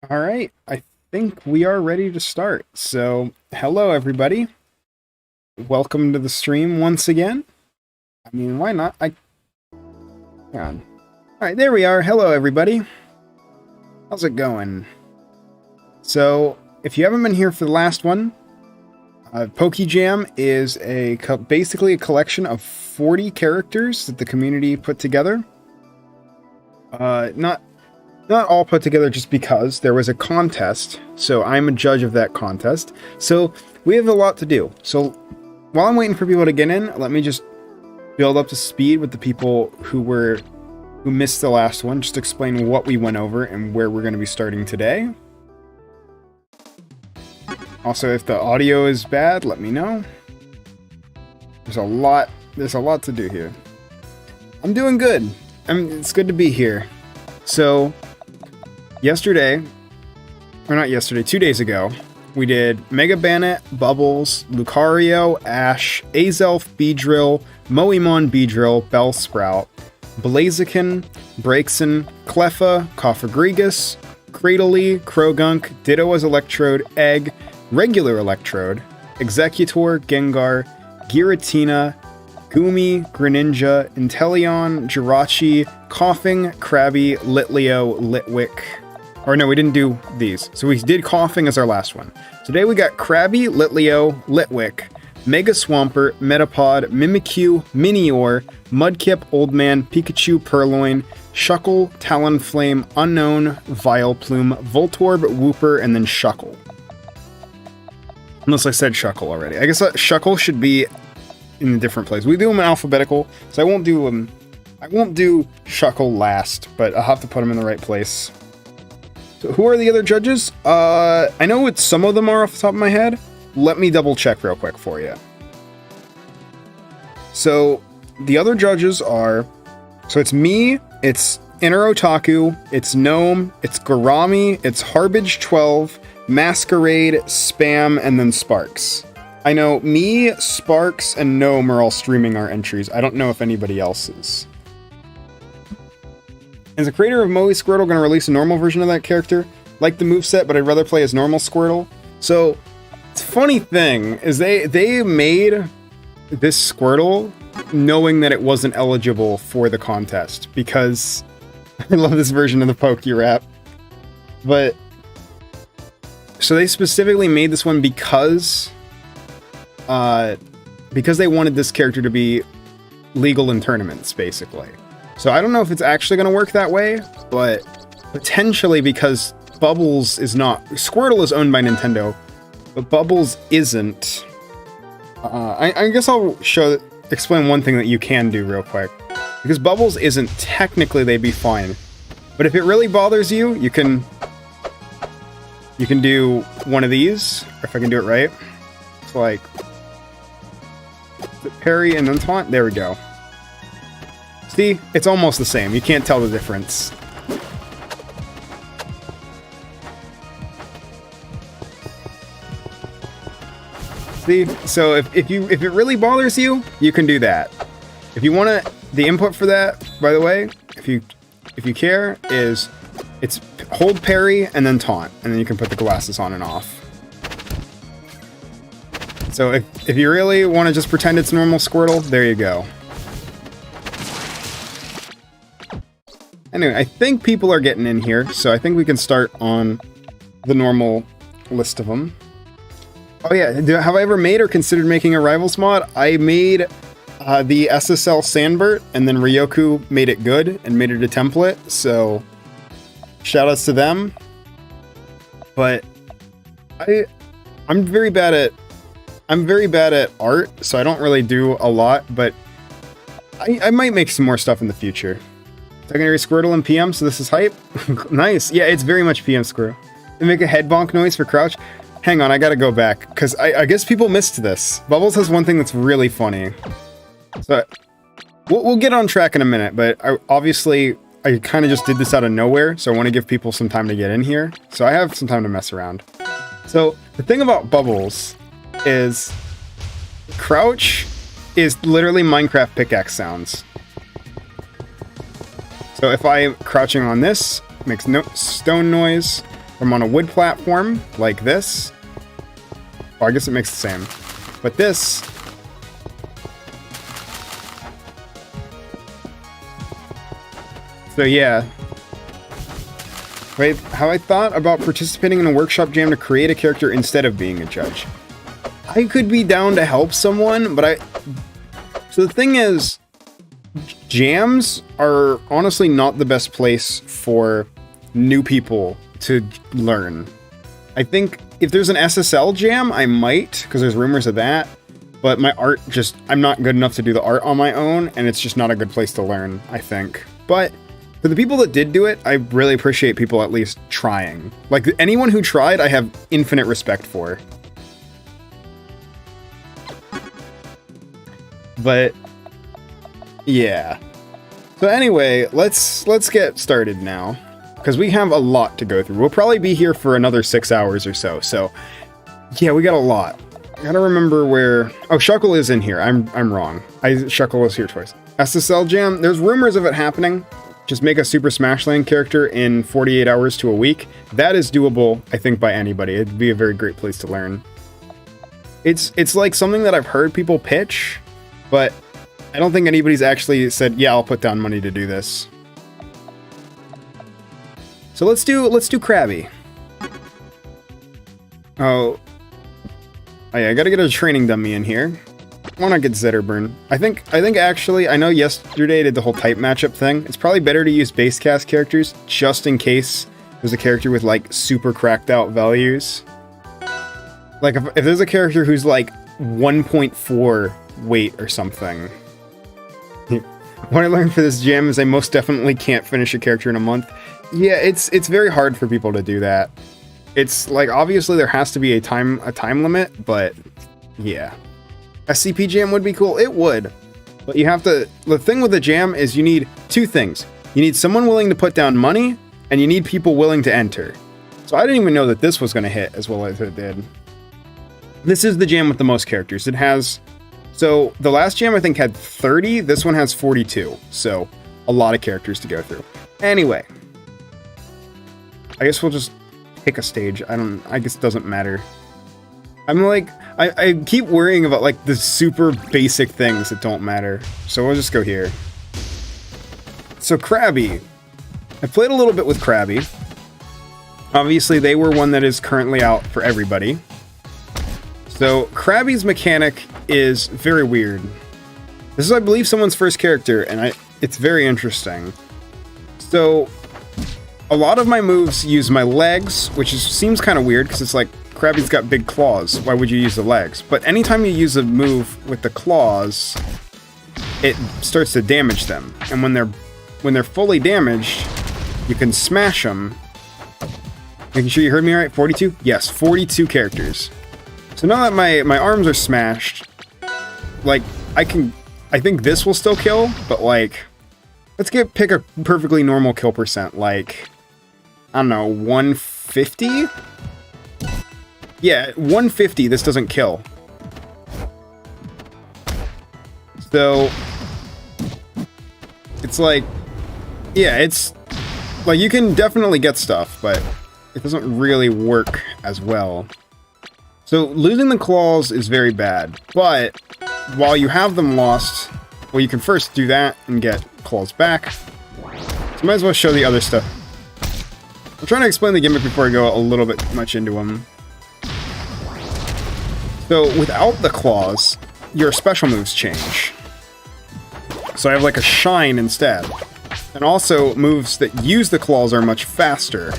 All right, I think we are ready to start. So, hello everybody. Welcome to the stream once again. I mean, why not? Hang on. All right, there we are. Hello everybody. How's it going? So, if you haven't been here for the last one, Pokejam is basically a collection of 40 characters that the community put together. Not all put together just because there was a contest, so I'm a judge of that contest. So we have a lot to do. So while I'm waiting for people to get in, let me just build up to speed with the people who missed the last one, just explain what we went over and where we're going to be starting today. Also, if the audio is bad, let me know. There's a lot to do here. I'm doing good. It's good to be here. So 2 days ago, we did Mega Bannet, Bubbles, Lucario, Ash, Azelf, Beedrill, Moemon Beedrill, Bellsprout, Blaziken, Braixen, Cleffa, Cofagrigus, Cradily, Krogunk, Ditto as Electrode, Egg, Regular Electrode, Executor, Gengar, Giratina, Goomy, Greninja, Inteleon, Jirachi, Coughing, Krabby, Litleo, Litwick. Or no, we didn't do these. So we did Coughing as our last one. Today we got Krabby, Litleo, Litwick, Mega Swampert, Metapod, Mimikyu, Minior, Mudkip, Old Man, Pikachu, Purloin, Shuckle, Talonflame, Unknown, Vileplume, Voltorb, Wooper, and then Shuckle. Unless I said Shuckle already. I guess Shuckle should be in a different place. We do them in alphabetical, so I won't do Shuckle last, but I'll have to put them in the right place. So who are the other judges? I know some of them are off the top of my head. Let me double check real quick for you. So the other judges are, so it's me, it's Inner Otaku, it's Gnome, it's Garami, it's Harbage12, Masquerade, Spam, and then Sparks. I know me, Sparks, and Gnome are all streaming our entries. I don't know if anybody else is. Is the creator of Moe Squirtle going to release a normal version of that character? Like the moveset, but I'd rather play as normal Squirtle. So, the funny thing is they made this Squirtle knowing that it wasn't eligible for the contest, because I love this version of the Pokerap. But, so they specifically made this one because they wanted this character to be legal in tournaments, basically. So I don't know if it's actually going to work that way, but potentially, because Bubbles is not... Squirtle is owned by Nintendo, but Bubbles isn't. I guess I'll explain one thing that you can do real quick. Because Bubbles isn't, technically they'd be fine. But if it really bothers you, you can do one of these, or if I can do it right. It's like... parry and then taunt. There we go. See? It's almost the same. You can't tell the difference. See? So if it really bothers you, you can do that. If you want the input for that, by the way, if you care, it's hold parry and then taunt, and then you can put the glasses on and off. So if you really want to just pretend it's normal Squirtle, there you go. Anyway, I think people are getting in here, so I think we can start on the normal list of them. Oh yeah, have I ever made or considered making a Rivals mod? I made the SSL Sandbert, and then Ryoku made it good and made it a template, so shoutouts to them. But I'm very bad at art, so I don't really do a lot, but I might make some more stuff in the future. Secondary Squirtle and PM, so this is hype. Nice. Yeah, it's very much PM Squirtle. They make a head bonk noise for crouch. Hang on, I gotta go back, because I guess people missed this. Bubbles has one thing that's really funny. So, we'll get on track in a minute, but obviously, I kind of just did this out of nowhere, so I want to give people some time to get in here. So I have some time to mess around. So, the thing about Bubbles is crouch is literally Minecraft pickaxe sounds. So if I'm crouching on this, it makes no stone noise. I'm on a wood platform, like this. Oh, I guess it makes the same. But this... So yeah. Wait, have I thought about participating in a workshop jam to create a character instead of being a judge? I could be down to help someone, but So the thing is, jams are honestly not the best place for new people to learn. I think if there's an SSL jam, I might, because there's rumors of that. But my art I'm not good enough to do the art on my own, and it's just not a good place to learn, I think. But for the people that did do it, I really appreciate people at least trying. Like, anyone who tried, I have infinite respect for. But, yeah. So anyway, let's get started now, because we have a lot to go through. We'll probably be here for another 6 hours or so. So, yeah, we got a lot. I gotta remember where... Oh, Shuckle is in here. I'm wrong. Shuckle was here twice. SSL Jam, there's rumors of it happening. Just make a Super Smash Land character in 48 hours to a week. That is doable, I think, by anybody. It'd be a very great place to learn. It's like something that I've heard people pitch, but I don't think anybody's actually said, yeah, I'll put down money to do this. So let's do Krabby. Oh yeah, I gotta get a training dummy in here. I wanna get Zetterburn. I think actually, I know yesterday I did the whole type matchup thing. It's probably better to use base cast characters, just in case there's a character with, like, super cracked out values. Like, if there's a character who's, like, 1.4 weight or something. What I learned for this jam is I most definitely can't finish a character in a month. Yeah, it's very hard for people to do that. It's like, obviously there has to be a time limit, but yeah. SCP jam would be cool. It would. But you have to... The thing with the jam is you need two things. You need someone willing to put down money, and you need people willing to enter. So I didn't even know that this was going to hit as well as it did. This is the jam with the most characters. It has... So the last jam I think had 30. This one has 42. So a lot of characters to go through. Anyway. I guess we'll just pick a stage. I guess it doesn't matter. I'm like... I keep worrying about, like, the super basic things that don't matter. So we'll just go here. So Krabby. I played a little bit with Krabby. Obviously, they were one that is currently out for everybody. So Krabby's mechanic is very weird. This is, I believe, someone's first character, and it's very interesting. So a lot of my moves use my legs, which seems kind of weird, because it's like, Krabby's got big claws. Why would you use the legs? But anytime you use a move with the claws, it starts to damage them. And when they're fully damaged, you can smash them. Making sure you heard me right? 42? Yes, 42 characters. So now that my arms are smashed, like, I think this will still kill, but, like, let's pick a perfectly normal kill percent, like, I don't know, 150? Yeah, 150, this doesn't kill. So, it's like, yeah, it's, like, you can definitely get stuff, but it doesn't really work as well. So, losing the claws is very bad, but while you have them lost, well, you can first do that and get claws back. So, might as well show the other stuff. I'm trying to explain the gimmick before I go a little bit much into them. So, without the claws, your special moves change. So I have like a shine instead. And also, moves that use the claws are much faster.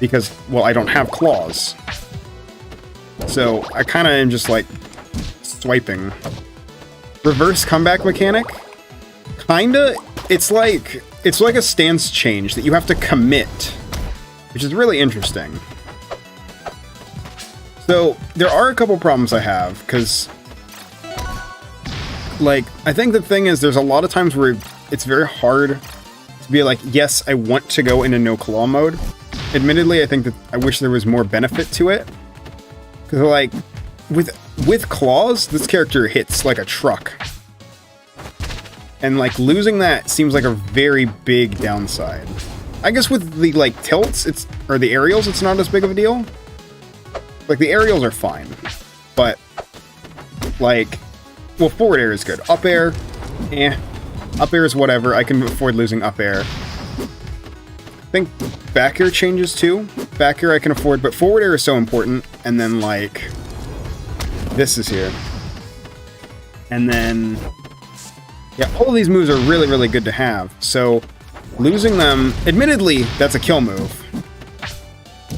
Because, well, I don't have claws. So, I kind of am just like, swiping. Reverse comeback mechanic? Kinda. It's like a stance change that you have to commit. Which is really interesting. So, there are a couple problems I have, because, like, I think the thing is there's a lot of times where it's very hard to be like, yes, I want to go into no claw mode. Admittedly, I think that I wish there was more benefit to it. Because, like, with claws, this character hits like a truck. And, like, losing that seems like a very big downside. I guess with the, like, tilts, or the aerials, it's not as big of a deal. Like, the aerials are fine. But, like, well, forward air is good. Up air, eh. Up air is whatever. I can afford losing up air. I think back air changes too. Back air I can afford, but forward air is so important. And then, like, this is here. And then, yeah, all of these moves are really, really good to have. So, losing them, admittedly, that's a kill move.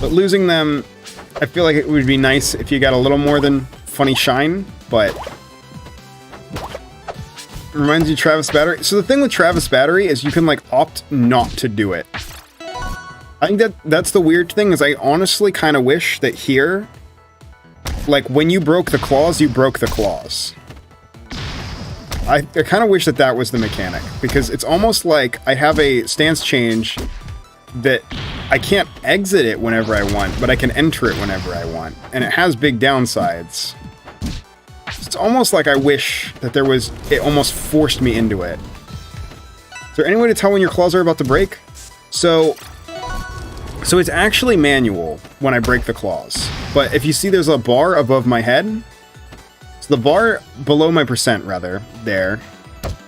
But losing them, I feel like it would be nice if you got a little more than funny shine, but reminds you of Travis Battery. So the thing with Travis Battery is you can, like, opt not to do it. I think that's the weird thing, is I honestly kind of wish that here, like, when you broke the claws, you broke the claws. I kind of wish that that was the mechanic, because it's almost like I have a stance change that I can't exit it whenever I want, but I can enter it whenever I want, and it has big downsides. It's almost like I wish that there was, it almost forced me into it. Is there any way to tell when your claws are about to break? So it's actually manual when I break the claws. But if you see there's a bar above my head, so the bar below my percent, rather, there,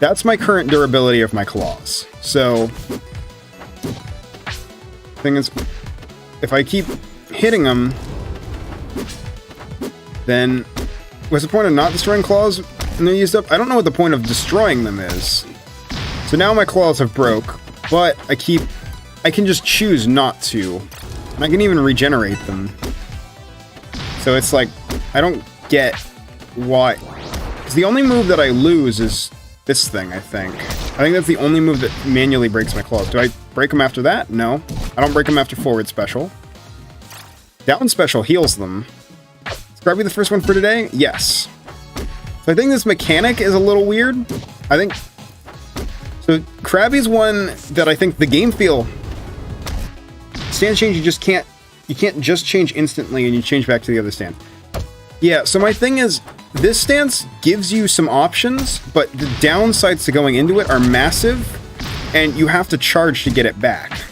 that's my current durability of my claws. So, thing is, if I keep hitting them, then what's the point of not destroying claws when they're used up? I don't know what the point of destroying them is. So now my claws have broke, but I can just choose not to. And I can even regenerate them. So it's like, I don't get why. Because the only move that I lose is this thing, I think. I think that's the only move that manually breaks my claws. Do I break them after that? No. I don't break them after forward special. Down special heals them. Is Krabby the first one for today? Yes. So I think this mechanic is a little weird. I think... So Krabby's one that I think the game feel... Stance change, you can't just change instantly and you change back to the other stand. Yeah, so my thing is, this stance gives you some options, but the downsides to going into it are massive, and you have to charge to get it back.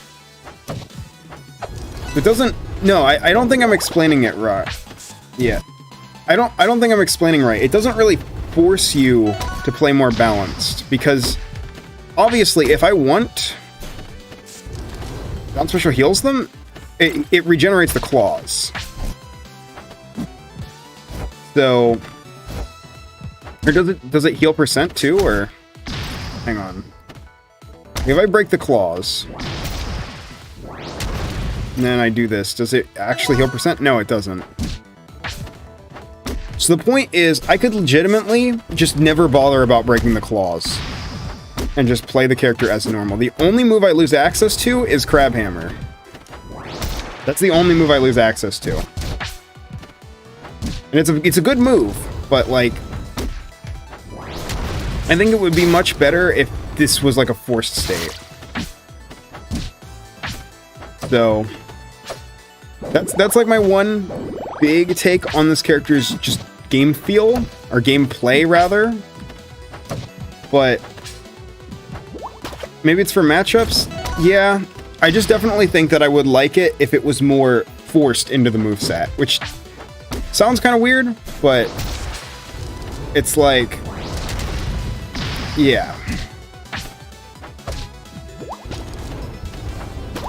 It doesn't... No, I don't think I'm explaining it right. Yeah. I don't think I'm explaining right. It doesn't really force you to play more balanced, because obviously, if I want... Down special heals them, it regenerates the claws. So... Or does it heal percent too, or... Hang on. If I break the claws... And then I do this, does it actually heal percent? No, it doesn't. So the point is, I could legitimately just never bother about breaking the claws. And just play the character as normal. The only move I lose access to is Crab Hammer. That's the only move I lose access to. And it's a good move, but like... I think it would be much better if this was like a forced state. So... That's like my one big take on this character's just game feel, or gameplay rather. But... Maybe it's for matchups? Yeah, I just definitely think that I would like it if it was more forced into the moveset, which sounds kind of weird, but it's like, yeah.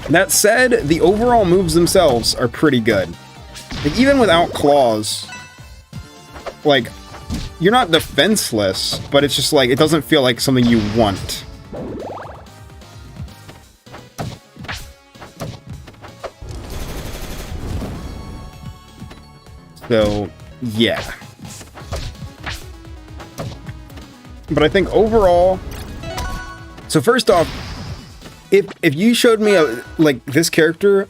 That said, the overall moves themselves are pretty good. Like, even without claws, like, you're not defenseless, but it's just like, it doesn't feel like something you want. So, yeah. But I think overall... So first off, if you showed me like this character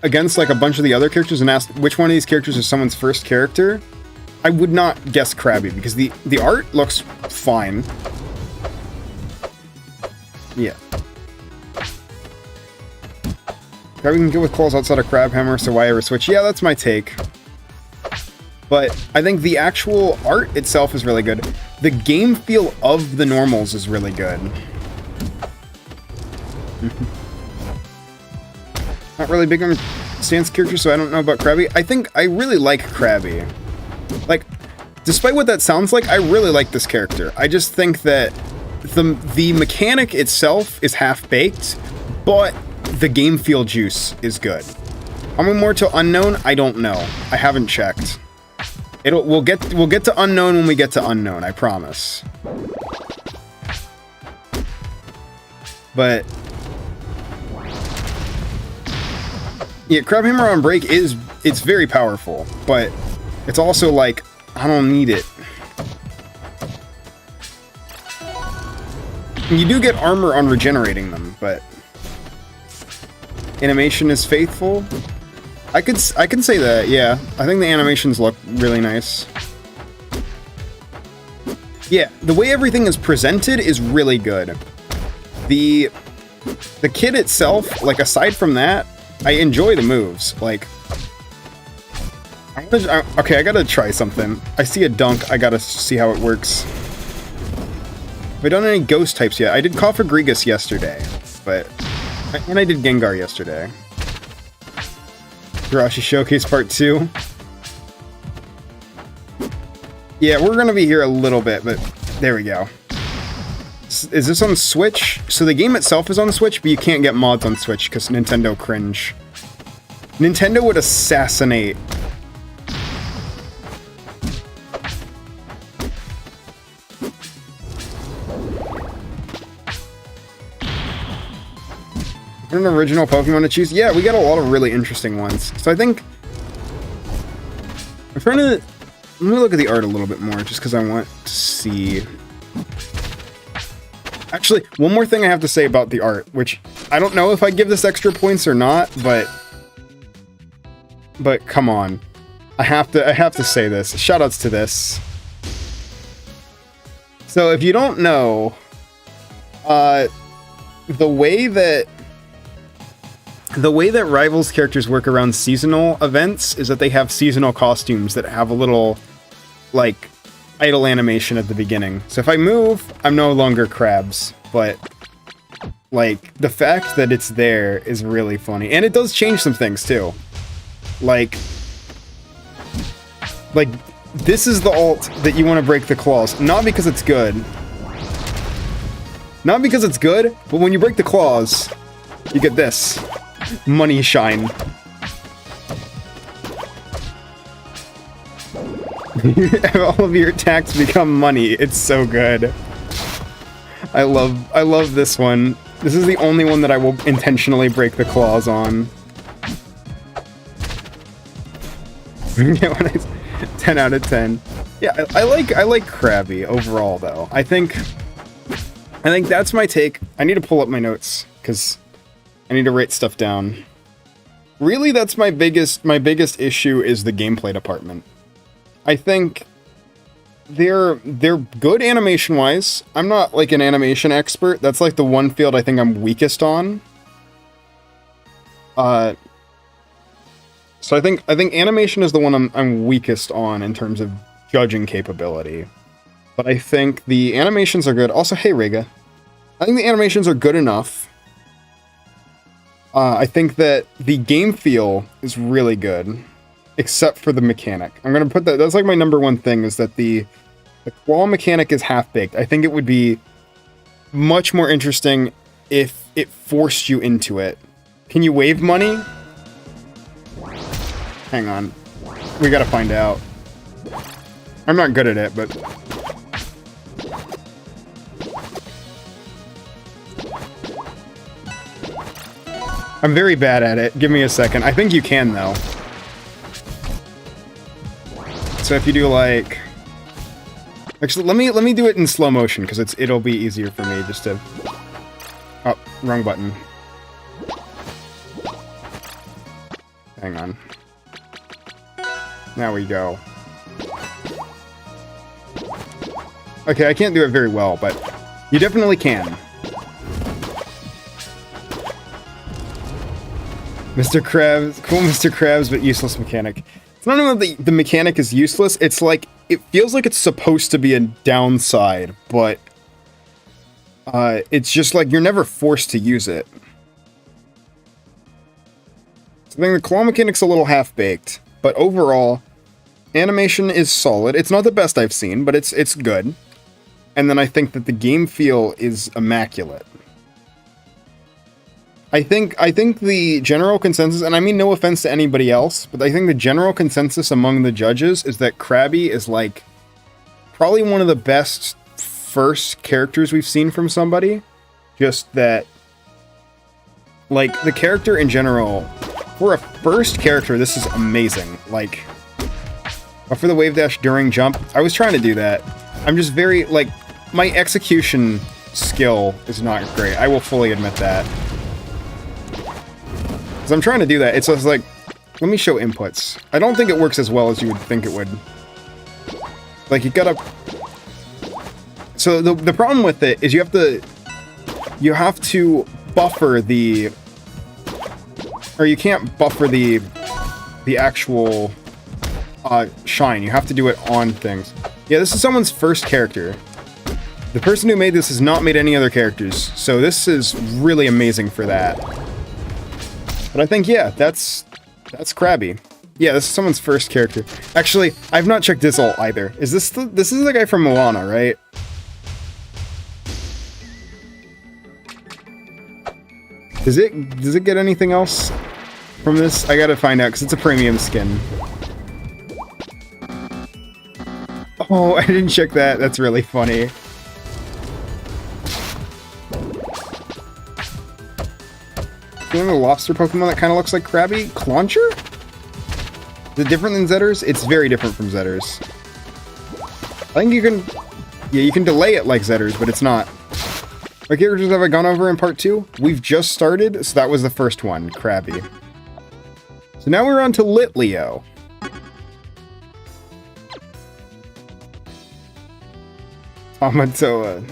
against like a bunch of the other characters and asked which one of these characters is someone's first character, I would not guess Krabby, because the art looks fine. Yeah. Krabby can get with claws outside of Crab Hammer, so why ever switch? Yeah, that's my take. But I think the actual art itself is really good. The game feel of the normals is really good. Not really big on stance characters, so I don't know about Krabby. I think I really like Krabby. Like, despite what that sounds like, I really like this character. I just think that the mechanic itself is half-baked, but the game feel juice is good. Are we more to Unknown? I don't know. I haven't checked. We'll get to Unknown when we get to Unknown, I promise. But yeah, Crab Hammer on Break it's very powerful, but it's also like, I don't need it. You do get armor on regenerating them, but animation is faithful. I can say that, yeah. I think the animations look really nice. Yeah, the way everything is presented is really good. The kit itself, like, aside from that, I enjoy the moves. Like, okay, I gotta try something. I see a dunk, I gotta see how it works. Have I done any ghost types yet? I did Cofagrigus yesterday, and I did Gengar yesterday. Jirachi Showcase Part 2. Yeah, we're gonna be here a little bit, but there we go. Is this on Switch? So the game itself is on Switch, but you can't get mods on Switch because Nintendo cringe. Nintendo would assassinate. An original Pokemon to choose? Yeah, we got a lot of really interesting ones. So I think I'm trying to let me look at the art a little bit more, just because I want to see. Actually, one more thing I have to say about the art, which I don't know if I give this extra points or not, but come on, I have to say this. Shoutouts to this. So if you don't know, the way that Rivals characters work around seasonal events is that they have seasonal costumes that have a little, like, idle animation at the beginning. So if I move, I'm no longer Krabs, but, like, the fact that it's there is really funny. And it does change some things, too. Like, this is the ult that you want to break the claws. Not because it's good. Not because it's good, but when you break the claws, you get this. Money shine. All of your attacks become money. It's so good. I love this one. This is the only one that I will intentionally break the claws on. 10 out of 10. Yeah, I like Krabby overall though. I think that's my take. I need to pull up my notes because I need to write stuff down. Really, that's my biggest issue is the gameplay department. I think they're good animation-wise. I'm not like an animation expert. That's like the one field I think I'm weakest on. So I think animation is the one I'm weakest on in terms of judging capability. But I think the animations are good. Also, hey Rega. I think the animations are good enough. I think that the game feel is really good, except for the mechanic. I'm gonna put that. That's like my number one thing is that the claw mechanic is half-baked. I think it would be much more interesting if it forced you into it. Can you wave money? Hang on. We gotta find out. I'm not good at it, but... I'm very bad at it. Give me a second. I think you can, though. So if you do, like... Actually, let me do it in slow motion, because it'll be easier for me just to... Oh, wrong button. Hang on. Now we go. Okay, I can't do it very well, but you definitely can. Mr. Krabs, cool Mr. Krabs, but useless mechanic. It's not even that the mechanic is useless, it's like, it feels like it's supposed to be a downside, but it's just like, you're never forced to use it. So I think the claw mechanic's a little half-baked, but overall, animation is solid. It's not the best I've seen, but it's good. And then I think that the game feel is immaculate. I think the general consensus, and I mean no offense to anybody else, but I think the general consensus among the judges is that Krabby is like probably one of the best first characters we've seen from somebody. Just that, like, the character in general, for a first character, this is amazing. Like, for the wave dash during jump, I was trying to do that. I'm just very, like, my execution skill is not great. I will fully admit that. Because I'm trying to do that. It's just like, let me show inputs. I don't think it works as well as you would think it would. Like, you gotta... So the problem with it is you have to buffer the... Or you can't buffer the actual shine. You have to do it on things. Yeah, this is someone's first character. The person who made this has not made any other characters. So this is really amazing for that. But I think, yeah, that's Krabby. Yeah, this is someone's first character. Actually, I've not checked this ult either. Is this is the guy from Moana, right? Does it get anything else from this? I gotta find out, because it's a premium skin. Oh, I didn't check that. That's really funny. You know the lobster Pokemon that kind of looks like Krabby? Clauncher? Is it different than Zetters? It's very different from Zetters. I think you can... Yeah, you can delay it like Zetters, but it's not. What characters have I gone over in part 2? We've just started, so that was the first one, Krabby. So now we're on to Litleo. Amatoa.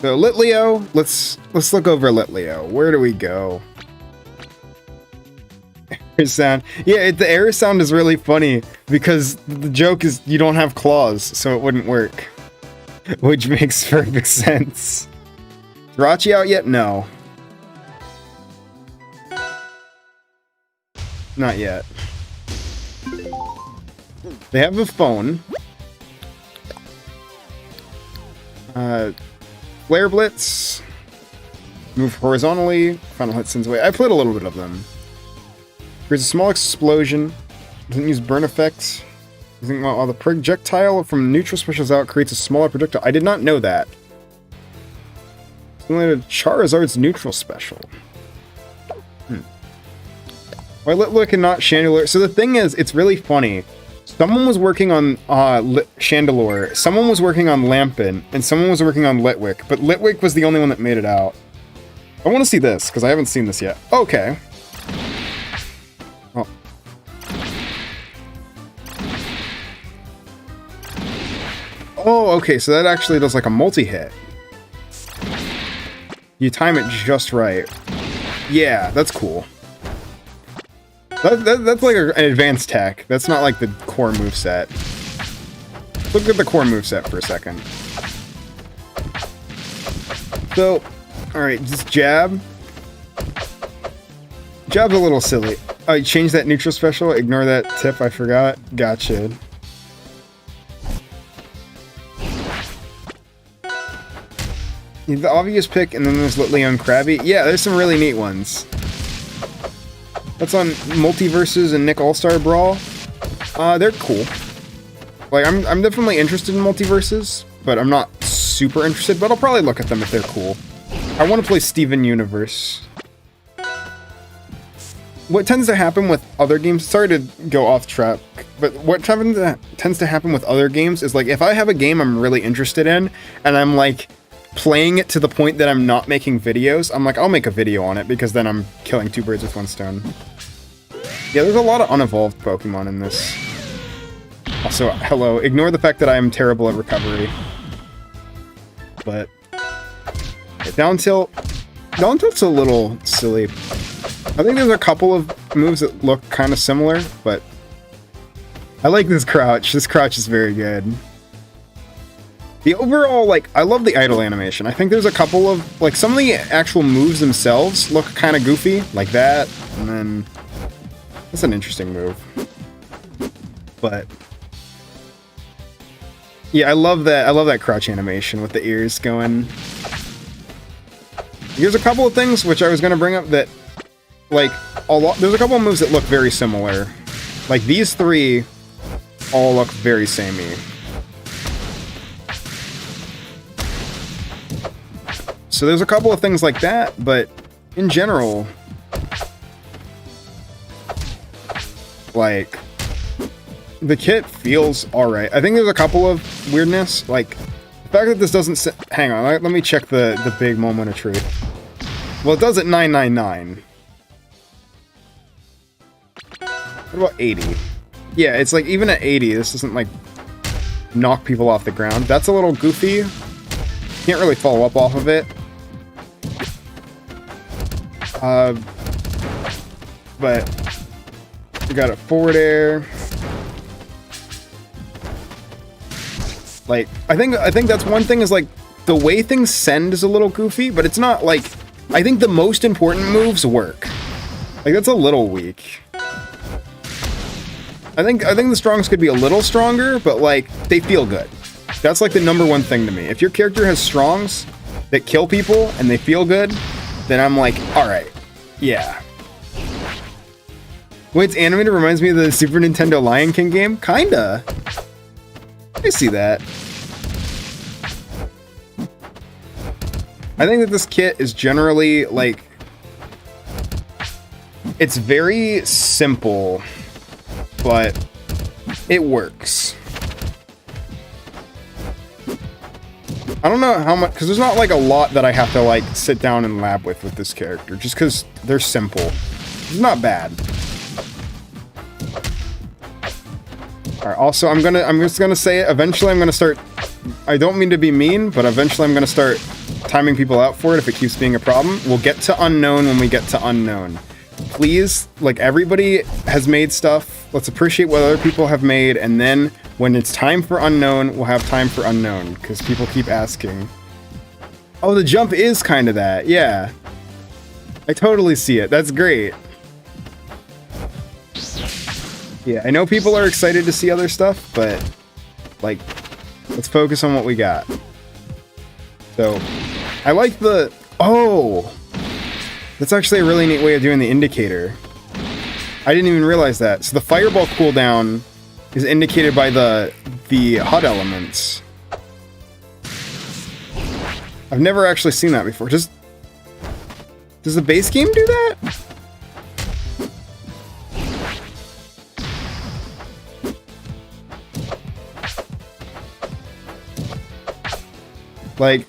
So Litleo, let's look over Litleo. Where do we go? Air sound. Yeah, the air sound is really funny because the joke is you don't have claws, so it wouldn't work. Which makes perfect sense. Jirachi out yet? No. Not yet. They have a phone. Flare Blitz. Move horizontally. Final hit sends away. I played a little bit of them. Creates a small explosion. Doesn't use burn effects. While the projectile from neutral specials out creates a smaller projectile. I did not know that. Similar to Charizard's neutral special. Why Litwick and not Chandelure? So the thing is, it's really funny. Someone was working on Chandelure, someone was working on Lampin, and someone was working on Litwick, but Litwick was the only one that made it out. I want to see this, because I haven't seen this yet. Okay. Oh. Oh, okay, so that actually does like a multi-hit. You time it just right. Yeah, that's cool. That's like an advanced tech. That's not like the core moveset. Look at the core moveset for a second. So, alright, just jab. Jab's a little silly. Oh, you changed that neutral special? Ignore that tip, I forgot. Gotcha. The obvious pick, and then there's Litleo and Krabby. Yeah, there's some really neat ones. That's on Multiverses and Nick All-Star Brawl. They're cool. Like, I'm definitely interested in Multiverses, but I'm not super interested, but I'll probably look at them if they're cool. I want to play Steven Universe. What tends to happen with other games, sorry to go off track, but what tends to happen with other games is, like, if I have a game I'm really interested in, and I'm, like, playing it to the point that I'm not making videos, I'm like, I'll make a video on it, because then I'm killing two birds with one stone. Yeah, there's a lot of unevolved Pokemon in this. Also, hello, ignore the fact that I am terrible at recovery. But... yeah, down tilt's a little silly. I think there's a couple of moves that look kind of similar, but... I like this crouch. This crouch is very good. The overall, like, I love the idle animation. I think there's a couple of, like, some of the actual moves themselves look kind of goofy, like that, and then that's an interesting move. But yeah, I love that crouch animation with the ears going. Here's a couple of things which I was going to bring up that, like, there's a couple of moves that look very similar. Like, these three all look very samey. So there's a couple of things like that, but in general, like, the kit feels alright. I think there's a couple of weirdness, like, the fact that this doesn't hang on, let me check the big moment of truth. Well, it does at 999. What about 80? Yeah, it's like, even at 80, this doesn't, like, knock people off the ground. That's a little goofy. Can't really follow up off of it. But we got a forward air. Like, I think that's one thing, is like the way things send is a little goofy, but it's not like, I think the most important moves work. Like, that's a little weak. I think the strongs could be a little stronger, but like, they feel good. That's like the #1 thing to me. If your character has strongs that kill people and they feel good, then I'm like, alright, yeah. Wait, it's animated, reminds me of the Super Nintendo Lion King game? Kinda. I see that. I think that this kit is generally, like, it's very simple, but it works. I don't know how much, because there's not like a lot that I have to like sit down and lab with this character, just because they're simple. It's not bad. Alright, also I'm just gonna say it, eventually I'm gonna start, I don't mean to be mean, but eventually I'm gonna start timing people out for it if it keeps being a problem. We'll get to unknown when we get to unknown. Please, like, everybody has made stuff. Let's appreciate what other people have made, and then when it's time for unknown, we'll have time for unknown, because people keep asking. Oh, the jump is kind of that, yeah. I totally see it, that's great. Yeah, I know people are excited to see other stuff, but, like, let's focus on what we got. So, I like the... Oh! That's actually a really neat way of doing the indicator. I didn't even realize that. So the fireball cooldown is indicated by the hot elements. I've never actually seen that before. Does the base game do that? Like,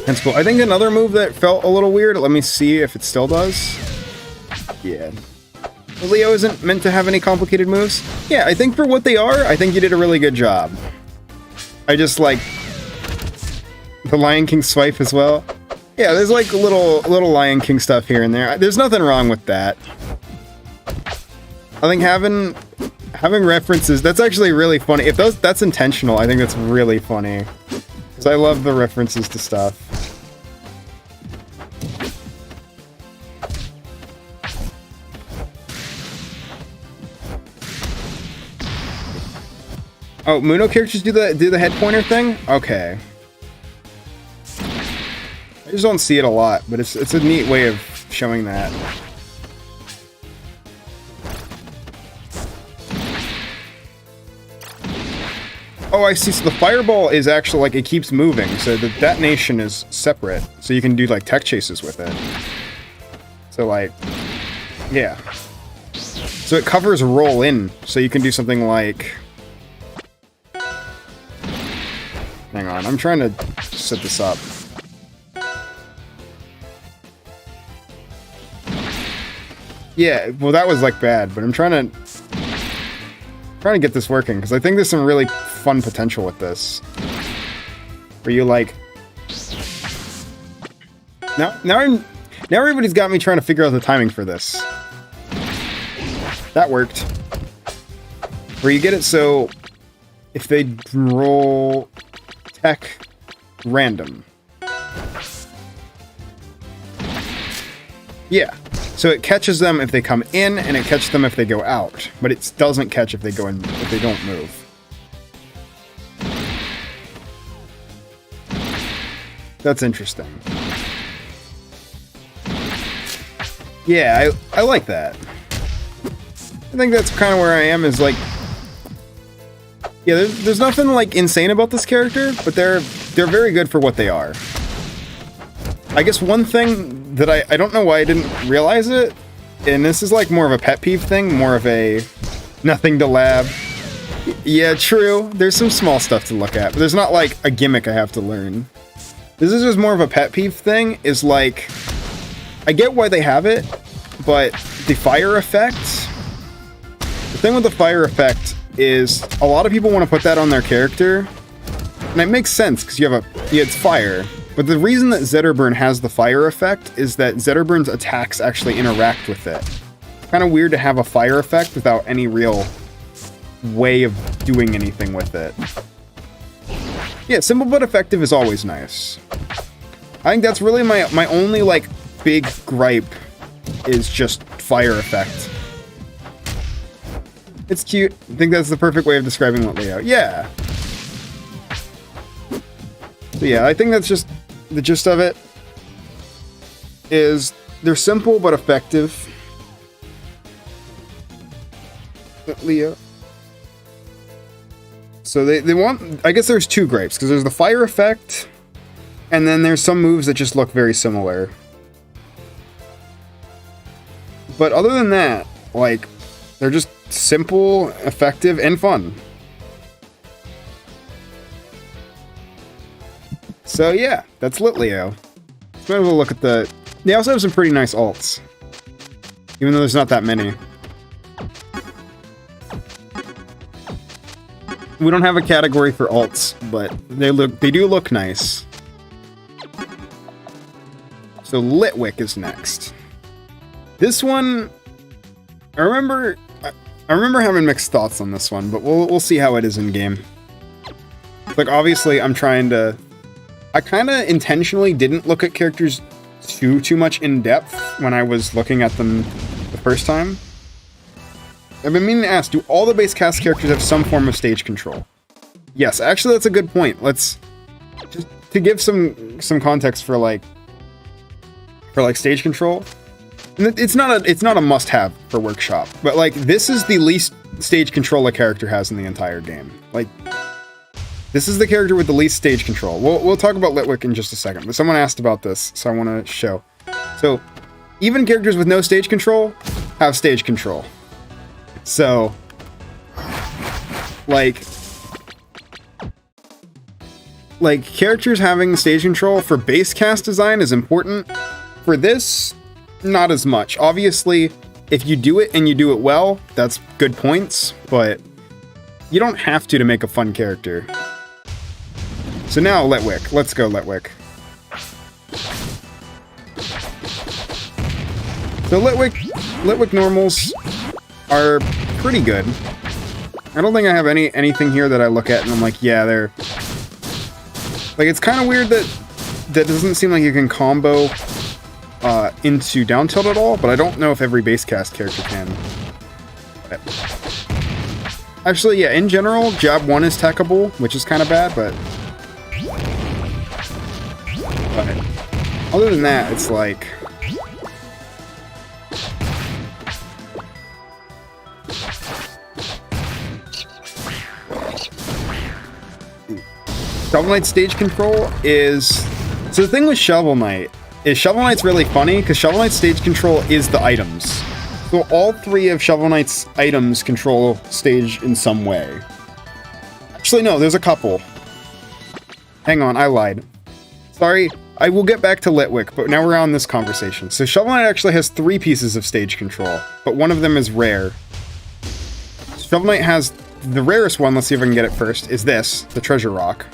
that's cool. I think another move that felt a little weird, let me see if it still does. Yeah. Leo isn't meant to have any complicated moves. Yeah, I think for what they are, I think you did a really good job. I just like the Lion King swipe as well. Yeah, there's like little Lion King stuff here and there. There's nothing wrong with that. I think having references, that's actually really funny. If that's intentional, I think that's really funny. Because I love the references to stuff. Oh, Muno characters do the head pointer thing? Okay. I just don't see it a lot, but it's a neat way of showing that. Oh, I see. So the fireball is actually, like, it keeps moving, so the detonation is separate. So you can do, like, tech chases with it. So, like, yeah. So it covers roll in, so you can do something like... Hang on, I'm trying to set this up. Yeah, well that was like bad, but I'm trying to get this working, because I think there's some really fun potential with this. Where you like... Now everybody's got me trying to figure out the timing for this. That worked. Where you get it so... If they roll tech random. Yeah, so it catches them if they come in, and it catches them if they go out, but it doesn't catch if they go in, if they don't move. That's interesting. Yeah, I like that. I think that's kind of where I am, is like, yeah, there's nothing like insane about this character, but they're very good for what they are. I guess one thing that I don't know why I didn't realize it, and this is like more of a pet peeve thing, more of a nothing to lab. Yeah, true. There's some small stuff to look at, but there's not like a gimmick I have to learn. This is just more of a pet peeve thing, is like, I get why they have it, but the fire effect, the thing with the fire effect is a lot of people want to put that on their character, and it makes sense because it's fire. But the reason that Zetterburn has the fire effect is that Zetterburn's attacks actually interact with it. Kind of weird to have a fire effect without any real way of doing anything with it. Yeah, simple but effective is always nice. I think that's really my only like big gripe, is just fire effect. It's cute. I think that's the perfect way of describing Litwick. Yeah. So yeah, I think that's just the gist of it. Is they're simple but effective. Leo. So they want, I guess there's two gripes, because there's the fire effect, and then there's some moves that just look very similar. But other than that, like, they're just simple, effective, and fun. So yeah, that's Litleo. Let's have a look at the... They also have some pretty nice alts, even though there's not that many. We don't have a category for alts, but they do look nice. So Litwick is next. This one, I remember having mixed thoughts on this one, but we'll see how it is in game. Like, obviously, I kind of intentionally didn't look at characters too much in depth when I was looking at them the first time. I've been meaning to ask, do all the base cast characters have some form of stage control? Yes, actually that's a good point. Let's just to give some context for like stage control. It's not a must-have for workshop, but like this is the least stage control a character has in the entire game. Like, this is the character with the least stage control. We'll talk about Litwick in just a second, but someone asked about this, so I want to show. So, even characters with no stage control have stage control. So, like characters having stage control for base cast design is important. For this, not as much. Obviously, if you do it and you do it well, that's good points, but you don't have to make a fun character. So now, Litwick. Let's go, Litwick. So Litwick normals are pretty good. I don't think I have anything here that I look at and I'm like, yeah, they're... Like, it's kind of weird that doesn't seem like you can combo into down tilt at all, but I don't know if every base cast character can. Actually, yeah, in general, jab 1 is techable, which is kind of bad, but other than that, it's like... Shovel Knight's stage control is... So the thing with Shovel Knight is Shovel Knight's really funny, because Shovel Knight's stage control is the items. So all 3 of Shovel Knight's items control stage in some way. Actually, no, there's a couple. Hang on, I lied. Sorry, I will get back to Litwick, but now we're on this conversation. So Shovel Knight actually has 3 pieces of stage control, but one of them is rare. Shovel Knight has the rarest one, let's see if I can get it first, is this, the Treasure Rock,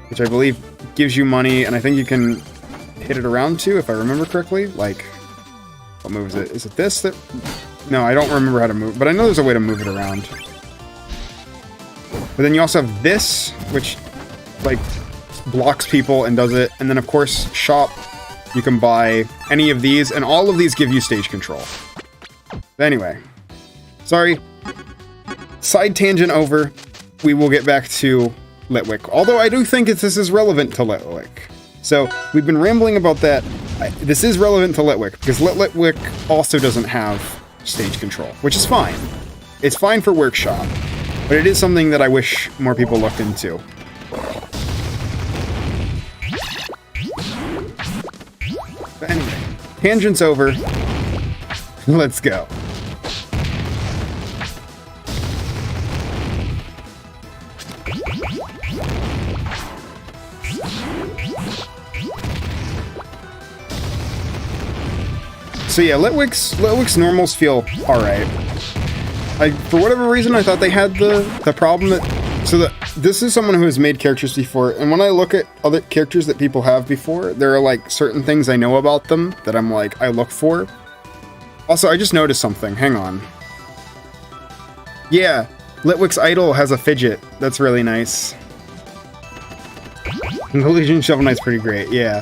which I believe gives you money, and I think you can hit it around too, if I remember correctly. Like, what move is it? Is it this that... No, I don't remember how to move, but I know there's a way to move it around. But then you also have this, which like, blocks people and does it. And then, of course, shop, you can buy any of these, and all of these give you stage control. But anyway, sorry. Side tangent over. We will get back to Litwick. Although I do think this is relevant to Litwick. So, we've been rambling about that. This is relevant to Litwick, because Litwick also doesn't have stage control, which is fine. It's fine for Workshop, but it is something that I wish more people looked into. But anyway, tangent's over. Let's go. So yeah, Litwick's normals feel alright. For whatever reason, I thought they had the problem that... this is someone who has made characters before, and when I look at other characters that people have before, there are like certain things I know about them that I'm like, I look for. Also, I just noticed something. Hang on. Yeah, Litwick's idol has a fidget. That's really nice. Conclusion Shovel Knight's pretty great, yeah.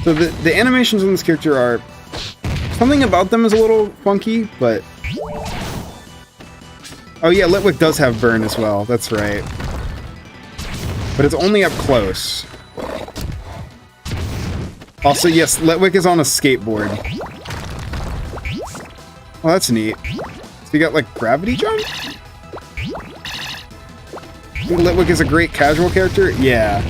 So the animations on this character are... something about them is a little funky, but... oh yeah, Litwick does have burn as well, that's right. But it's only up close. Also, yes, Litwick is on a skateboard. Oh, that's neat. So you got, like, gravity jump? Litwick is a great casual character? Yeah.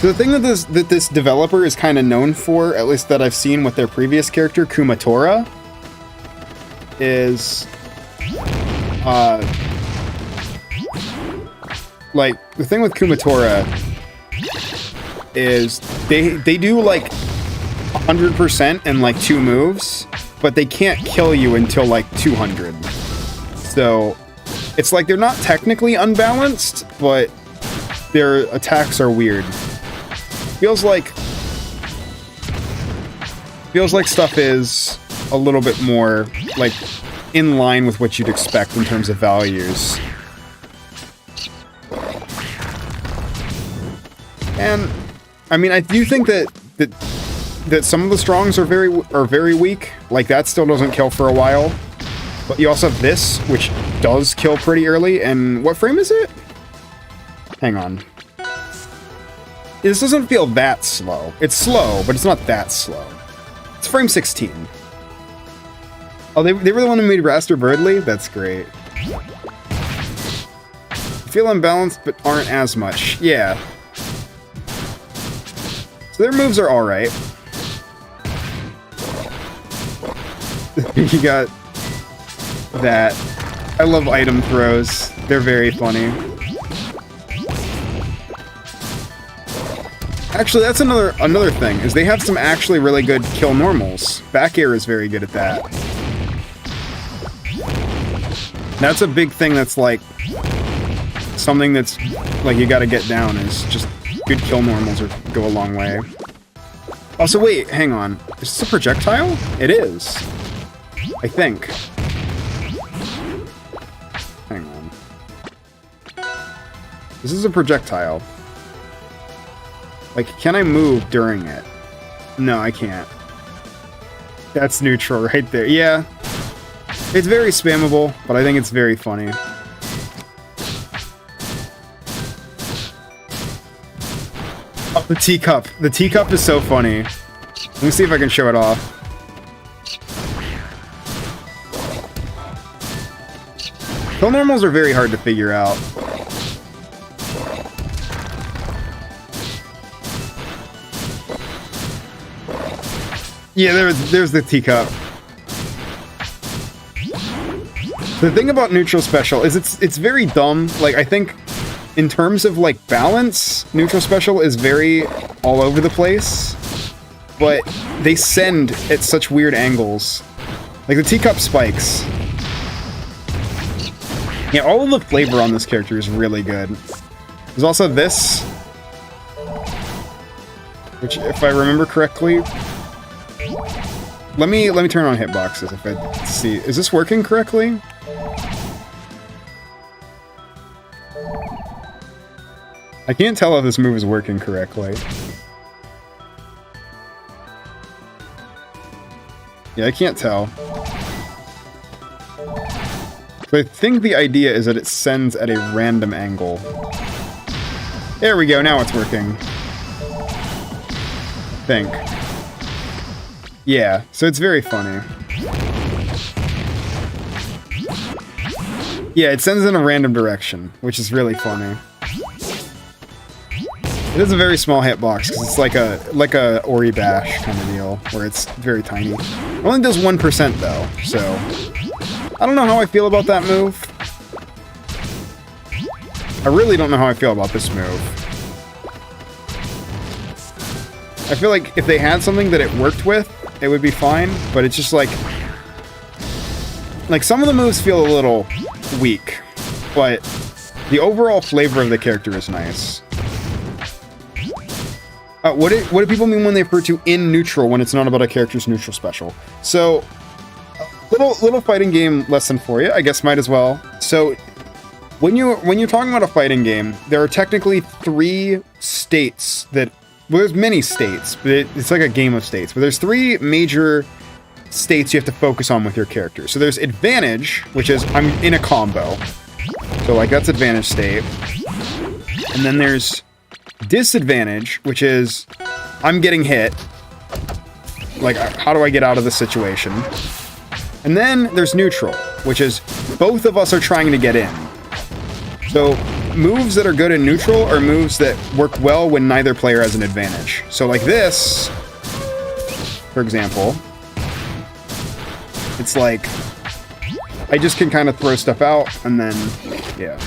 So the thing that this developer is kind of known for, at least that I've seen with their previous character, Kumatora, is... like, the thing with Kumatora is they do, like, 100% in, like, 2 moves, but they can't kill you until, like, 200. So, it's like they're not technically unbalanced, but their attacks are weird. Feels like stuff is a little bit more, like, in line with what you'd expect in terms of values. And I mean, I do think that some of the strongs are very weak. Like, that still doesn't kill for a while. But you also have this, which does kill pretty early. And what frame is it? Hang on. This doesn't feel that slow. It's slow, but it's not that slow. It's frame 16. Oh, they were the one who made Raster Birdly? That's great. Feel unbalanced, but aren't as much. Yeah. So their moves are alright. You got that. I love item throws. They're very funny. Actually, that's another thing, is they have some actually really good kill normals. Back air is very good at that. That's a big thing that's like... something that's like you gotta get down, is just good kill normals go a long way. Also, wait, hang on. Is this a projectile? It is. I think. Hang on. This is a projectile. Like, can I move during it? No, I can't. That's neutral right there. Yeah. It's very spammable, but I think it's very funny. Oh, the teacup. The teacup is so funny. Let me see if I can show it off. Kill normals are very hard to figure out. Yeah, there's the teacup. The thing about neutral special is it's very dumb. Like, I think in terms of like balance, neutral special is very all over the place, but they send at such weird angles. Like the teacup spikes. Yeah, all of the flavor on this character is really good. There's also this, which, if I remember correctly, let me turn on hitboxes if I see. Is this working correctly? I can't tell if this move is working correctly. Yeah, I can't tell. So I think the idea is that it sends at a random angle. There we go, now it's working. I think. Yeah, so it's very funny. Yeah, it sends in a random direction, which is really funny. It is a very small hitbox, because it's like a Ori Bash kind of deal, where it's very tiny. It only does 1% though, so... I don't know how I feel about that move. I really don't know how I feel about this move. I feel like if they had something that it worked with, it would be fine, but it's just like some of the moves feel a little weak, but the overall flavor of the character is nice. What do people mean when they refer to in neutral when it's not about a character's neutral special? So, little fighting game lesson for you, I guess might as well. So, when you're talking about a fighting game, there are technically 3 states that... Well, there's many states, but it's like a game of states. But there's 3 major states you have to focus on with your character. So there's advantage, which is I'm in a combo. So like that's advantage state. And then there's disadvantage, which is I'm getting hit. Like, how do I get out of the situation? And then there's neutral, which is both of us are trying to get in. So moves that are good in neutral are moves that work well when neither player has an advantage. So like this, for example, it's like I just can kind of throw stuff out and then, yeah.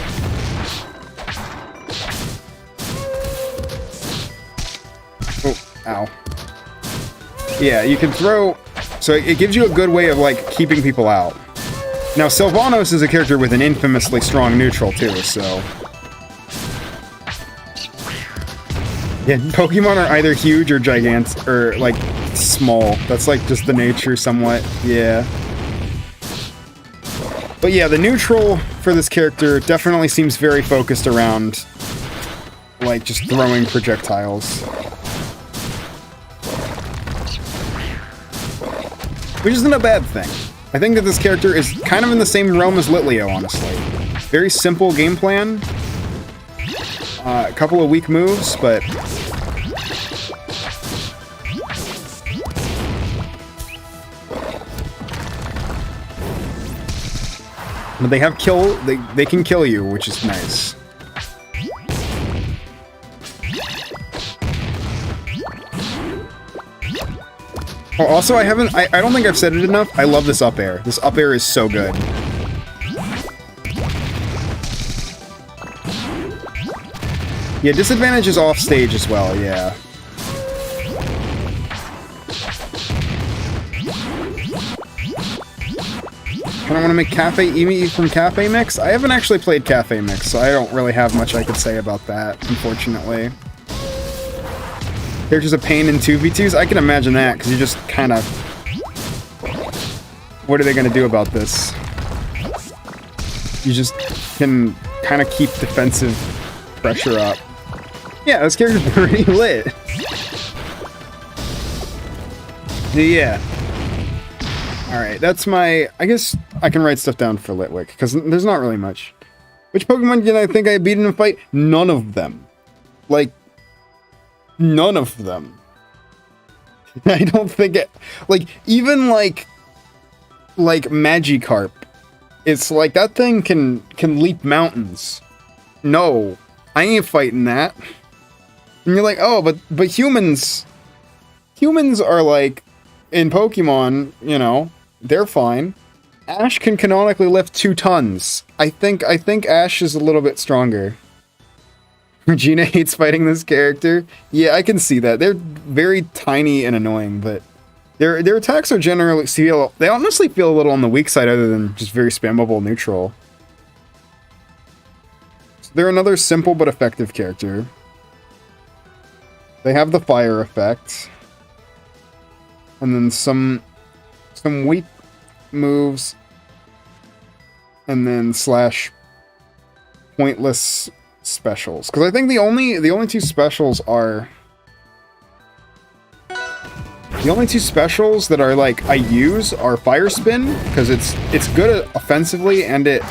Oh, ow. Yeah, you can throw... So it gives you a good way of, like, keeping people out. Now, Sylvanos is a character with an infamously strong neutral, too, so... Yeah, Pokemon are either huge or gigantic, or, like, small. That's, like, just the nature somewhat, yeah. But yeah, the neutral for this character definitely seems very focused around, like, just throwing projectiles. Which isn't a bad thing. I think that this character is kind of in the same realm as Litleo, honestly. Very simple game plan. A couple of weak moves, but... But they have kill... They can kill you, which is nice. Oh, also, I don't think I've said it enough. I love this up air. This up air is so good. Yeah, disadvantage is off stage as well, yeah. I don't want to make Cafe Emi from Cafe Mix. I haven't actually played Cafe Mix, so I don't really have much I could say about that, unfortunately. Character's a pain in 2v2s? I can imagine that, because you just kind of... What are they going to do about this? You just can kind of keep defensive pressure up. Yeah, this character's pretty lit. Yeah. Alright, that's my... I guess I can write stuff down for Litwick, because there's not really much. Which Pokemon did I think I beat in a fight? None of them. Like... None of them. I don't think it... Like, even, like Magikarp. It's like, that thing can leap mountains. No. I ain't fighting that. And you're like, oh, but humans... Humans are, like, in Pokemon, you know, they're fine. Ash can canonically lift 2 tons. I think Ash is a little bit stronger. Regina hates fighting this character. Yeah, I can see that. They're very tiny and annoying, but their attacks are generally they honestly feel a little on the weak side other than just very spammable neutral. So they're another simple but effective character. They have the fire effect. And then some weak moves. And then slash pointless specials, because I think the only two specials are that are like I use are Fire Spin, because it's good offensively, and it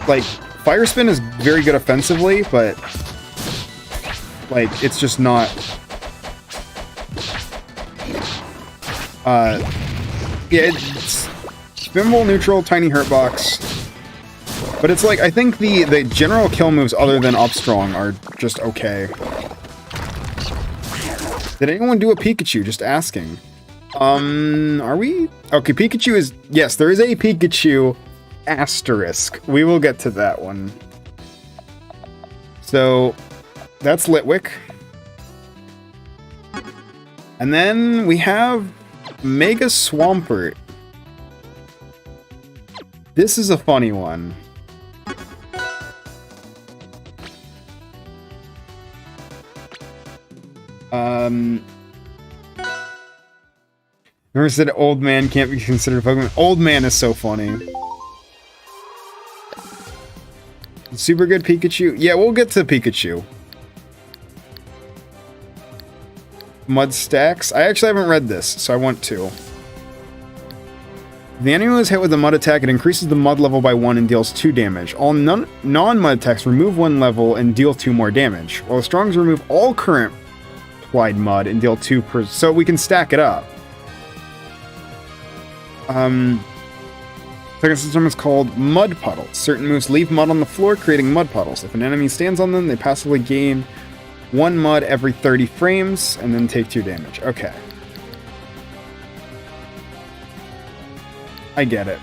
like Fire Spin is very good offensively, but like it's just not yeah, it's Spinball, neutral, tiny hurt box. But it's like, I think the general kill moves other than up strong are just okay. Did anyone do a Pikachu? Just asking. Are we? Okay, Pikachu is, yes, there is a Pikachu asterisk. We will get to that one. So, that's Litwick. And then we have Mega Swampert. This is a funny one. Remember said old man can't be considered a Pokemon. Old man is so funny. Super good Pikachu. Yeah, we'll get to Pikachu. Mud Stacks. I actually haven't read this, so I want to. If the enemy is hit with a mud attack, it increases the mud level by 1 and deals 2 damage. All non-mud attacks remove 1 level and deal 2 more damage. While the Strongs remove all current applied mud and deal 2 per... So we can stack it up. Second system is called Mud Puddles. Certain moves leave mud on the floor, creating mud puddles. If an enemy stands on them, they passively gain 1 mud every 30 frames, and then take 2 damage. Okay. I get it.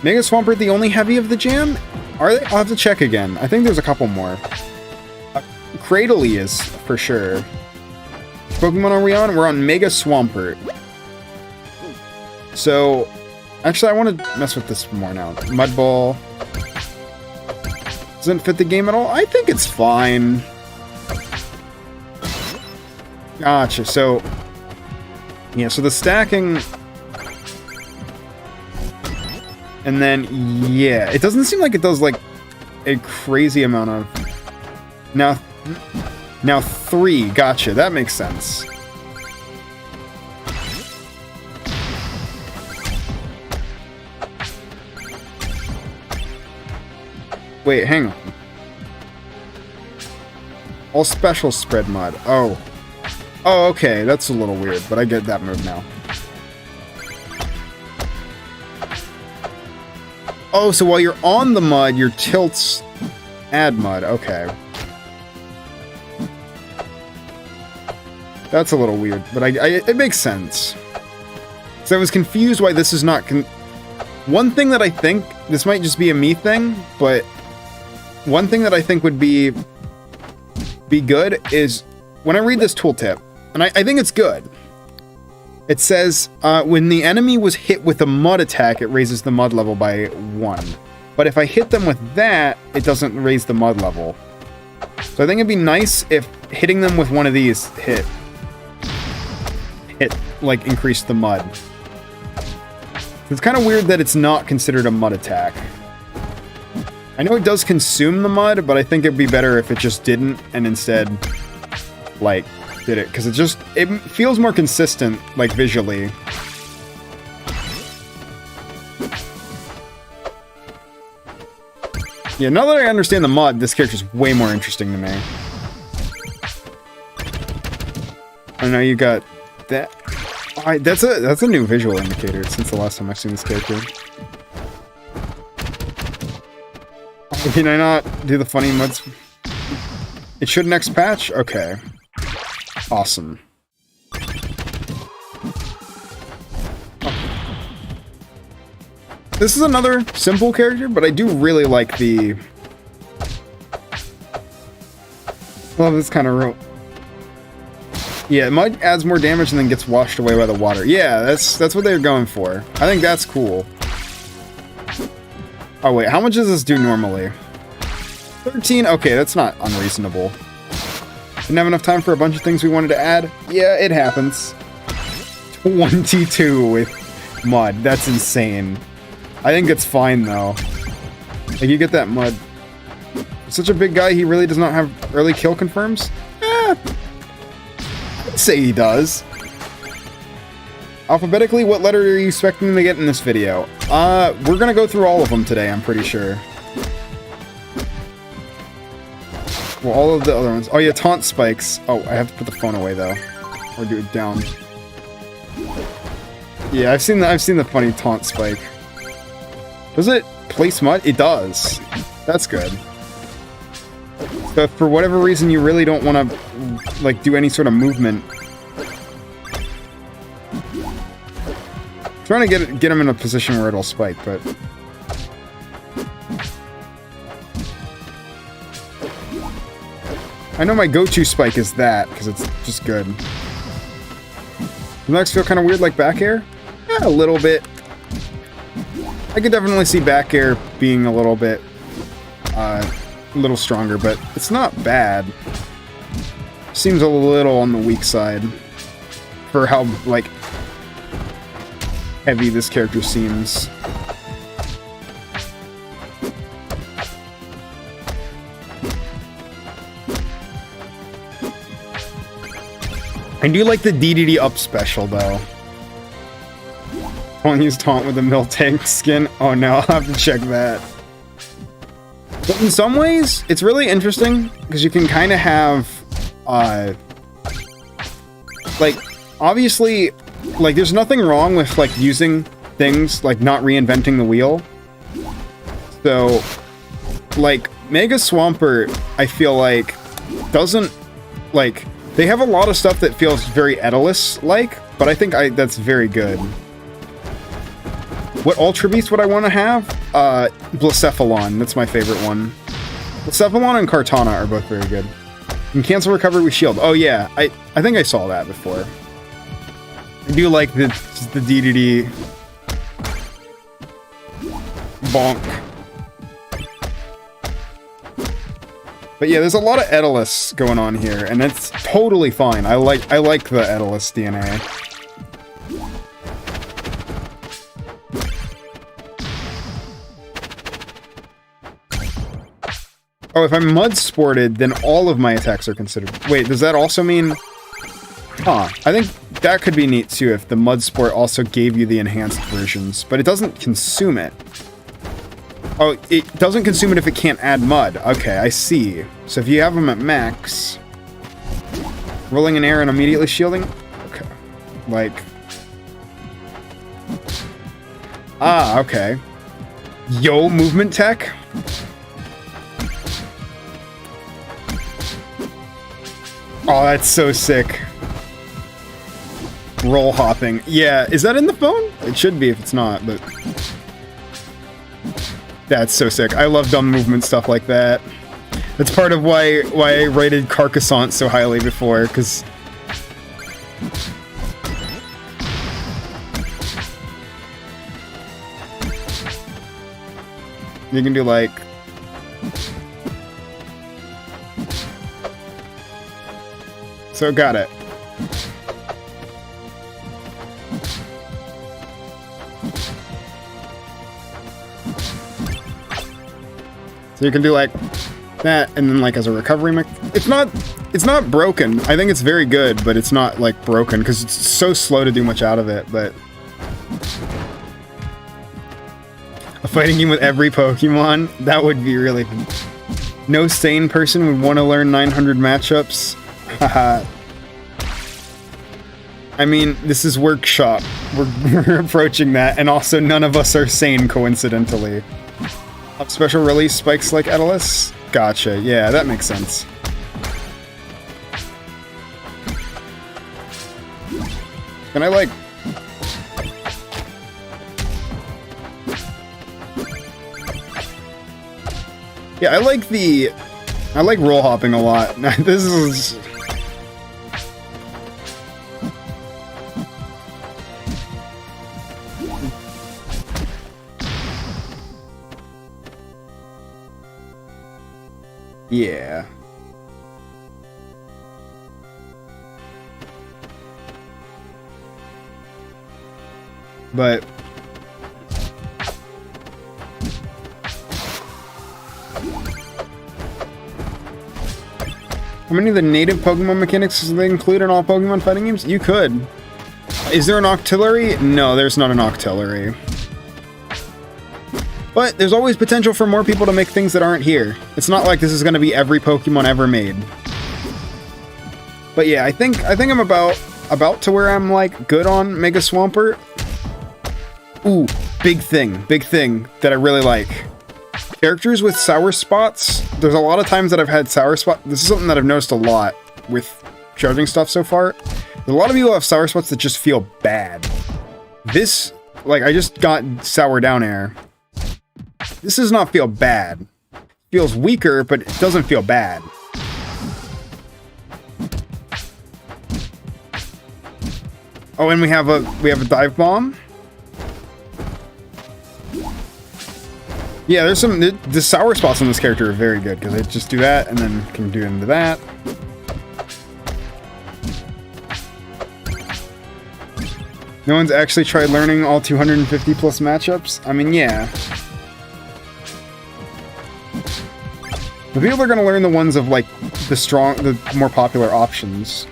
Mega Swampert the only heavy of the jam? Are they? I'll have to check again. I think there's a couple more. Cradley is, for sure. Which Pokemon are we on? We're on Mega Swampert. So, actually I want to mess with this more now. Mud Ball. Doesn't fit the game at all? I think it's fine. Gotcha, so... yeah, so the stacking... and then, yeah, it doesn't seem like it does, like, a crazy amount of... Now 3, gotcha, that makes sense. Wait, hang on. All special spread mud. Oh. Oh, okay, that's a little weird, but I get that move now. Oh, so while you're on the mud, your tilts add mud. Okay. That's a little weird, but it makes sense. So I was confused why this is not... one thing that I think... this might just be a me thing, but... one thing that I think would be good is... when I read this tooltip, and I think it's good. It says, when the enemy was hit with a mud attack, it raises the mud level by 1. But if I hit them with that, it doesn't raise the mud level. So I think it'd be nice if hitting them with one of these hit like, increased the mud. It's kind of weird that it's not considered a mud attack. I know it does consume the mud, but I think it'd be better if it just didn't, and instead, like... did it, because it feels more consistent, like, visually. Yeah, now that I understand the mud, this character's way more interesting to me. I know you got that. That's a new visual indicator since the last time I've seen this character. Can I not do the funny muds? It should next patch? Okay. Awesome. This is another simple character, but I do really like the... love this kind of rope. Yeah, mud adds more damage and then gets washed away by the water. Yeah, that's what they're going for. I think that's cool. Oh wait, how much does this do normally? 13? Okay, that's not unreasonable. Didn't have enough time for a bunch of things we wanted to add. Yeah, it happens. 22 with mud. That's insane. I think it's fine, though. Like, you get that mud. Such a big guy, he really does not have early kill confirms? I'd say he does. Alphabetically, what letter are you expecting to get in this video? We're gonna go through all of them today, I'm pretty sure. Well, all of the other ones. Oh yeah, taunt spikes. Oh, I have to put the phone away though, or do it down. Yeah, I've seen the funny taunt spike. Does it place mud? It does. That's good. But for whatever reason, you really don't want to like do any sort of movement. I'm trying to get him in a position where it'll spike, but. I know my go-to spike is that, because it's just good. Does next feel kind of weird like back air? Yeah, a little bit. I could definitely see back air being a little bit, a little stronger, but it's not bad. Seems a little on the weak side for how, like, heavy this character seems. I do like the DDD up special, though. Won't use taunt with the Miltank skin? Oh no, I'll have to check that. But in some ways, it's really interesting, because you can kind of have, like, obviously, like, there's nothing wrong with, like, using things, like, not reinventing the wheel. So, like, Mega Swampert, I feel like, doesn't, like... They have a lot of stuff that feels very Edalus-like, but I think that's very good. What Ultra Beast would I want to have? Blacephalon, that's my favorite one. Blacephalon and Kartana are both very good. You can cancel recovery with shield. Oh yeah, I think I saw that before. I do like the DDD bonk. But yeah, there's a lot of Edalus going on here, and it's totally fine. I like the Edalus DNA. Oh, if I'm mud sported, then all of my attacks are considered. Wait, does that also mean? Huh, I think that could be neat too if the mud sport also gave you the enhanced versions, but it doesn't consume it. Oh, it doesn't consume it if it can't add mud. Okay, I see. So if you have them at max... Rolling an air and immediately shielding? Okay. Like... Ah, okay. Yo, movement tech? Oh, that's so sick. Roll hopping. Yeah, is that in the phone? It should be if it's not, but... That's so sick. I love dumb movement stuff like that. That's part of why I rated Carcassonne so highly before, because... You can do like... So got it. So you can do like that, and then like as a recovery it's not broken. I think it's very good, but it's not like broken because it's so slow to do much out of it. But a fighting game with every Pokemon, that would be really... No sane person would want to learn 900 matchups. Haha. I mean, this is workshop. We're approaching that, and also none of us are sane, coincidentally. Special release spikes like Edalus? Gotcha, yeah, that makes sense. Can I, like... Yeah, I like roll hopping a lot. This is... Yeah. But How many of the native Pokemon mechanics do they include in all Pokemon fighting games? You could. Is there an Octillery? No, there's not an Octillery. But there's always potential for more people to make things that aren't here. It's not like this is going to be every Pokemon ever made. But yeah, I think I'm about to where I'm like good on Mega Swampert. Ooh, big thing that I really like. Characters with sour spots. There's a lot of times that I've had sour spots. This is something that I've noticed a lot with charging stuff so far. There's a lot of people have sour spots that just feel bad. This, like, I just got sour down air. This does not feel bad. It feels weaker, but it doesn't feel bad. Oh, and we have a dive bomb. Yeah, there's the sour spots on this character are very good because they just do that and then can do into that. No one's actually tried learning all 250 plus matchups? I mean, yeah. The people are going to learn the ones of, like, the more popular options.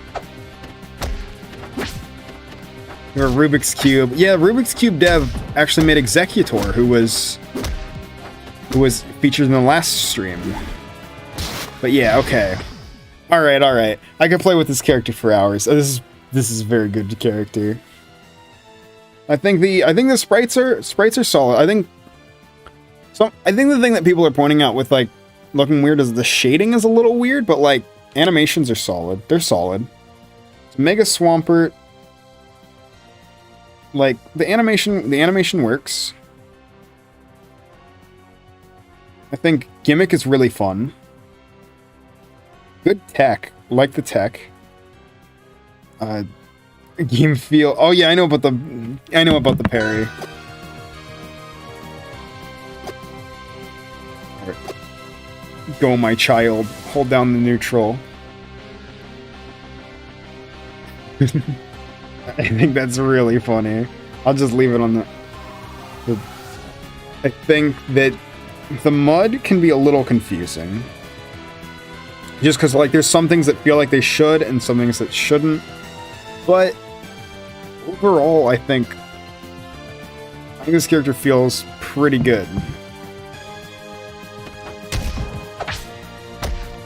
Or Rubik's Cube. Yeah, Rubik's Cube dev actually made Executor, who was featured in the last stream. But yeah, okay. Alright. I could play with this character for hours. Oh, this is a very good character. I think the sprites are solid. I think the thing that people are pointing out with like looking weird is the shading is a little weird, but like animations are solid. They're solid. So Mega Swampert, like the animation works. I think Gimmick is really fun. Good tech. Like the tech. Game feel. Oh yeah, I know about the parry. Right. Go, my child. Hold down the neutral. I think that's really funny. I'll just leave it on the I think that the mud can be a little confusing. Just because, like, there's some things that feel like they should and some things that shouldn't. But overall, I think this character feels pretty good.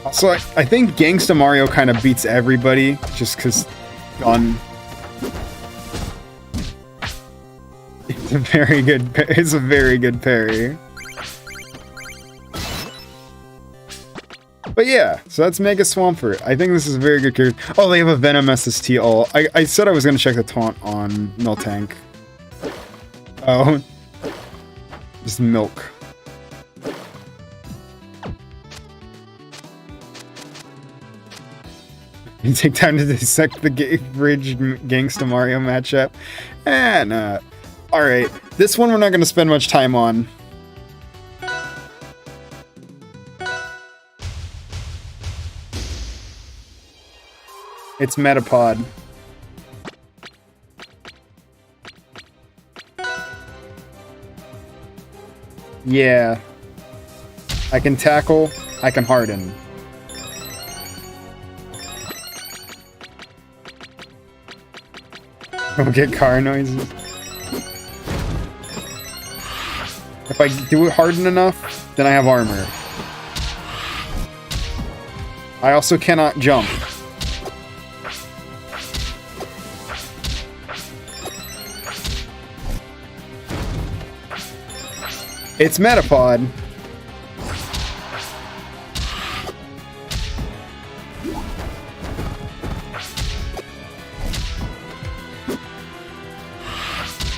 Also, I think Gangsta Mario kind of beats everybody just because gun. It's a very good parry. But yeah, so that's Mega Swampert. I think this is a very good character. Oh, they have a Venom SST ult. I said I was going to check the taunt on Miltank. Oh. Just milk. You take time to dissect the Bridge Gangsta Mario matchup. Nah. Alright, this one we're not going to spend much time on. It's Metapod. Yeah. I can tackle, I can harden. Don't get car noises. If I do it harden enough, then I have armor. I also cannot jump. It's Metapod.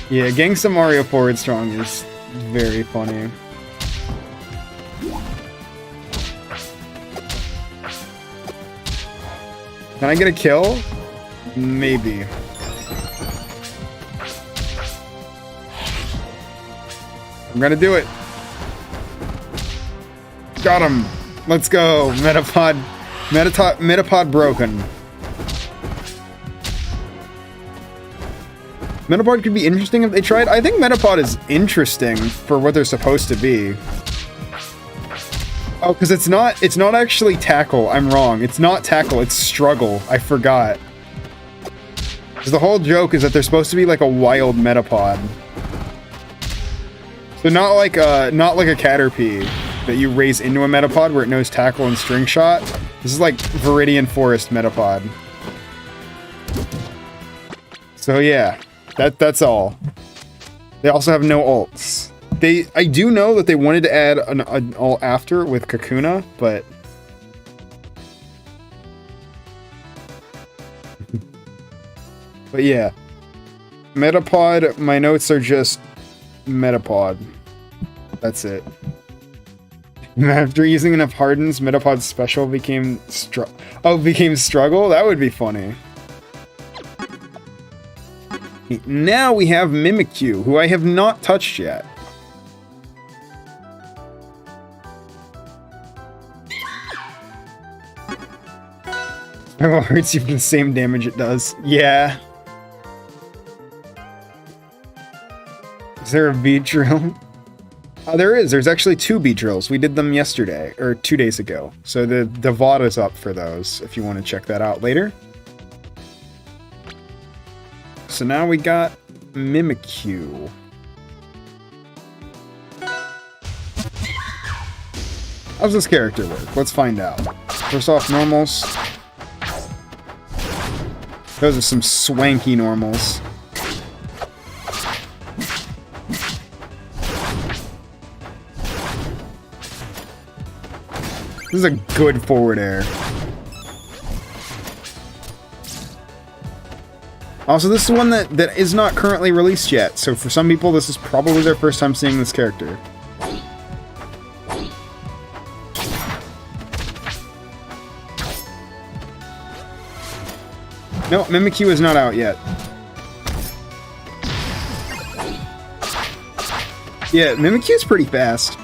Yeah, Gangsta Mario forward strong is very funny. Can I get a kill? Maybe. I'm gonna do it. Got him. Let's go. Metapod broken. Metapod could be interesting if they tried. I think Metapod is interesting for what they're supposed to be. Oh, because it's not actually tackle. I'm wrong. It's not tackle, it's struggle. I forgot. Because the whole joke is that they're supposed to be like a wild Metapod. So not like a Caterpie that you raise into a Metapod where it knows tackle and string shot. This is like Viridian Forest Metapod. So yeah, that's all. They also have no ults. I do know that they wanted to add an ult after with Kakuna, but yeah. Metapod, my notes are just Metapod. That's it. After using enough hardens, Metapod's special became struggle? That would be funny. Now we have Mimikyu, who I have not touched yet. It hurts you for the same damage it does. Yeah. Is there a beat drill? There is. There's actually 2 beat drills. We did them yesterday, or 2 days ago. So the VOD is up for those, if you want to check that out later. So now we got Mimikyu. How's this character work? Let's find out. First off, normals. Those are some swanky normals. This is a good forward air. Also, this is one that is not currently released yet, so for some people this is probably their first time seeing this character. No, Mimikyu is not out yet. Yeah, Mimikyu's pretty fast.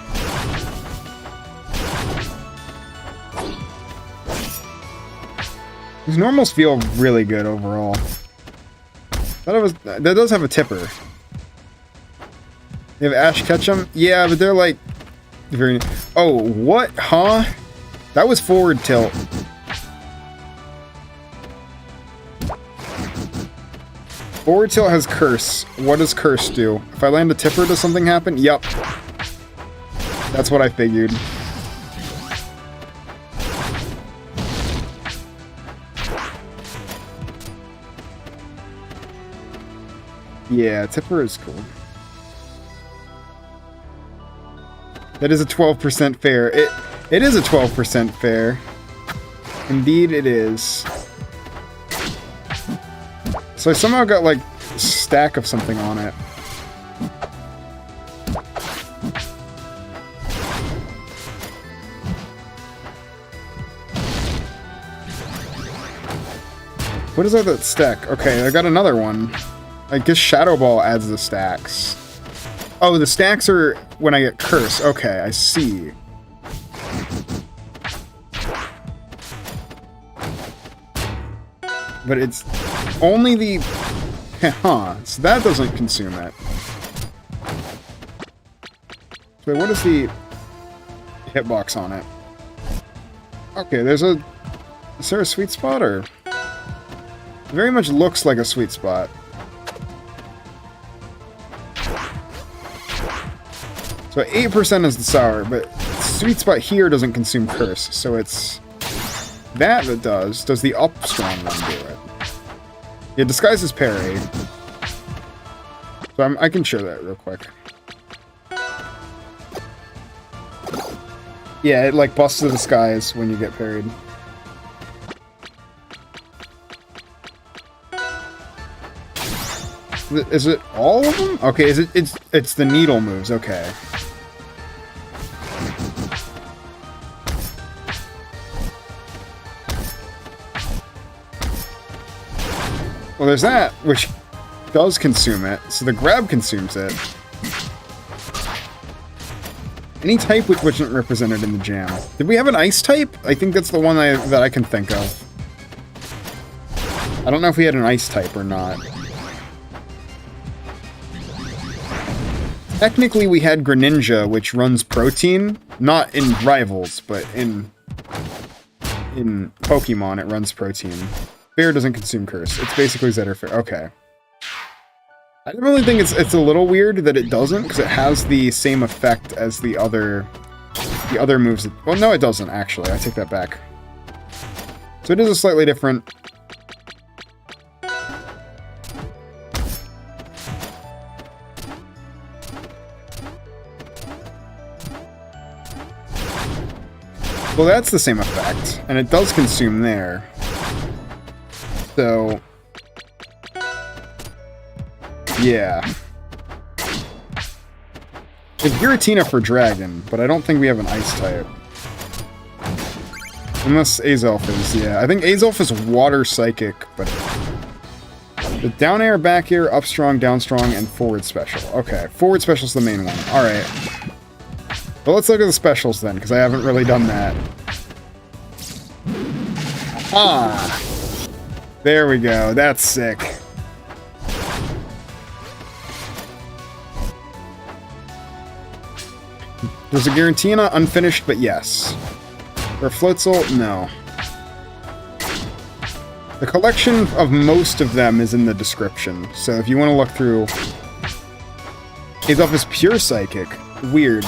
These normals feel really good overall. That does have a tipper. They have Ash Ketchum? Yeah, but they're like very... Oh, what? Huh? That was forward tilt. Forward tilt has curse. What does curse do? If I land a tipper, does something happen? Yup. That's what I figured. Yeah, tipper is cool. That is a 12% fair. It is a 12% fair. Indeed it is. So I somehow got, like, a stack of something on it. What is that stack? Okay, I got another one. I guess Shadow Ball adds the stacks. Oh, the stacks are when I get Curse. Okay, I see. But it's only the... Huh, so that doesn't consume it. Wait, what is the hitbox on it? Okay, there's a... Is there a sweet spot, or... It very much looks like a sweet spot. So 8% is the sour, but sweet spot here doesn't consume curse, so it's that does. Does the up strong one do it? Yeah, disguise is parry. So I can show that real quick. Yeah, it like busts the disguise when you get parried. Is it all of them? Okay, it's the needle moves, okay. Well, there's that, which does consume it, so the grab consumes it. Any type which wasn't represented in the jam. Did we have an ice type? I think that's the one that I can think of. I don't know if we had an ice type or not. technically we had Greninja, which runs Protein, not in Rivals, but in Pokemon it runs Protein. Fair doesn't consume Curse. It's basically Zed Fair. Okay. I really think it's a little weird that it doesn't, because it has the same effect as the other moves. Well, no, it doesn't, actually. I take that back. So it is a slightly different... Well, that's the same effect, and it does consume there. So... yeah. We have Giratina for Dragon, but I don't think we have an Ice type. Unless Azelf is, yeah. I think Azelf is Water Psychic, but... the down air, back air, up strong, down strong, and forward special. Okay, forward special is the main one. Alright. Well, let's look at the specials then, because I haven't really done that. Ah! There we go, that's sick. There's a Giratina unfinished, but yes. Or Floatzel, no. The collection of most of them is in the description, so if you want to look through... Azelf is pure Psychic. Weird.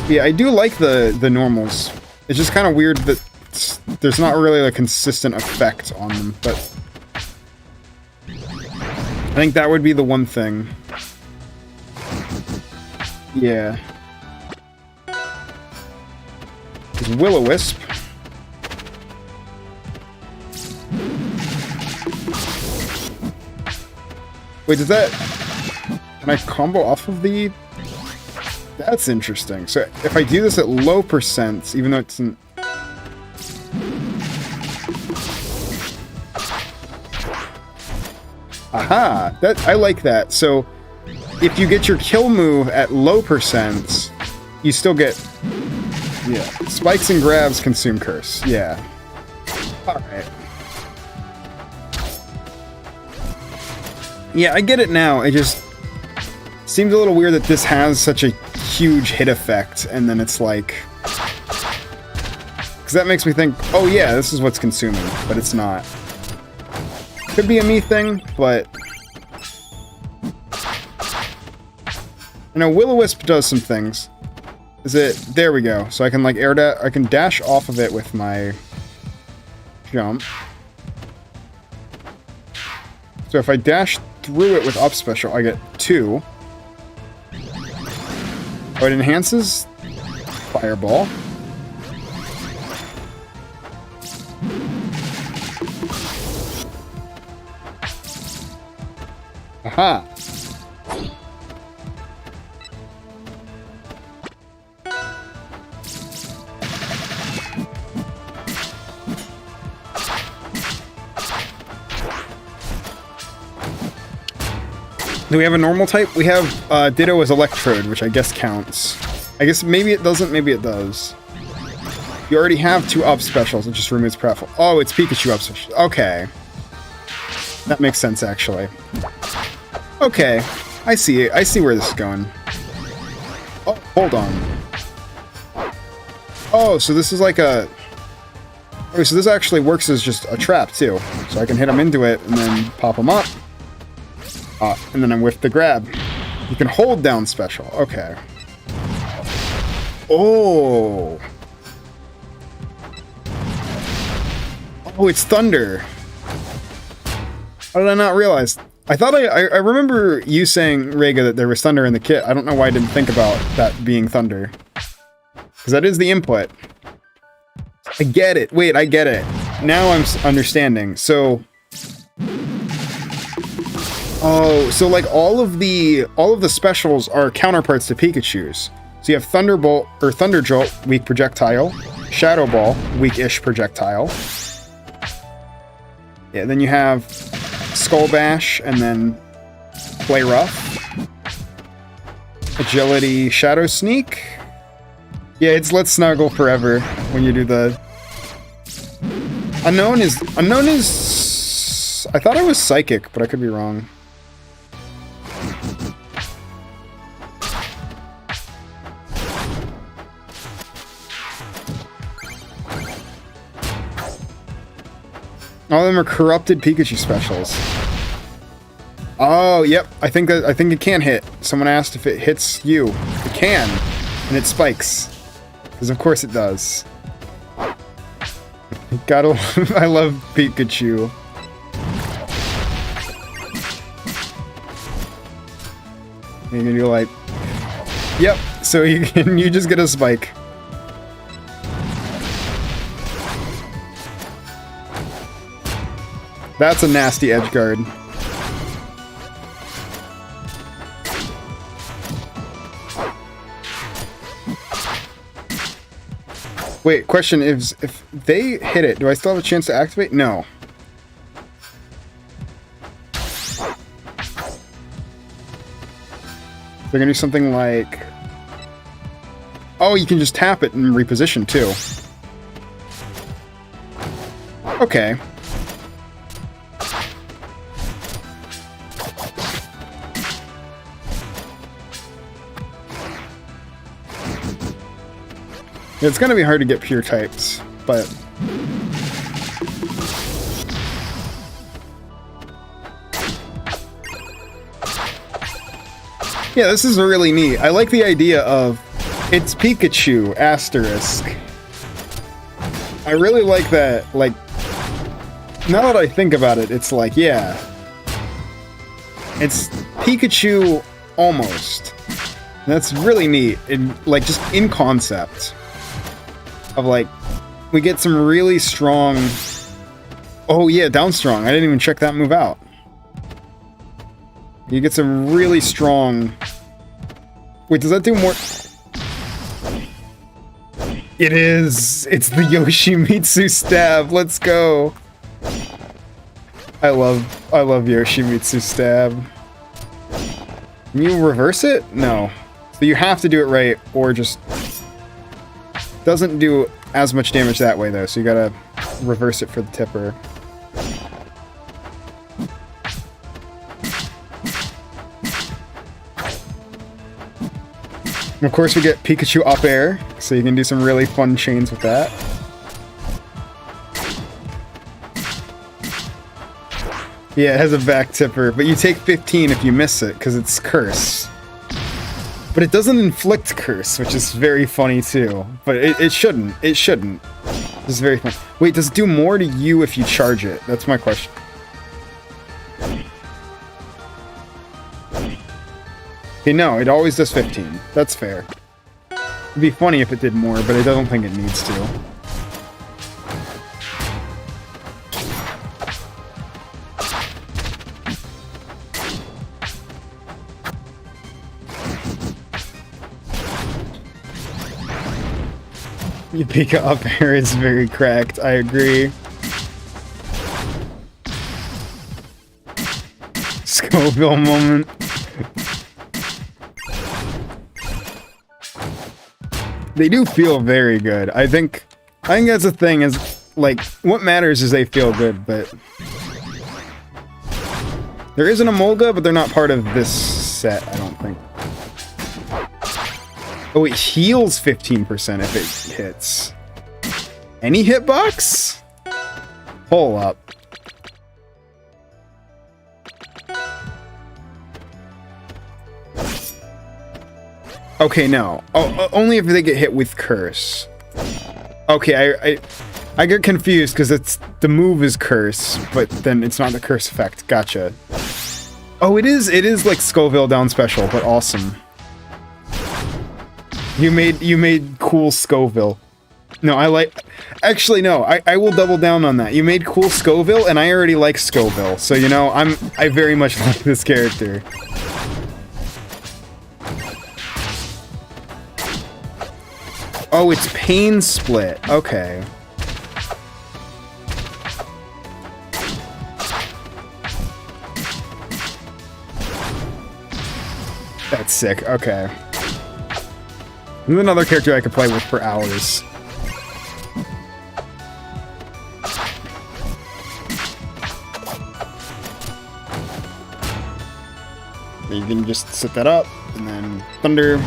Yeah, I do like the normals. It's just kind of weird that there's not really a consistent effect on them, but... I think that would be the one thing. Yeah. There's Will-O-Wisp. Wait, does that... can I combo off of the... That's interesting. So if I do this at low percents, even though it's in... Aha! I like that. So if you get your kill move at low percents, you still get... yeah. Spikes and grabs consume Curse. Yeah. Alright. Yeah, I get it now. It just seems a little weird that this has such a huge hit effect, and then it's like... because that makes me think, oh yeah, this is what's consuming, but it's not. Could be a me thing, but... you know, Will-O-Wisp does some things. Is it... there we go. So I can, like, I can dash off of it with my... jump. So if I dash through it with up special, I get 2. Oh, it enhances Fireball. Aha! Do we have a normal type? We have Ditto as Electrode, which I guess counts. I guess maybe it doesn't, maybe it does. You already have 2 up specials, it just removes Pratfall. Oh, it's Pikachu up special. Okay. That makes sense, actually. Okay. I see it. I see where this is going. Oh, hold on. Oh, so this is like a... okay, so this actually works as just a trap, too. So I can hit him into it, and then pop him up. And then I'm with the grab. You can hold down special. Okay. Oh. Oh, it's Thunder. How did I not realize? I thought I remember you saying, Rega, that there was Thunder in the kit. I don't know why I didn't think about that being Thunder. Because that is the input. I get it. Wait, I get it. Now I'm understanding. So... oh, so like all of the specials are counterparts to Pikachu's. So you have Thunderbolt or Thunder Jolt, weak projectile, Shadow Ball, weak-ish projectile. Yeah, then you have Skull Bash and then Play Rough. Agility, Shadow Sneak. Yeah, it's Let's Snuggle forever when you do the... Unknown is Grass. I thought it was Psychic, but I could be wrong. All of them are corrupted Pikachu specials. Oh, yep. I think it can hit. Someone asked if it hits you. It can, and it spikes. Because of course it does. Gotta. I love Pikachu. And you're like, yep. So you just get a spike. That's a nasty edge guard. Wait, question is, if they hit it, do I still have a chance to activate? No. They're gonna do something like... Oh, you can just tap it and reposition too. Okay. It's gonna be hard to get pure types, but... Yeah, this is really neat. I like the idea of it's Pikachu, asterisk. I really like that, like... Now that I think about it, it's like, yeah. It's Pikachu almost. That's really neat, like, just in concept. Of like, we get some really strong... Oh yeah, down strong. I didn't even check that move out. You get some really strong... Wait, does that do more? It is! It's the Yoshimitsu stab! Let's go! I love Yoshimitsu stab. Can you reverse it? No. So you have to do it right, or just... Doesn't do as much damage that way though, so you gotta reverse it for the tipper. And of course we get Pikachu up air, so you can do some really fun chains with that. Yeah, it has a back tipper, but you take 15 if you miss it, because it's Curse. But it doesn't inflict Curse, which is very funny too. But it shouldn't. It shouldn't. This is very fun. Wait, does it do more to you if you charge it? That's my question. Okay, no, it always does 15. That's fair. It'd be funny if it did more, but I don't think it needs to. Your Pika up air is very cracked, I agree. Scoville moment. They do feel very good. I think that's the thing, is like, what matters is they feel good, but there is an Emolga, but they're not part of this set, I don't think. Oh, it heals 15% if it hits. Any hitbox? Hold up. Okay, no. Oh, only if they get hit with Curse. Okay, I get confused because it's the move is Curse, but then it's not the Curse effect. Gotcha. Oh, it is like Scoville down special, but awesome. You made cool Scoville. No, actually no, I will double down on that. You made cool Scoville, and I already like Scoville, so you know, I very much like this character. Oh, it's Pain Split. Okay. That's sick. Okay. This is another character I could play with for hours. Then you can just set that up, and then Thunder.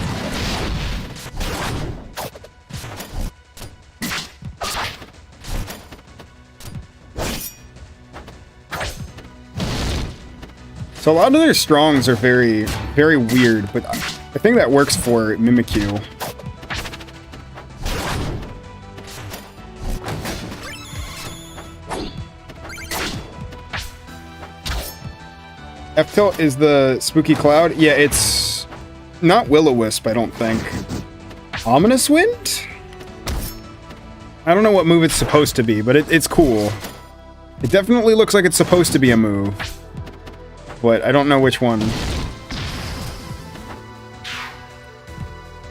So a lot of their strongs are very, very weird, but I think that works for Mimikyu. F-Tilt is the spooky cloud. Yeah, it's not Will-O-Wisp, I don't think. Ominous Wind? I don't know what move it's supposed to be, but it's cool. It definitely looks like it's supposed to be a move, but I don't know which one.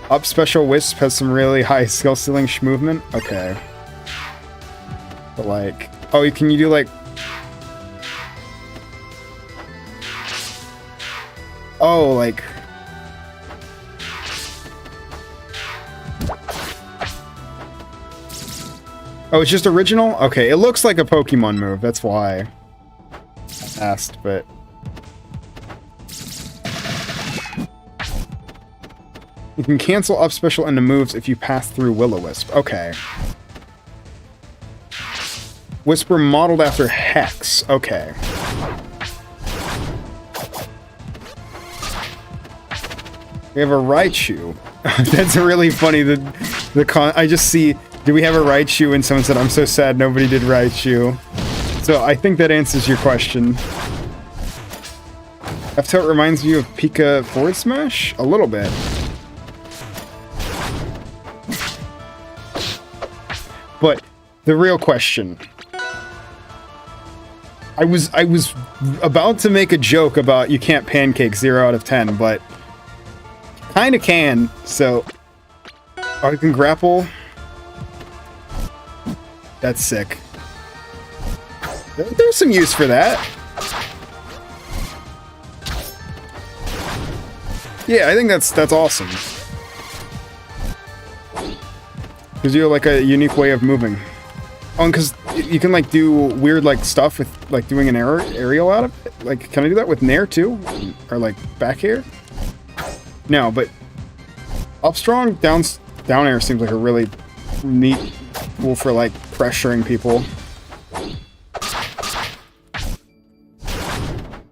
Up Special Wisp has some really high skill ceiling movement. Okay. But like, oh, can you do like... Oh, like... Oh, it's just original? Okay, it looks like a Pokemon move, that's why I asked, but... You can cancel up special into moves if you pass through Will-O-Wisp. Okay. Whisper modeled after Hex. Okay. We have a Raichu. That's really funny. I just see, do we have a Raichu? And someone said, I'm so sad nobody did Raichu. So I think that answers your question. F-Tilt reminds you of Pika Forward Smash? A little bit. But the real question. I was about to make a joke about you can't pancake 0 out of 10, but kinda can, so I can grapple. That's sick. There's some use for that. Yeah, I think that's awesome. Because you're like a unique way of moving. Oh, and because you can like do weird like stuff with like doing an aerial out of it. Like, can I do that with Nair too? Or like back air? No, but up strong, down air seems like a really neat tool for like pressuring people.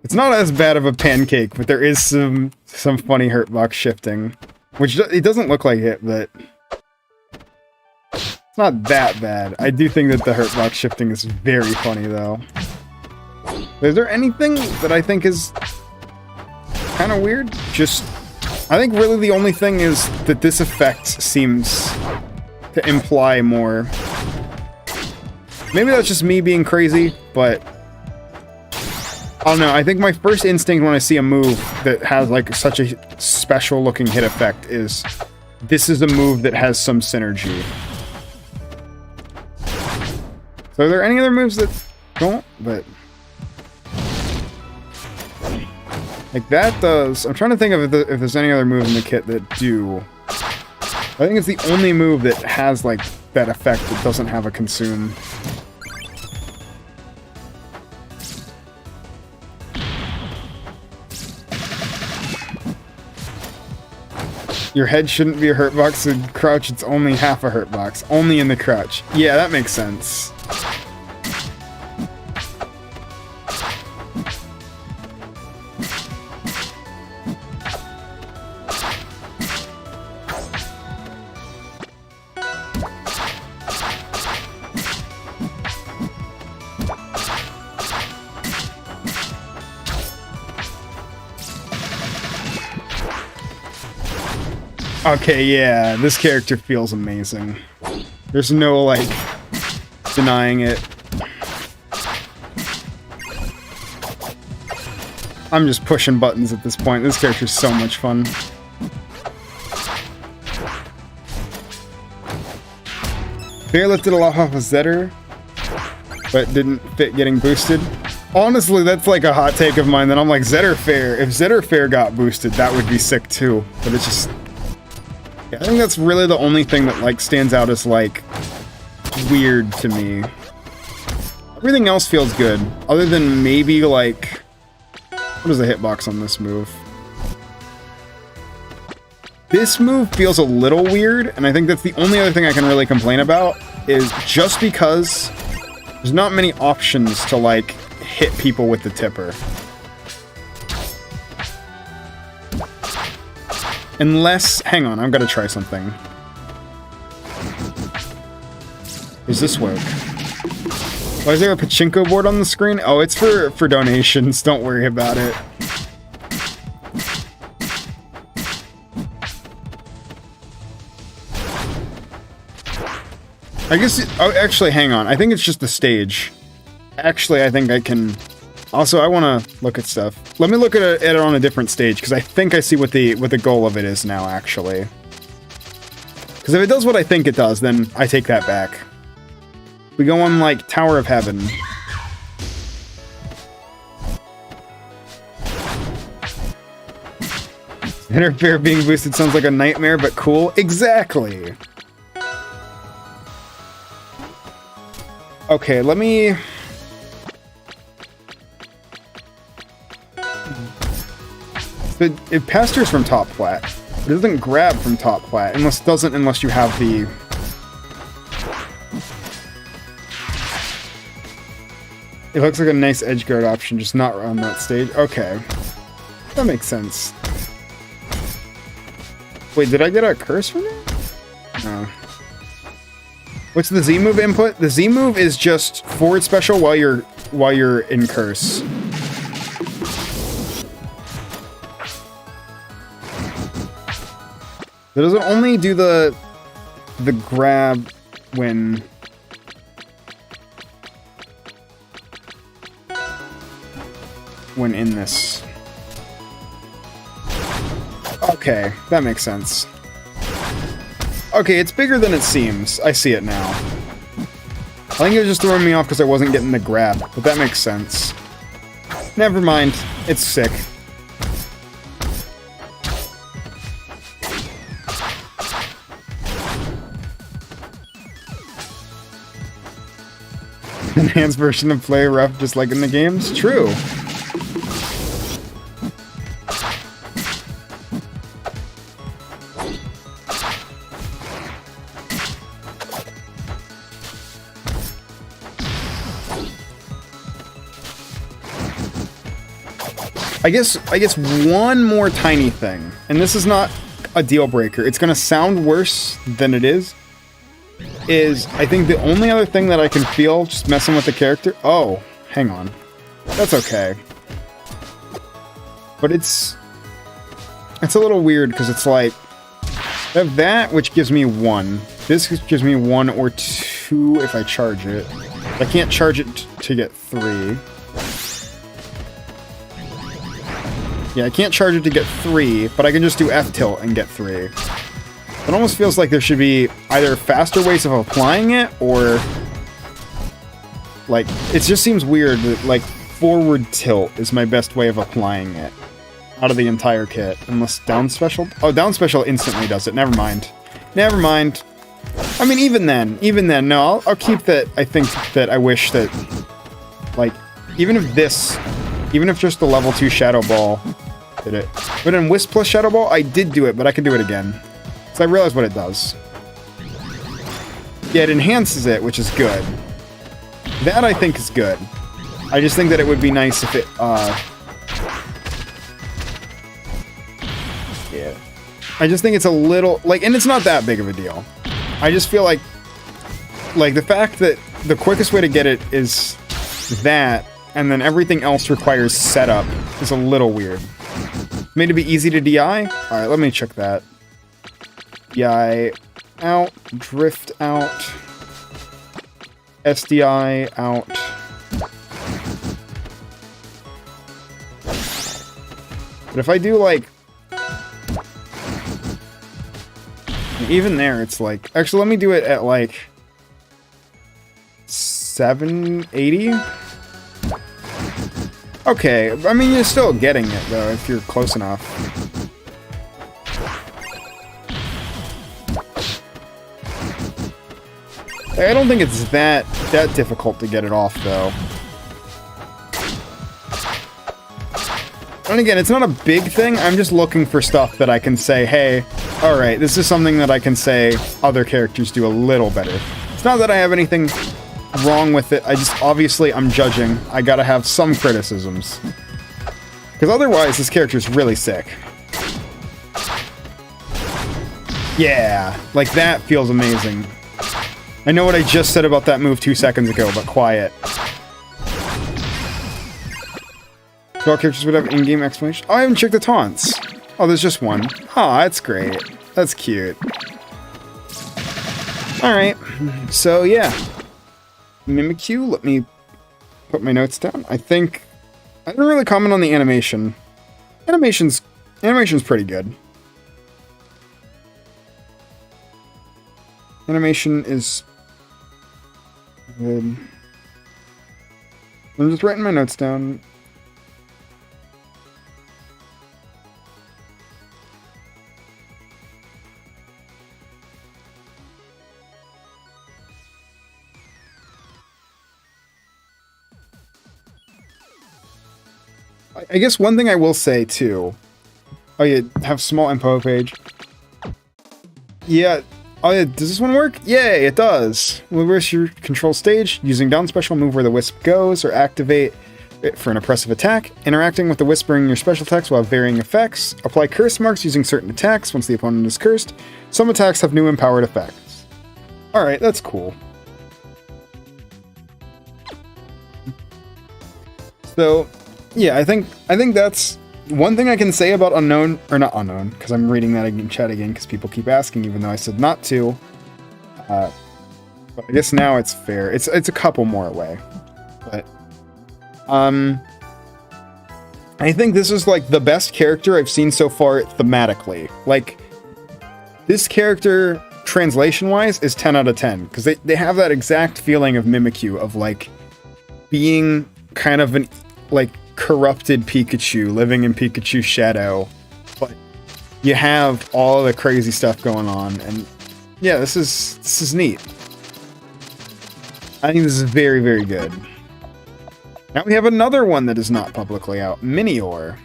It's not as bad of a pancake, but there is some funny hurtbox shifting, which it doesn't look like it, but it's not that bad. I do think that the hurtbox shifting is very funny though. Is there anything that I think is kind of weird? Just, I think really the only thing is that this effect seems to imply more. Maybe that's just me being crazy, but I don't know. I think my first instinct when I see a move that has like such a special looking hit effect is this is a move that has some synergy. So are there any other moves that don't? But like that does. I'm trying to think of if there's any other moves in the kit that do. I think it's the only move that has like that effect that doesn't have a consume. Your head shouldn't be a hurtbox, and crouch it's only half a hurtbox. Only in the crouch. Yeah, that makes sense. Okay, yeah, this character feels amazing. There's no, like, denying it. I'm just pushing buttons at this point. This character's so much fun. Bear lifted a lot off of Zetter, but didn't fit getting boosted. Honestly, that's like a hot take of mine that I'm like, Zetter Fair. If Zetter Fair got boosted, that would be sick too. But it's just... yeah, I think that's really the only thing that like stands out as like weird to me. Everything else feels good, other than maybe like what is the hitbox on this move? This move feels a little weird, and I think that's the only other thing I can really complain about, is just because there's not many options to, like, hit people with the tipper. Unless... hang on, I'm gonna try something. Is this work? Why is there a pachinko board on the screen? Oh, it's for donations. Don't worry about it. I guess... oh, actually, hang on. I think it's just the stage. Actually, I think I can... also, I want to look at stuff. Let me look at it on a different stage, because I think I see what the goal of it is now, actually. Because if it does what I think it does, then I take that back. We go on, like, Tower of Heaven. Interfere being boosted sounds like a nightmare, but cool. Exactly! Okay, let me... It pastures from top flat. It doesn't grab from top flat, unless you have the... It looks like a nice edge guard option, just not on that stage. Okay. That makes sense. Wait, did I get a curse from it? No. What's the Z move input? The Z move is just forward special while you're in curse. It doesn't only do the grab when in this. Okay, that makes sense. Okay, it's bigger than it seems. I see it now. I think it was just throwing me off because I wasn't getting the grab, but that makes sense. Never mind. It's sick. Enhanced version of play rough just like in the games? True. I guess one more tiny thing, and this is not a deal breaker. It's gonna sound worse than it is I think the only other thing that I can feel just messing with the character... oh, hang on. That's okay. But it's a little weird because it's like I have that, which gives me 1. This gives me 1 or 2 if I charge it. I can't charge it to get 3. Yeah, I can't charge it to get 3, but I can just do F tilt and get 3. It almost feels like there should be either faster ways of applying it, or... like, it just seems weird that, like, forward tilt is my best way of applying it out of the entire kit. Unless down special... oh, down special instantly does it. Never mind. Never mind. I mean, even then, no, I'll keep that. I think that I wish that, like, even if just the level 2 Shadow Ball did it. But in Wisp plus Shadow Ball, I did do it, but I could do it again. So I realized what it does. Yeah, it enhances it, which is good. That, I think, is good. I just think that it would be nice if it, yeah. I just think it's a little, like, and it's not that big of a deal. I just feel like the fact that the quickest way to get it is that, and then everything else requires setup, is a little weird. Made it be easy to DI? Alright, let me check that. DI out, drift out, SDI out. But if I do, like... even there, it's like... actually, let me do it at, like... 780? Okay, I mean, you're still getting it, though, if you're close enough. I don't think it's that difficult to get it off, though. And again, it's not a big thing, I'm just looking for stuff that I can say, hey, Alright, this is something that I can say other characters do a little better. It's not that I have anything wrong with it, I just, obviously, I'm judging. I gotta have some criticisms. Because otherwise, this character's really sick. Yeah, like that feels amazing. I know what I just said about that move 2 seconds ago, but quiet. So all characters would have in-game explanation. Oh, I haven't checked the taunts. Oh, there's just one. Oh, that's great. That's cute. Alright, so yeah. Mimikyu, let me put my notes down. I think... I didn't really comment on the animation. Animation's pretty good. Animation is good. I'm just writing my notes down. I guess one thing I will say too. Oh yeah, have small info page. Yeah. Oh yeah, does this one work? Yay, it does. Reverse your control stage using down special, move where the wisp goes, or activate it for an oppressive attack. Interacting with the whispering in your special attacks will have varying effects. Apply curse marks using certain attacks once the opponent is cursed. Some attacks have new empowered effects. Alright, that's cool. So, yeah, I think that's one thing I can say about Unknown, or not Unknown, because I'm reading that in chat again because people keep asking, even though I said not to. But I guess now it's fair. It's a couple more away, but I think this is like the best character I've seen so far thematically. Like this character, translation-wise, is 10 out of 10 because they have that exact feeling of Mimikyu of like being kind of an like corrupted Pikachu living in Pikachu's shadow, but you have all the crazy stuff going on, and yeah, this is neat. I think this is very, very good. Now we have another one that is not publicly out, Minior.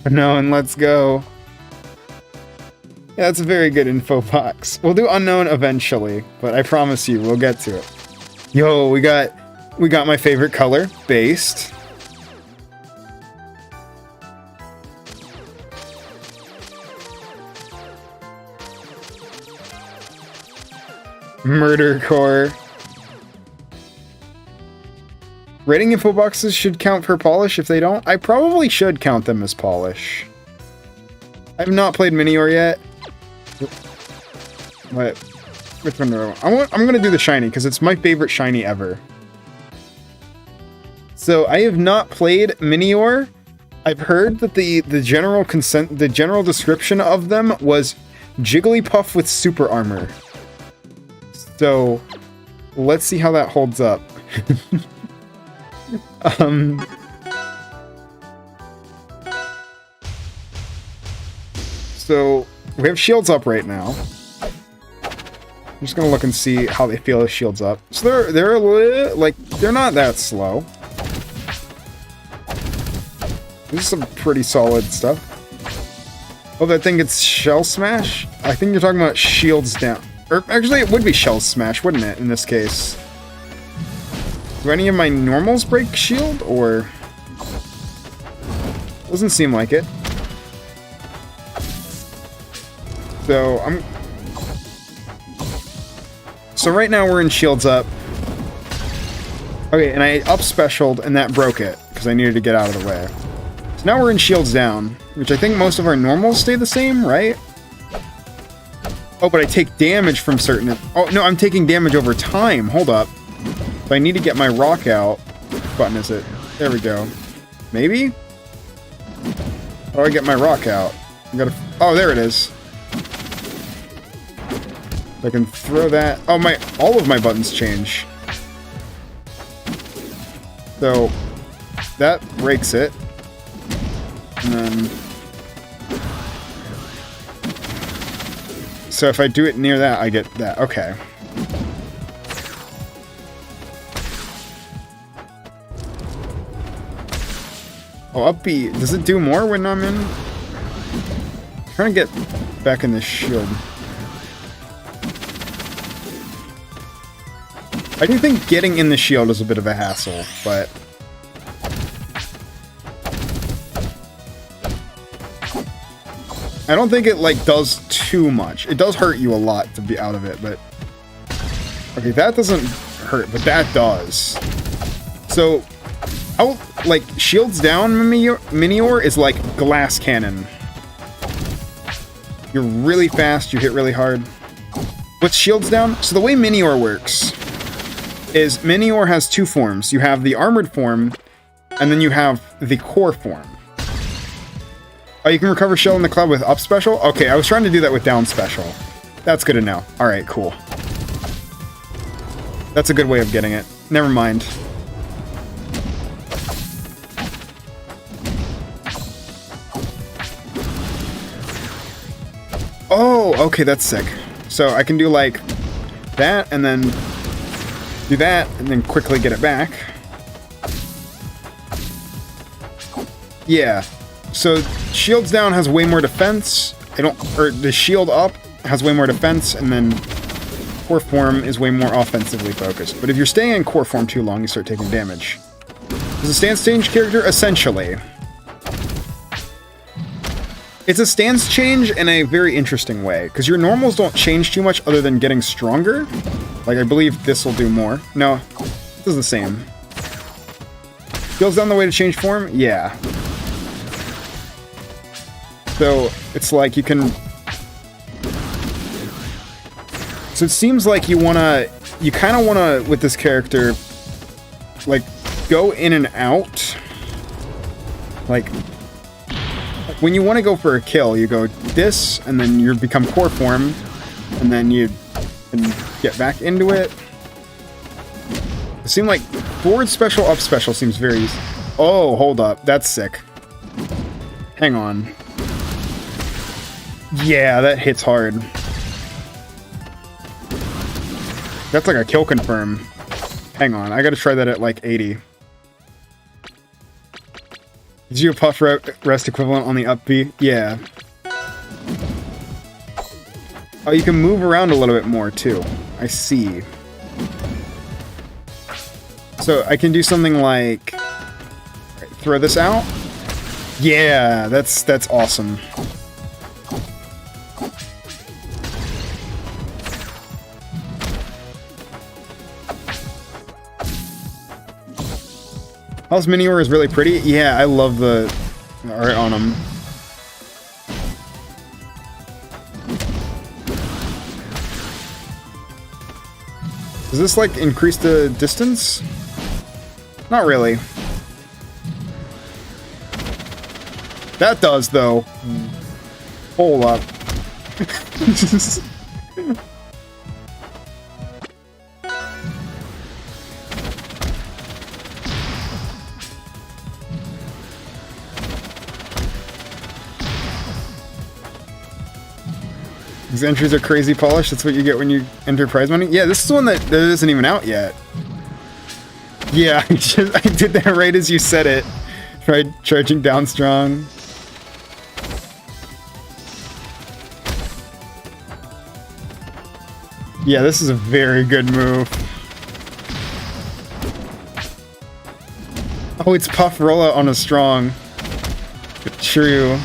Unknown, let's go. Yeah, that's a very good info box. We'll do Unknown eventually, but I promise you, we'll get to it. Yo, we got my favorite color, based. Murder Core. Rating info boxes should count for polish. If they don't, I probably should count them as polish. I have not played Minior yet. But which one do I want? I'm gonna do the shiny because it's my favorite shiny ever. So I have not played Minior. I've heard that the general description of them was Jigglypuff with super armor. So let's see how that holds up. So we have shields up right now. I'm just gonna look and see how they feel as shields up. So they're a little, like, they're not that slow. This is some pretty solid stuff. Oh, I think it's Shell Smash? I think you're talking about shields down. Or actually, it would be Shell Smash, wouldn't it, in this case? Do any of my normals break shield, or... Doesn't seem like it. So right now we're in shields up. Okay, and I up-specialed, and that broke it, because I needed to get out of the way. So now we're in shields down, which I think most of our normals stay the same, right? Oh, but I take damage from certain... Oh, no, I'm taking damage over time. Hold up. So I need to get my rock out. Which button is it? There we go. Maybe? How do I get my rock out? I gotta... Oh, there it is. I can throw that... Oh, all of my buttons change. So, that breaks it. And then... So if I do it near that, I get that. Okay. Oh, up B. Does it do more when I'm in? trying to get back in this shield. I do think getting in the shield is a bit of a hassle, but... I don't think it, like, does too much. It does hurt you a lot to be out of it, but... Okay, that doesn't hurt, but that does. So, like, shields down Minior is like glass cannon. You're really fast, you hit really hard. What's shields down? So the way Minior works is Minior has two forms. You have the armored form, and then you have the core form. Oh, you can recover shell in the cloud with up special? Okay, I was trying to do that with down special. That's good to know. Alright, cool. That's a good way of getting it. Never mind. Oh, okay, that's sick. So I can do like that, and then do that, and then quickly get it back. Yeah. So shields down has way more defense. Or the shield up has way more defense, and then core form is way more offensively focused. But if you're staying in core form too long, you start taking damage. Is a stance change character? Essentially. It's a stance change in a very interesting way, because your normals don't change too much other than getting stronger. Like, I believe this will do more. No, it does the same. Heals down the way to change form? Yeah. So, it's like you can... So it seems like you kind of want to, with this character, like, go in and out. Like, when you want to go for a kill, you go this, and then you become core form, and then you can get back into it. It seemed like forward special, up special seems very easy. Oh, hold up. That's sick. Hang on. Yeah, that hits hard. That's like a kill confirm. Hang on, I gotta try that at like 80. Did you have puff rest equivalent on the up B? Yeah. Oh, you can move around a little bit more too. I see. So I can do something like throw this out. Yeah, that's awesome. House Minior is really pretty. Yeah, I love the art on him. Does this, like, increase the distance? Not really. That does, though. Hold up. These entries are crazy polished. That's what you get when you enter prize money. Yeah, this is one that isn't even out yet. Yeah, I did that right as you said it. Tried charging down strong. Yeah, this is a very good move. Oh, it's Puff Rollout on a strong. True.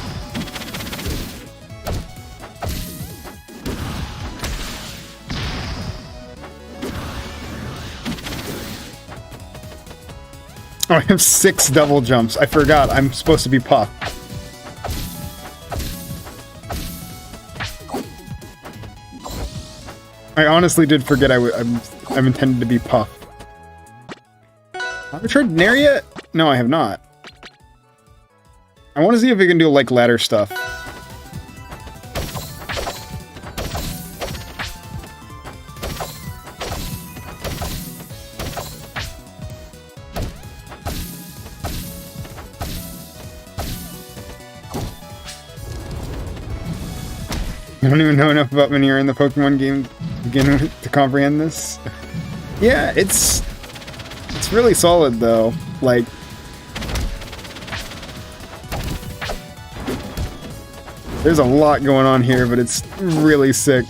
Oh, I have 6 double jumps. I forgot. I'm supposed to be Puff. I honestly did forget I'm intended to be Puff. Have I tried Nair yet? No, I have not. I want to see if we can do, like, ladder stuff. I don't even know enough about Minior in the Pokemon game to begin with to comprehend this. Yeah, it's really solid though. Like, There's a lot going on here, but it's really sick.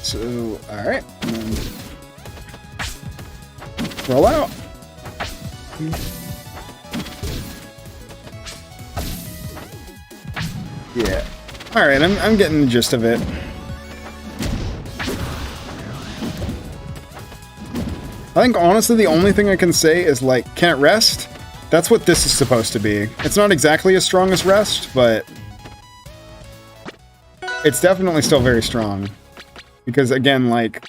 So, alright. Roll out. Yeah. Alright, I'm getting the gist of it. I think honestly the only thing I can say is like, can it rest? That's what this is supposed to be. It's not exactly as strong as rest, but it's definitely still very strong. Because again, like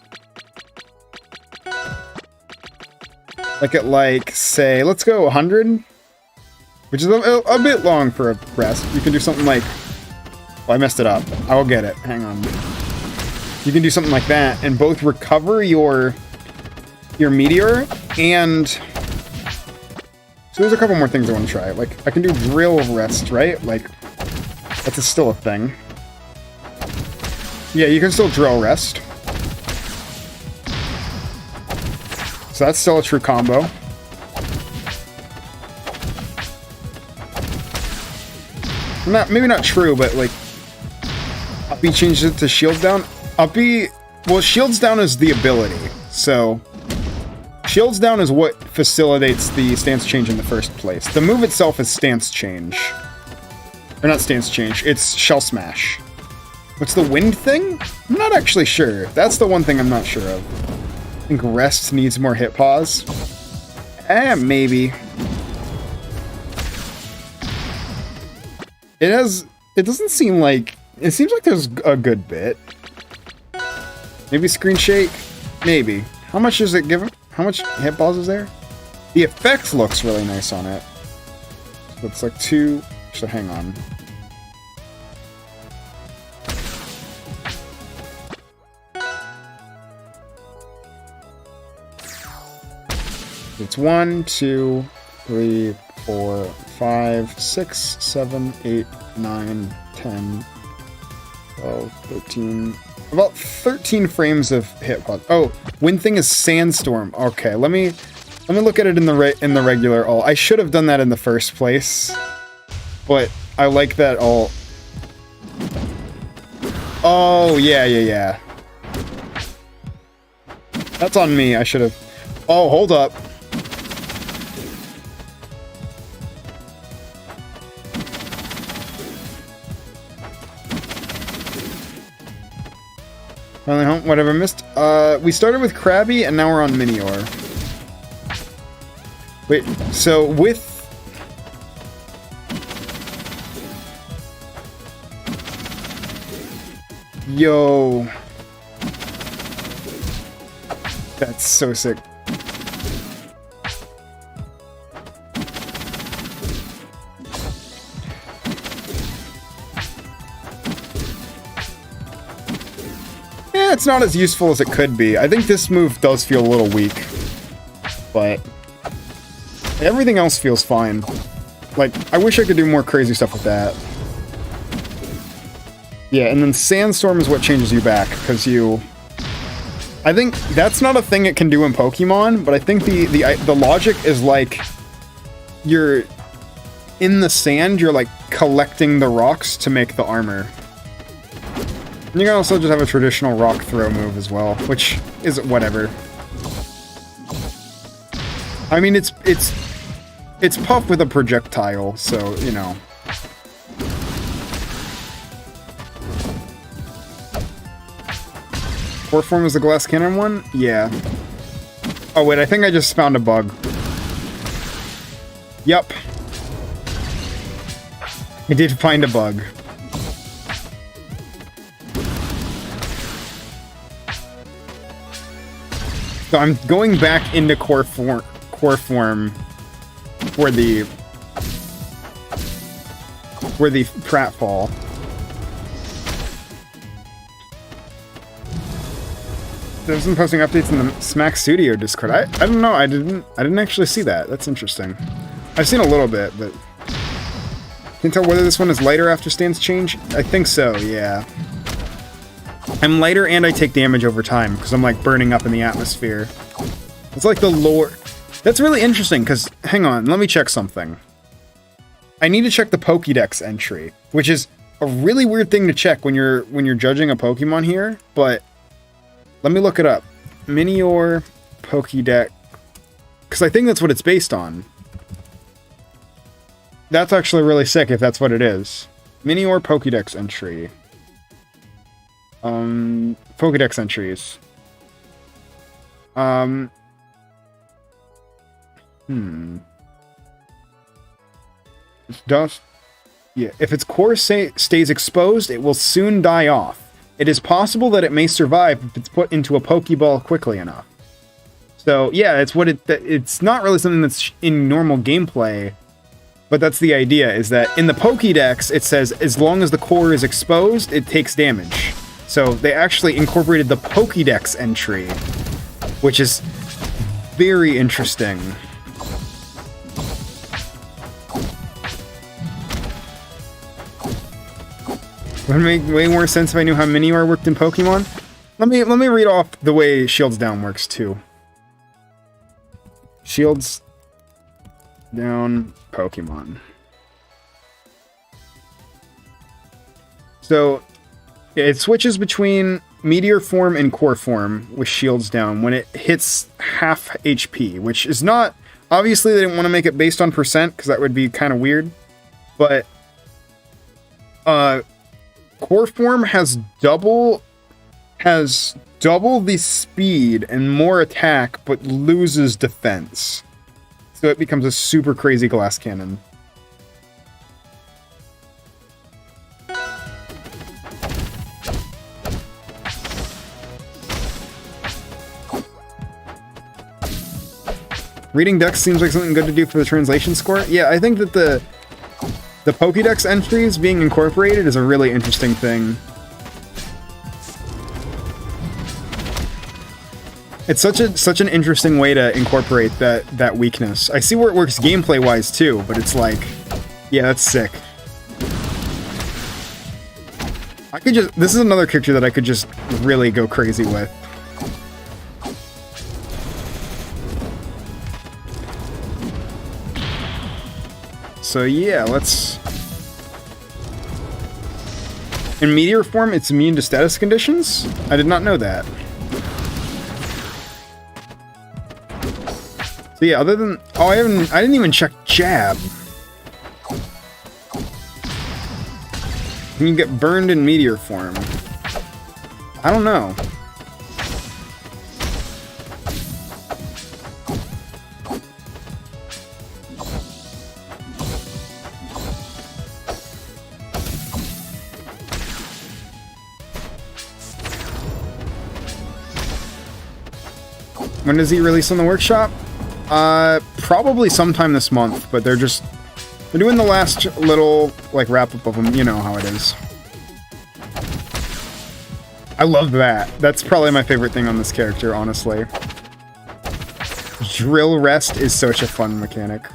at like, say, let's go 100, which is a bit long for a rest. You can do something like, oh, I messed it up. I will get it. Hang on. You can do something like that and both recover your Meteor and... So there's a couple more things I want to try. Like, I can do drill rest, right? Like, that's still a thing. Yeah, you can still drill rest. So that's still a true combo. Maybe not true, but like... Uppy changes it to shields down. Uppy... Well, shields down is the ability, so... Shields down is what facilitates the stance change in the first place. The move itself is stance change. Or not stance change, it's shell smash. What's the wind thing? I'm not actually sure. That's the one thing I'm not sure of. I think rest needs more hit pause. Maybe. It doesn't seem like... It seems like there's a good bit. Maybe screen shake? Maybe. How much does it give him? How much hit pause is there? The effects looks really nice on it. So it's like 2... So hang on. It's 1, 2, 3, 4, 5, 6, 7, 8, 9, 10, 12, 13... About 13 frames of hit pause. Oh, wind thing is sandstorm. Okay, let me look at it in the regular all. I should have done that in the first place, but I like that all. Oh yeah. That's on me. I should have. Oh, hold up. Finally home, whatever missed. We started with Krabby and now we're on Minior. Wait, so with... Yo. That's so sick. It's not as useful as it could be. I think this move does feel a little weak, but everything else feels fine. Like, I wish I could do more crazy stuff with that. Yeah, and then Sandstorm is what changes you back, because you... I think that's not a thing it can do in Pokemon, but I think the logic is like, you're in the sand, you're like collecting the rocks to make the armor. And you can also just have a traditional rock throw move as well, which is whatever. I mean, it's Puff with a projectile, so, you know. Core form is the glass cannon one? Yeah. Oh wait, I think I just found a bug. Yep. I did find a bug. So I'm going back into core form for the pratfall. There's been posting updates in the Smack Studio Discord. I don't know. I didn't actually see that. That's interesting. I've seen a little bit, but Can tell whether this one is lighter after stance change? I think so, yeah. I'm lighter and I take damage over time, because I'm like burning up in the atmosphere. It's like the lore. That's really interesting, because, hang on, let me check something. I need to check the Pokédex entry, which is a really weird thing to check when you're judging a Pokemon here, but let me look it up. Minior Pokédex, because I think that's what it's based on. That's actually really sick if that's what it is. Minior Pokédex entry. Pokédex entries. Dust. Yeah, if its core stays exposed, it will soon die off. It is possible that it may survive if it's put into a Pokeball quickly enough. So yeah, it's not really something that's in normal gameplay, but that's the idea, is that in the Pokédex, it says as long as the core is exposed, it takes damage. So they actually incorporated the Pokédex entry, which is very interesting. It would make way more sense if I knew how Minior worked in Pokemon. Let me read off the way Shields Down works too. Shields Down Pokemon. So it switches between Meteor form and Core form with Shields Down when it hits half HP, which is not... Obviously, they didn't want to make it based on percent, because that would be kind of weird. But Core form has double the speed and more attack, but loses defense. So it becomes a super crazy glass cannon. Reading decks seems like something good to do for the translation score. Yeah, I think that the Pokédex entries being incorporated is a really interesting thing. It's such an interesting way to incorporate that weakness. I see where it works gameplay-wise too, but it's like, yeah, that's sick. This is another character that I could just really go crazy with. So yeah, let's... In Meteor form, it's immune to status conditions? I did not know that. So yeah, other than... Oh, I didn't even check Jab. Can you get burned in Meteor form? I don't know. When does he release on the workshop? Probably sometime this month, but they're doing the last little, like, wrap-up of them. You know how it is. I love that. That's probably my favorite thing on this character, honestly. Drill Rest is such a fun mechanic.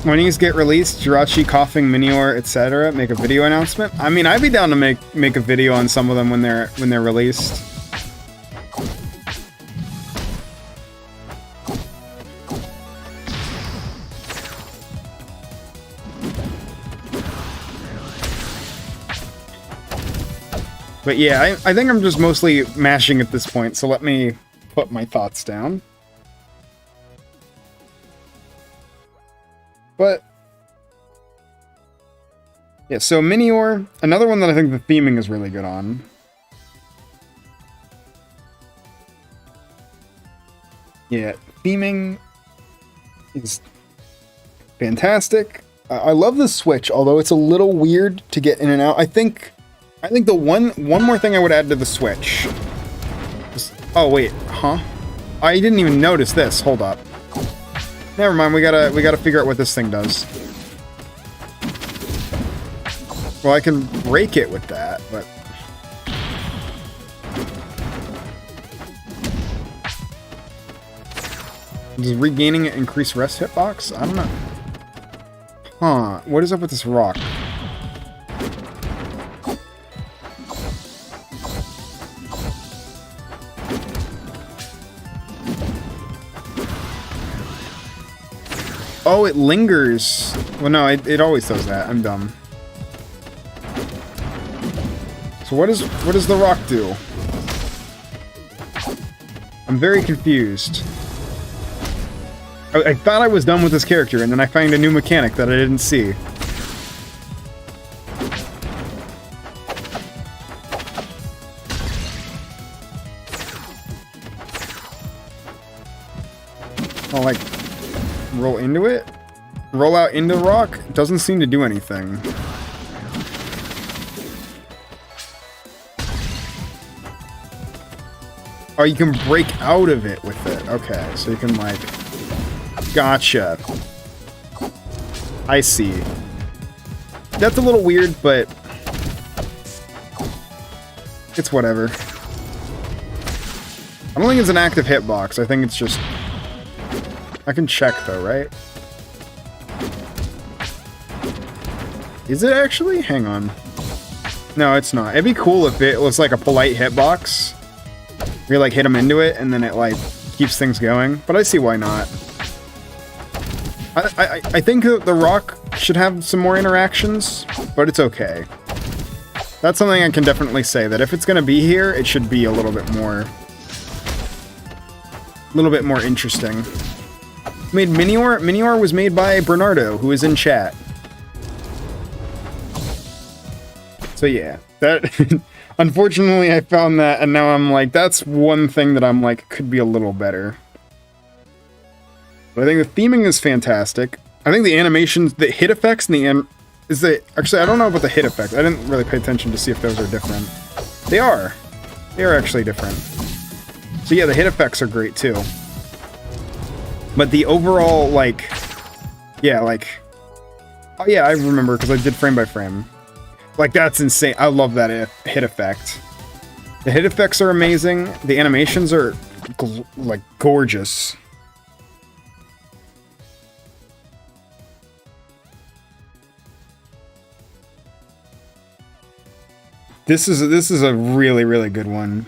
When these get released, Jirachi, Coughing, Minior, etc., make a video announcement. I mean, I'd be down to make a video on some of them when they're released. But yeah, I think I'm just mostly mashing at this point, so let me put my thoughts down. But, yeah, so Minior, another one that I think the theming is really good on. Yeah, theming is fantastic. I love the switch, although it's a little weird to get in and out. I think the one more thing I would add to the switch is, oh wait, huh? I didn't even notice this. Hold up. Never mind, we gotta figure out what this thing does. Well, I can break it with that, but... Does regaining it increase rest hitbox? I don't know. Huh. What is up with this rock? Oh, it lingers. Well, no, it always does that. I'm dumb. So what does the rock do? I'm very confused. I thought I was done with this character, and then I find a new mechanic that I didn't see. I'll, like, roll into it? Roll out into the rock? Doesn't seem to do anything. Oh, you can break out of it with it. Okay, so you can, like... Gotcha. I see. That's a little weird, but... it's whatever. I don't think it's an active hitbox. I think it's just... I can check, though, right? Is it actually? Hang on. No, it's not. It'd be cool if it was, like, a polite hitbox. You like hit them into it, and then it like keeps things going. But I see why not. I think the rock should have some more interactions, but it's okay. That's something I can definitely say, that if it's gonna be here, it should be a little bit more interesting. Made Minior. Minior was made by Bernardo, who is in chat. So yeah, that. Unfortunately, I found that, and now I'm like, that's one thing that I'm like, could be a little better. But I think the theming is fantastic. I think the animations, the hit effects, and actually, I don't know about the hit effects. I didn't really pay attention to see if those are different. They are. They are actually different. So yeah, the hit effects are great too. But the overall, like, yeah, like, oh yeah, I remember because I did frame by frame. Like, that's insane. I love that hit effect. The hit effects are amazing. The animations are, like, gorgeous. This is a really, really good one.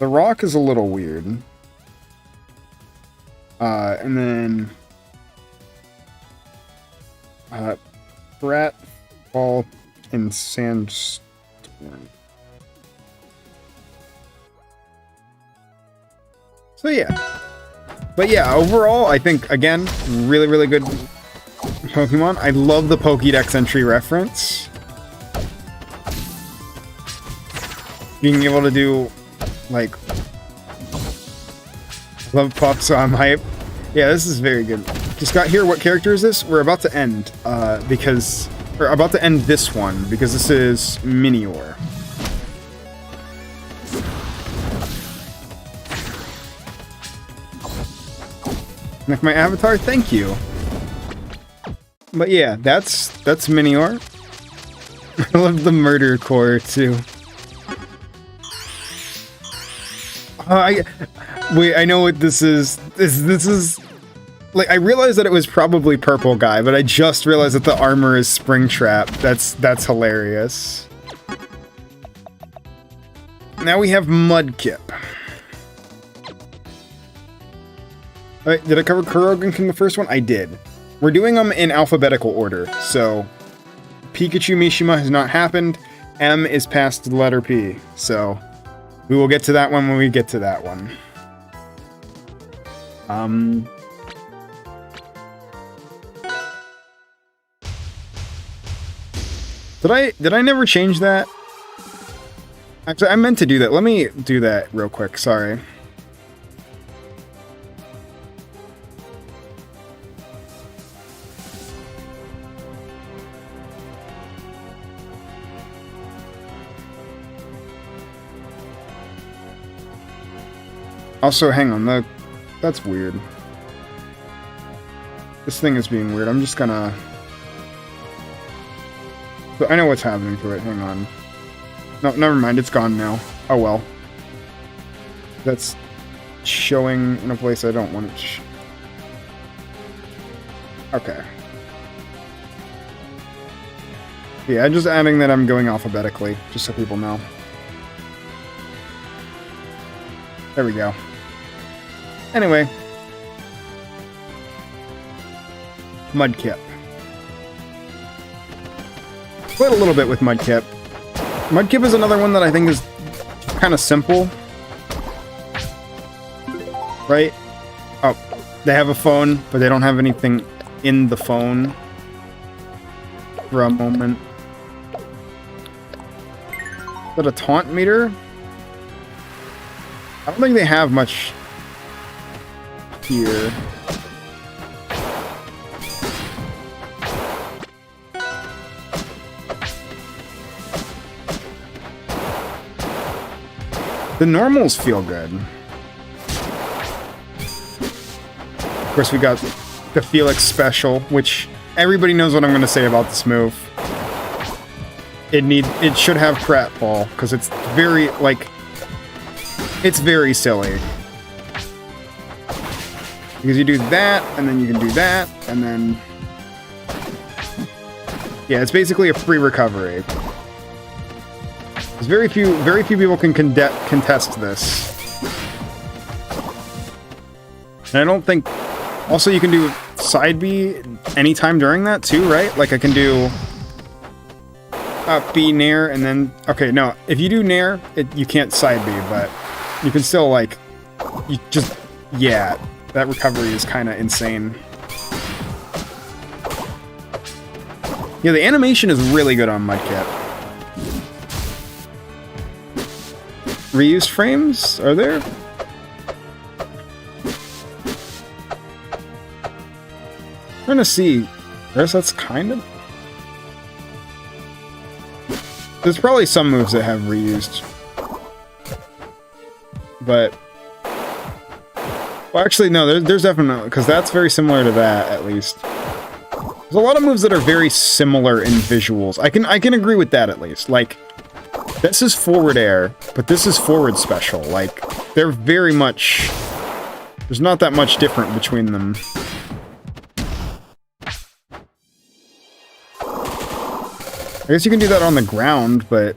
The rock is a little weird. And then... Brat, Ball, and Sandstorm. So yeah. But yeah, overall, I think, again, really, really good Pokemon. I love the Pokédex entry reference. Being able to do, like... Love Pup, so I'm hype. Yeah, this is very good. Just got here. What character is this? We're about to end, we're about to end this one, because this is Minior. Like my avatar? Thank you. But yeah, that's Minior. I love the murder core, too. Wait, I know what this is. This is... Like, I realized that it was probably Purple Guy, but I just realized that the armor is Springtrap. That's hilarious. Now we have Mudkip. Alright, did I cover Kurogen in the first one? I did. We're doing them in alphabetical order, so... Pikachu Mishima has not happened. M is past the letter P, so... We will get to that one when we get to that one. Did I never change that? Actually, I meant to do that. Let me do that real quick. Sorry. Also, hang on. That's weird. This thing is being weird. I'm just gonna... I know what's happening to it. Hang on. No, never mind. It's gone now. Oh well. That's showing in a place I don't want it to okay. Yeah, I'm just adding that I'm going alphabetically, just so people know. There we go. Anyway. Mudkip. Played a little bit with Mudkip. Mudkip is another one that I think is kind of simple. Right? Oh, they have a phone, but they don't have anything in the phone for a moment. Is that a taunt meter? I don't think they have much here. The normals feel good. Of course, we got the Felix special, which everybody knows what I'm going to say about this move. It should have pratfall because it's very it's very silly. Because you do that, and then you can do that, and then yeah, it's basically a free recovery. Very few people can contest this. And I don't think... Also, you can do side B anytime during that, too, right? Like, I can do... B, Nair, and then... Okay, no. If you do Nair, you can't side B, but... You can still, like... You just... Yeah. That recovery is kind of insane. Yeah, the animation is really good on Mudkip. Reused frames? Are there? I'm trying to see. I guess that's kind of... There's probably some moves that have reused. But... Well, actually, no, there's definitely... Because that's very similar to that, at least. There's a lot of moves that are very similar in visuals. I can agree with that, at least. Like... This is forward air, but this is forward special. Like, they're very much... There's not that much different between them. I guess you can do that on the ground, but...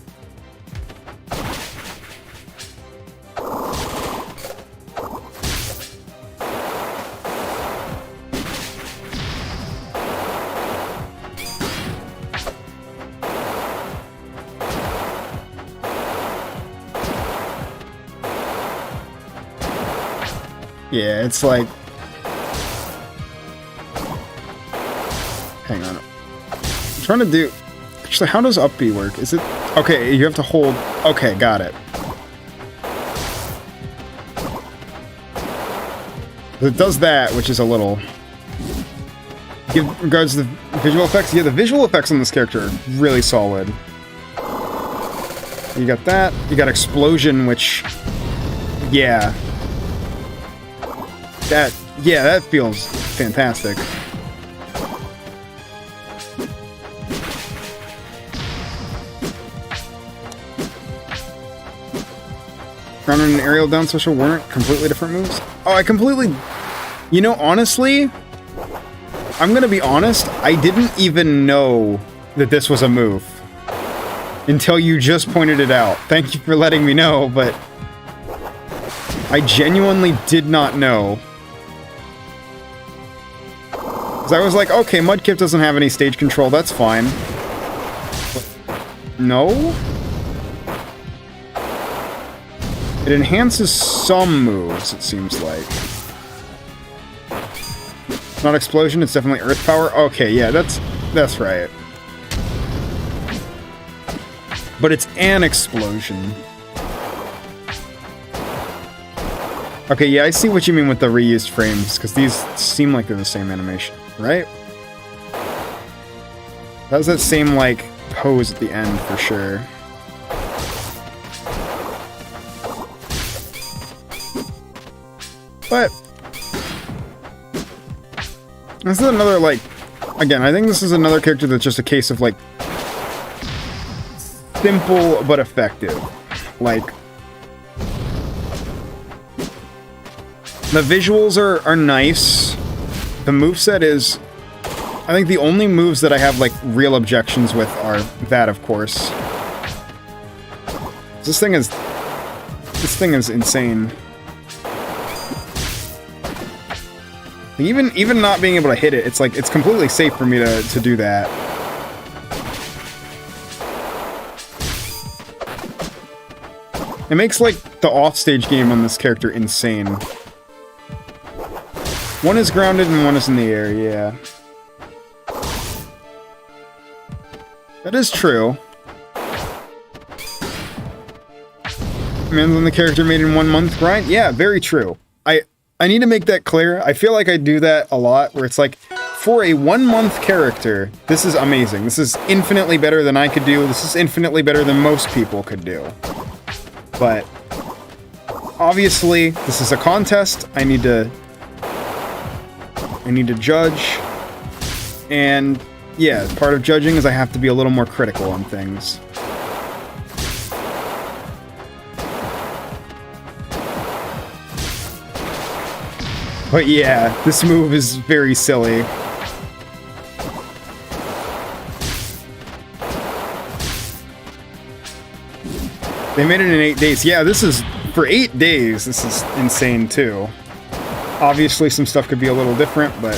Yeah, it's like... Hang on. I'm trying to do... Actually, how does up B work? Is it... Okay, you have to hold... Okay, got it. It does that, which is a little... In regards to the visual effects, yeah, the visual effects on this character are really solid. You got that. You got Explosion, which... Yeah. That feels fantastic. Ground and aerial down special weren't completely different moves? Oh, I completely... You know, honestly, I'm gonna be honest, I didn't even know that this was a move. Until you just pointed it out. Thank you for letting me know, but... I genuinely did not know. I was like, okay, Mudkip doesn't have any stage control, that's fine. No? It enhances some moves, it seems like. It's not Explosion, it's definitely Earth Power. Okay, yeah, that's right. But it's an Explosion. Okay, yeah, I see what you mean with the reused frames, because these seem like they're the same animation, right? That was that same, like, pose at the end, for sure. But... This is another, like... Again, I think this is another character that's just a case of, like... simple but effective. Like, the visuals are nice. The moveset is... I think the only moves that I have, like, real objections with are that, of course. This thing is insane. Even not being able to hit it, it's like, it's completely safe for me to do that. It makes, like, the offstage game on this character insane. One is grounded and one is in the air, yeah. That is true. Depends on the character made in 1 month grind? Yeah, very true. I need to make that clear. I feel like I do that a lot, where it's like, for a 1 month character, this is amazing. This is infinitely better than I could do. This is infinitely better than most people could do. But obviously, this is a contest. I need to judge. And yeah, part of judging is I have to be a little more critical on things. But yeah, this move is very silly. They made it in 8 days. Yeah, this is... For 8 days, this is insane too. Obviously, some stuff could be a little different, but...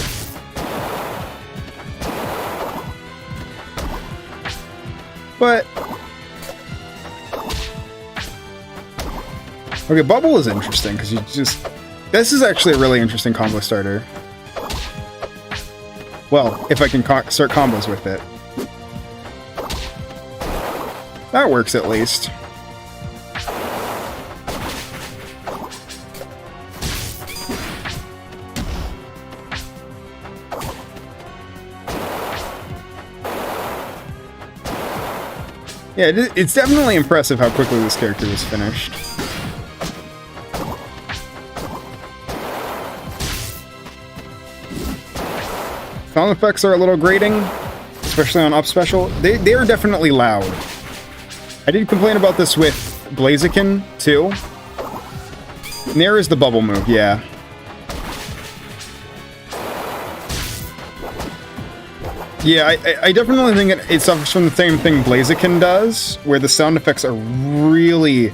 Okay, Bubble is interesting, because you just... This is actually a really interesting combo starter. Well, if I can start combos with it. That works at least. Yeah, it's definitely impressive how quickly this character was finished. Sound effects are a little grating, especially on up special. They are definitely loud. I did complain about this with Blaziken, too. And there is the bubble move, yeah. Yeah, I definitely think it suffers from the same thing Blaziken does, where the sound effects are really,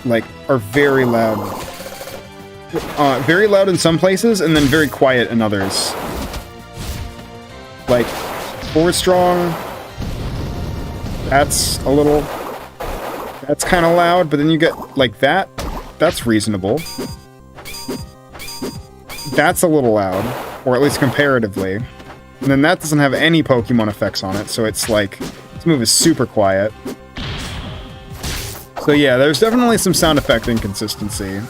like, are very loud. Very loud in some places, and then very quiet in others. Like, forward strong, that's kind of loud, but then you get, like, that's reasonable. That's a little loud, or at least comparatively. And then that doesn't have any Pokemon effects on it, so it's like, this move is super quiet. So yeah, there's definitely some sound effect inconsistency.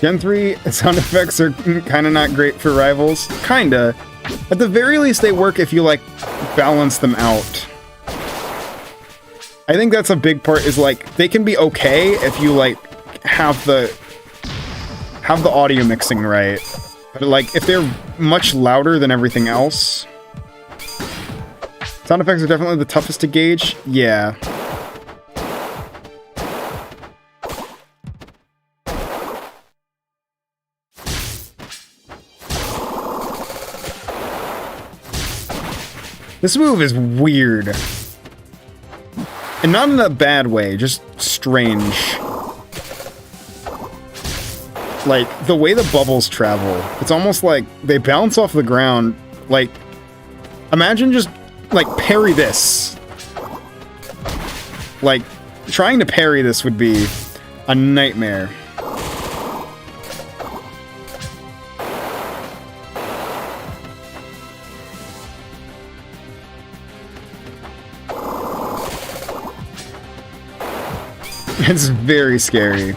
Gen 3 sound effects are kind of not great for rivals. Kinda. At the very least, they work if you, like, balance them out. I think that's a big part, is, like, they can be okay if you, like, have the audio mixing right. But, like, if they're much louder than everything else... Sound effects are definitely the toughest to gauge. Yeah. This move is weird. And not in a bad way, just strange. Like, the way the bubbles travel, it's almost like they bounce off the ground. Like, imagine just, like, parry this. Like, trying to parry this would be a nightmare. It's very scary.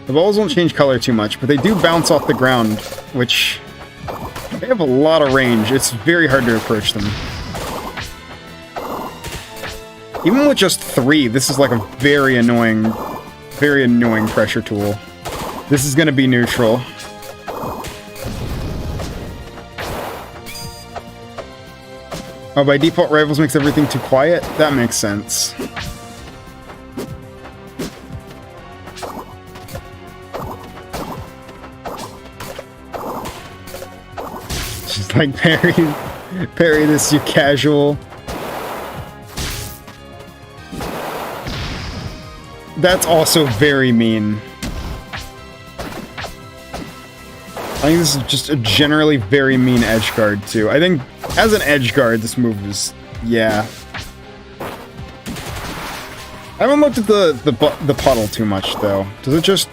The balls won't change color too much, but they do bounce off the ground, which... They have a lot of range. It's very hard to approach them. Even with just 3, this is like a very annoying pressure tool. This is gonna be neutral. Oh, by default, Rivals makes everything too quiet? That makes sense. Just like parry this, you casual. That's also very mean. I think this is just a generally very mean edge guard too. I think as an edge guard, this move is, yeah. I haven't looked at the puddle too much though. Does it just?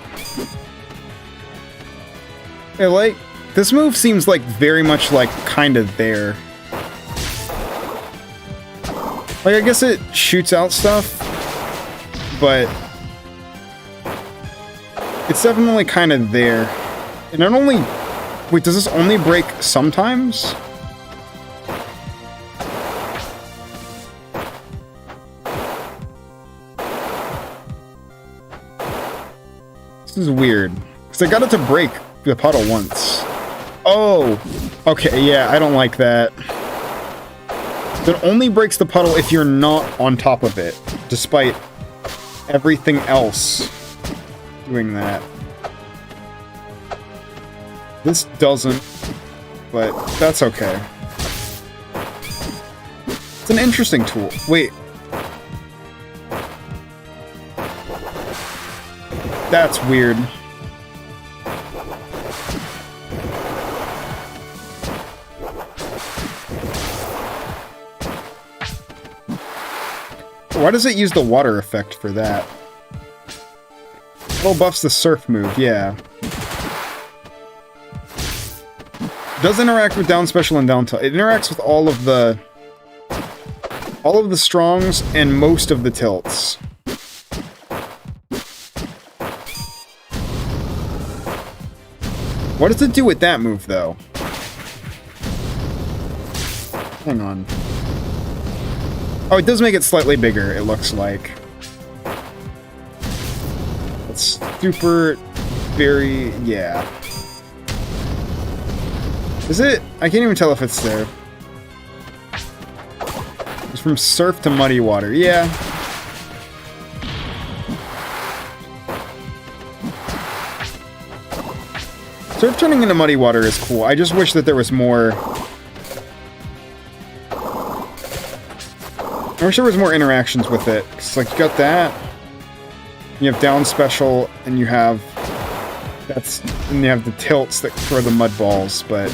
Yeah, like this move seems like very much like kind of there. Like I guess it shoots out stuff, but it's definitely kind of there. And it only... Wait, does this only break sometimes? This is weird. Because I got it to break the puddle once. Oh! Okay, yeah, I don't like that. It only breaks the puddle if you're not on top of it. Despite everything else doing that. This doesn't, but that's okay. It's an interesting tool. Wait. That's weird. Why does it use the water effect for that? Well, buffs the surf move, yeah. Does interact with down special and down tilt. It interacts with all of the strongs and most of the tilts. What does it do with that move though? Hang on. Oh, it does make it slightly bigger, it looks like. It's super very, yeah. Is it? I can't even tell if it's there. It's from surf to muddy water. Yeah. Surf turning into muddy water is cool. I just wish that there was more... I wish there was more interactions with it. Cause, like, you got that. You have down special, and you have... And you have the tilts that throw the mud balls, but...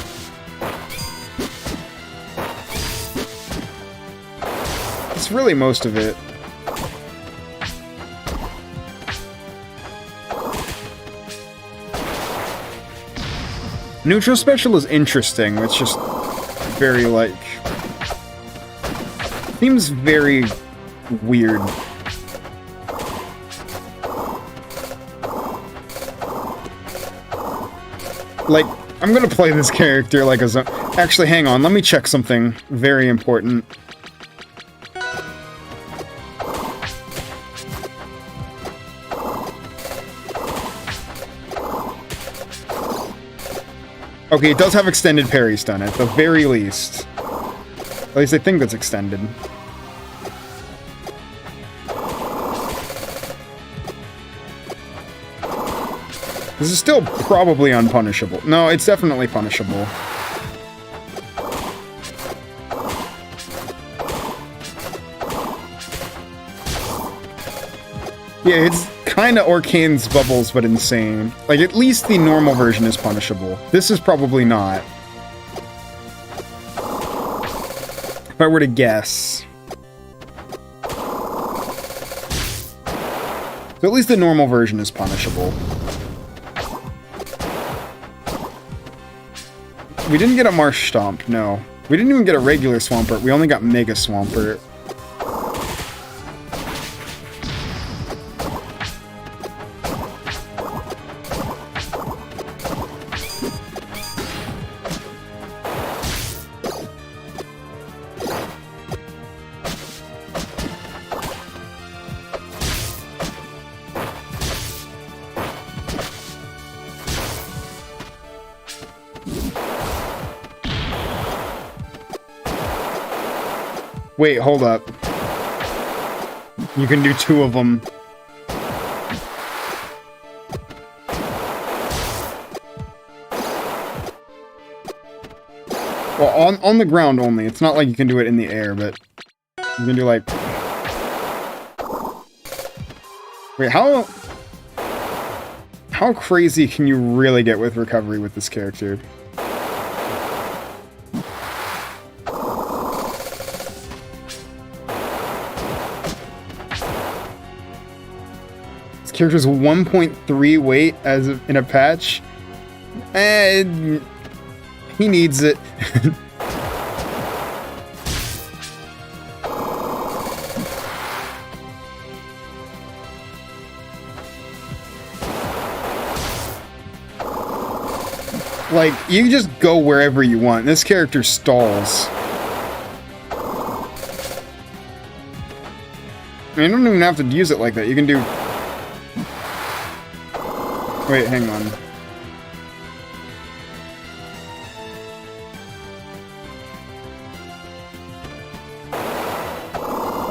It's really most of it. Neutral special is interesting. It's just very, like... Seems very weird. Like, I'm gonna play this character like a... Actually, hang on. Let me check something very important. Okay, it does have extended parry stun at the very least. At least I think that's extended. This is still probably unpunishable. No, it's definitely punishable. Yeah, it's kind of Orcane's bubbles, but insane. Like, at least the normal version is punishable. This is probably not. If I were to guess. So at least the normal version is punishable. We didn't get a Marsh Stomp, no. We didn't even get a regular Swampert, we only got Mega Swampert. Wait, hold up. You can do 2 of them. Well, on the ground only. It's not like you can do it in the air, but you can do like... Wait, how crazy can you really get with recovery with this character? This character's 1.3 weight as in a patch. And he needs it. Like, you just go wherever you want. This character stalls. I mean, you don't even have to use it like that. You can do... Wait, hang on. You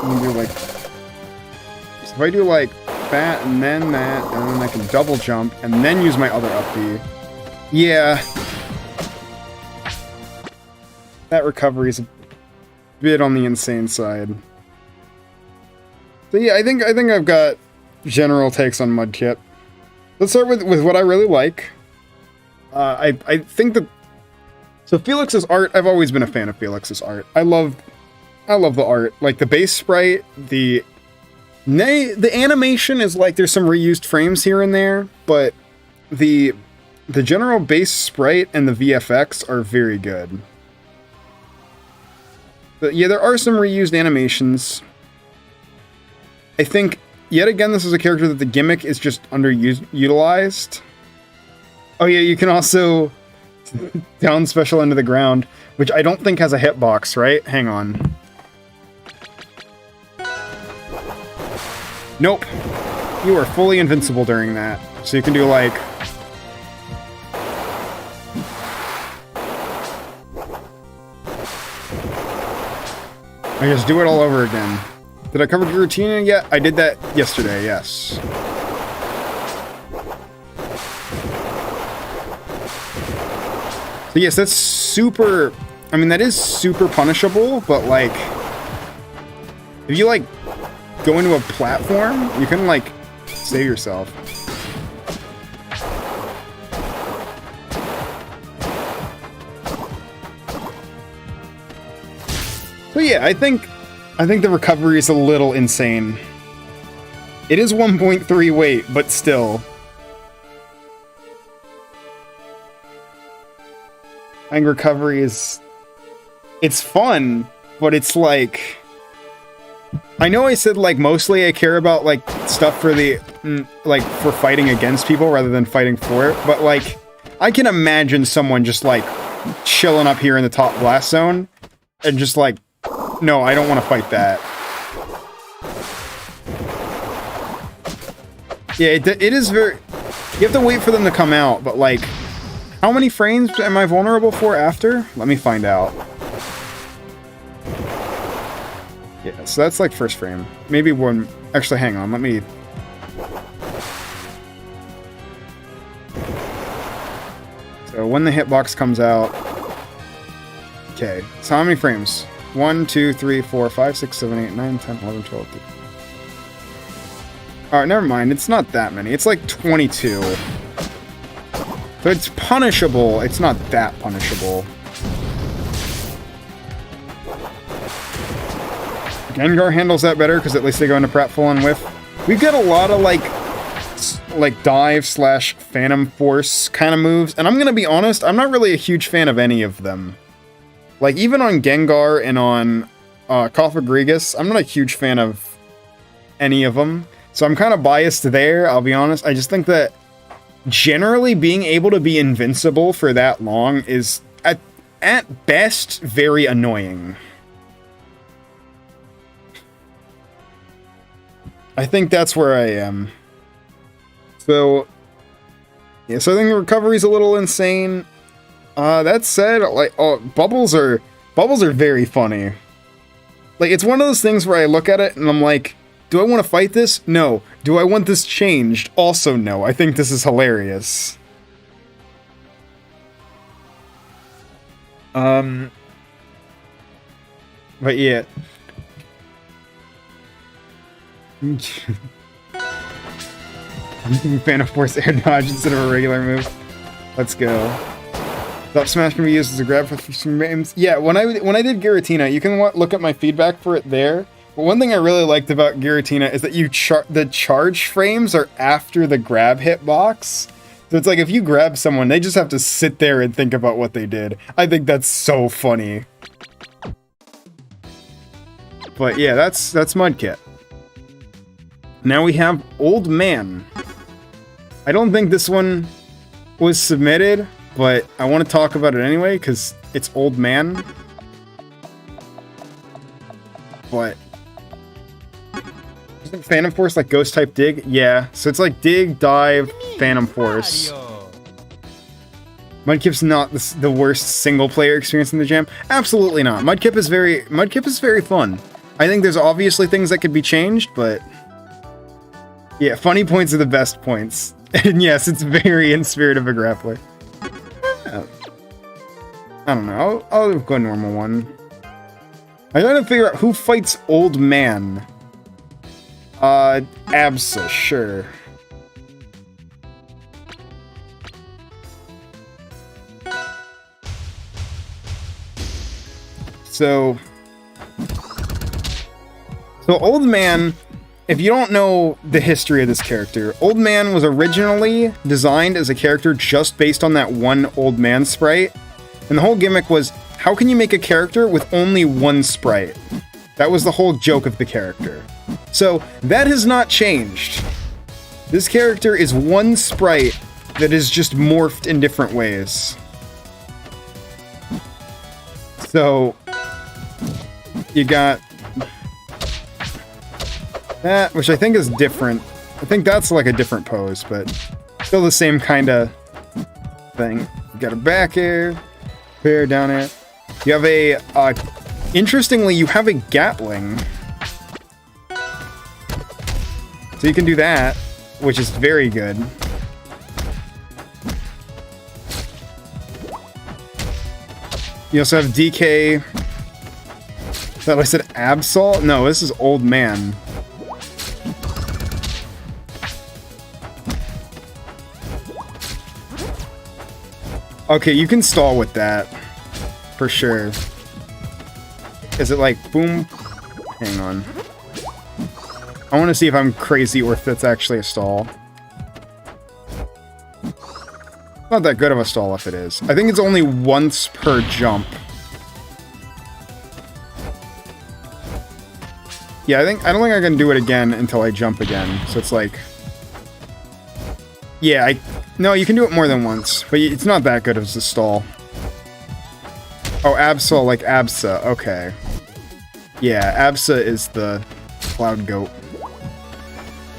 can do like... So if I do like that, and then I can double jump, and then use my other up B. Yeah. That recovery is a bit on the insane side. So yeah, I think I've got general takes on Mudkip. Let's start with what I really like. I think that... So Felix's art, I've always been a fan of Felix's art. I love the art. Like, the base sprite, the animation is like there's some reused frames here and there, but the general base sprite and the VFX are very good. But yeah, there are some reused animations. I think, yet again, this is a character that the gimmick is just underutilized. Oh yeah, you can also down special into the ground, which I don't think has a hitbox, right? Hang on. Nope. You are fully invincible during that. So you can do like... I just do it all over again. Did I cover Giratina yet? I did that yesterday, yes. So yes, that's super... I mean, that is super punishable, but like... If you like go into a platform, you can like save yourself. So yeah, I think the recovery is a little insane. It is 1.3 weight, but still. I think recovery is... It's fun, but it's like... I know I said, like, mostly I care about, like, stuff for the... Like, for fighting against people rather than fighting for it, but, like, I can imagine someone just, like, chilling up here in the top blast zone and just, like, no, I don't want to fight that. Yeah, it is very... You have to wait for them to come out, but, like... How many frames am I vulnerable for after? Let me find out. Yeah, so that's, like, first frame. Maybe one... Actually, hang on, let me... So, when the hitbox comes out... Okay, so how many frames? 1, 2, 3, 4, 5, 6, 7, 8, 9, 10, 11, 12, 13. Alright, never mind. It's not that many. It's like 22. So it's punishable. It's not that punishable. Gengar handles that better because at least they go into Pratfall and Whiff. We've got a lot of like dive / Phantom Force kind of moves. And I'm going to be honest, I'm not really a huge fan of any of them. Like, even on Gengar and on Cofagrigus, I'm not a huge fan of any of them. So I'm kind of biased there, I'll be honest. I just think that generally being able to be invincible for that long is, at best, very annoying. I think that's where I am. So, yeah, so I think the recovery's a little insane. That said, like, bubbles are very funny. Like, it's one of those things where I look at it and I'm like, do I want to fight this? No. Do I want this changed? Also no. I think this is hilarious. But yeah. Fan of Force air dodge instead of a regular move. Let's go. Up smash can be used as a grab for some games. Yeah, when I did Giratina, you can look at my feedback for it there. But one thing I really liked about Giratina is that the charge frames are after the grab hitbox. So it's like if you grab someone, they just have to sit there and think about what they did. I think that's so funny. But yeah, that's Mudkip. Now we have Old Man. I don't think this one was submitted, but I want to talk about it anyway because it's Old Man. But isn't Phantom Force like Ghost type Dig? Yeah, so it's like Dig, Dive, Phantom Force. Mudkip's not the worst single player experience in the jam. Absolutely not. Mudkip is very fun. I think there's obviously things that could be changed, but yeah, funny points are the best points. And yes, it's very in spirit of a grappler. I don't know. I'll go normal one. I gotta figure out who fights Old Man. Absa, sure. So Old Man, if you don't know the history of this character, Old Man was originally designed as a character just based on that one Old Man sprite. And the whole gimmick was, how can you make a character with only one sprite? That was the whole joke of the character. So that has not changed. This character is one sprite that is just morphed in different ways. So you got that, which I think is different. I think that's like a different pose, but still the same kind of thing. You got a back air, air, down air. You have a, interestingly, you have a Gatling. So you can do that, which is very good. You also have DK. I thought I said Absol? No, this is Old Man. Okay, you can stall with that. For sure. Is it like, boom? Hang on. I want to see if I'm crazy or if that's actually a stall. Not that good of a stall if it is. I think it's only once per jump. Yeah, I don't think I can do it again until I jump again. So it's like... Yeah, no, you can do it more than once, but it's not that good as a stall. Oh, Absol, like Absa, okay. Yeah, Absa is the Cloud Goat.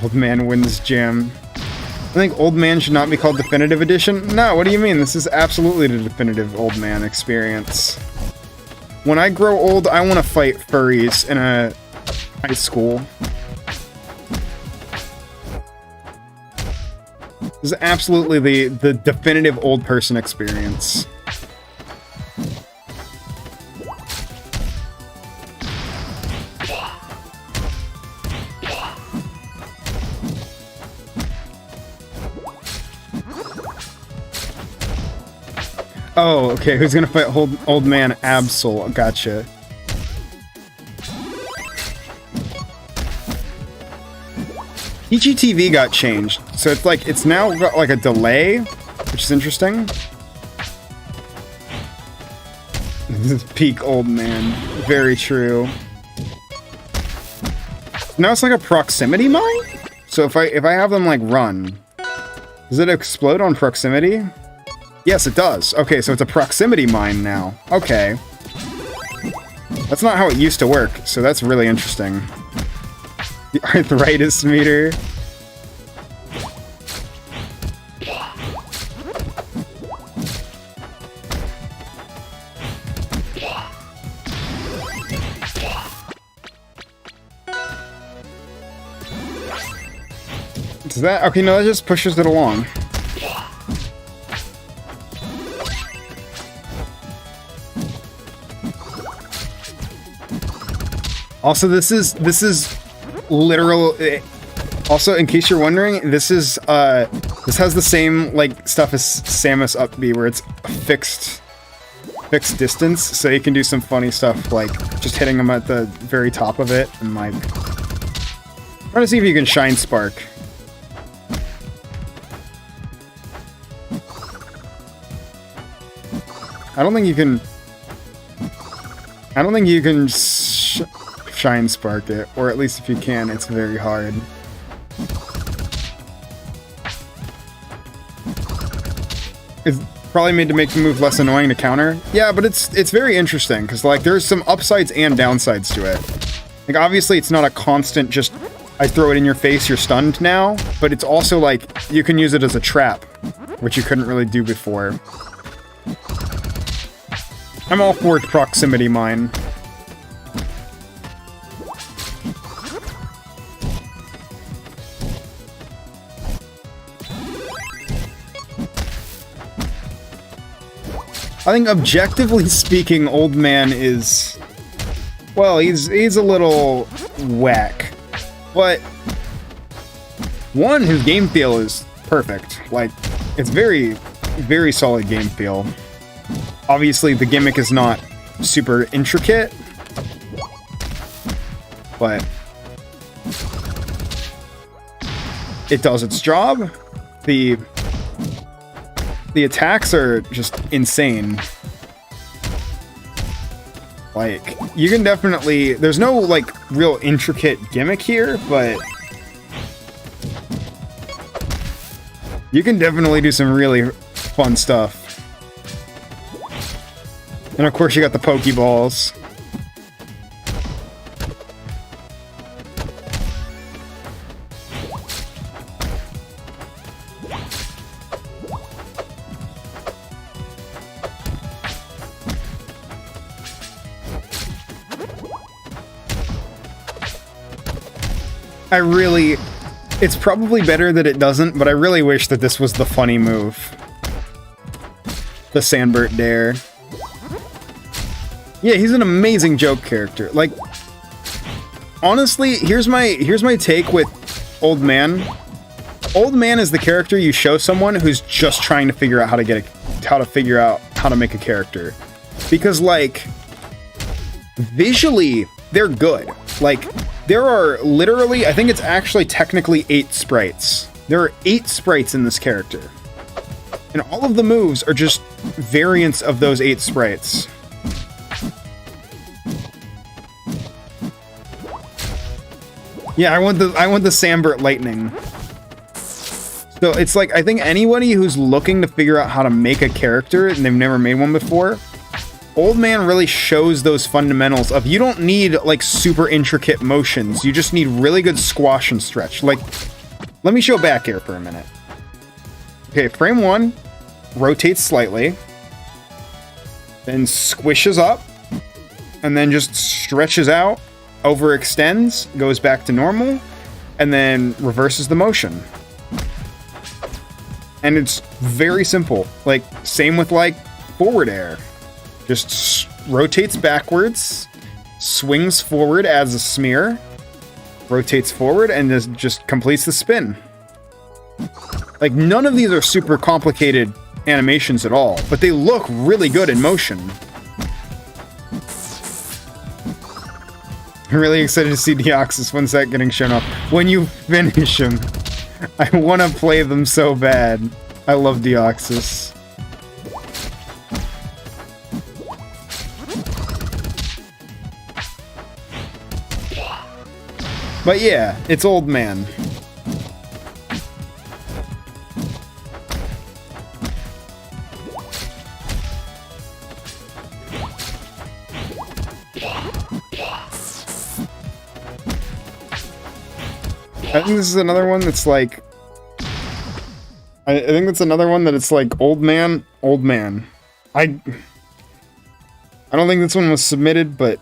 Old Man wins jam. I think Old Man should not be called Definitive Edition. No, what do you mean? This is absolutely the definitive Old Man experience. When I grow old, I want to fight furries in a high school. This is absolutely the definitive old person experience. Oh, okay, who's gonna fight old man Absol? Gotcha. EGTV got changed, so it's like, it's now got like a delay, which is interesting. This is peak Old Man. Very true. Now it's like a proximity mine? So if I have them like run, does it explode on proximity? Yes, it does. Okay, so it's a proximity mine now. Okay. That's not how it used to work, so that's really interesting. The arthritis meter. Does that... Okay, no, that just pushes it along. Also, this is literal... Also, in case you're wondering, this has the same, like, stuff as Samus Up B, where it's a fixed distance, so you can do some funny stuff, like, just hitting them at the very top of it, and, like... Try to see if you can Shine Spark. I don't think you can Shine Spark it, or at least if you can, it's very hard. It's probably made to make the move less annoying to counter. Yeah, but it's very interesting, because, like, there's some upsides and downsides to it. Like, obviously, it's not a constant just, I throw it in your face, you're stunned now, but it's also, like, you can use it as a trap, which you couldn't really do before. I'm all for proximity mine. I think objectively speaking, Old Man is... Well, he's a little whack. But... One, his game feel is perfect. Like, it's very, very solid game feel. Obviously, the gimmick is not super intricate. But... it does its job. The attacks are just insane. Like, you can definitely... There's no, like, real intricate gimmick here, but... You can definitely do some really fun stuff. And of course you got the Pokeballs. It's probably better that it doesn't, but I really wish that this was the funny move. The Swampert Dare. Yeah, he's an amazing joke character. Like, honestly, here's my take with Old Man. Old Man is the character you show someone who's just trying to figure out how to make a character. Because, like, visually, they're good. Like, there are literally, I think it's actually technically 8 sprites. There are 8 sprites in this character. And all of the moves are just variants of those 8 sprites. Yeah, I want the Swampert Lightning. So it's like, I think anybody who's looking to figure out how to make a character and they've never made one before, Old Man really shows those fundamentals of you don't need, like, super intricate motions. You just need really good squash and stretch. Like, let me show back here for a minute. Okay, frame 1 rotates slightly, then squishes up, and then just stretches out, overextends, goes back to normal, and then reverses the motion. And it's very simple. Like, same with, like, forward air. Just rotates backwards, swings forward as a smear, rotates forward, and just completes the spin. Like, none of these are super complicated animations at all, but they look really good in motion. I'm really excited to see Deoxys. When's that getting shown off? When you finish him. I want to play them so bad. I love Deoxys. But yeah, it's Old Man. I think this is another one that's like... I think that's another one that it's like Old Man, Old Man. I don't think this one was submitted, but...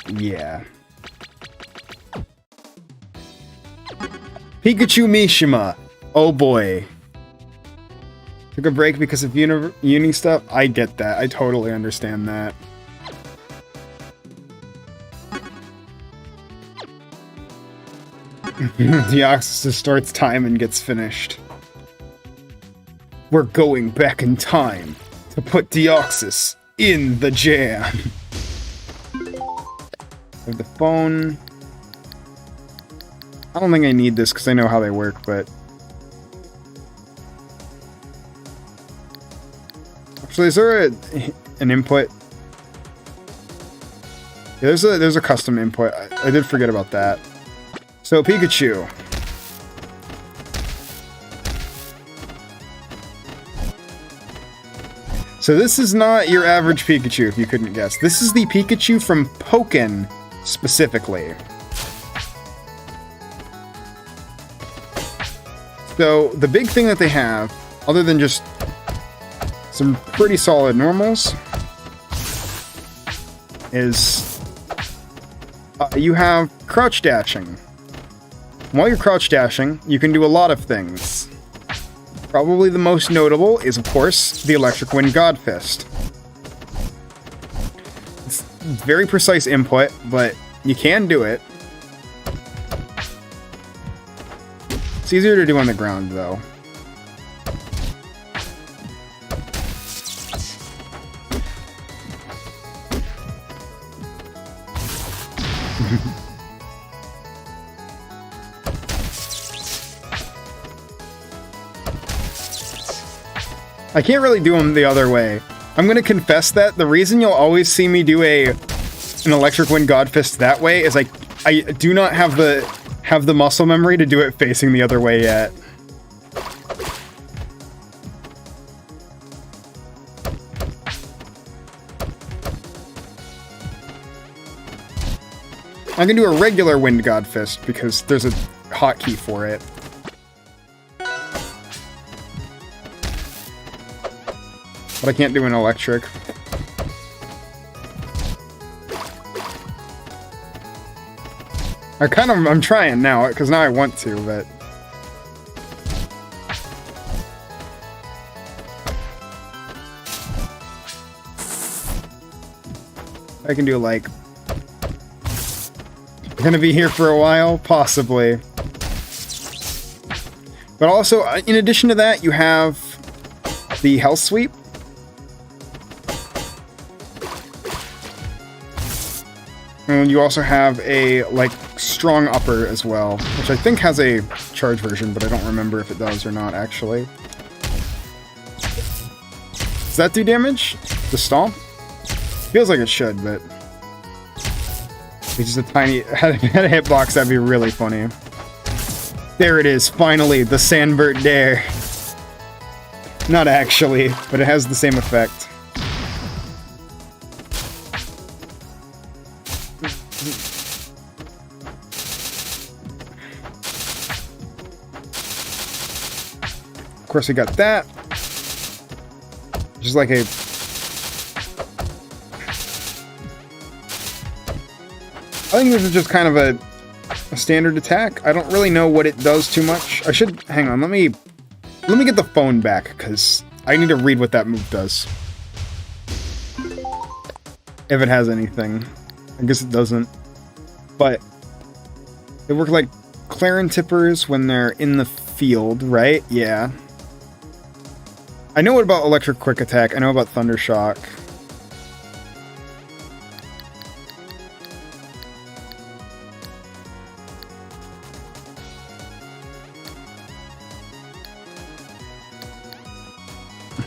Yeah. Pikachu Mishima. Oh boy. Took a break because of uni stuff. I get that. I totally understand that. Deoxys distorts time and gets finished. We're going back in time to put Deoxys in the jam. With the phone. I don't think I need this because I know how they work, but... Actually, is there an input? Yeah, there's a custom input. I did forget about that. So, Pikachu. So this is not your average Pikachu, if you couldn't guess. This is the Pikachu from Pokemon, specifically. So, the big thing that they have, other than just some pretty solid normals, is you have crouch dashing. While you're crouch dashing, you can do a lot of things. Probably the most notable is, of course, the Electric Wind God Fist. It's very precise input, but you can do it. It's easier to do on the ground, though. I can't really do them the other way. I'm gonna confess that the reason you'll always see me do an Electric Wind God Fist that way is I do not have the muscle memory to do it facing the other way yet. I can do a regular Wind God Fist because there's a hotkey for it. But I can't do an electric. I'm trying now, because now I want to, but... I can do, like... Gonna be here for a while? Possibly. But also, in addition to that, you have the Health Sweep. And you also have a, like, strong upper as well, which I think has a charge version, but I don't remember if it does or not, actually. Does that do damage? The stomp? Feels like it should, but... It's just a tiny... Had a hitbox, that'd be really funny. There it is, finally, the Sandbert Dare. Not actually, but it has the same effect. Of course, we got that. Just like a... I think this is just kind of a standard attack. I don't really know what it does too much. I should... Hang on, let me get the phone back, because I need to read what that move does. If it has anything. I guess it doesn't. But they work like Clarin Tippers when they're in the field, right? Yeah. I know about Electric Quick Attack. I know about Thunder Shock.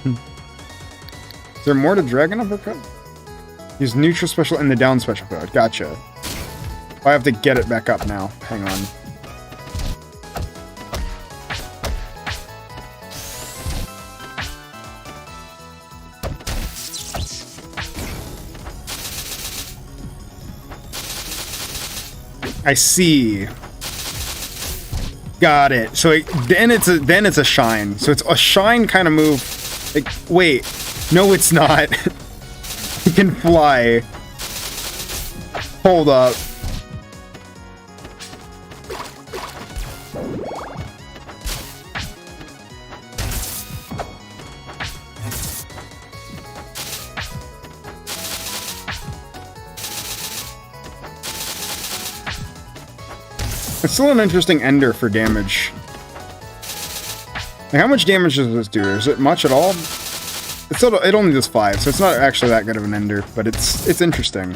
Is there more to Dragon Uppercut? Use neutral special and the down special code. Gotcha. I have to get it back up now. Hang on. I see. Got it. So then it's a shine. So it's a shine kind of move. Like, wait, no, it's not. It can fly. Hold up. It's still an interesting ender for damage. Like, how much damage does this do? Is it much at all? It's still, it only does 5, so it's not actually that good of an ender, but it's interesting.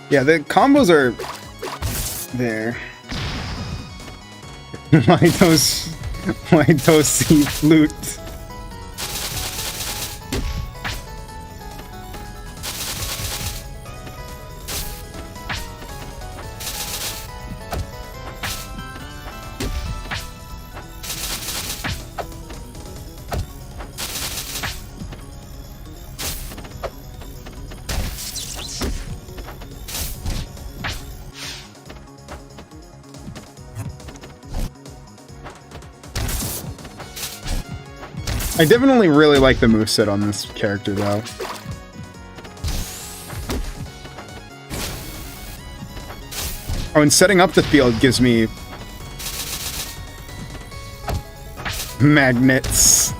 Yeah, the combos are there. Laitos sea flute. I definitely really like the moveset on this character, though. Oh, and setting up the field gives me magnets.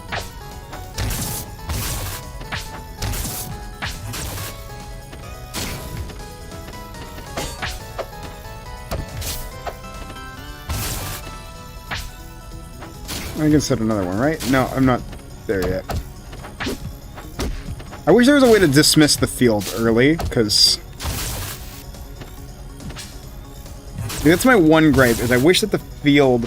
I can set another one, right? No, I'm not there yet. I wish there was a way to dismiss the field early, because that's my one gripe, is I wish that the field,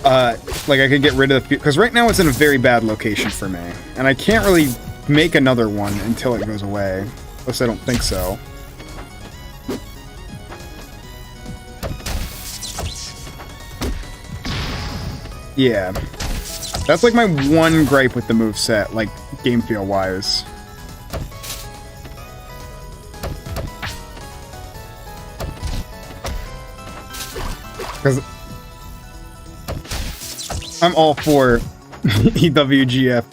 like I could get rid of the field, because right now it's in a very bad location for me, and I can't really make another one until it goes away. At least I don't think so. Yeah. That's like my one gripe with the moveset, like, game feel-wise. Because I'm all for EWGF.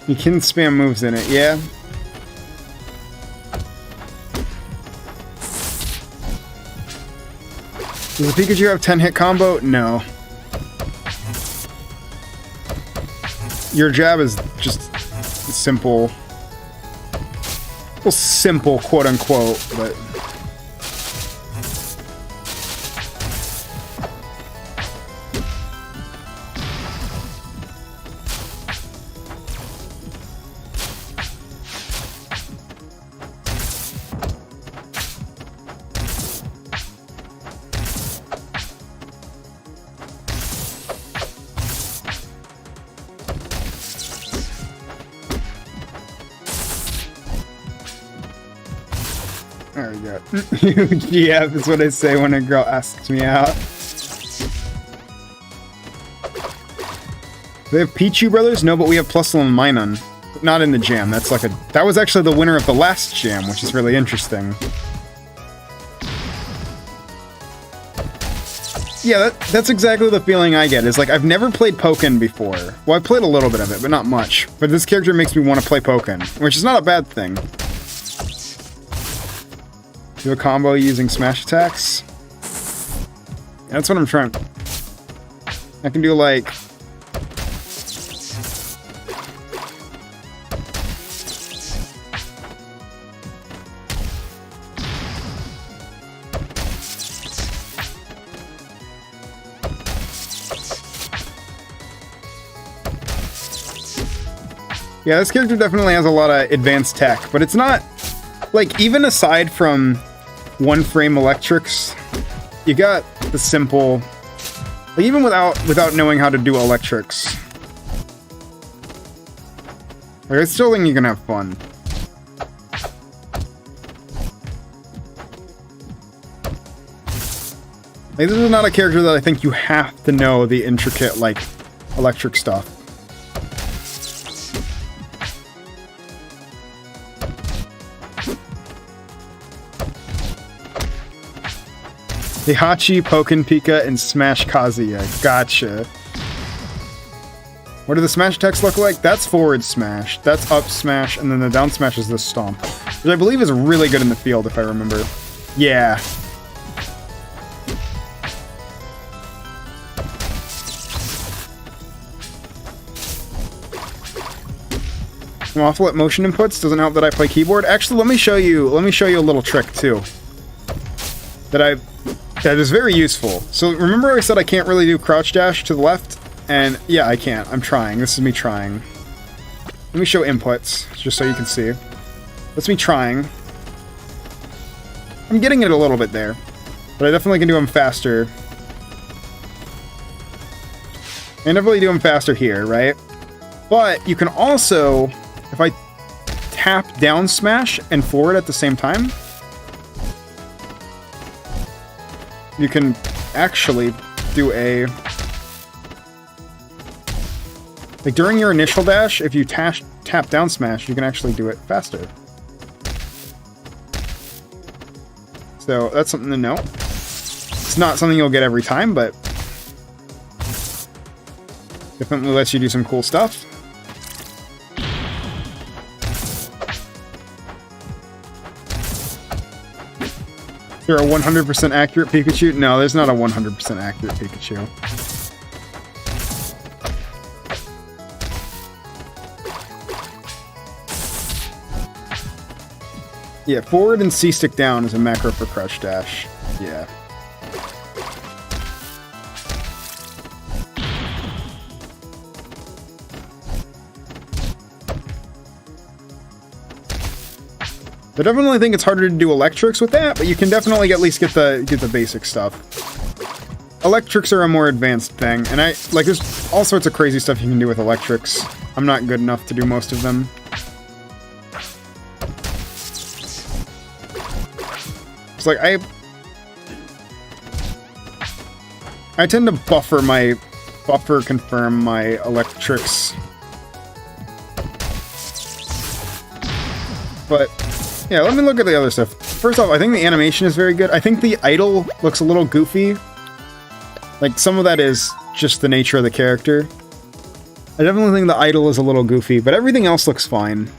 You can spam moves in it, yeah. Does the Pikachu have 10-hit combo? No. Your jab is just simple. Well, simple, quote-unquote, but... There we go. UGF is what I say when a girl asks me out. They have Pichu Brothers? No, but we have Plusle and Minun. Not in the jam. That's like a... That was actually the winner of the last jam, which is really interesting. Yeah, that's exactly the feeling I get. Is like, I've never played Pokken before. Well, I've played a little bit of it, but not much. But this character makes me want to play Pokken, which is not a bad thing. Do a combo using smash attacks. Yeah, that's what I'm trying. I can do like... Yeah, this character definitely has a lot of advanced tech, but it's not... Like, even aside from one-frame electrics, you got the simple... Like, even without knowing how to do electrics, like, I still think you can have fun. Like, this is not a character that I think you have to know the intricate, like, electric stuff. Heihachi, Pokken Pika, and Smash Kazuya. Gotcha. What do the smash attacks look like? That's forward smash, that's up smash, and then the down smash is the stomp. Which I believe is really good in the field, if I remember. Yeah. Wafflet motion inputs doesn't help that I play keyboard. Actually, let me show you a little trick too. That is very useful. So remember I said I can't really do crouch dash to the left? And yeah, I can't. I'm trying. This is me trying. Let me show inputs, just so you can see. That's me trying. I'm getting it a little bit there. But I definitely can do them faster. I definitely do them faster here, right? But you can also, if I tap down smash and forward at the same time, you can actually do a... Like, during your initial dash, if you tap down smash, you can actually do it faster. So, that's something to know. It's not something you'll get every time, but... definitely lets you do some cool stuff. Is there a 100% accurate Pikachu? No, there's not a 100% accurate Pikachu. Yeah, forward and C-stick down is a macro for crouch dash. Yeah. I definitely think it's harder to do electrics with that, but you can definitely at least get the basic stuff. Electrics are a more advanced thing, and there's all sorts of crazy stuff you can do with electrics. I'm not good enough to do most of them. It's like I tend to buffer confirm my electrics. But yeah, let me look at the other stuff. First off, I think the animation is very good. I think the idol looks a little goofy. Like, some of that is just the nature of the character. I definitely think the idol is a little goofy, but everything else looks fine.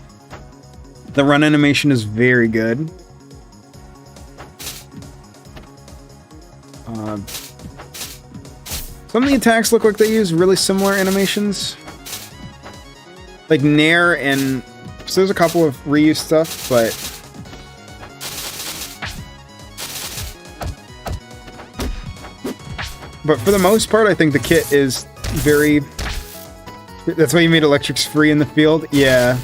The run animation is very good. Some of the attacks look like they use really similar animations. Like Nair and... So there's a couple of reuse stuff, but... But for the most part, I think the kit is very... That's why you made electrics free in the field? Yeah.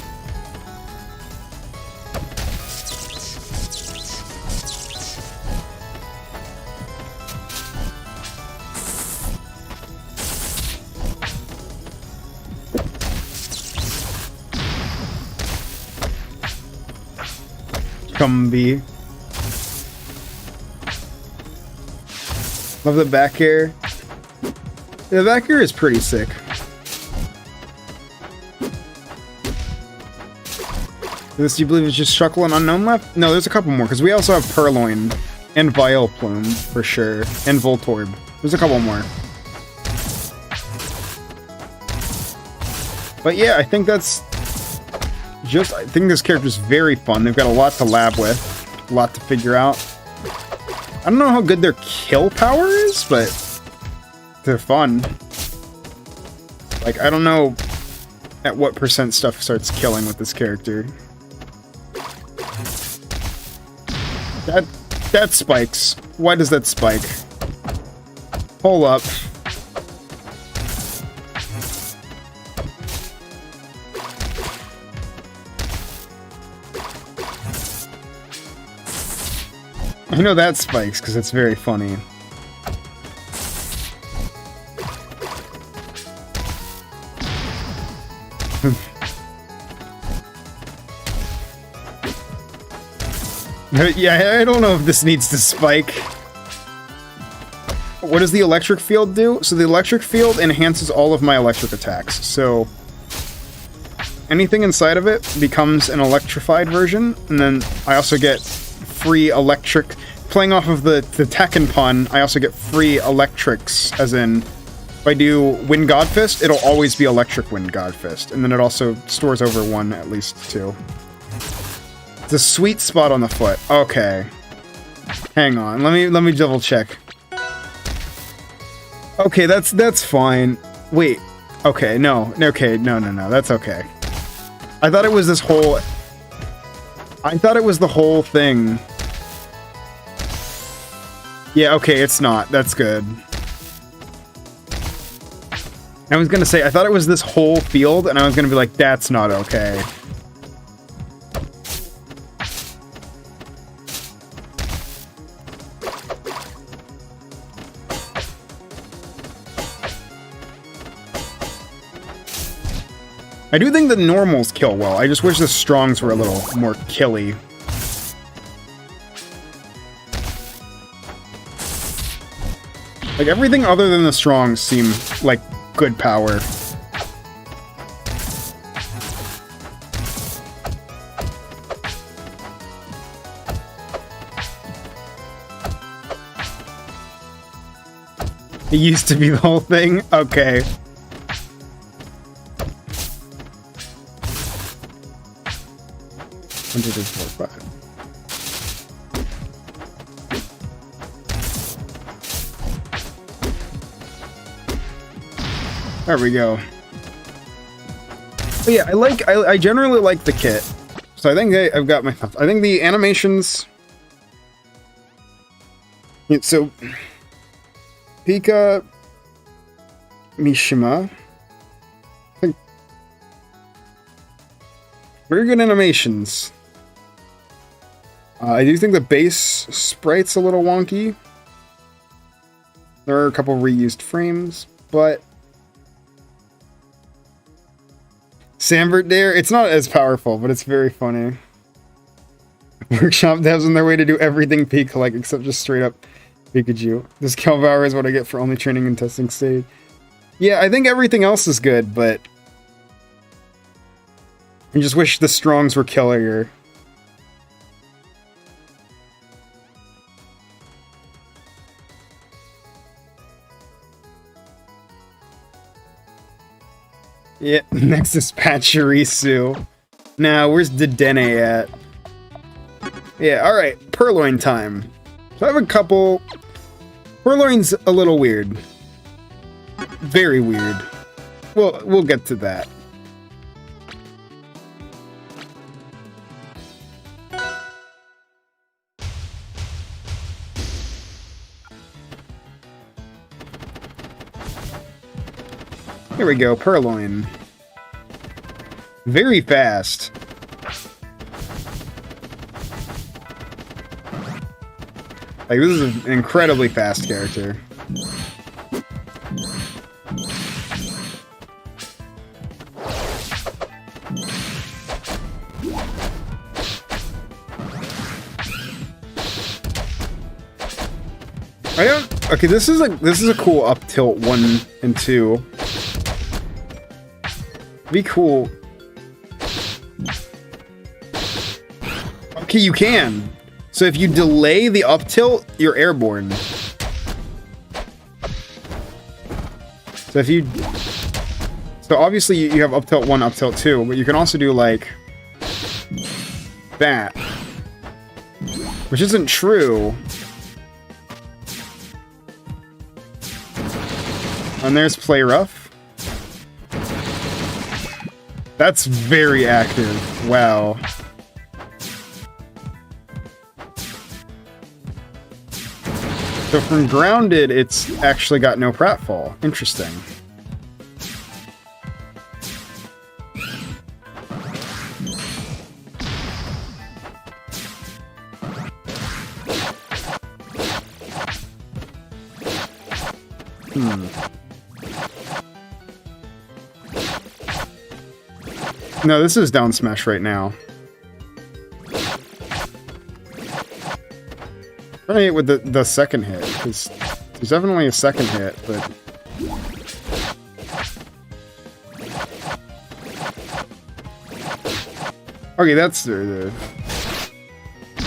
Gumby. Love the back air. The back air is pretty sick. This, do you believe, is just Shuckle and Unknown left? No, there's a couple more, because we also have Purloin and Vileplume, for sure, and Voltorb. There's a couple more. But yeah, I think that's... I think this character's very fun. They've got a lot to lab with, a lot to figure out. I don't know how good their kill power is, but they're fun. Like, I don't know at what % stuff starts killing with this character. That spikes. Why does that spike? Hold up. I know that spikes, because it's very funny. Yeah, I don't know if this needs to spike. what does the electric field do? So the electric field enhances all of my electric attacks. So anything inside of it becomes an electrified version, and then I also get free electric. Playing off of the Tekken pun, I also get free electrics, as in, if I do Wind God Fist, it'll always be electric Wind God Fist, and then it also stores over one, at least two. It's a sweet spot on the foot. Okay. Hang on, let me double check. Okay, that's fine. Wait. Okay, no, that's okay. I thought it was this whole... I thought it was the whole thing. Yeah, okay, it's not. That's good. I was gonna say, I thought it was this whole field, and I was gonna be like, that's not okay. I do think the normals kill well. I just wish the strongs were a little more killy. Like, everything other than the strongs seem like good power. It used to be the whole thing? Okay. There we go. But yeah, I generally like the kit. So I think I've got my... I think the animations... So... Pika... Mishima... Very good animations. I do think the base sprite's a little wonky. There are a couple reused frames, but... Swampert there, it's not as powerful, but it's very funny. Workshop devs on their way to do everything Pika-like except just straight up Pikachu. This kill power is what I get for only training and testing stage. Yeah, I think everything else is good, but... I just wish the strongs were killier. Yeah, next is Pachirisu. Now, where's Dedenne at? Yeah, alright, Purloin time. So I have a couple... Purloin's a little weird. Very weird. Well, we'll get to that. Here we go, Purloin. Very fast. Like, this is an incredibly fast character. I don't... Okay, this is a cool up tilt 1 and 2. Be cool. Okay, you can. So if you delay the up tilt, you're airborne. So if you... So obviously you have up tilt 1, up tilt 2, but you can also do like... that. Which isn't true. And there's Play Rough. That's very active. Wow. So from grounded, it's actually got no pratfall. Interesting. No, this is down smash right now. Trying to hit with the second hit, because There's definitely a second hit, but... Okay, that's the...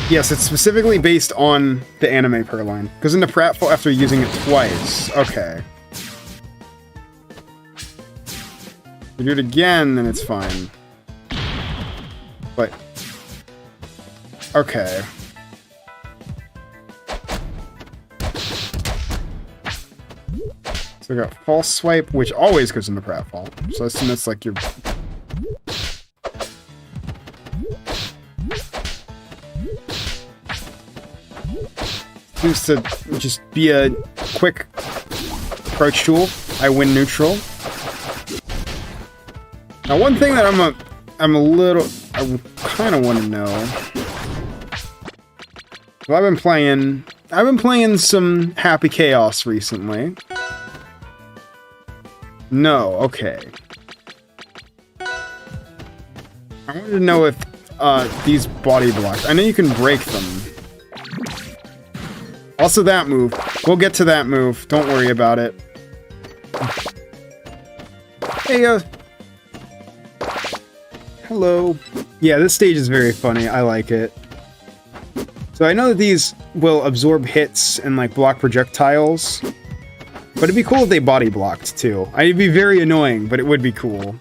Yes, it's specifically based on the anime Purrloin. Goes into pratfall after using it twice. Okay. If you do it again, then it's fine. But... Okay. So we got False Swipe, which always goes into pratfall. So I assume that's like your... Seems to just be a quick approach tool. I win neutral. Now, one thing that I kind of want to know. Well, I've been playing some Happy Chaos recently. No, okay. I wanted to know if these body blocks. I know you can break them. Also that move. We'll get to that move. Don't worry about it. Hey, hello. Yeah, this stage is very funny. I like it. So I know that these will absorb hits and, like, block projectiles. But it'd be cool if they body blocked, too. It'd be very annoying, but it would be cool.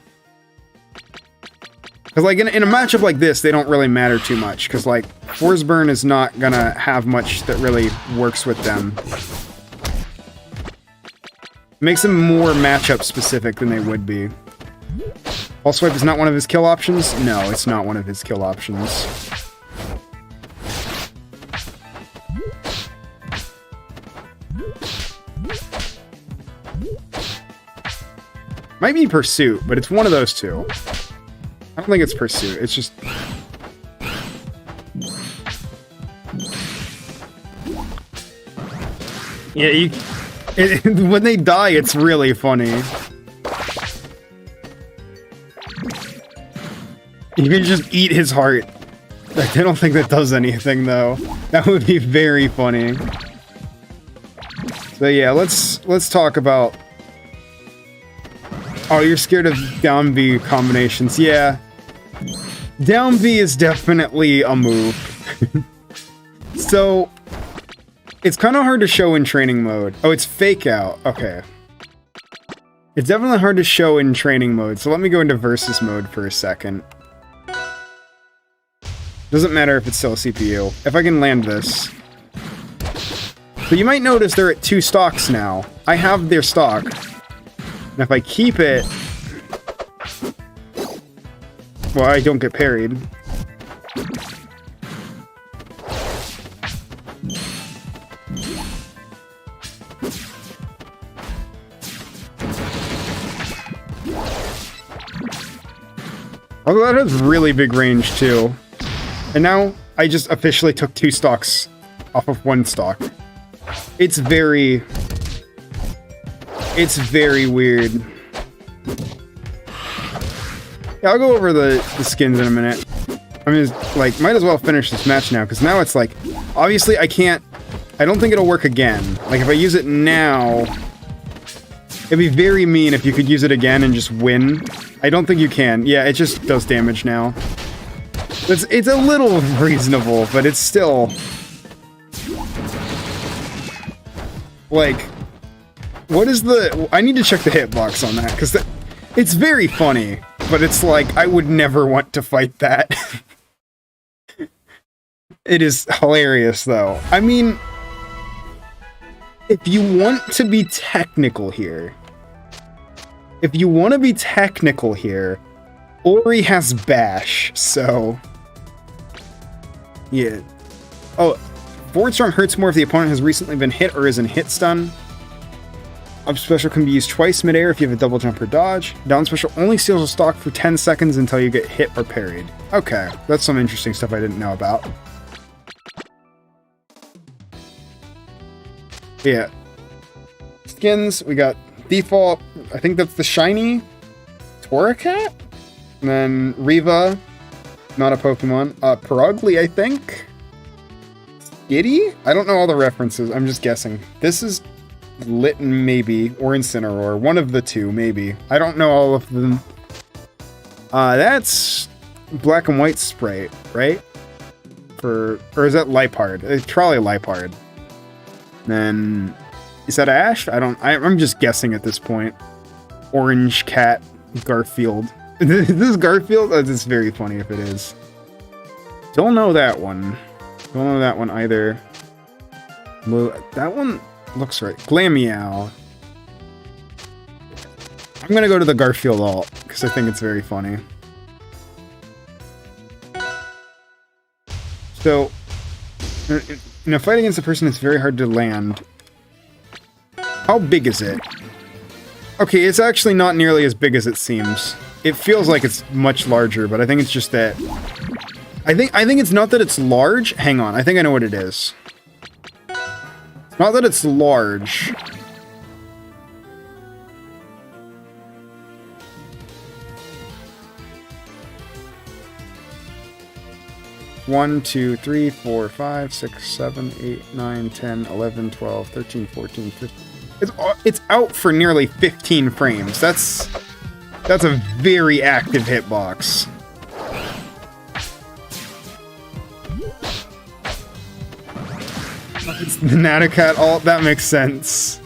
Because, like, in a matchup like this, they don't really matter too much. Because, like, Force Burn is not gonna have much that really works with them. Makes them more matchup specific than they would be. False Swipe is not one of his kill options? No, it's not one of his kill options. Might be Pursuit, but it's one of those two. I don't think it's Pursuit, it's just... Yeah, when they die, it's really funny. You can just eat his heart. I don't think that does anything, though. That would be very funny. So yeah, let's talk about... Oh, you're scared of down B combinations. Yeah. Down B is definitely a move. So, it's kind of hard to show in training mode. Oh, it's fake out. Okay. It's definitely hard to show in training mode, so let me go into versus mode for a second. Doesn't matter if it's still a CPU. If I can land this. So you might notice they're at 2 stocks now. I have their stock. And if I keep it... Well, I don't get parried. Although that has really big range, too. And now, I just officially took 2 stocks off of 1 stock. It's very weird. Yeah, I'll go over the skins in a minute. I mean, like, might as well finish this match now, because now it's like, obviously I don't think it'll work again. Like, if I use it now, it'd be very mean if you could use it again and just win. I don't think you can. Yeah, it just does damage now. It's a little reasonable, but it's still... Like... What is the... I need to check the hitbox on that, because it's very funny, but it's like, I would never want to fight that. It is hilarious, though. I mean... If you want to be technical here... Ori has Bash, so... Yeah. Oh, Forward Storm hurts more if the opponent has recently been hit or is in hit stun. Up Special can be used twice midair if you have a double jump or dodge. Down Special only steals a stock for 10 seconds until you get hit or parried. Okay, that's some interesting stuff I didn't know about. Yeah. Skins, we got default, I think that's the shiny Torracat? And then Riva, not a Pokemon. Perugly, I think? Skitty? I don't know all the references, I'm just guessing. This is Litten, maybe, or Incineroar. One of the two, maybe. I don't know all of them. That's Black and White Sprite, right? Or is that Liepard? It's probably Liepard. Then, is that Ash? I'm just guessing at this point. Orange Cat Garfield. Is this Garfield? Oh, this is very funny if it is. Don't know that one. Don't know that one either. That one looks right. Glameow. I'm gonna go to the Garfield alt, because I think it's very funny. So, in a fight against a person, it's very hard to land. How big is it? Okay, it's actually not nearly as big as it seems. It feels like it's much larger, but I think it's just that... I think it's not that it's large. Hang on, I think I know what it is. It's not that it's large. One, 2, 3, 4, 5, 6, 7, 8, 9, 10, 11, 12, 13, 14, 15. It's out for nearly 15 frames. That's a very active hitbox. It's the Natacat alt, that makes sense.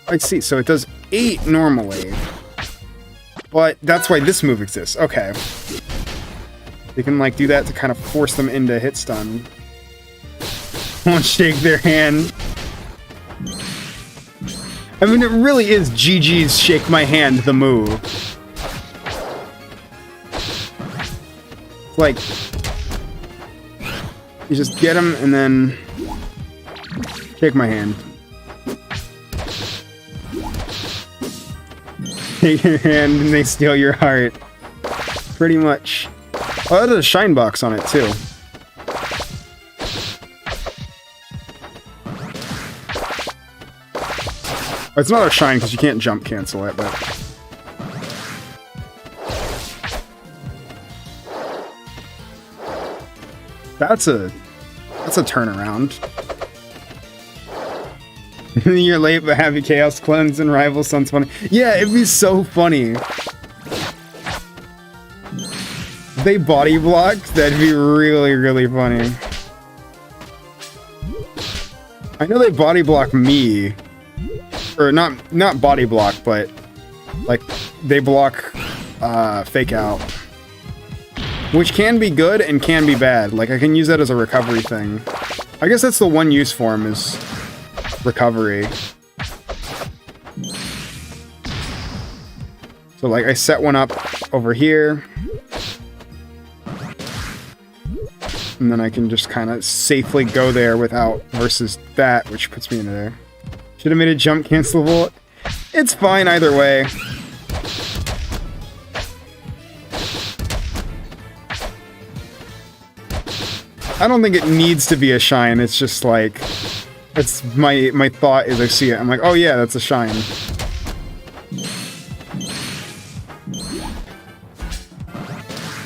I see, so it does 8 normally. But that's why this move exists. Okay. You can, like, do that to kind of force them into hit stun. Won't shake their hand. I mean, it really is GG's Shake My Hand, the move. It's like, you just get them and then shake my hand. Take your hand and they steal your heart. Pretty much. Oh, that has a shine box on it too. It's not a shine because you can't jump cancel it, but... That's a turnaround. You're late, but happy Chaos Cleanse and Rival sounds funny. Yeah, it'd be so funny. If they body block, that'd be really, really funny. I know they body block me. Or not body block, but like they block Fake Out. Which can be good and can be bad. Like I can use that as a recovery thing. I guess that's the one use for him is recovery. So like I set one up over here. And then I can just kind of safely go there without versus that, which puts me into there. Should have made a jump cancelable. It's fine either way. I don't think it needs to be a shine. It's just like, it's my thought as I see it. I'm like, oh yeah, that's a shine.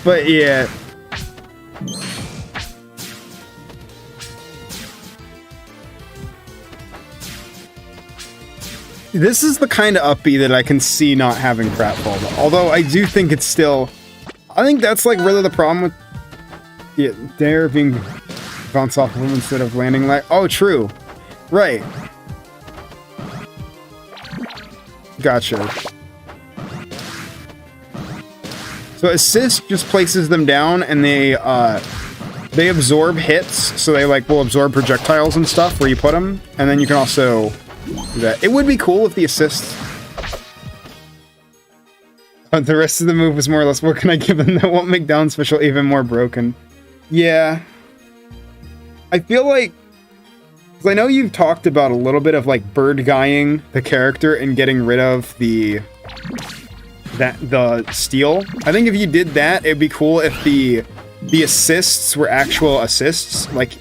But yeah. This is the kind of up B that I can see not having pratfall. Although I do think it's still... I think that's like really the problem with... Yeah, they're being bounced off of them instead of landing like... Oh, true. Right. Gotcha. So assist just places them down and they absorb hits. So they like will absorb projectiles and stuff where you put them. And then you can also do that. It would be cool if the assist... the rest of the move was more or less, what can I give them that won't make down special even more broken? Yeah. I feel like... Because I know you've talked about a little bit of like bird guying the character and getting rid of the the steal. I think if you did that, it'd be cool if the assists were actual assists. Like,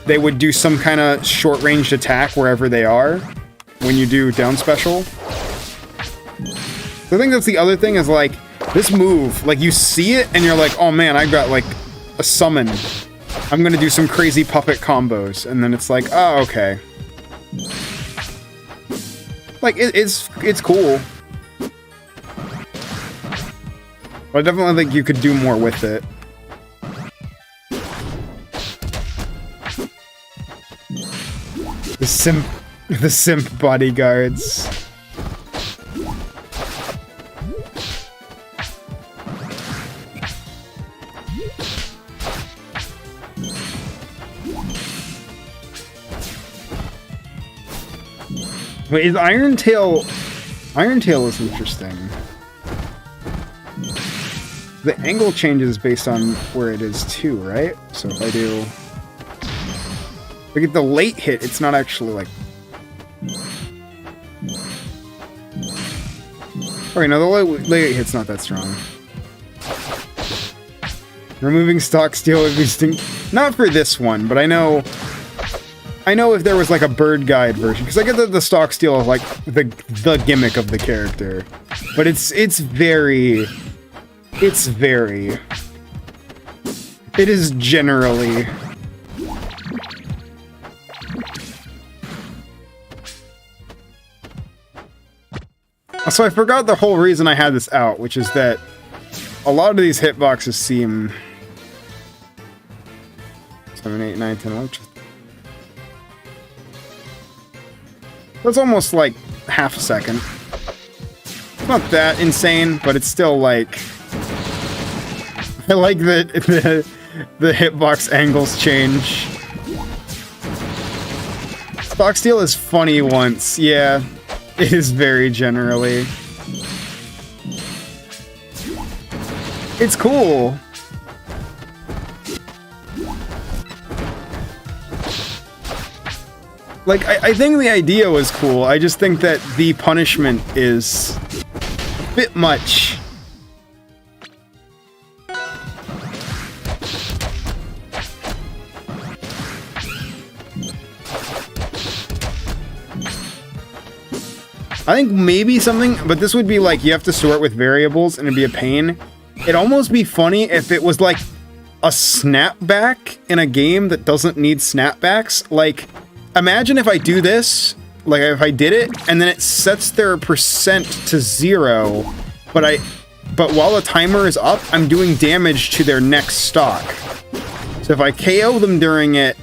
they would do some kind of short-ranged attack wherever they are when you do down special. So I think that's the other thing is, like, this move, like, you see it and you're like, oh man, I got, like, a summon. I'm gonna do some crazy puppet combos. And then it's like, oh, okay. Like, it's cool. But I definitely think you could do more with it. The simp bodyguards. Wait, is Iron Tail... Iron Tail is interesting. The angle changes based on where it is too, right? So if I do... If I get the late hit, it's not actually like... Okay, no, the late hit's not that strong. Removing stock steal would be not for this one, but I know if there was like a bird guide version, because I get that the stock steal is like the gimmick of the character, but it is generally. So I forgot the whole reason I had this out, which is that a lot of these hitboxes seem 7, 8, 9, 10, 11. That's almost like half a second. It's not that insane, but it's still like... I like that the hitbox angles change. Stock steal is funny once, yeah. It is very generally. It's cool. Like, I think the idea was cool. I just think that the punishment is a bit much. I think maybe something, but this would be like, you have to sort with variables and it'd be a pain. It'd almost be funny if it was like a snapback in a game that doesn't need snapbacks. Like, imagine if I do this, like if I did it, and then it sets their percent to 0, but while the timer is up, I'm doing damage to their next stock. So if I KO them during it,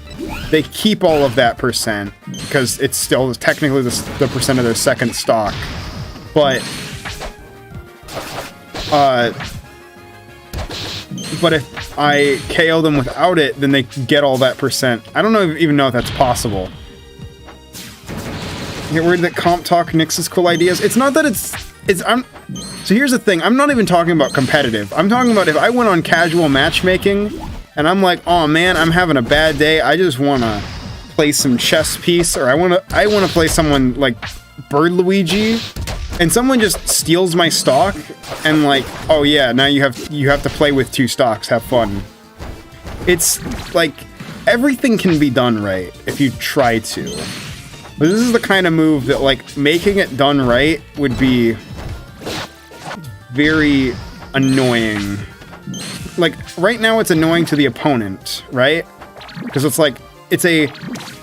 they keep all of that percent, because it's still technically the percent of their second stock. But if I KO them without it, then they get all that percent. I don't even know if that's possible. Get worried that comp talk nixes cool ideas. It's not that so here's the thing. I'm not even talking about competitive. I'm talking about if I went on casual matchmaking and I'm like, oh man, I'm having a bad day. I just want to play some chess piece, or I want to play someone like Bird Luigi, and someone just steals my stock, and like, oh yeah, now you have to play with 2 stocks. Have fun. It's like everything can be done right if you try to. But this is the kind of move that, like, making it done right would be very annoying. Like, right now it's annoying to the opponent, right? Because it's like, it's a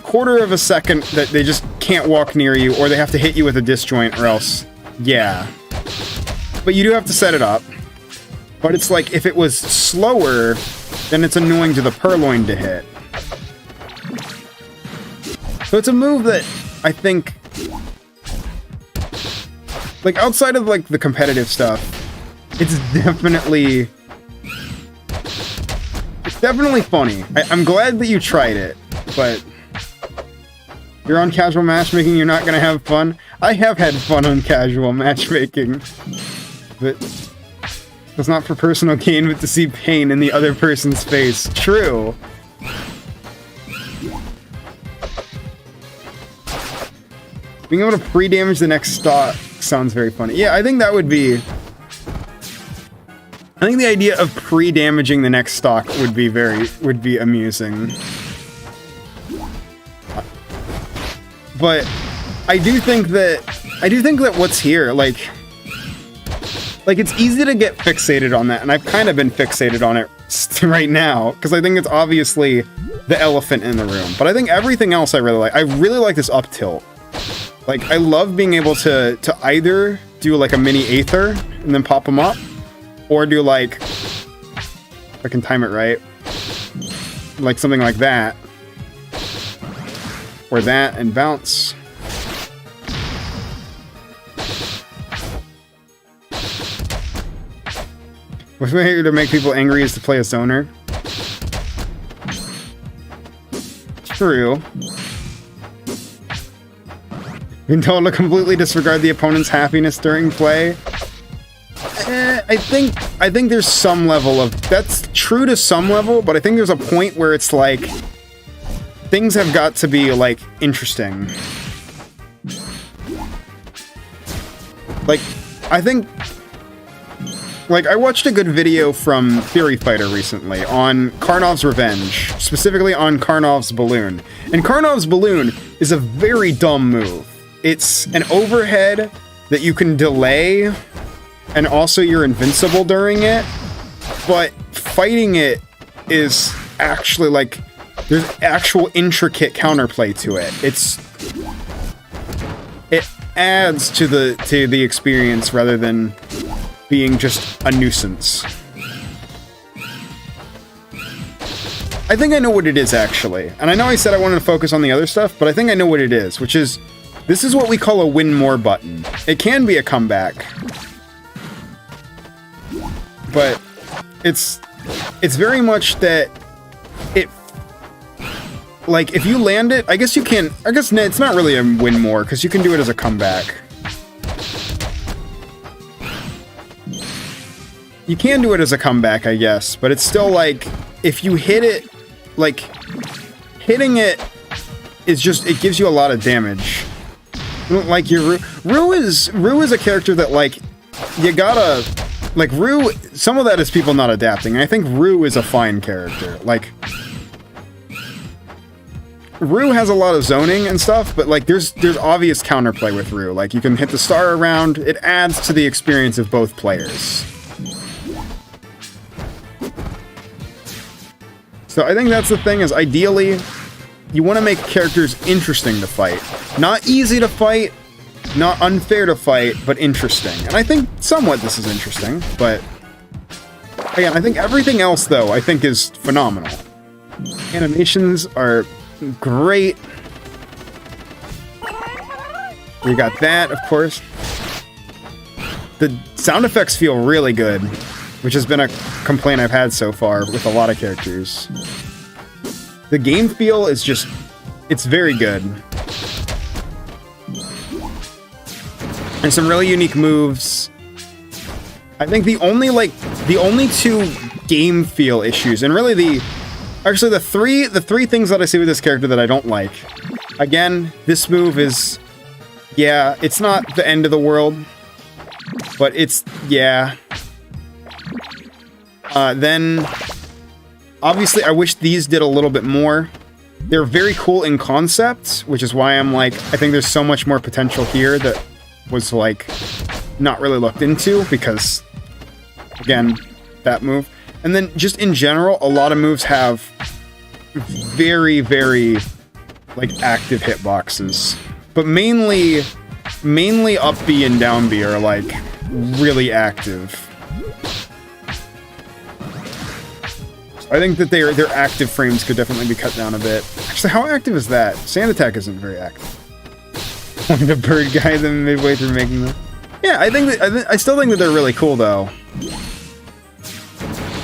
quarter of a second that they just can't walk near you, or they have to hit you with a disjoint, or else, yeah. But you do have to set it up. But it's like, if it was slower, then it's annoying to the purloin to hit. So it's a move that I think, like, outside of like the competitive stuff, it's definitely funny. I'm glad that you tried it, but you're on casual matchmaking, you're not gonna have fun. I have had fun on casual matchmaking, but it's not for personal gain, but to see pain in the other person's face. True. Being able to pre-damage the next stock sounds very funny. Yeah, I think that would be I think the idea of pre-damaging the next stock would be amusing. But I do think that what's here, like it's easy to get fixated on that, and I've kind of been fixated on it right now, because I think it's obviously the elephant in the room. But I think everything else I really like. I really like this up tilt. Like, I love being able to either do like a mini Aether and then pop them up, or do like, if I can time it right, like something like that. Or that and bounce. What's way to make people angry is to play a zoner. True. Been told to completely disregard the opponent's happiness during play. I think there's some level of that's true to some level, but I think there's a point where it's like things have got to be like interesting. Like, I think, like, I watched a good video from Theory Fighter recently on Karnov's Revenge, specifically on Karnov's Balloon. And Karnov's Balloon is a very dumb move. It's an overhead that you can delay, and also you're invincible during it, but fighting it is actually, like, there's actual intricate counterplay to it. It adds to the experience rather than being just a nuisance. I think I know what it is, actually. And I know I said I wanted to focus on the other stuff, but I think I know what it is, which is, this is what we call a win more button. It can be a comeback, but it's very much that it, like, if you land it, I guess you can, I guess it's not really a win more, because you can do it as a comeback. You can do it as a comeback, I guess, but it's still like, if you hit it, like, hitting it is just, it gives you a lot of damage. Like, your Rue is a character that, like, you gotta, like, Rue, some of that is people not adapting. I think Rue is a fine character. Like, Rue has a lot of zoning and stuff, but, like, there's obvious counterplay with Rue. Like, you can hit the star around, it adds to the experience of both players. So I think that's the thing, is ideally, you want to make characters interesting to fight. Not easy to fight, not unfair to fight, but interesting. And I think somewhat this is interesting, but again, I think everything else, though, I think is phenomenal. Animations are great. We got that, of course. The sound effects feel really good, which has been a complaint I've had so far with a lot of characters. The game feel is just, it's very good. And some really unique moves. I think the only two game feel issues, and really the three things that I see with this character that I don't like. Again, this move is, yeah, it's not the end of the world, but it's, yeah. Then, obviously, I wish these did a little bit more. They're very cool in concept, which is why I'm like, I think there's so much more potential here that was, like, not really looked into, because, again, that move. And then, just in general, a lot of moves have very, very, like, active hitboxes. But mainly up B and down B are, like, really active. I think that their active frames could definitely be cut down a bit. Actually, how active is that? Sand Attack isn't very active. Wanted a bird guy them midway through making them. Yeah, I still think that they're really cool, though.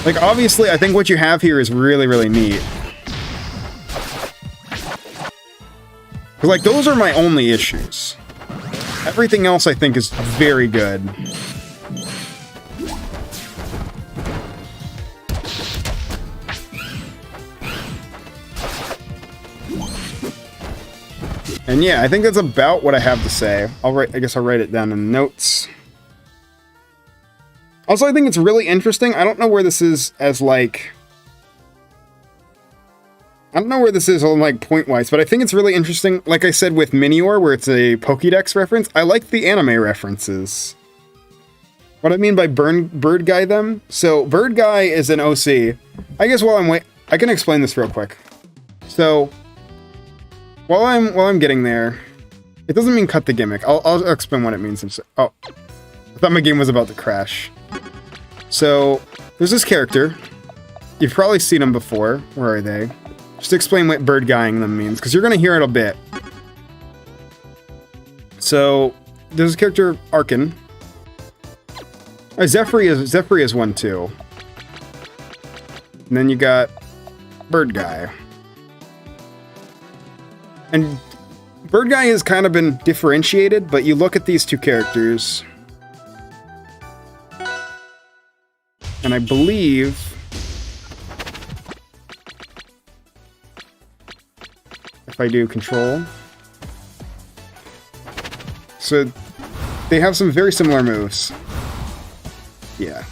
Like, obviously, I think what you have here is really, really neat. Because, like, those are my only issues. Everything else, I think, is very good. And yeah, I think that's about what I have to say. I guess I'll write it down in the notes. Also, I think it's really interesting. I don't know where this is as like... I don't know where this is on like point-wise, but I think it's really interesting. Like I said with Minior, where it's a Pokédex reference, I like the anime references. What I mean by bird guy them? So bird guy is an OC. I guess while I'm I can explain this real quick. So while I'm getting there, it doesn't mean cut the gimmick. I'll explain what it means. Oh, I thought my game was about to crash. So there's this character. You've probably seen them before. Where are they? Just explain what bird guying them means, because you're going to hear it a bit. So, there's a character, Arkin. Zephyr is one too. And then you got Bird Guy. And Bird Guy has kind of been differentiated, but you look at these two characters. And I believe... if I do control. So they have some very similar moves. Yeah.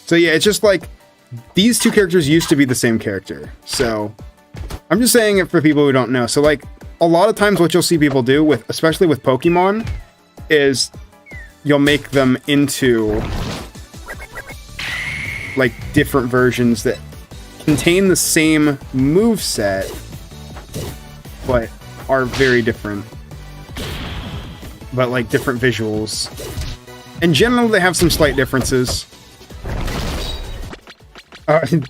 So yeah, it's just like these two characters used to be the same character. So I'm just saying it for people who don't know. So like a lot of times what you'll see people do with, especially with Pokemon, is you'll make them into like different versions that contain the same moveset, but are very different. But like different visuals. In general, they have some slight differences. Bird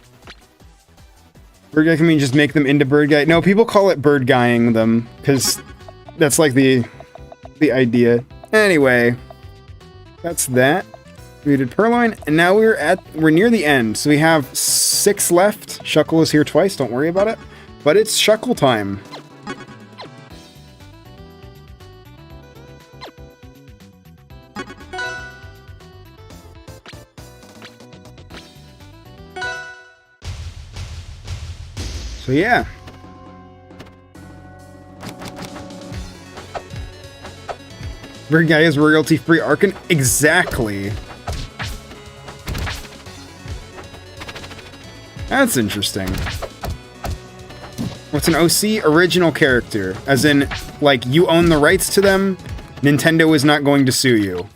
guy can mean just make them into bird guy. No, people call it bird guying them because that's like the idea. Anyway, that's that. We did Purloin, and now we're near the end. So we have 6 left. Shuckle is here twice. Don't worry about it. But it's Shuckle time. So yeah. Bird guy is royalty-free Arkin? Exactly. That's interesting. What's an OC? Original character. As in, like, you own the rights to them, Nintendo is not going to sue you.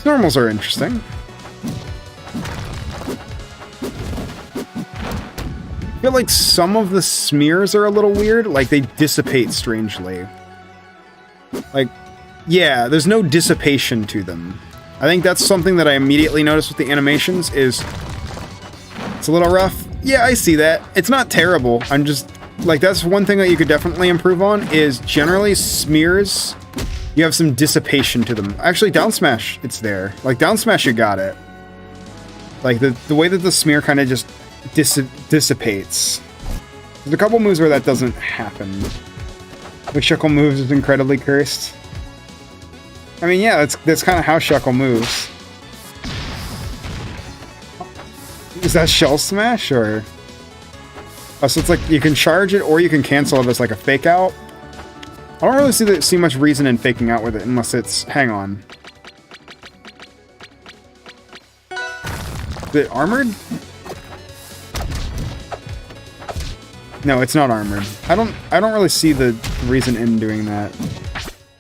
Normals are interesting. I feel like some of the smears are a little weird, like they dissipate strangely. Like, yeah, there's no dissipation to them. I think that's something that I immediately noticed with the animations is it's a little rough. Yeah, I see that. It's not terrible. I'm just, like, that's one thing that you could definitely improve on is generally smears. You have some dissipation to them. Actually, down smash, it's there. Like, down smash, you got it. Like, the way that the smear kind of just dissipates. There's a couple moves where that doesn't happen. Like, Shuckle moves is incredibly cursed. I mean, yeah, that's kind of how Shuckle moves. Is that Shell Smash, or...? Oh, so it's like, you can charge it, or you can cancel it as, like, a fake out. I don't really see much reason in faking out with it unless it's... Hang on. Is it armored? No, it's not armored. I don't really see the reason in doing that.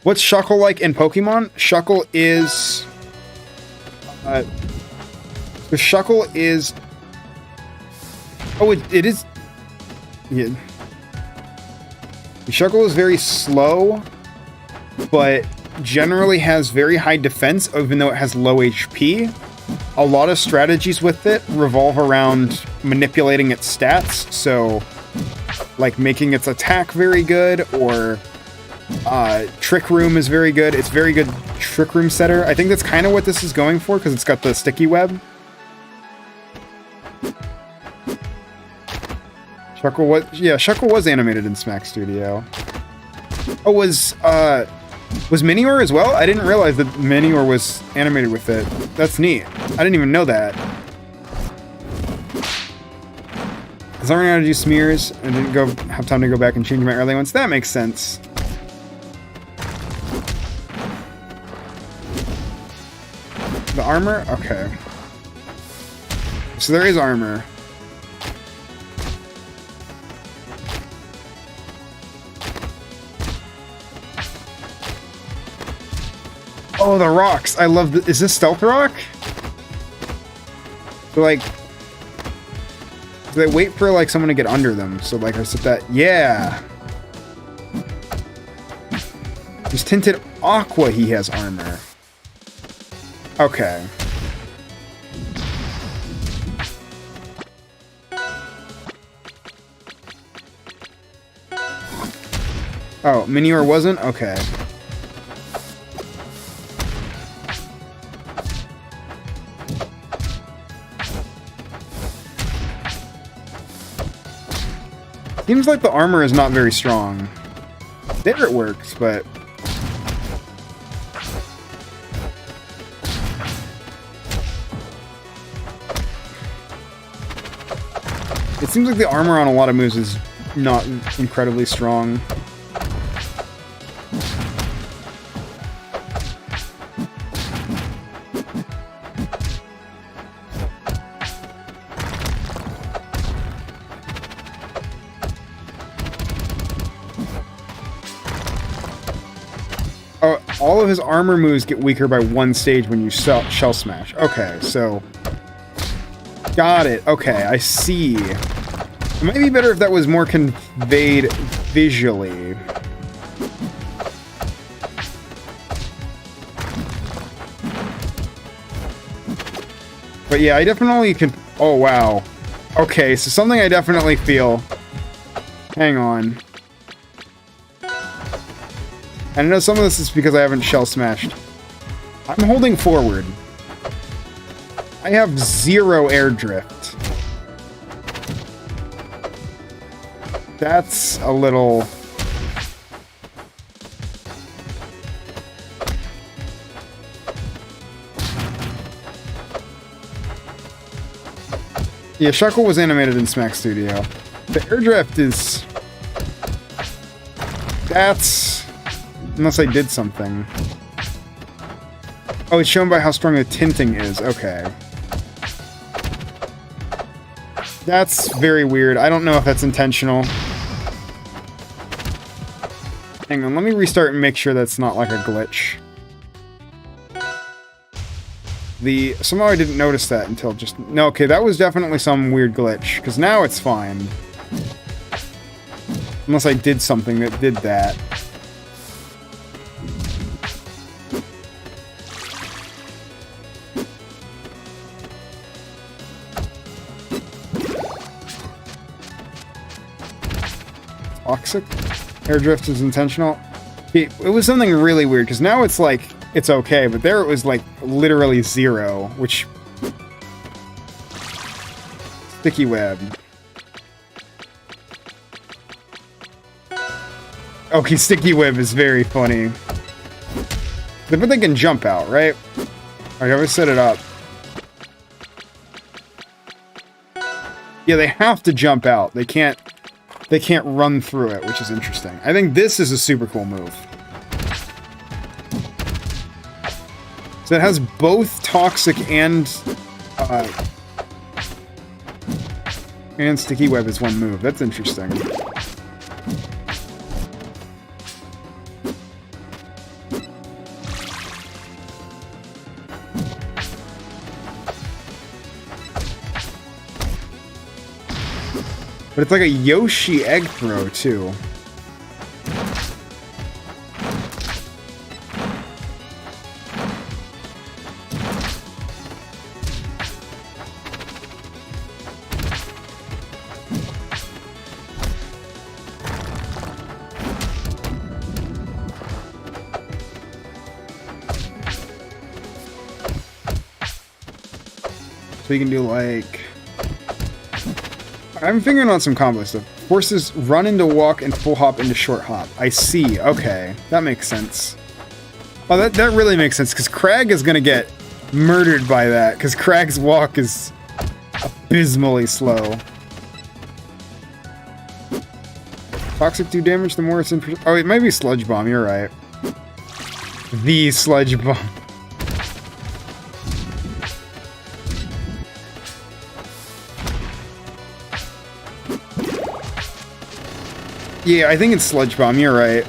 What's Shuckle like in Pokemon? Shuckle is... the Shuckle is... Oh, it is... Yeah. Shuckle is very slow, but generally has very high defense, even though it has low HP. A lot of strategies with it revolve around manipulating its stats, so like making its attack very good, or Trick Room is very good. It's very good Trick Room setter. I think that's kind of what this is going for, because it's got the sticky web. Shuckle was animated in Smack Studio. Oh, was Was Minior as well? I didn't realize that Minior was animated with it. That's neat. I didn't even know that. Because I learned how to do smears and didn't have time to go back and change my early ones. That makes sense. The armor? Okay. So there is armor. Oh, the rocks. I love the... Is this stealth rock? So, like... They wait for, like, someone to get under them. So, like, I set that... Yeah! He's tinted aqua, he has armor. Okay. Oh, Minior wasn't? Okay. Seems like the armor is not very strong. There it works, but... It seems like the armor on a lot of moves is not incredibly strong. All of his armor moves get weaker by one stage when you shell smash. Okay, so... Got it. Okay, I see. It might be better if that was more conveyed visually. But yeah, I definitely can... Oh, wow. Okay, so something I definitely feel... Hang on. And I know some of this is because I haven't shell smashed. I'm holding forward. I have 0 air drift. That's a little... Yeah, Shuckle was animated in Smack Studio. The air drift is... That's... Unless I did something. Oh, it's shown by how strong the tinting is. Okay. That's very weird. I don't know if that's intentional. Hang on, let me restart and make sure that's not like a glitch. Somehow I didn't notice that until just... No, okay, that was definitely some weird glitch, because now it's fine. Unless I did something that did that. Toxic? Air drift is intentional? It was something really weird, because now it's like, it's okay, but there it was like literally 0, which... Sticky web. Okay, sticky web is very funny. But they can jump out, right? I always set it up. Yeah, they have to jump out. They can't run through it, which is interesting. I think this is a super cool move. So it has both toxic and sticky web as one move. That's interesting. But it's like a Yoshi egg throw, too. So you can do like... I'm figuring out some combo stuff. Forces run into walk and full hop into short hop. I see. Okay. That makes sense. Oh, that really makes sense, because Crag is going to get murdered by that, because Crag's walk is abysmally slow. Toxic do damage the more it's in... Oh, it might be Sludge Bomb, you're right. The Sludge Bomb. Yeah, I think it's Sludge Bomb, you're right.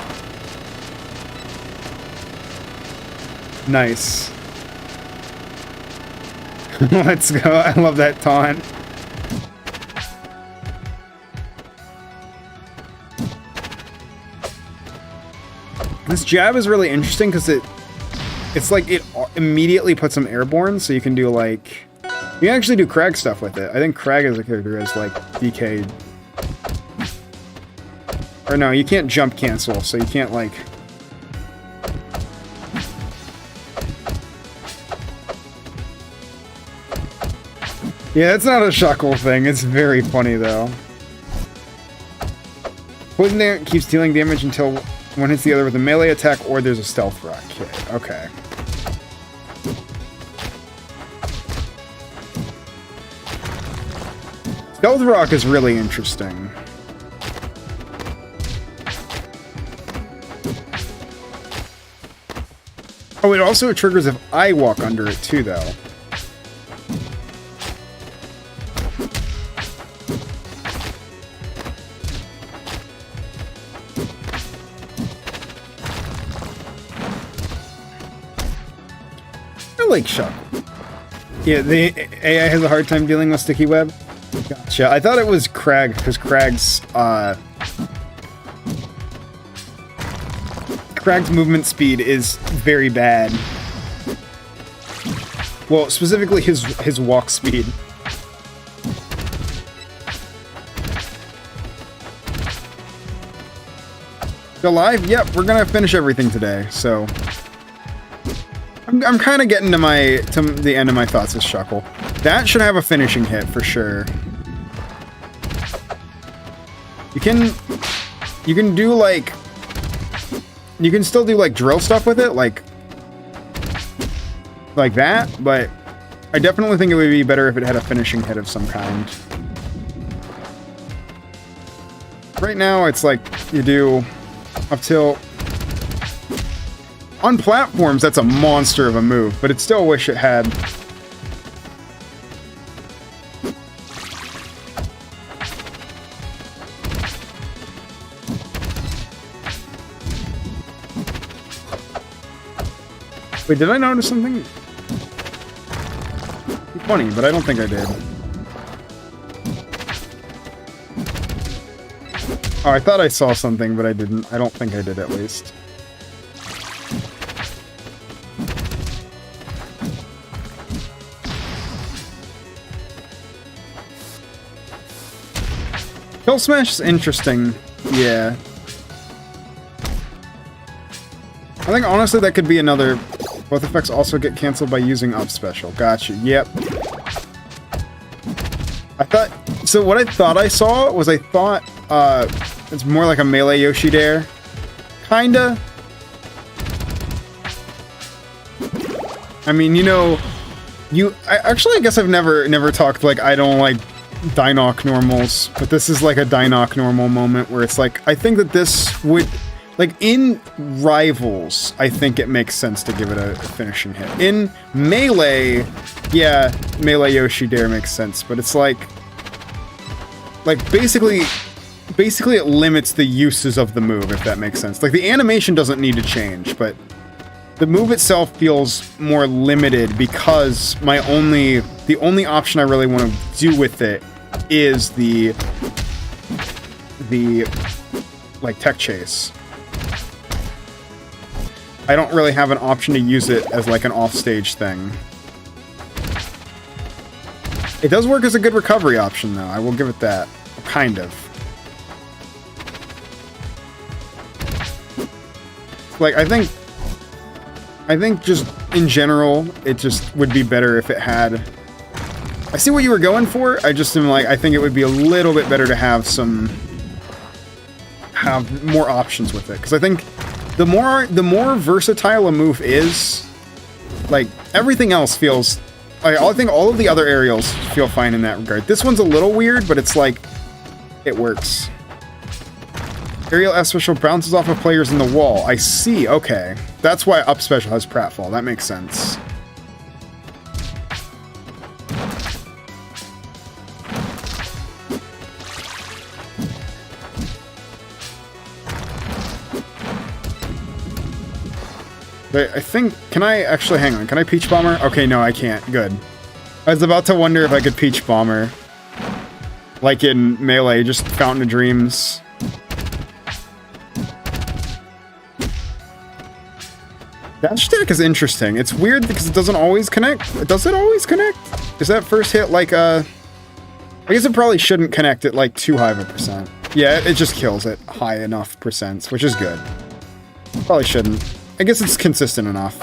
Nice. Let's go, I love that taunt. This jab is really interesting because it's like it immediately puts them airborne, so you can do like... You can actually do Crag stuff with it. I think Crag as a character is like DK... Or no, you can't jump cancel, so you can't like... Yeah, it's not a Shuckle thing. It's very funny though. Poison there keeps dealing damage until one hits the other with a melee attack or there's a Stealth Rock hit. Okay. Stealth Rock is really interesting. Oh, it also triggers if I walk under it too, though. I like Shuckle. Yeah, the AI has a hard time dealing with Sticky Web. Gotcha. I thought it was Crag, because Crag's movement speed is very bad. Well, specifically his walk speed. Go live? Yep, we're gonna finish everything today, so... I'm kind of getting to the end of my thoughts with Shuckle. That should have a finishing hit for sure. You can do like... You can still do like drill stuff with it, like that, but I definitely think it would be better if it had a finishing hit of some kind. Right now, it's like you do up till... On platforms, that's a monster of a move, but it still wish it had... Wait, did I notice something? Funny, but I don't think I did. Oh, I thought I saw something, but I didn't. I don't think I did, at least. Kill Smash is interesting. Yeah. I think, honestly, that could be another... Both effects also get cancelled by using up special. Gotcha. Yep. I thought... So what I thought I saw was it's more like a melee Yoshi Dare. Kinda. I mean, you know... I guess I've never talked like I don't like Dinoc normals, but this is like a Dinoc normal moment where it's like, I think that this would... Like, in Rivals, I think it makes sense to give it a finishing hit. In Melee, yeah, Melee Yoshi Dare makes sense, but it's like basically it limits the uses of the move, if that makes sense. Like, the animation doesn't need to change, but the move itself feels more limited because the only option I really want to do with it is the like, Tech Chase. I don't really have an option to use it as like an offstage thing. It does work as a good recovery option though, I will give it that. Kind of. Like, I think just in general, it just would be better if it had... I see what you were going for, I just am like, I think it would be a little bit better to have more options with it, because I think The more versatile a move is, like, everything else feels... I think all of the other aerials feel fine in that regard. This one's a little weird, but it's like... It works. Aerial F special bounces off of players in the wall. I see, okay. That's why up special has pratfall. That makes sense. But I think... Can I actually... Hang on. Can I Peach Bomber? Okay, no, I can't. Good. I was about to wonder if I could Peach Bomber. Like in Melee, just Fountain of Dreams. Dash attack is interesting. It's weird because it doesn't always connect. Does it always connect? Is that first hit like I guess it probably shouldn't connect at like too high of a percent. Yeah, it just kills at high enough percents, which is good. Probably shouldn't. I guess it's consistent enough.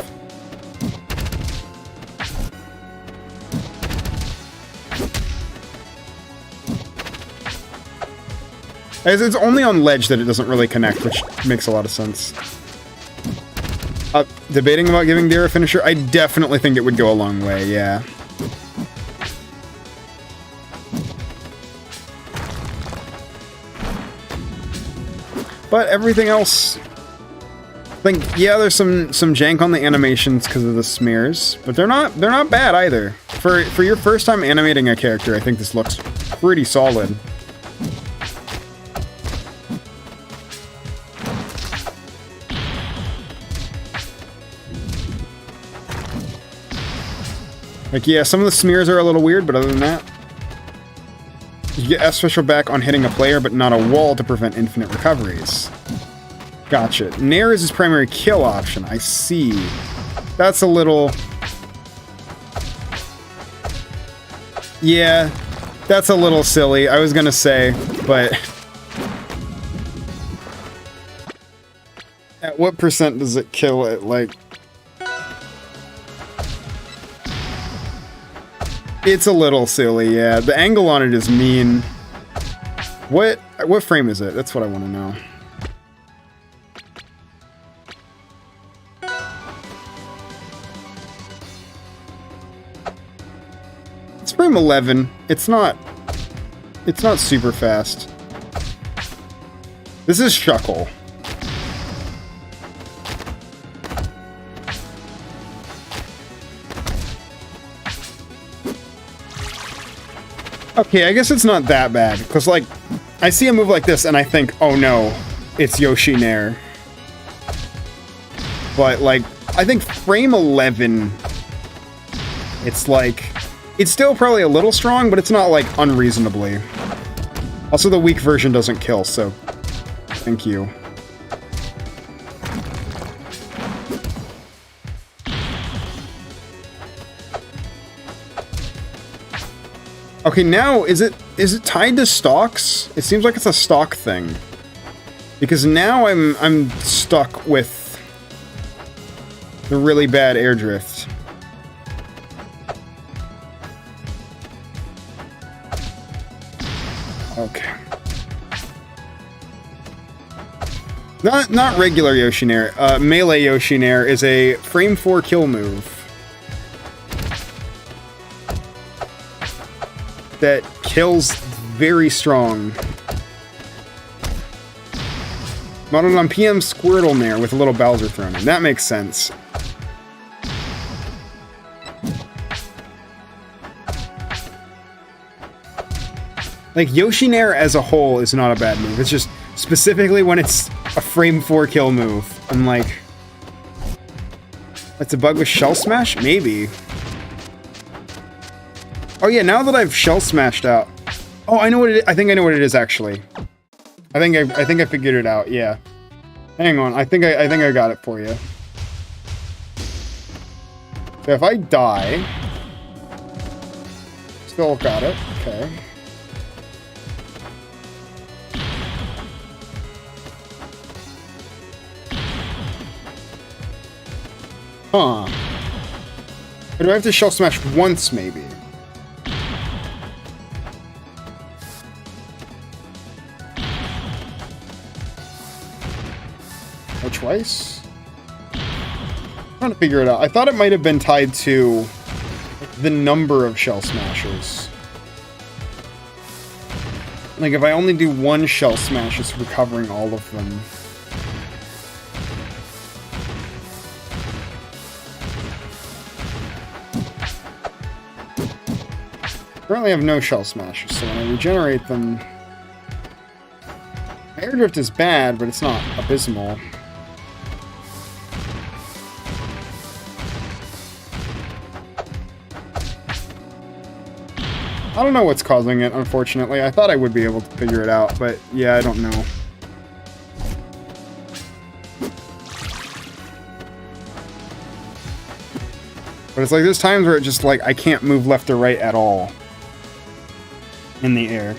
It's only on ledge that it doesn't really connect, which makes a lot of sense. Debating about giving Deer a finisher? I definitely think it would go a long way, yeah. But everything else... I think, yeah, there's some jank on the animations because of the smears, but they're not bad either. For your first time animating a character, I think this looks pretty solid. Like, yeah, some of the smears are a little weird, but other than that... You get S-Special back on hitting a player, but not a wall to prevent infinite recoveries. Gotcha. Nair is his primary kill option. I see. That's a little... Yeah, that's a little silly. I was gonna say, but... At what percent does it kill it, like... It's a little silly, yeah. The angle on it is mean. What frame is it? That's what I want to know. It's frame 11. It's not super fast. This is Shuckle. Okay, I guess it's not that bad, because, like, I see a move like this and I think, oh no, it's Yoshi Nair. But, like, I think frame 11, it's like, it's still probably a little strong, but it's not, like, unreasonably. Also, the weak version doesn't kill, so thank you. Okay, now, is it tied to stocks? It seems like it's a stock thing. Because now I'm stuck with the really bad air drift. Okay. Not regular Yoshi Nair. Melee Yoshi Nair is a frame 4 kill move that kills very strong. Modeled on PM Squirtle Nair with a little Bowser thrown in. That makes sense. Like, Yoshi Nair as a whole is not a bad move. It's just specifically when it's a frame 4 kill move. I'm like... That's a bug with Shell Smash? Maybe. Oh yeah, now that I've Shell Smashed out... Oh, I know what it is. I think I know what it is, actually. I think I figured it out, yeah. Hang on, I think I got it for you. So if I die... Still got it, okay. Huh. Or do I have to Shell Smash once, maybe? Or twice? I'm trying to figure it out. I thought it might have been tied to the number of Shell Smashers. Like, if I only do one Shell Smash, it's recovering all of them. Currently I have no Shell Smashers, so when I regenerate them... My Air Drift is bad, but it's not abysmal. I don't know what's causing it, unfortunately. I thought I would be able to figure it out, but yeah, I don't know. But it's like, there's times where it just, like, I can't move left or right at all in the air.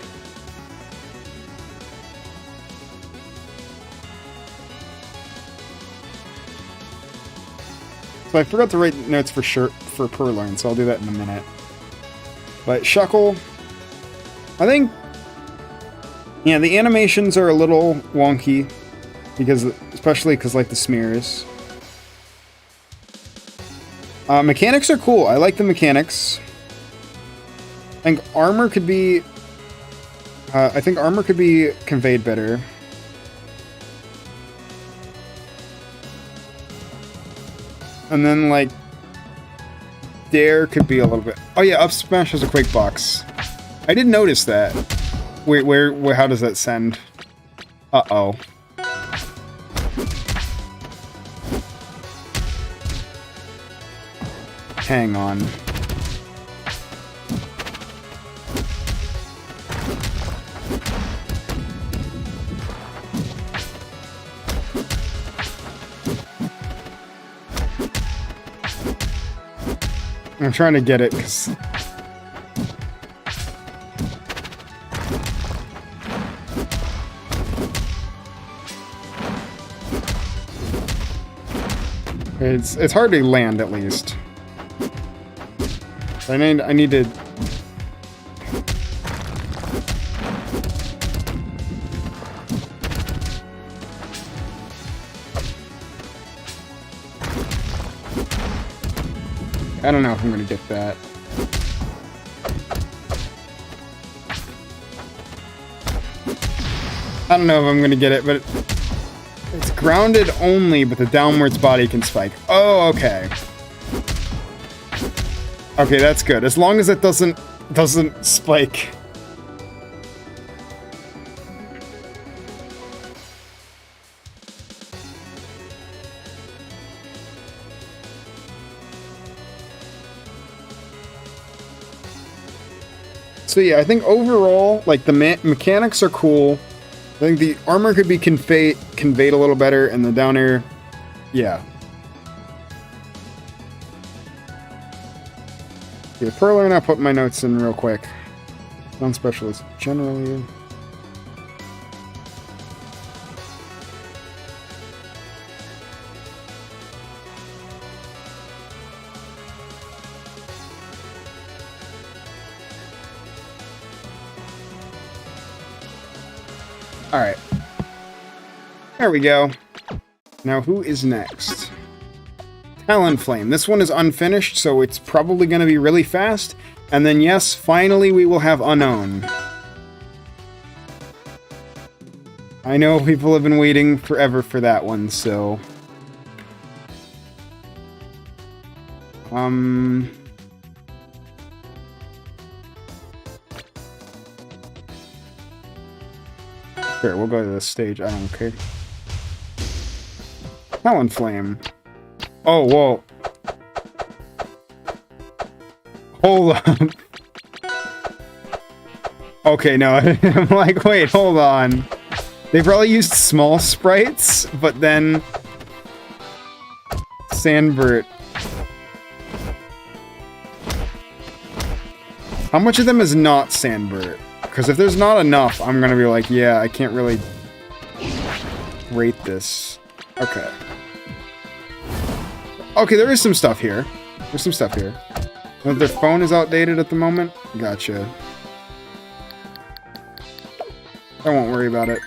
So I forgot to write notes for Purloin, so I'll do that in a minute. But Shuckle, I think, yeah, the animations are a little wonky, especially because, like, the smears. Mechanics are cool. I like the mechanics. I think armor could be conveyed better. And then, like, Dare could be a little bit... Oh yeah, up smash has a Quake box. I did notice that. Wait, where how does that send? Uh-oh. Hang on. I'm trying to get it, because... It's hard to land, at least. I need to... I don't know if I'm going to get that. I don't know if I'm going to get it, but it's grounded only, but the downwards body can spike. Oh, okay. Okay, that's good. As long as it doesn't spike. So yeah, I think overall, like, the mechanics are cool. I think the armor could be conveyed a little better, and the down air, yeah. Yeah, Purloin, I'll put my notes in real quick. Non-specialist, generally... Alright. There we go. Now, who is next? Talonflame. This one is unfinished, so it's probably going to be really fast. And then, yes, finally we will have Unknown. I know people have been waiting forever for that one, so... Sure, we'll go to this stage. I don't care. Talonflame. Oh, whoa. Hold on. Okay, no. I'm like, wait, hold on. They probably used small sprites, but then... Sandbert. How much of them is not Sandbert? Because if there's not enough, I'm gonna be like, yeah, I can't really rate this. Okay. Okay, there is some stuff here. There's some stuff here. Their phone is outdated at the moment? Gotcha. I won't worry about it.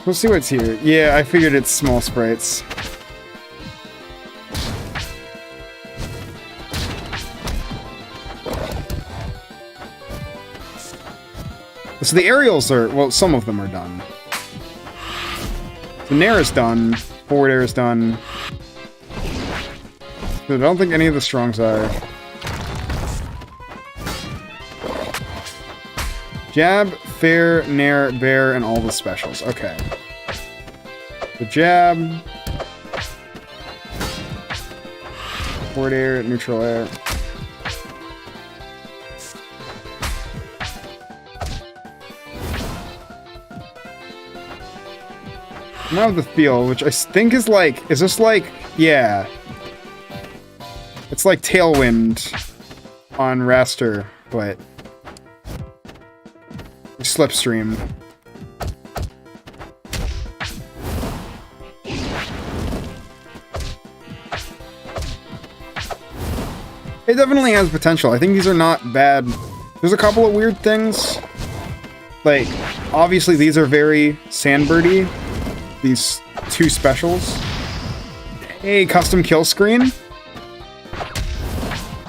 We'll see what's here. Yeah, I figured it's small sprites. So the aerials are, well, some of them are done. So Nair is done. Forward air is done. I don't think any of the strongs are. Jab, fair, nair, bear, and all the specials. Okay. The jab. Forward air, neutral air. Now the feel, which I think is like, is this like, yeah. It's like Tailwind on Raster, but Slipstream. It definitely has potential. I think these are not bad. There's a couple of weird things. Like, obviously these are very Sandbirdy. These two specials. Hey, custom kill screen.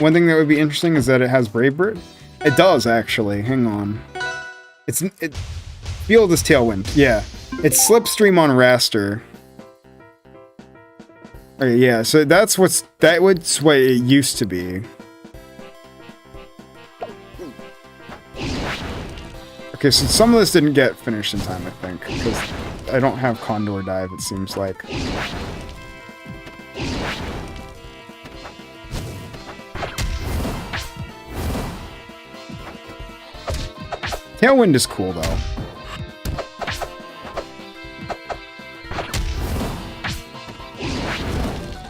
One thing that would be interesting is that it has Brave Bird. It does, actually. Hang on. It feel this Tailwind. Yeah. It's Slipstream on Raster. Okay, yeah, so that's what it used to be. Okay, so some of this didn't get finished in time, I think, because I don't have Condor Dive, it seems like. Tailwind is cool, though.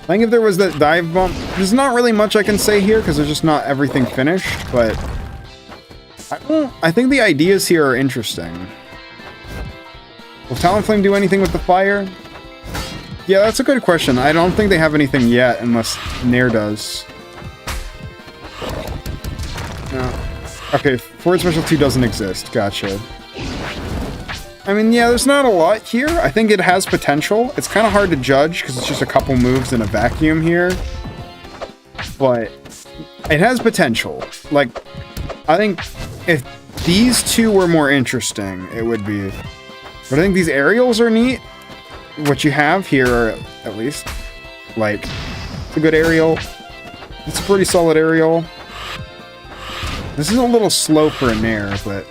I think if there was that dive bump, there's not really much I can say here because there's just not everything finished, but I think the ideas here are interesting. Will Talonflame do anything with the fire? Yeah, that's a good question. I don't think they have anything yet unless Nair does. No. Okay, Forward Special 2 doesn't exist. Gotcha. I mean, yeah, there's not a lot here. I think it has potential. It's kind of hard to judge because it's just a couple moves in a vacuum here. But it has potential. Like, I think if these two were more interesting, it would be. But I think these aerials are neat. What you have here, at least, like, it's a good aerial. It's a pretty solid aerial. This is a little slow for a Nair, but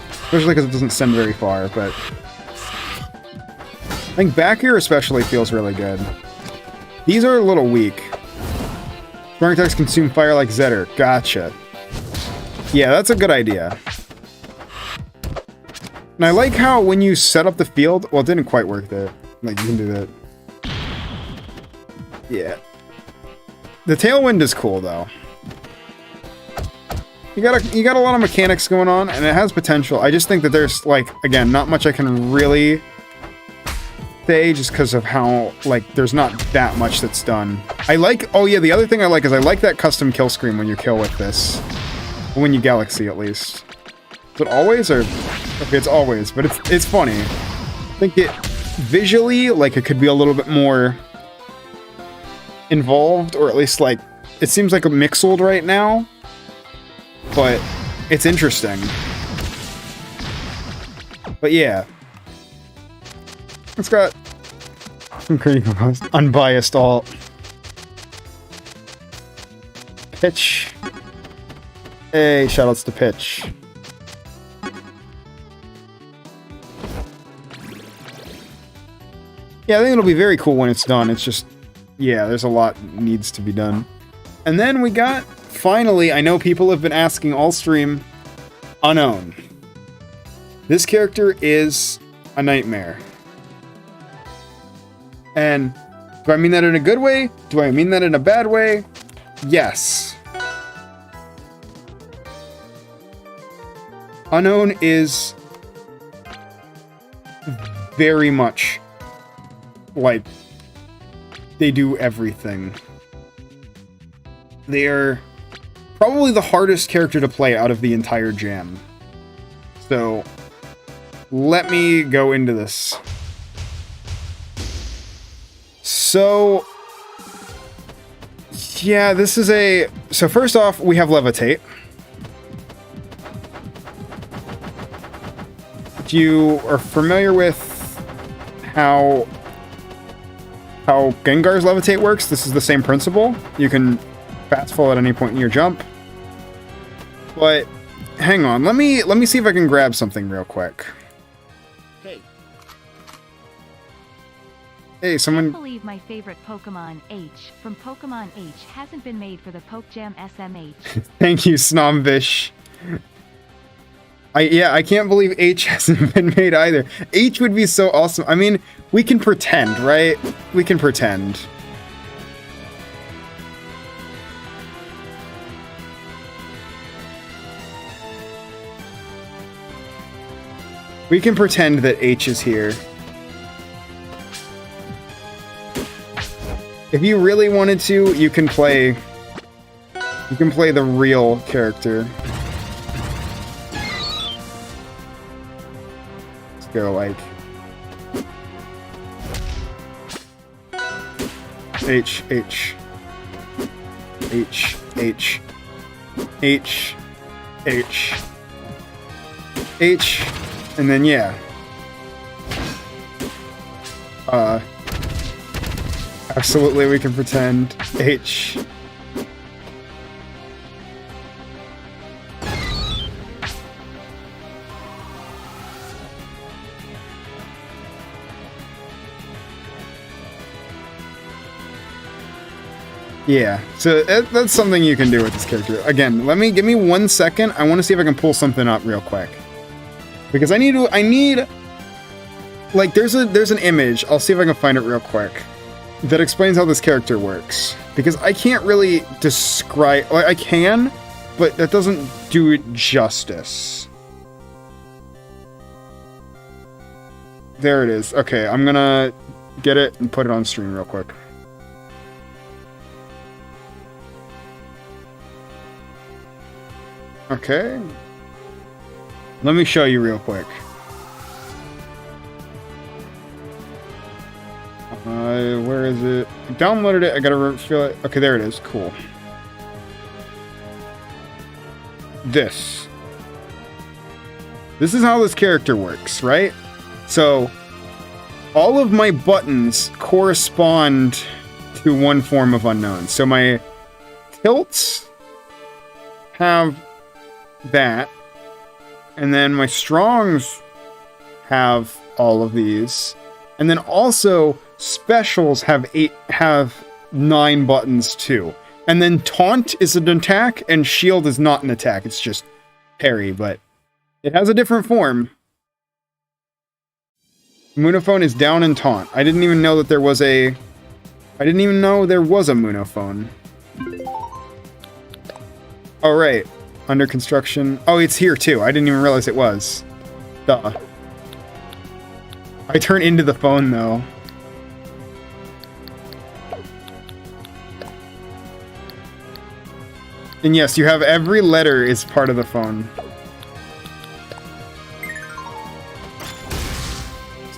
especially because it doesn't send very far, but I think back here especially feels really good. These are a little weak. Strong attacks consume fire like Zetter. Gotcha. Yeah, that's a good idea. And I like how when you set up the field, well, it didn't quite work there. Like, you can do that. Yeah. The Tailwind is cool, though. You got a lot of mechanics going on, and it has potential. I just think that there's, like, again, not much I can really say just because of how, like, there's not that much that's done. I like, oh yeah, the other thing I like is I like that custom kill screen when you kill with this. When you Galaxy, at least. Is it always, or? Okay, it's always, but it's funny. I think it, visually, like, it could be a little bit more involved, or at least, like, it seems like a mixed right now. But it's interesting. But yeah. It's got some pretty unbiased alt. Pitch. Hey, shoutouts to Pitch. Yeah, I think it'll be very cool when it's done. It's just, yeah, there's a lot needs to be done. And then we got, finally, I know people have been asking all stream, Unknown. This character is a nightmare. And do I mean that in a good way? Do I mean that in a bad way? Yes. Unknown is very much like they do everything. They are probably the hardest character to play out of the entire jam. So let me go into this. So, yeah, this is a... So first off, we have Levitate. If you are familiar with how Gengar's Levitate works, this is the same principle. You can fast fall at any point in your jump. But hang on, let me see if I can grab something real quick. Hey, someone... I can't believe my favorite Pokemon, H, from Pokemon H hasn't been made for the Pokejam SMH. Thank you, Snomvish. I can't believe H hasn't been made either. H would be so awesome. I mean, we can pretend, right? We can pretend. We can pretend that H is here. If you really wanted to, you can play the real character. Let's go like H H H H H H H, and then yeah. Absolutely, we can pretend H. Yeah, so that's something you can do with this character. Again, give me 1 second. I want to see if I can pull something up real quick. Because I need like there's an image. I'll see if I can find it real quick that explains how this character works. Because I can't really describe... Like, I can, but that doesn't do it justice. There it is. Okay, I'm gonna get it and put it on stream real quick. Okay. Let me show you real quick. Where is it? I downloaded it. I gotta feel it. Okay, there it is. Cool. This is how this character works, right? So, all of my buttons correspond to one form of unknown. So my tilts have that, and then my strongs have all of these, and then also specials have 9 buttons too. And then taunt is an attack, and shield is not an attack. It's just parry, but it has a different form. Munophone is down and taunt. I didn't even know that there was a... I didn't even know there was a Munophone. Oh, right. Under construction. Oh, it's here too. I didn't even realize it was. Duh. I turn into the phone though. And yes, you have every letter is part of the phone.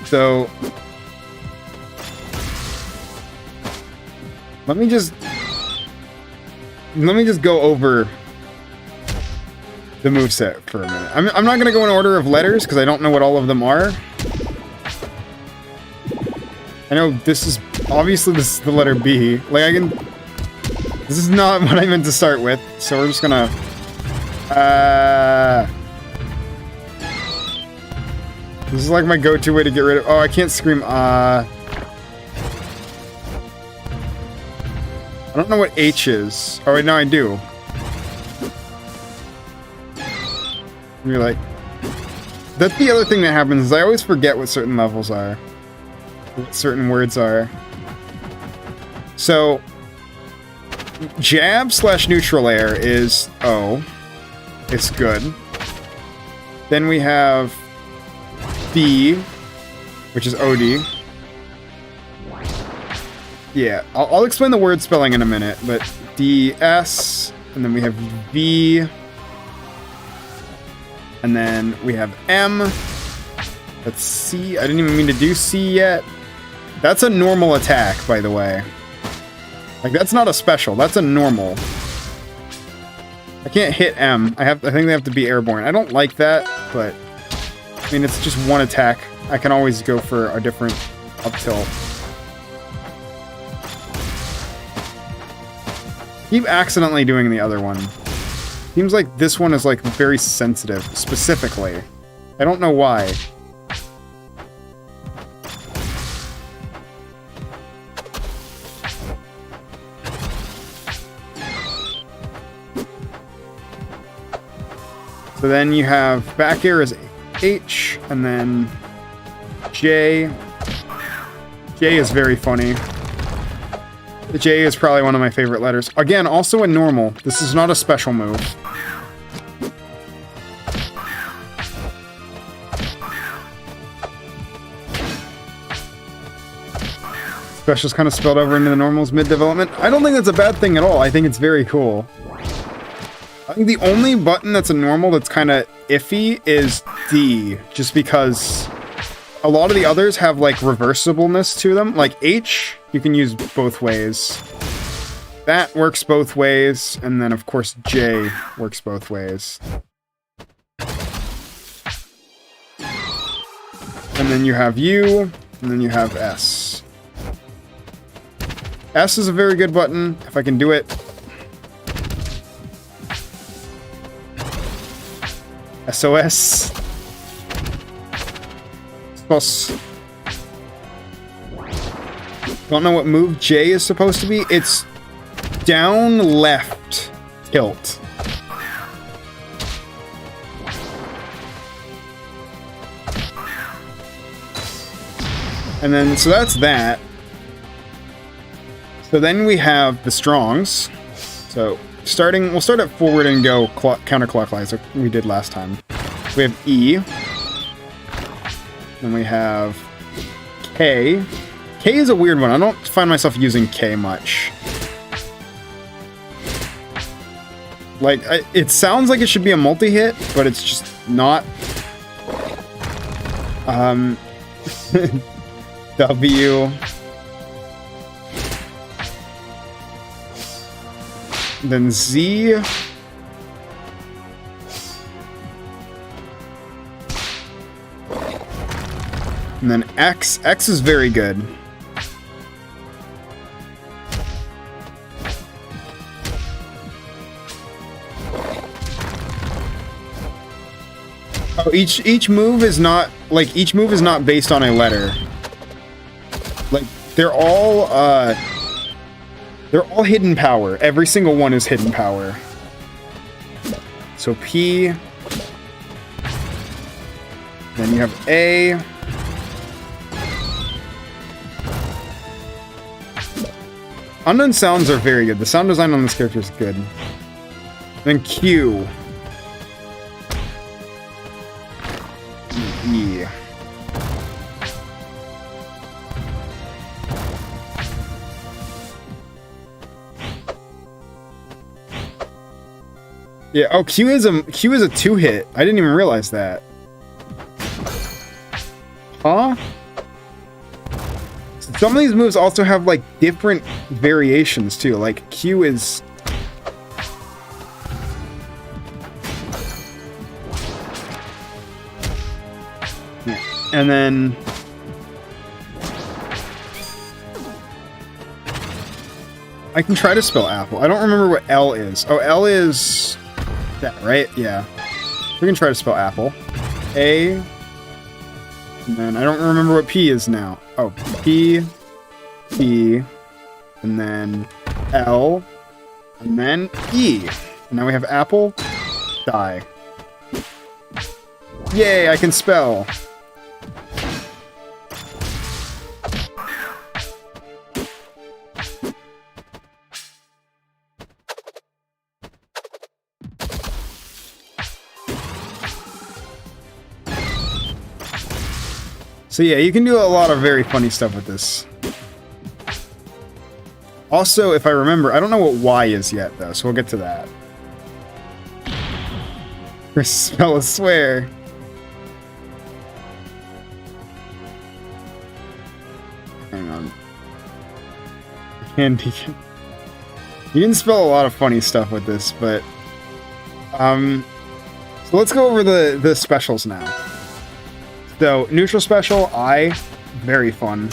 So let me just go over the moveset for a minute. I'm not gonna go in order of letters because I don't know what all of them are. I know this is obviously this is the letter B. Like I can. This is not what I meant to start with, so we're just gonna. This is like my go-to way to get rid of. Oh, I can't scream. I don't know what H is. Oh wait, no, I do. You're like, that's the other thing that happens is I always forget what certain levels are, what certain words are. So, jab / neutral air is O. It's good. Then we have B, which is OD. Yeah, I'll explain the word spelling in a minute, but DS, and then we have V. And then we have M, Let's see. I didn't even mean to do C yet. That's a normal attack, by the way. Like, that's not a special. That's a normal. I can't hit M. I think they have to be airborne. I don't like that, but... I mean, it's just one attack. I can always go for a different up tilt. Keep accidentally doing the other one. Seems like this one is, like, very sensitive, specifically. I don't know why. So then you have back air is H, and then J. J is very funny. The J is probably one of my favorite letters. Again, also a normal. This is not a special move. Special's kind of spilled over into the normals mid-development. I don't think that's a bad thing at all. I think it's very cool. I think the only button that's a normal that's kind of iffy is D, just because a lot of the others have, like, reversibleness to them. Like H, you can use both ways. That works both ways, and then, of course, J works both ways. And then you have U, and then you have S. S is a very good button, if I can do it. SOS. Don't know what move J is supposed to be. It's down left tilt. And then, so that's that. So then we have the strongs. So we'll start at forward and go counterclockwise like we did last time. We have E. Then we have K. K is a weird one. I don't find myself using K much. Like, it sounds like it should be a multi-hit, but it's just not. W. Then Z. And then X. X is very good. Oh, each move is not, like, each move is not based on a letter. Like, they're all hidden power. Every single one is hidden power. So P. Then you have A. Unknown sounds are very good. The sound design on this character is good. Then Q. E. Yeah, oh, Q is a 2-hit. I didn't even realize that. Huh? Some of these moves also have, like, different variations, too. Like, Q is... Yeah. And then... I can try to spell apple. I don't remember what L is. Oh, L is... that, right? Yeah. We can try to spell apple. A... And then I don't remember what P is now. Oh, P, P, and then L, and then E. And now we have apple, die. Yay, I can spell. So yeah, you can do a lot of very funny stuff with this. Also, if I remember, I don't know what Y is yet, though, so we'll get to that. Or spell a swear. And you didn't spell a lot of funny stuff with this, but so let's go over the specials now. So neutral special, I, very fun.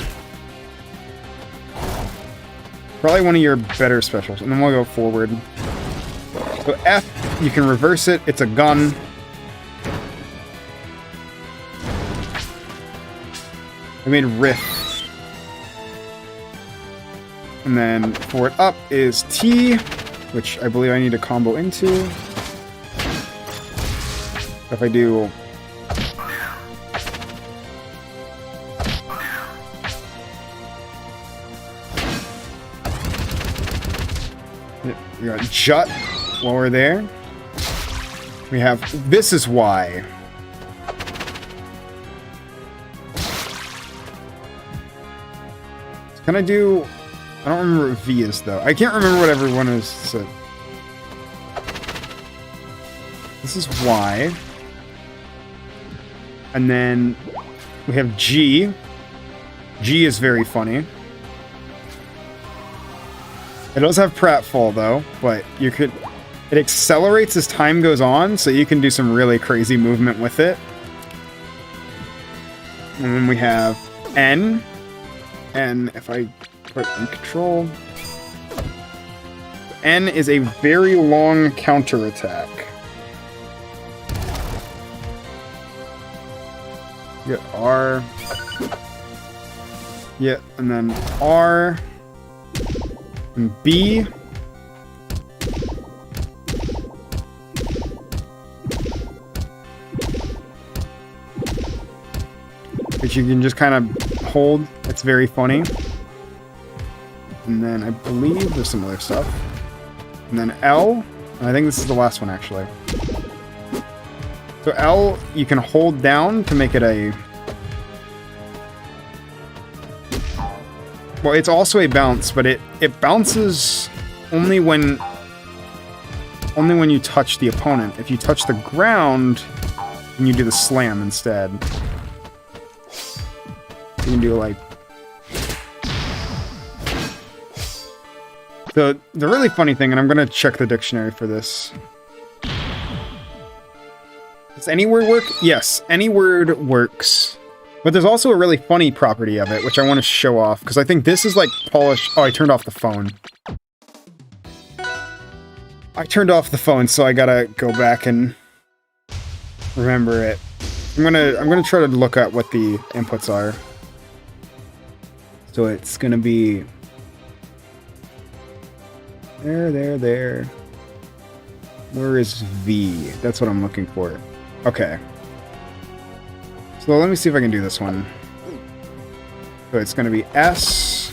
Probably one of your better specials, and then we'll go forward. So F, you can reverse it. It's a gun. I made Riff. And then forward up is T, which I believe I need to combo into. If I do... We got Jut while we're there. We have This Is Why. Can I do... I don't remember what V is, though. I can't remember what everyone is said. This is Y. And then we have G. G is very funny. It does have pratfall, though, but you could... It accelerates as time goes on, so you can do some really crazy movement with it. And then we have N. And if I put in control... N is a very long counterattack. You get R. Yeah, and then R. And B. Which you can just kind of hold. It's very funny. And then I believe there's some other stuff. And then L. And I think this is the last one, actually. So L, you can hold down to make it a... Well, it's also a bounce, but it bounces only when you touch the opponent. If you touch the ground, then you do the slam instead. You can do like... The really funny thing, and I'm going to check the dictionary for this. Does any word work? Yes, any word works. But there's also a really funny property of it, which I want to show off, because I think this is like polished... Oh, I turned off the phone. I turned off the phone, so I gotta go back and remember it. I'm gonna try to look at what the inputs are. So it's gonna be... There. Where is V? That's what I'm looking for. Okay. So let me see if I can do this one. So it's going to be S,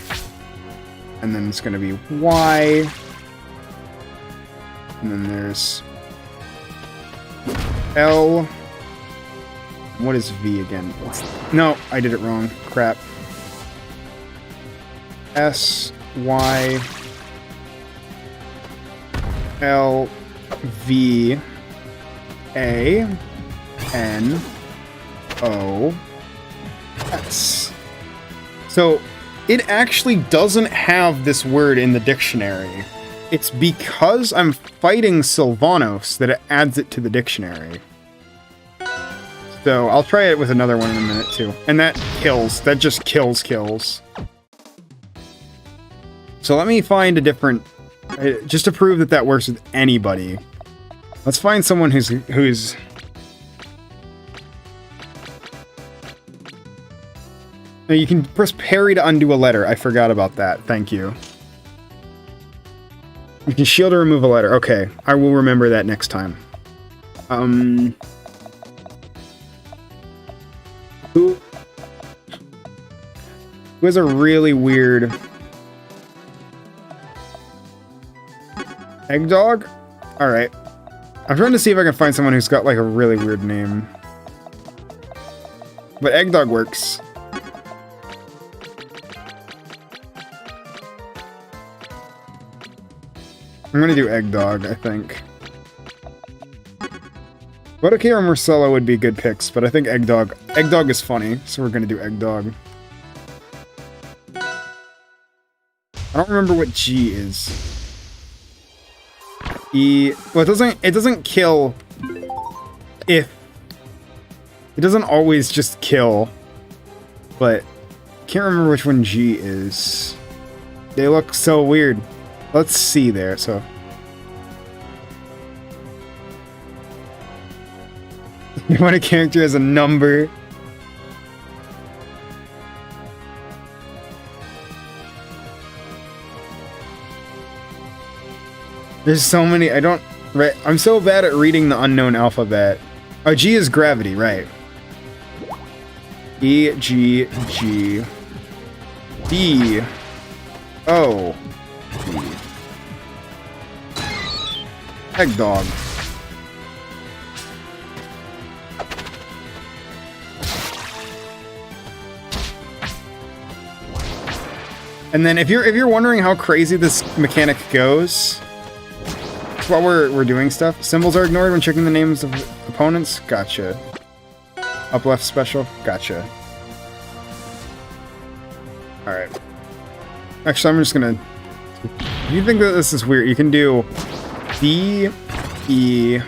and then it's going to be Y, and then there's L. What is V again? No, I did it wrong. Crap. S, Y, L, V, A, N, O, S. So it actually doesn't have this word in the dictionary. It's because I'm fighting Sylvanos that it adds it to the dictionary. So I'll try it with another one in a minute too. And that kills. That just kills. So let me find a different... just to prove that that works with anybody. Let's find someone who's... Now you can press parry to undo a letter. I forgot about that. Thank you. You can shield or remove a letter. Okay, I will remember that next time. Who has a really weird... Egg Dog? Alright. I'm trying to see if I can find someone who's got like a really weird name. But Egg Dog works. I'm gonna do Egg Dog, I think. Bodoke or Marcelo would be good picks, but I think Egg Dog is funny, so we're gonna do Egg Dog. I don't remember what G is. E. Well, it doesn't kill if. It doesn't always just kill, but can't remember which one G is. They look so weird. Let's see there. So. When a character has a number. There's so many. I'm so bad at reading the unknown alphabet. Oh, G is gravity, right? E, G, G. D. O. D. Egg dog. And then if you're wondering how crazy this mechanic goes, while we're doing stuff, symbols are ignored when checking the names of opponents. Gotcha. Up left special. Gotcha. All right. Actually, I'm just gonna. If you think that this is weird, you can do D, E,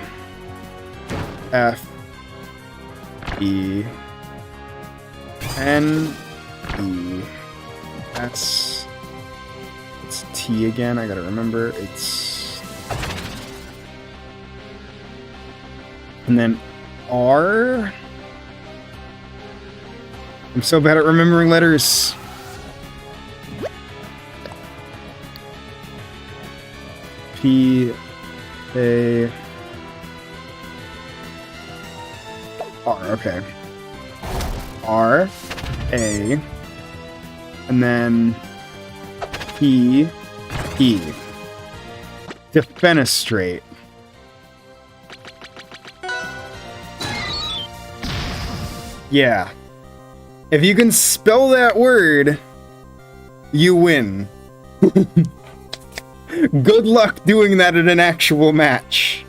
F, E, N, E, S. It's T again. I gotta remember. It's. And then R. I'm so bad at remembering letters. P, A, R, okay. R, A, and then P, E. Defenestrate. Yeah. If you can spell that word, you win. Good luck doing that in an actual match.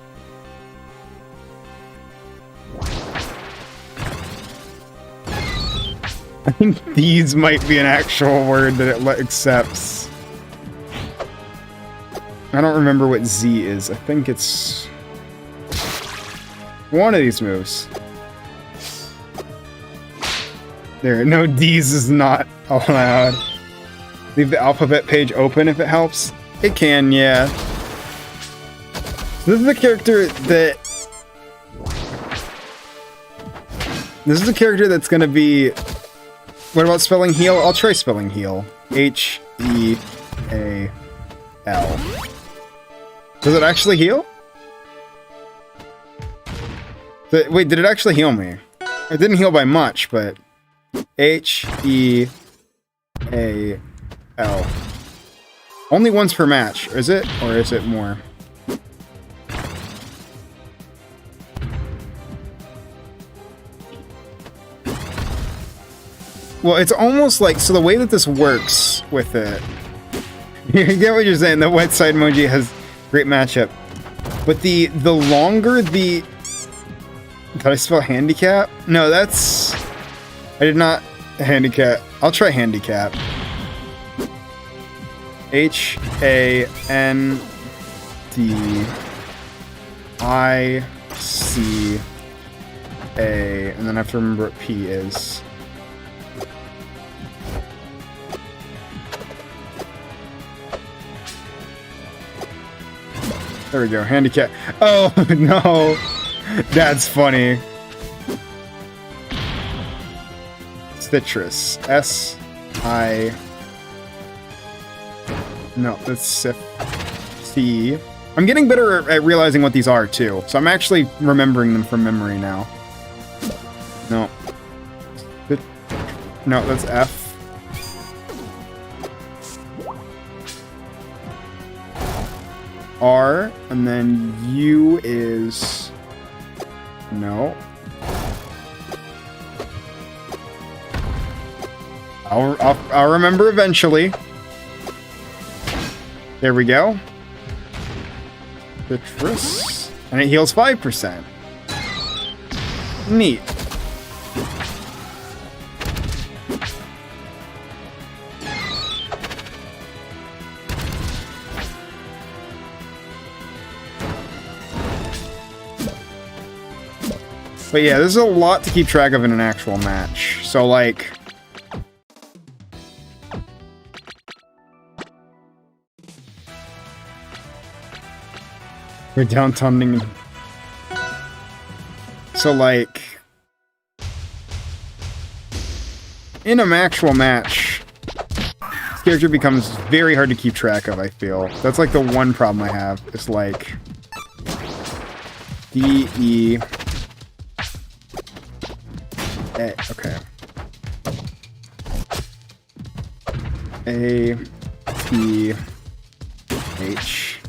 I think these might be an actual word that it accepts. I don't remember what Z is. I think it's one of these moves. There, no D's is not allowed. Leave the alphabet page open if it helps. It can, yeah. This is the character that... This is the character that's gonna be... What about spelling heal? I'll try spelling heal. H-E-A-L. Does it actually heal? Wait, did it actually heal me? It didn't heal by much, but... H-E-A-L. Only once per match, is it? Or is it more? Well, it's almost like... So the way that this works with it... You get what you're saying. The wet side emoji has great matchup. But the longer the... Did I spell handicap? No, that's... I did not handicap. I'll try handicap. H-A-N-D-I-C-A, and then I have to remember what P is. There we go, handicap. Oh, no! That's funny. Citrus. S-I... No, that's C. I'm getting better at realizing what these are, too. So I'm actually remembering them from memory now. No. No, that's F. R, and then U is... No. I'll remember eventually. There we go. Citrus. And it heals 5%. Neat. But yeah, there's a lot to keep track of in an actual match. So, like... We're downtoning. So, like... In an actual match, this character becomes very hard to keep track of, I feel. That's, like, the one problem I have. It's, like... D, E... A, okay. A, T, H.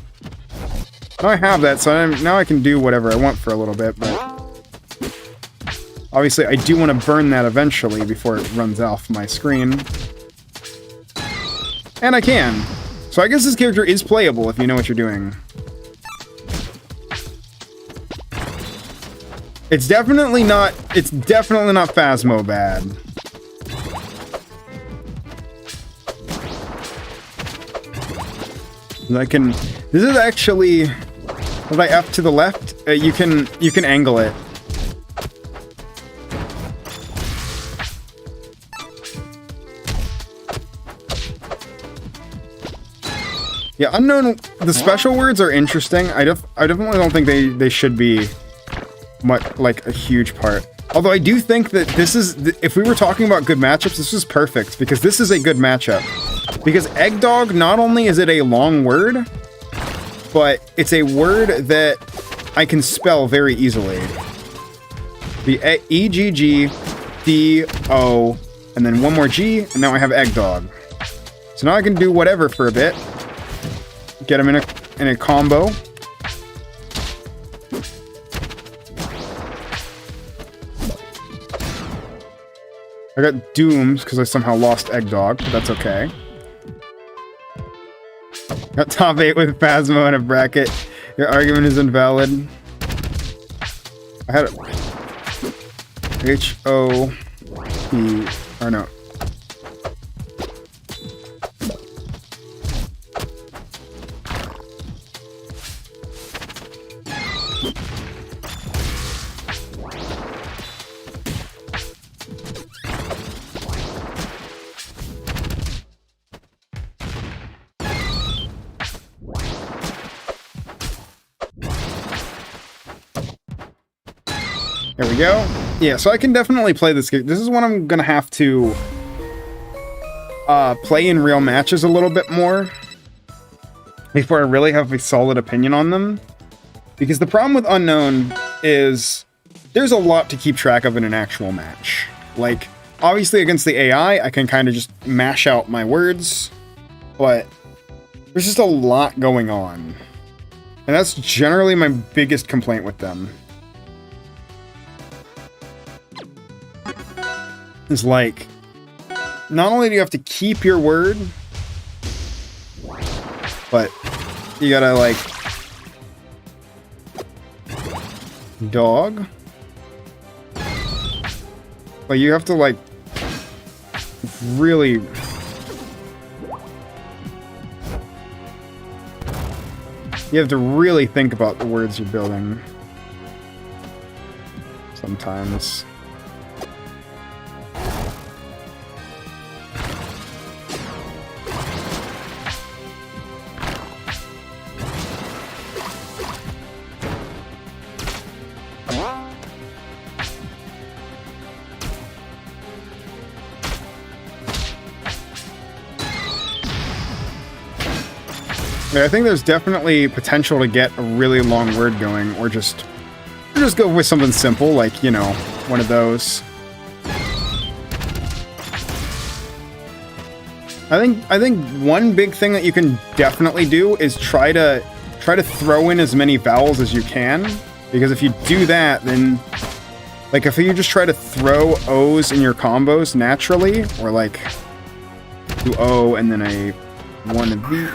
Now I have that, so now I can do whatever I want for a little bit, but... Obviously, I do want to burn that eventually before it runs off my screen. And I can. So I guess this character is playable if you know what you're doing. It's definitely not Phasmo bad. This is actually, if I F to the left, you can angle it. Yeah, unknown, the special words are interesting. I definitely don't think they should be much like a huge part. Although I do think that this is, if we were talking about good matchups, this is perfect because this is a good matchup. Because Egg Dog, not only is it a long word, but it's a word that I can spell very easily. The E-G-G-D-O, and then one more G, and now I have Egg Dog. So now I can do whatever for a bit. Get him in a combo. I got Dooms because I somehow lost Egg Dog, but that's okay. Got top 8 with Phasmo in a bracket. Your argument is invalid. I had H-O-P... or no. There we go. Yeah, so I can definitely play this game. This is one I'm gonna have to play in real matches a little bit more before I really have a solid opinion on them. Because the problem with Unknown is there's a lot to keep track of in an actual match. Like, obviously against the AI, I can kind of just mash out my words, but there's just a lot going on. And that's generally my biggest complaint with them. Is like, not only do you have to keep your word, but you gotta like, dog. But you have to like, really, you have to really think about the words you're building. Sometimes. I think there's definitely potential to get a really long word going, or just go with something simple, like, you know, one of those. I think one big thing that you can definitely do is try to throw in as many vowels as you can, because if you do that, then like if you just try to throw O's in your combos naturally, or like do O and then a one of V.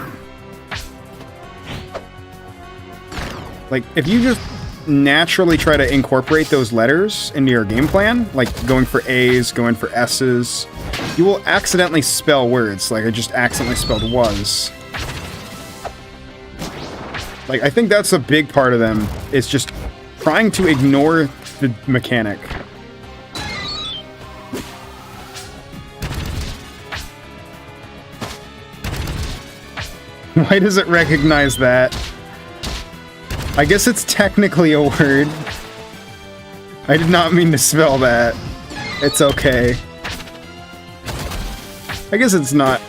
Like, if you just naturally try to incorporate those letters into your game plan, like going for A's, going for S's, you will accidentally spell words, like I just accidentally spelled was. Like, I think that's a big part of them, is just trying to ignore the mechanic. Why does it recognize that? I guess it's technically a word. I did not mean to spell that. It's okay. I guess it's not.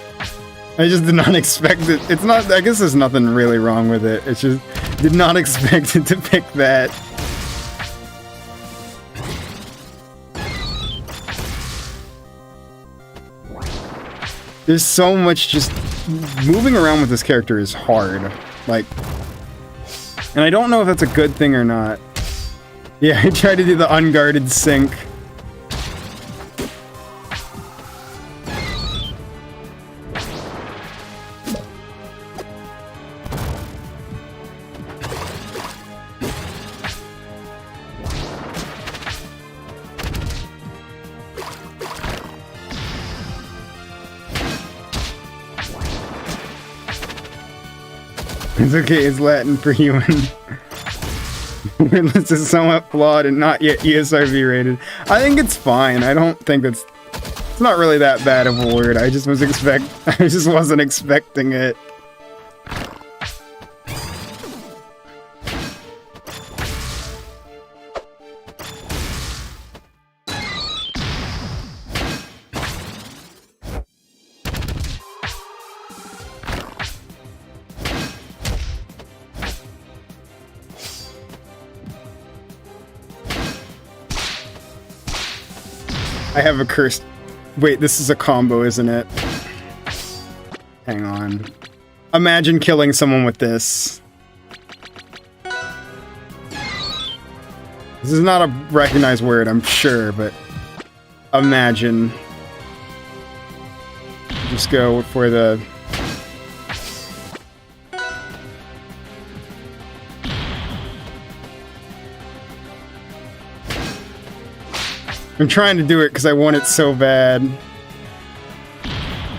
I just did not expect it. It's not. I guess there's nothing really wrong with it. It's just did not expect it to pick that. There's so much just moving around with this character is hard. Like, and I don't know if that's a good thing or not. Yeah, I tried to do the unguarded sync. It's okay, it's Latin for human. This is somewhat flawed and not yet ESRB rated. I think it's fine. I don't think it's not really that bad of a word. I just wasn't expecting it. I have a cursed... Wait, this is a combo, isn't it? Hang on. Imagine killing someone with this. This is not a recognized word, I'm sure, but... Imagine. Just go for the... I'm trying to do it because I want it so bad.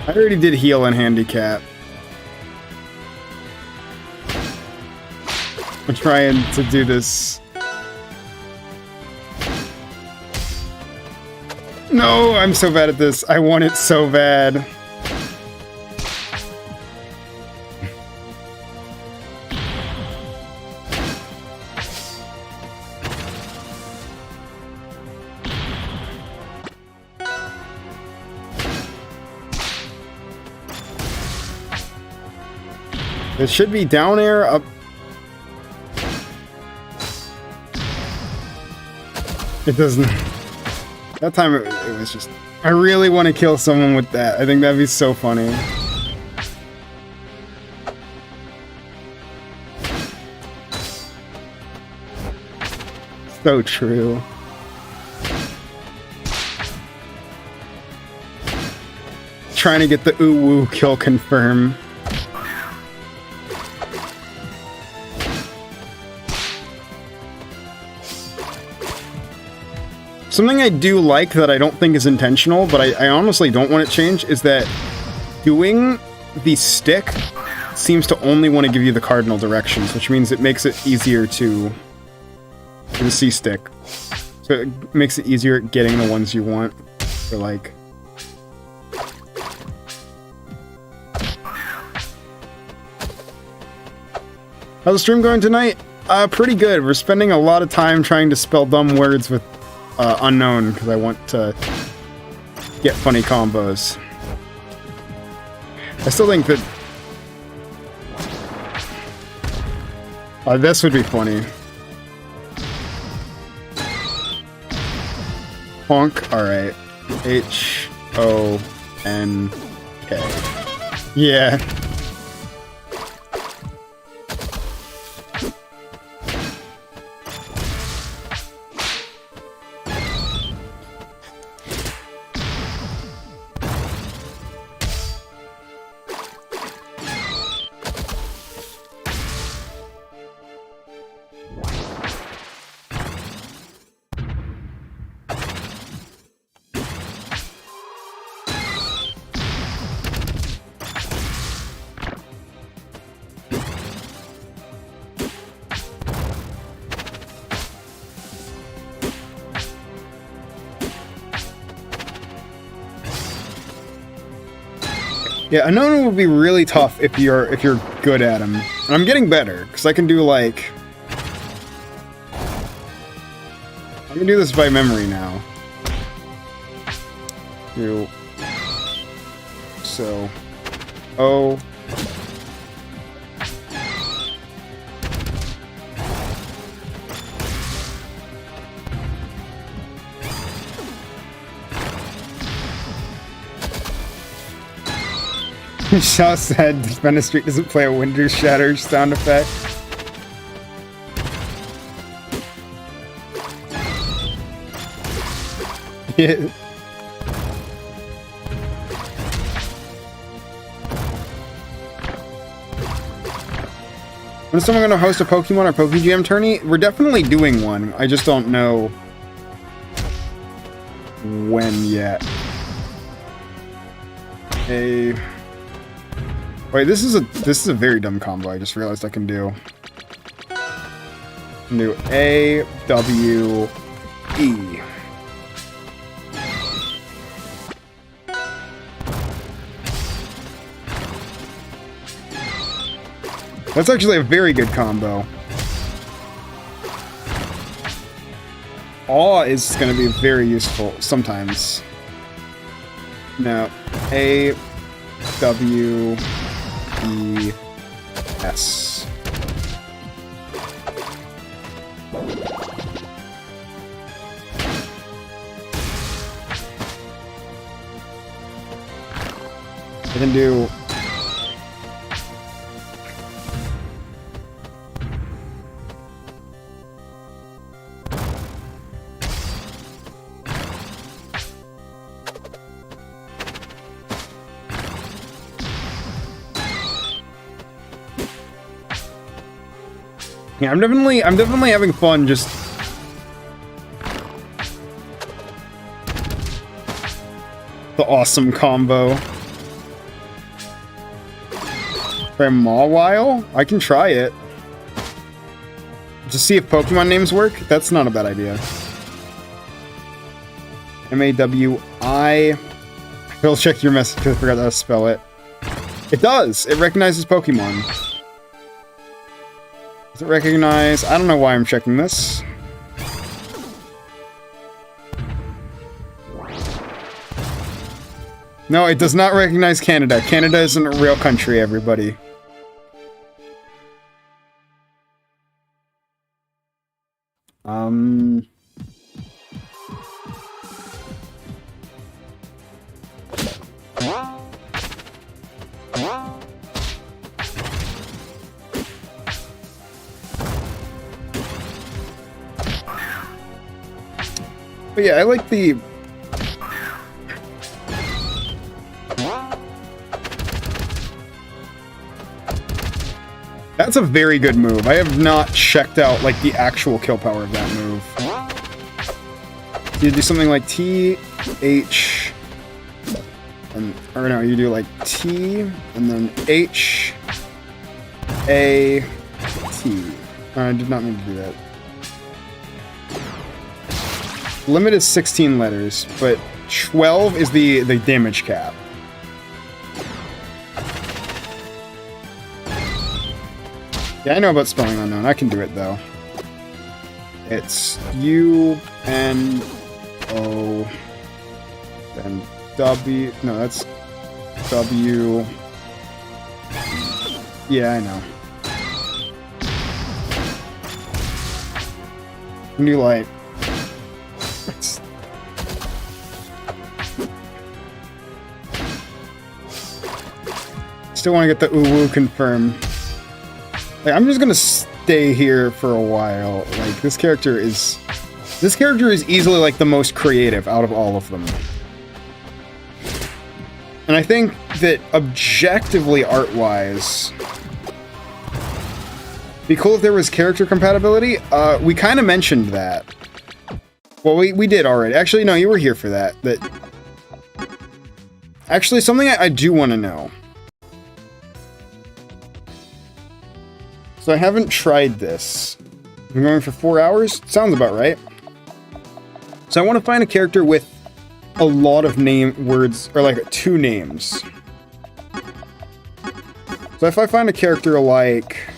I already did heal and handicap. I'm trying to do this. No, I'm so bad at this. I want it so bad. It should be down air, up... It doesn't... That time it was just... I really want to kill someone with that. I think that'd be so funny. So true. Trying to get the ooh-woo kill confirm. Something I do like that I don't think is intentional, but I honestly don't want it changed, is that doing the stick seems to only want to give you the cardinal directions, which means it makes it easier to... the C stick. So it makes it easier at getting the ones you want. For like... How's the stream going tonight? Pretty good. We're spending a lot of time trying to spell dumb words with unknown, because I want to get funny combos. I still think that... this would be funny. Honk, alright. H-O-N-K. Yeah. Yeah, unknown would be really tough if you're good at him. And I'm getting better, because I can do like... I can do this by memory now. So... Oh... Shaw said Defender Street doesn't play a Winter Shatter sound effect. Yeah. When is someone going to host a Pokemon or Pokejam tourney? We're definitely doing one. I just don't know when yet. Wait, this is a very dumb combo. I just realized I can do. Do A, W, E. That's actually a very good combo. Awe is going to be very useful sometimes. No, A, W, E, S. I can do... Yeah, I'm definitely having fun just the awesome combo. For Mawile? I can try it. Just see if Pokemon names work? That's not a bad idea. M-A-W-I. I'll check your message because I forgot how to spell it. It does! It recognizes Pokemon. Does it recognize... I don't know why I'm checking this. No, it does not recognize Canada. Canada isn't a real country, everybody. But yeah, I like the... That's a very good move. I have not checked out, like, the actual kill power of that move. You do something like T, H, and, or no, you do like T, and then H, A, T. I did not mean to do that. Limit is 16 letters, but 12 is the damage cap. Yeah, I know about spelling unknown. I can do it, though. It's U, N, O, then W. No, that's W. Yeah, I know. And you like... Still want to get the uwu confirmed. Like, I'm just gonna stay here for a while. Like, this character is easily like the most creative out of all of them. And I think that objectively art-wise, be cool if there was character compatibility. We kind of mentioned that. Well, we did already. Actually, no, you were here for that. Actually, something I do want to know. So I haven't tried this. I'm going for 4 hours? Sounds about right. So I want to find a character with a lot of name words, or like 2 names. So if I find a character like...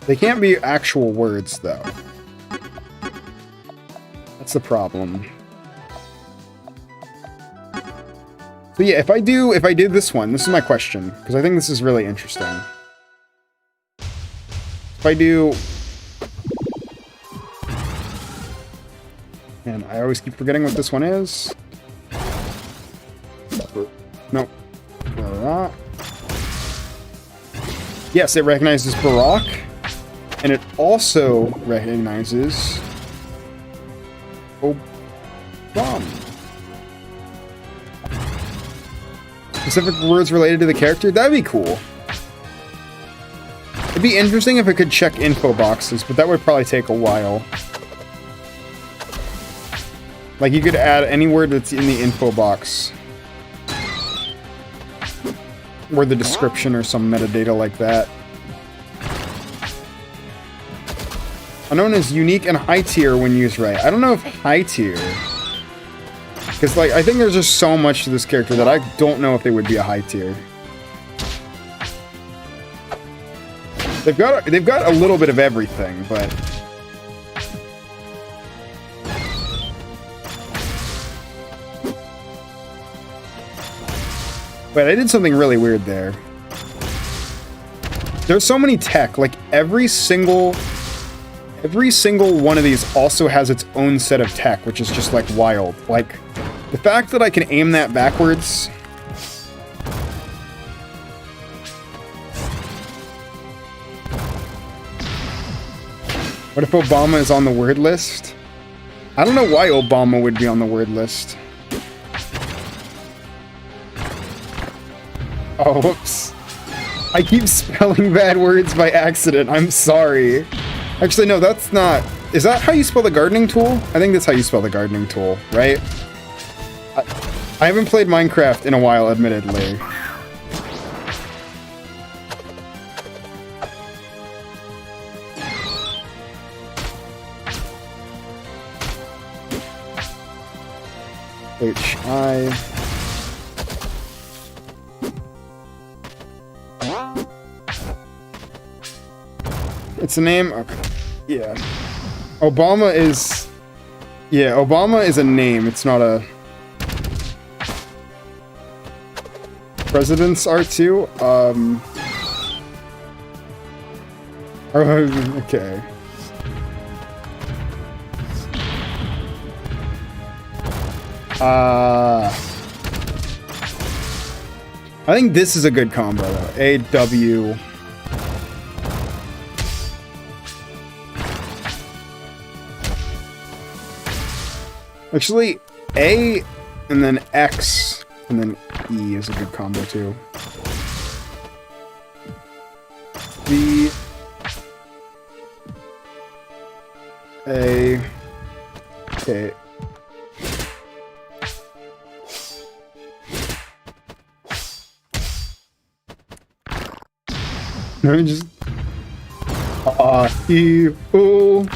They can't be actual words, though. That's the problem. So yeah, if I did this one, this is my question, because I think this is really interesting. If I do... And I always keep forgetting what this one is. Nope. Barak. Yes, it recognizes Barak. And it also recognizes... Bomb. Specific words related to the character? That'd be cool. It'd be interesting if it could check info boxes, but that would probably take a while. Like, you could add any word that's in the info box. Or the description or some metadata like that. Unknown is unique and high tier when used right. I don't know if high tier... Because, like, I think there's just so much to this character that I don't know if they would be a high tier. They've got a little bit of everything, but... But I did something really weird there. There's so many tech, like every single one of these also has its own set of tech, which is just like wild. Like, the fact that I can aim that backwards... What if Obama is on the word list? I don't know why Obama would be on the word list. Oh, whoops. I keep spelling bad words by accident. I'm sorry. Actually, no, that's not... Is that how you spell the gardening tool? I think that's how you spell the gardening tool, right? I haven't played Minecraft in a while, admittedly. H-I... It's a name? Okay. Yeah. Obama is... Yeah, Obama is a name. It's not a... Presidents are too? Okay. I think this is a good combo, though. A-W... Actually, A and then X and then E is a good combo too. B A K. Let me just E O.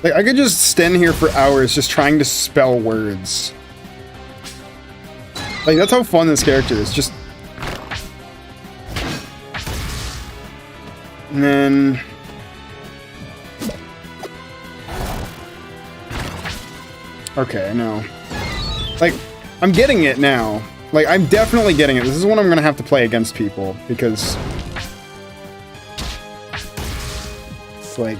Like, I could just stand here for hours just trying to spell words. Like, that's how fun this character is. Just... And then... Okay, no. Like, I'm getting it now. Like, I'm definitely getting it. This is one I'm gonna have to play against people, because... It's like...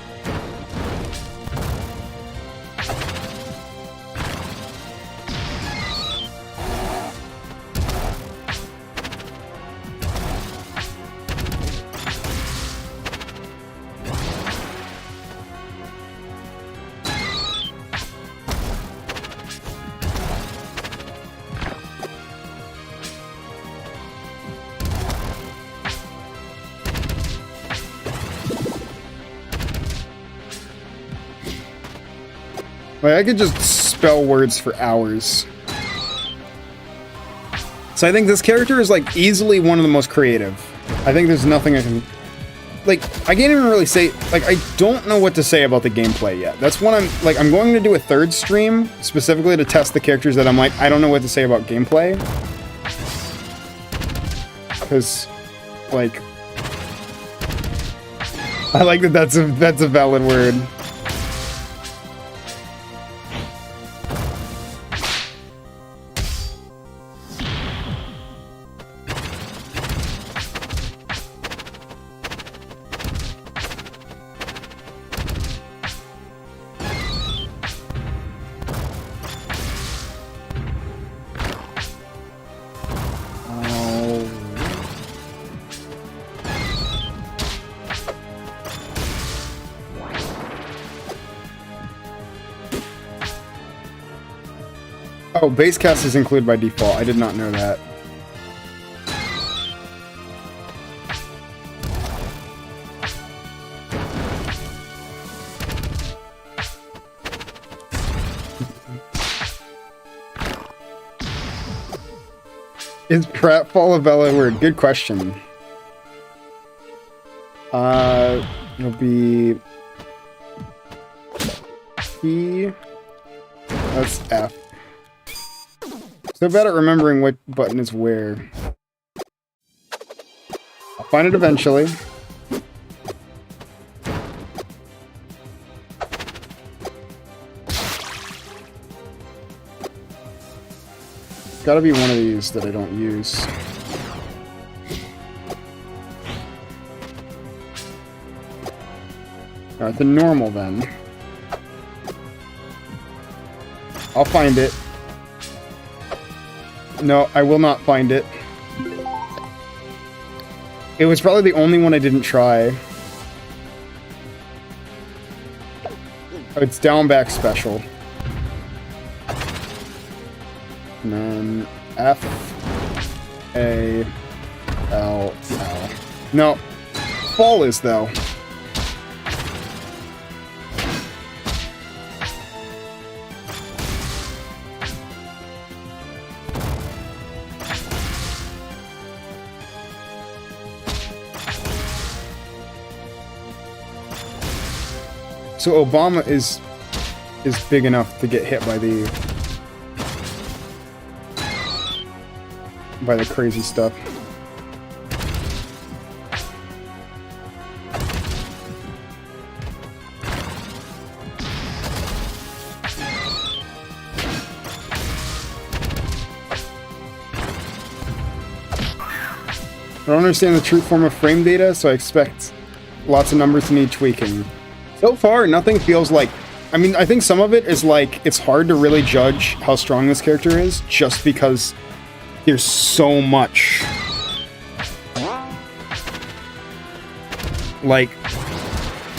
Like, I could just spell words for hours. So I think this character is, like, easily one of the most creative. I think there's nothing I can... Like, I can't even really say... Like, I don't know what to say about the gameplay yet. That's what I'm... Like, I'm going to do a third stream, specifically to test the characters that I'm like, I don't know what to say about gameplay. Because, like... I like that that's a valid word. Oh, base cast is included by default. I did not know that. Is pratfall a valid word? Good question. It'll be P. That's F. So bad at remembering what button is where. I'll find it eventually. It's gotta be one of these that I don't use. Alright, the normal then. I'll find it. No, I will not find it. It was probably the only one I didn't try. Oh, it's down back special. And then F A L L. No, fall is though. So Obama is big enough to get hit by the crazy stuff. I don't understand the true form of frame data, so I expect lots of numbers to need tweaking. So far, nothing feels like... I mean, I think some of it is like, it's hard to really judge how strong this character is, just because there's so much. Like,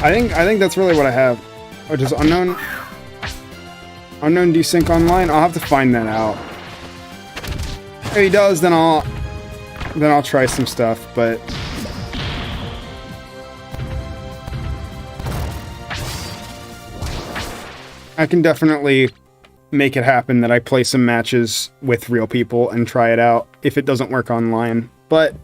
I think that's really what I have. Oh, does unknown desync online? I'll have to find that out. If he does, then I'll try some stuff, but... I can definitely make it happen that I play some matches with real people and try it out if it doesn't work online. But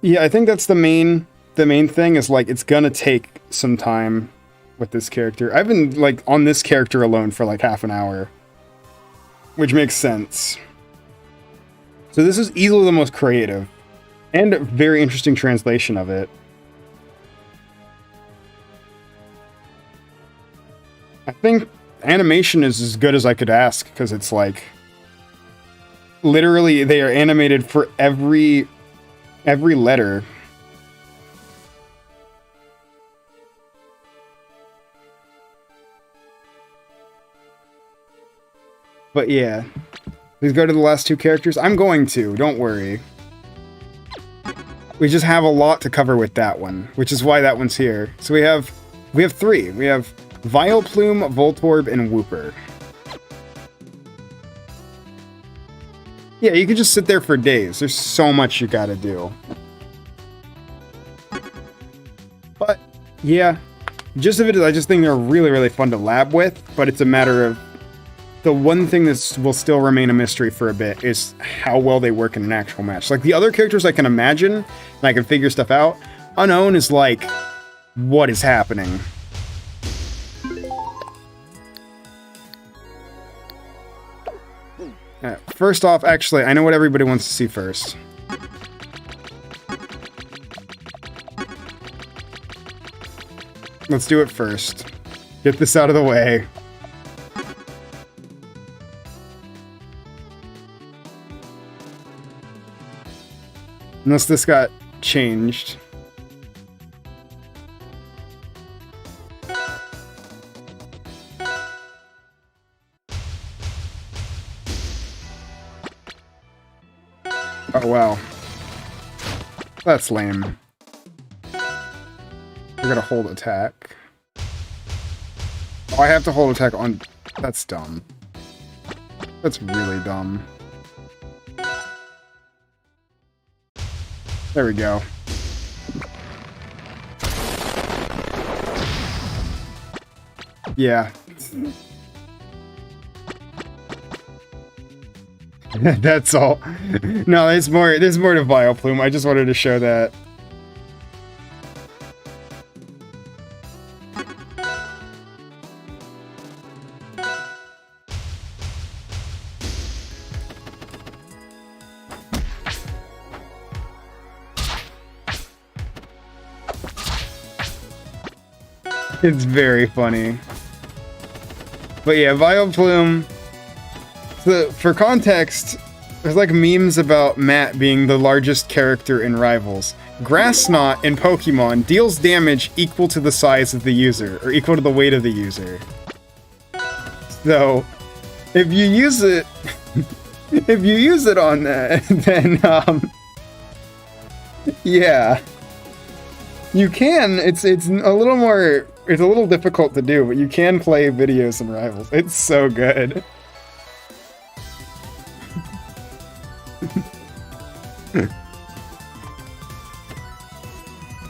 yeah, I think that's the main thing is like it's gonna take some time with this character. I've been like on this character alone for like half an hour, which makes sense. So this is easily the most creative and a very interesting translation of it. I think animation is as good as I could ask, because it's like literally they are animated for every letter. But yeah, please go to the last two characters. I'm going to, don't worry. We just have a lot to cover with that one, which is why that one's here. So we have three. We have Vileplume, Voltorb, and Wooper. Yeah, you could just sit there for days. There's so much you gotta do. But, yeah, Just of it is, I just think they're really, really fun to lab with, but it's a matter of the one thing that will still remain a mystery for a bit is how well they work in an actual match. Like the other characters I can imagine, and I can figure stuff out. Unown is like, what is happening? First off, actually, I know what everybody wants to see first. Let's do it first. Get this out of the way. Unless this got changed. Oh, wow. That's lame. We're gonna hold attack. Oh, I have to hold attack on... That's dumb. That's really dumb. There we go. Yeah. That's all. No, there's more to Vileplume. I just wanted to show that. It's very funny. But yeah, Vileplume. So for context, there's like memes about Matt being the largest character in Rivals. Grassnot in Pokemon deals damage equal to the size of the user, or equal to the weight of the user. So, if you use it, if you use it on that, then yeah, you can. It's a little more. It's a little difficult to do, but you can play videos in Rivals. It's so good.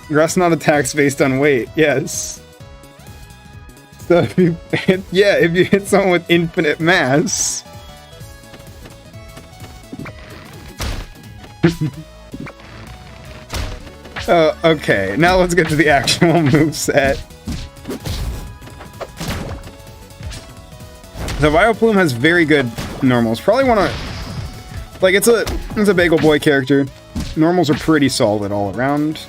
Grassnot attacks based on weight, yes. So if you hit someone with infinite mass. Oh, okay. Now let's get to the actual moveset. The Vileplume has very good normals. Probably one of, like, it's a Bagel Boy character. Normals are pretty solid all around.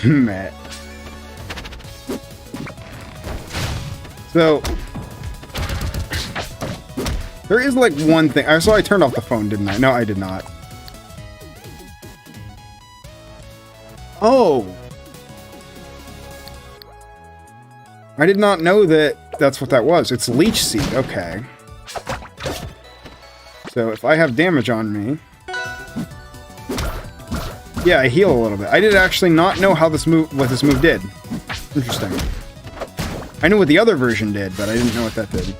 Matt. So there is like one thing. I saw I turned off the phone, didn't I? No, I did not. Oh, I did not know that that's what that was. It's Leech Seed. Okay. So if I have damage on me, yeah, I heal a little bit. I did actually not know how what this move did. Interesting. I knew what the other version did, but I didn't know what that did.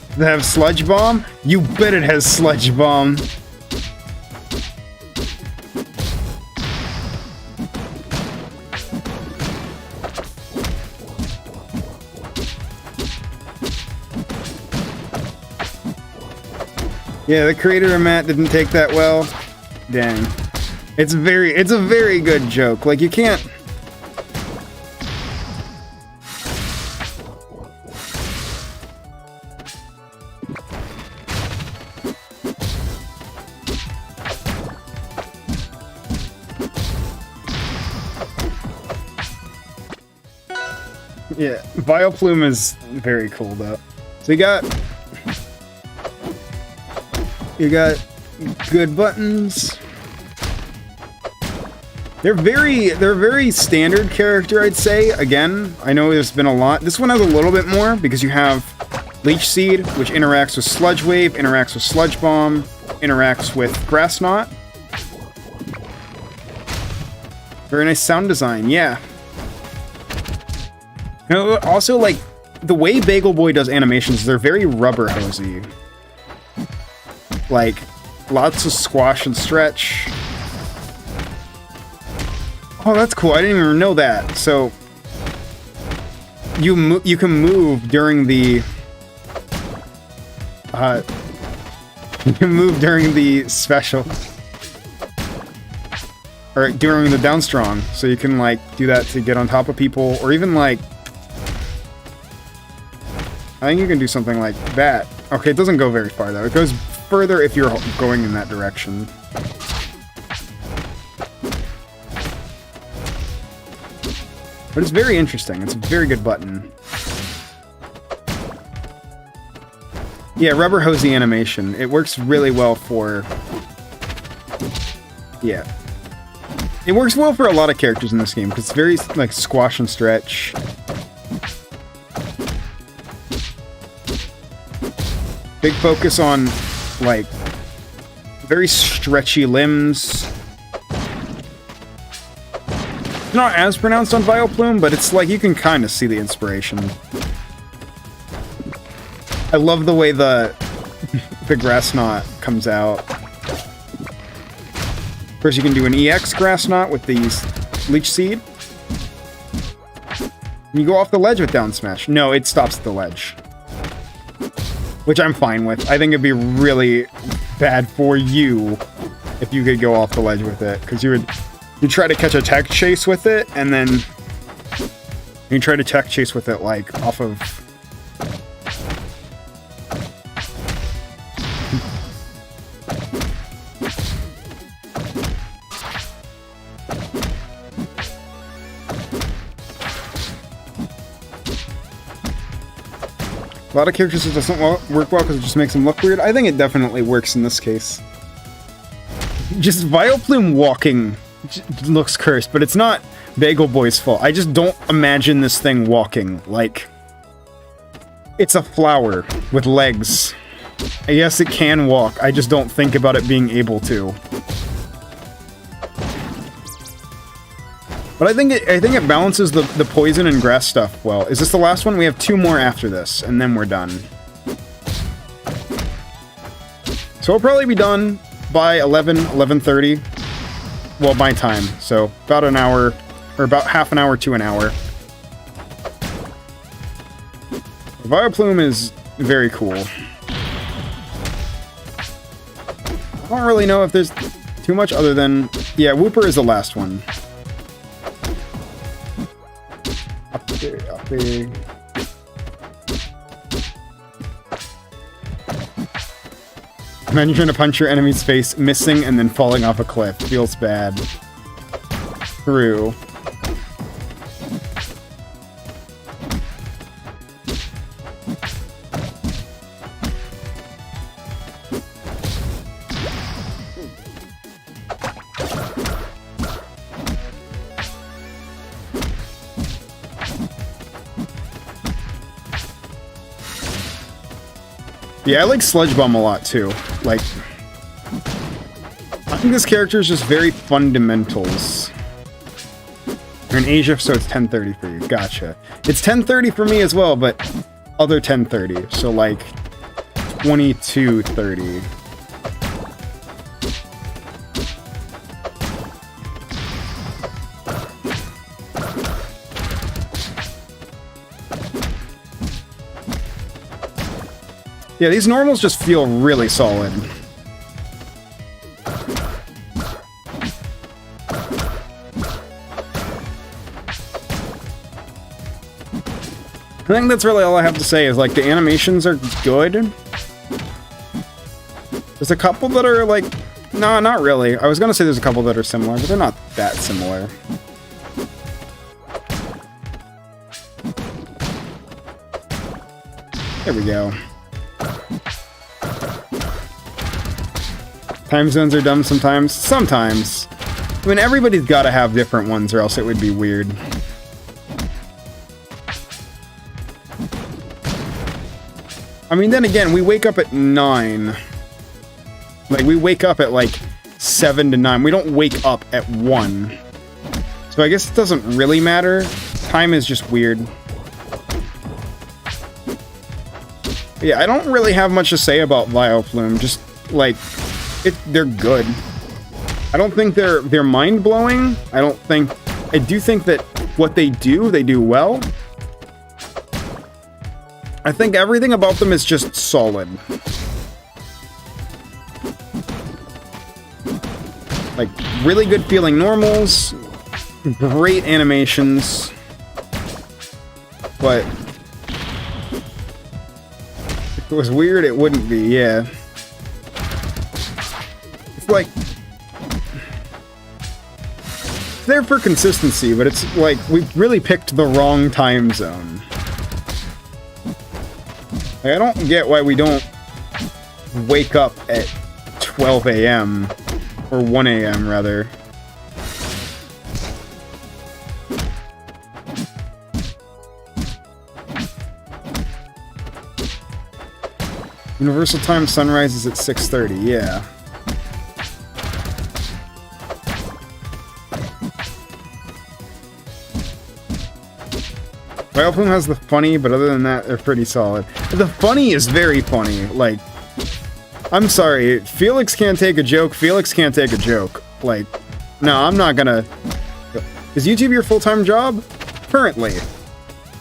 Does it have Sludge Bomb? You bet it has Sludge Bomb. Yeah, the creator of Matt didn't take that well. Dang. It's a very good joke. Like, you can't... Yeah, Vileplume is very cool, though. So you got good buttons. They're a very standard character, I'd say. Again, I know there's been a lot. This one has a little bit more because you have Leech Seed, which interacts with Sludge Wave, interacts with Sludge Bomb, interacts with Grass Knot. Very nice sound design, yeah. You know, also, like, the way Bagel Boy does animations, they're very rubber hosey. Like, lots of squash and stretch. Oh, that's cool. I didn't even know that. So, you can move during the... you can move during the special. Or during the down strong. So you can, like, do that to get on top of people. Or even, like... I think you can do something like that. Okay, it doesn't go very far, though. It goes further if you're going in that direction. But it's very interesting. It's a very good button. Yeah, rubber hosey animation. It works really well for... Yeah. It works well for a lot of characters in this game, because it's very, like, squash and stretch. Big focus on, like, very stretchy limbs. It's not as pronounced on Vileplume, but it's like you can kind of see the inspiration. I love the way the Grass Knot comes out. Of course, you can do an EX Grass Knot with these Leech Seed. And you go off the ledge with Down Smash. No, it stops at the ledge. Which I'm fine with. I think it'd be really bad for you if you could go off the ledge with it. Because you'd try to catch a tech chase with it, and then you try to tech chase with it, like, off of... A lot of characters it doesn't work well because it just makes them look weird. I think it definitely works in this case. Just Vileplume walking looks cursed, but it's not Bagel Boy's fault. I just don't imagine this thing walking. Like, it's a flower with legs. Yes, it can walk. I just don't think about it being able to. But I think it balances the poison and grass stuff well. Is this the last one? We have 2 more after this, and then we're done. So we'll probably be done by 11:30. Well, my time. So about an hour, or about half an hour to an hour. Vileplume is very cool. I don't really know if there's too much other than... Yeah, Wooper is the last one. Up there. Imagine trying to punch your enemy's face, missing, and then falling off a cliff. Feels bad. True. Yeah, I like Sludge Bomb a lot, too. Like, I think this character is just very fundamentals. You're in Asia, so it's 10:30 for you. Gotcha. It's 10:30 for me as well, but other 10:30. So, like, 22:30. Yeah, these normals just feel really solid. I think that's really all I have to say is, like, the animations are good. There's a couple that are, like... No, not really. I was gonna say there's a couple that are similar, but they're not that similar. There we go. Time zones are dumb sometimes. Sometimes. I mean, everybody's got to have different ones or else it would be weird. I mean, then again, we wake up at 9. Like, we wake up at, like, 7 to 9. We don't wake up at 1. So I guess it doesn't really matter. Time is just weird. Yeah, I don't really have much to say about Vileplume. Just, like, they're good. I don't think they're mind-blowing. I do think that what they do well. I think everything about them is just solid. Like, really good feeling normals, great animations, but if it was weird, it wouldn't be, yeah. It's like, it's there for consistency, but it's like, we've really picked the wrong time zone. Like, I don't get why we don't wake up at 12 a.m. or 1 a.m. rather. Universal time sunrise is at 6:30, yeah. Vileplume has the funny, but other than that, they're pretty solid. The funny is very funny. Like, I'm sorry, Felix can't take a joke. Felix can't take a joke. Like, no, I'm not gonna... Is YouTube your full-time job? Currently.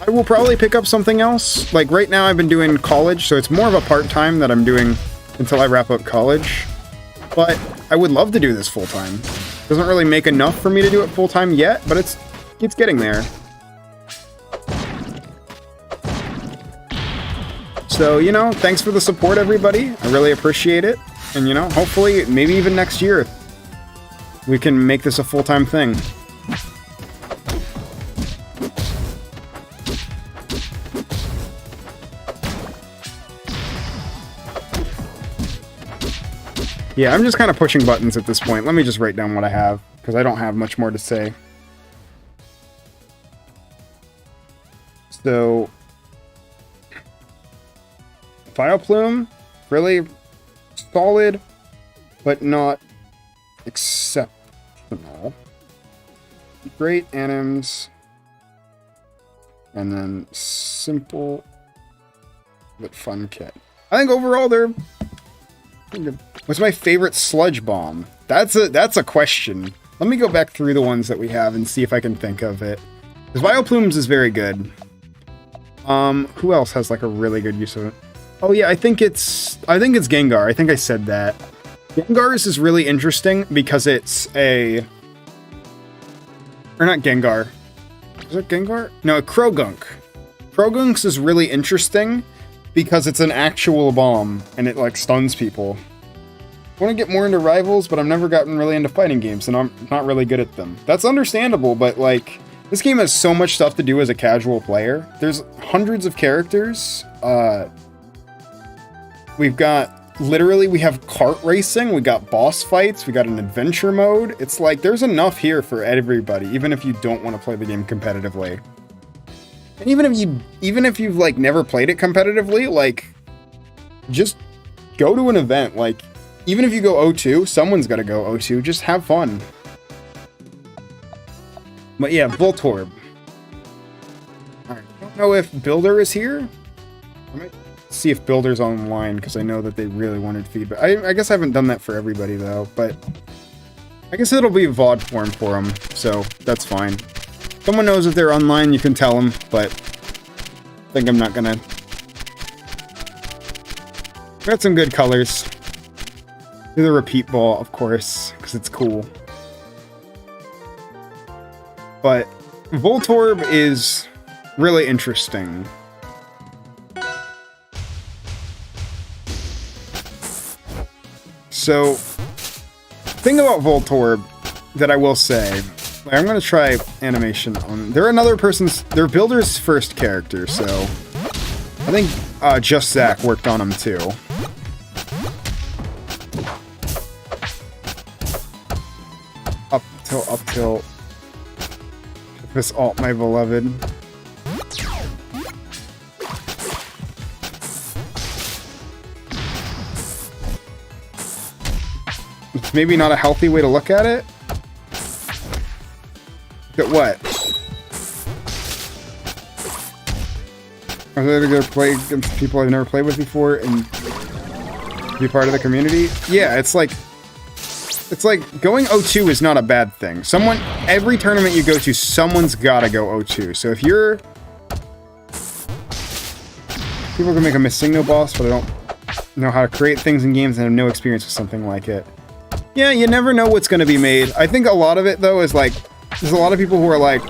I will probably pick up something else. Like, right now I've been doing college, so it's more of a part-time that I'm doing until I wrap up college. But I would love to do this full-time. Doesn't really make enough for me to do it full-time yet, but it's getting there. So, you know, thanks for the support, everybody. I really appreciate it. And, you know, hopefully, maybe even next year, we can make this a full-time thing. Yeah, I'm just kind of pushing buttons at this point. Let me just write down what I have, because I don't have much more to say. So... Vileplume, really solid, but not exceptional. Great anims, and then simple but fun kit. I think overall they're... What's my favorite sludge bomb? That's a question. Let me go back through the ones that we have and see if I can think of it. Because Vileplume's is very good. Who else has like a really good use of it? Oh yeah, I think it's Gengar. I think I said that. Gengar's is really interesting because it's a... Or not Gengar. Is it Gengar? No, Krogunk. Krogunk's is really interesting because it's an actual bomb and it like stuns people. I want to get more into rivals, but I've never gotten really into fighting games and I'm not really good at them. That's understandable, but like... This game has so much stuff to do as a casual player. There's hundreds of characters. We've got, literally, we have kart racing, we got boss fights, we got an adventure mode. It's like, there's enough here for everybody, even if you don't want to play the game competitively. And even if you've, like, never played it competitively, like, just go to an event. Like, even if you go O2, someone's got to go O2, just have fun. But yeah, Voltorb. Alright, I don't know if Builder is here. I might see if Builder's online, because I know that they really wanted feedback. I guess I haven't done that for everybody, though, but... I guess it'll be VOD form for them, so that's fine. If someone knows if they're online, you can tell them, but... I think I'm not gonna... Got some good colors. Do the repeat ball, of course, because it's cool. But Voltorb is really interesting. So, thing about Voltorb that I will say, I'm going to try animation on... They're Builder's first character, so... I think Just Zach worked on them too. Tilt, up tilt. This alt, my beloved. It's maybe not a healthy way to look at it. Look at what? Are they going to play against people I've never played with before and be part of the community? Yeah, it's like going 0-2 is not a bad thing. Every tournament you go to, someone's gotta go 0-2. So if you're... People can make a Miss Signal boss, but I don't know how to create things in games and have no experience with something like it. Yeah, you never know what's gonna be made. I think a lot of it, though, is like... There's a lot of people who are like,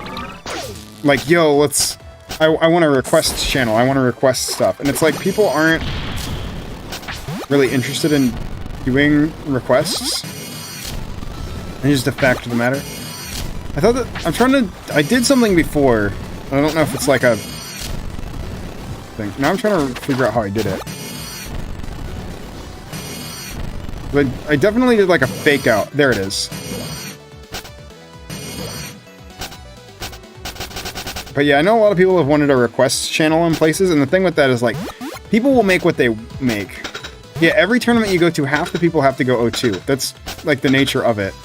yo, let's... I want a request channel. I want to request stuff. And it's like, people aren't really interested in doing requests. And it's just a fact of the matter. I thought that... I did something before. I don't know if it's like a thing. Now I'm trying to figure out how I did it. But I definitely did like a fake out. There it is. But yeah, I know a lot of people have wanted a request channel in places, and the thing with that is, like, people will make what they make. Yeah, every tournament you go to, half the people have to go 0-2. That's, like, the nature of it.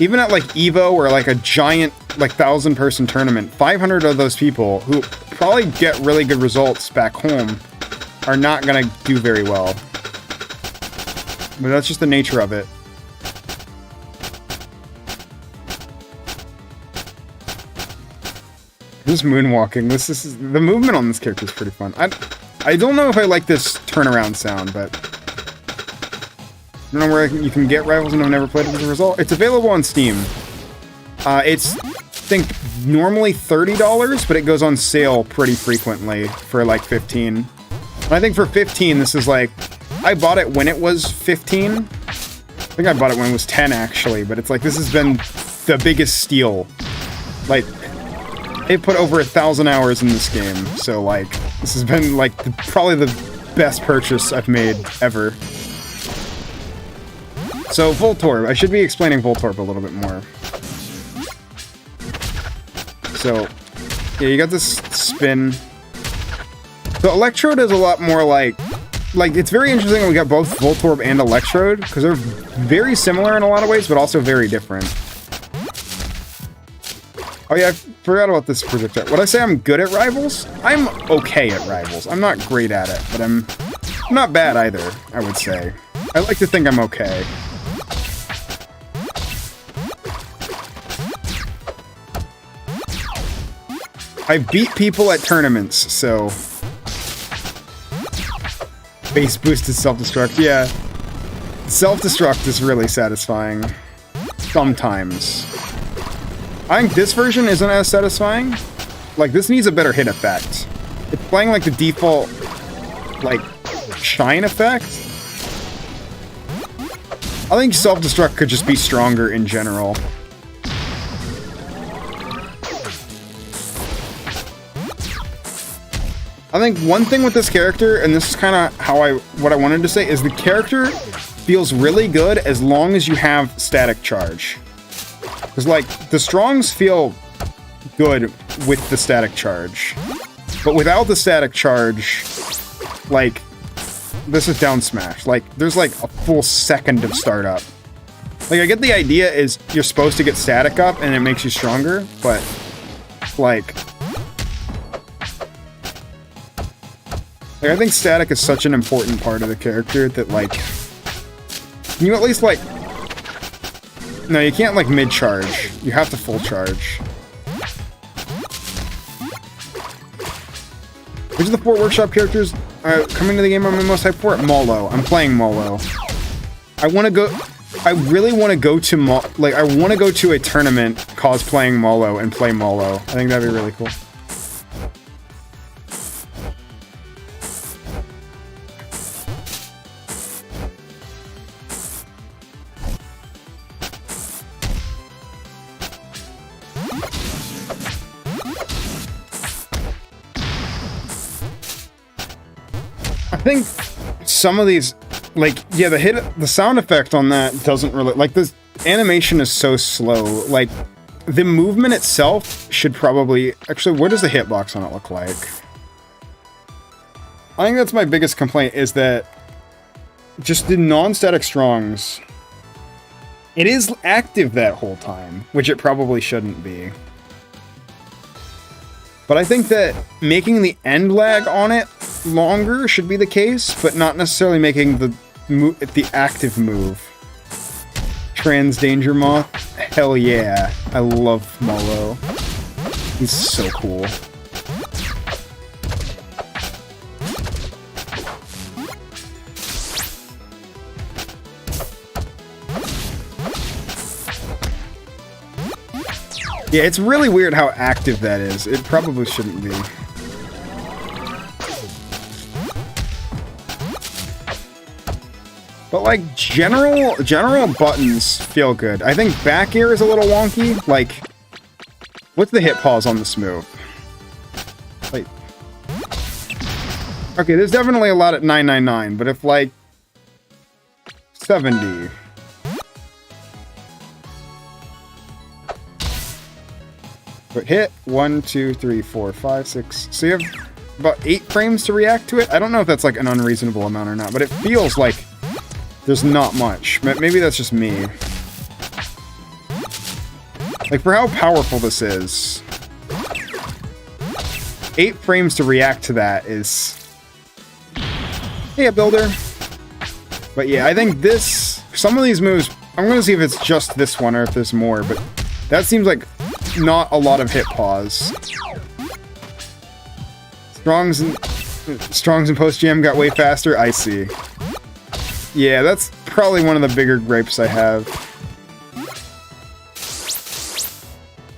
Even at, like, EVO, or, like, a giant, like, 1,000-person tournament, 500 of those people, who probably get really good results back home, are not gonna do very well. But that's just the nature of it. This moonwalking, this is the movement on this character is pretty fun. I don't know if I like this turnaround sound, but I don't know where you can get Rivals, and I've never played it as a result. It's available on Steam. It's, I think, normally $30, but it goes on sale pretty frequently for like 15. And I think for 15, this is like, I bought it when it was 15. I think I bought it when it was 10 actually, but it's like, this has been the biggest steal. Like, they put over 1,000 hours in this game, so like, this has been like probably the best purchase I've made ever. So Voltorb, I should be explaining Voltorb a little bit more. So, yeah, you got this spin. The Electrode is a lot more like it's very interesting that we got both Voltorb and Electrode, because they're very similar in a lot of ways, but also very different. Oh yeah, I forgot about this projectile. Would I say I'm good at Rivals? I'm okay at Rivals. I'm not great at it, but I'm not bad either, I would say. I like to think I'm okay. I beat people at tournaments, so... Base boosted self-destruct, yeah. Self-destruct is really satisfying. Sometimes. I think this version isn't as satisfying. Like, this needs a better hit effect. It's playing like the default, like, shine effect. I think self-destruct could just be stronger in general. I think one thing with this character, and this is kind of what I wanted to say, is the character feels really good as long as you have static charge. Because, like, the Strongs feel good with the static charge. But without the static charge, like, this is down smash. Like, there's, like, a full second of startup. Like, I get the idea is you're supposed to get static up and it makes you stronger, but, like... I think static is such an important part of the character that, like... Can you at least, like... No, you can't, like, mid-charge. You have to full charge. Which of the 4 workshop characters coming to the game I'm most hyped for? Molo. I'm playing Molo. I really want to go to I want to go to a tournament cosplaying Molo and play Molo. I think that'd be really cool. I think some of these like, yeah, the sound effect on that doesn't really, like, this animation is so slow. Like, the movement itself should probably, actually, what does the hitbox on it look like? I think that's my biggest complaint, is that just the non-static strongs, it is active that whole time, which it probably shouldn't be. But I think that making the end lag on it longer should be the case, but not necessarily making the active move. Trans Danger Moth, hell yeah. I love Molo. He's so cool. Yeah, it's really weird how active that is. It probably shouldn't be. But like general buttons feel good. I think back air is a little wonky. Like, what's the hit pause on this move? Like, okay, there's definitely a lot at 999, but if like 70. But hit 1, 2, 3, 4, 5, 6. So you have about 8 frames to react to it. I don't know if that's like an unreasonable amount or not, but it feels like there's not much. Maybe that's just me. Like, for how powerful this is, 8 frames to react to that is... Hey, a builder. But yeah, I think some of these moves, I'm going to see if it's just this one or if there's more, but that seems like not a lot of hit pause. Strongs and post-jam got way faster, I see. Yeah, that's probably one of the bigger gripes I have.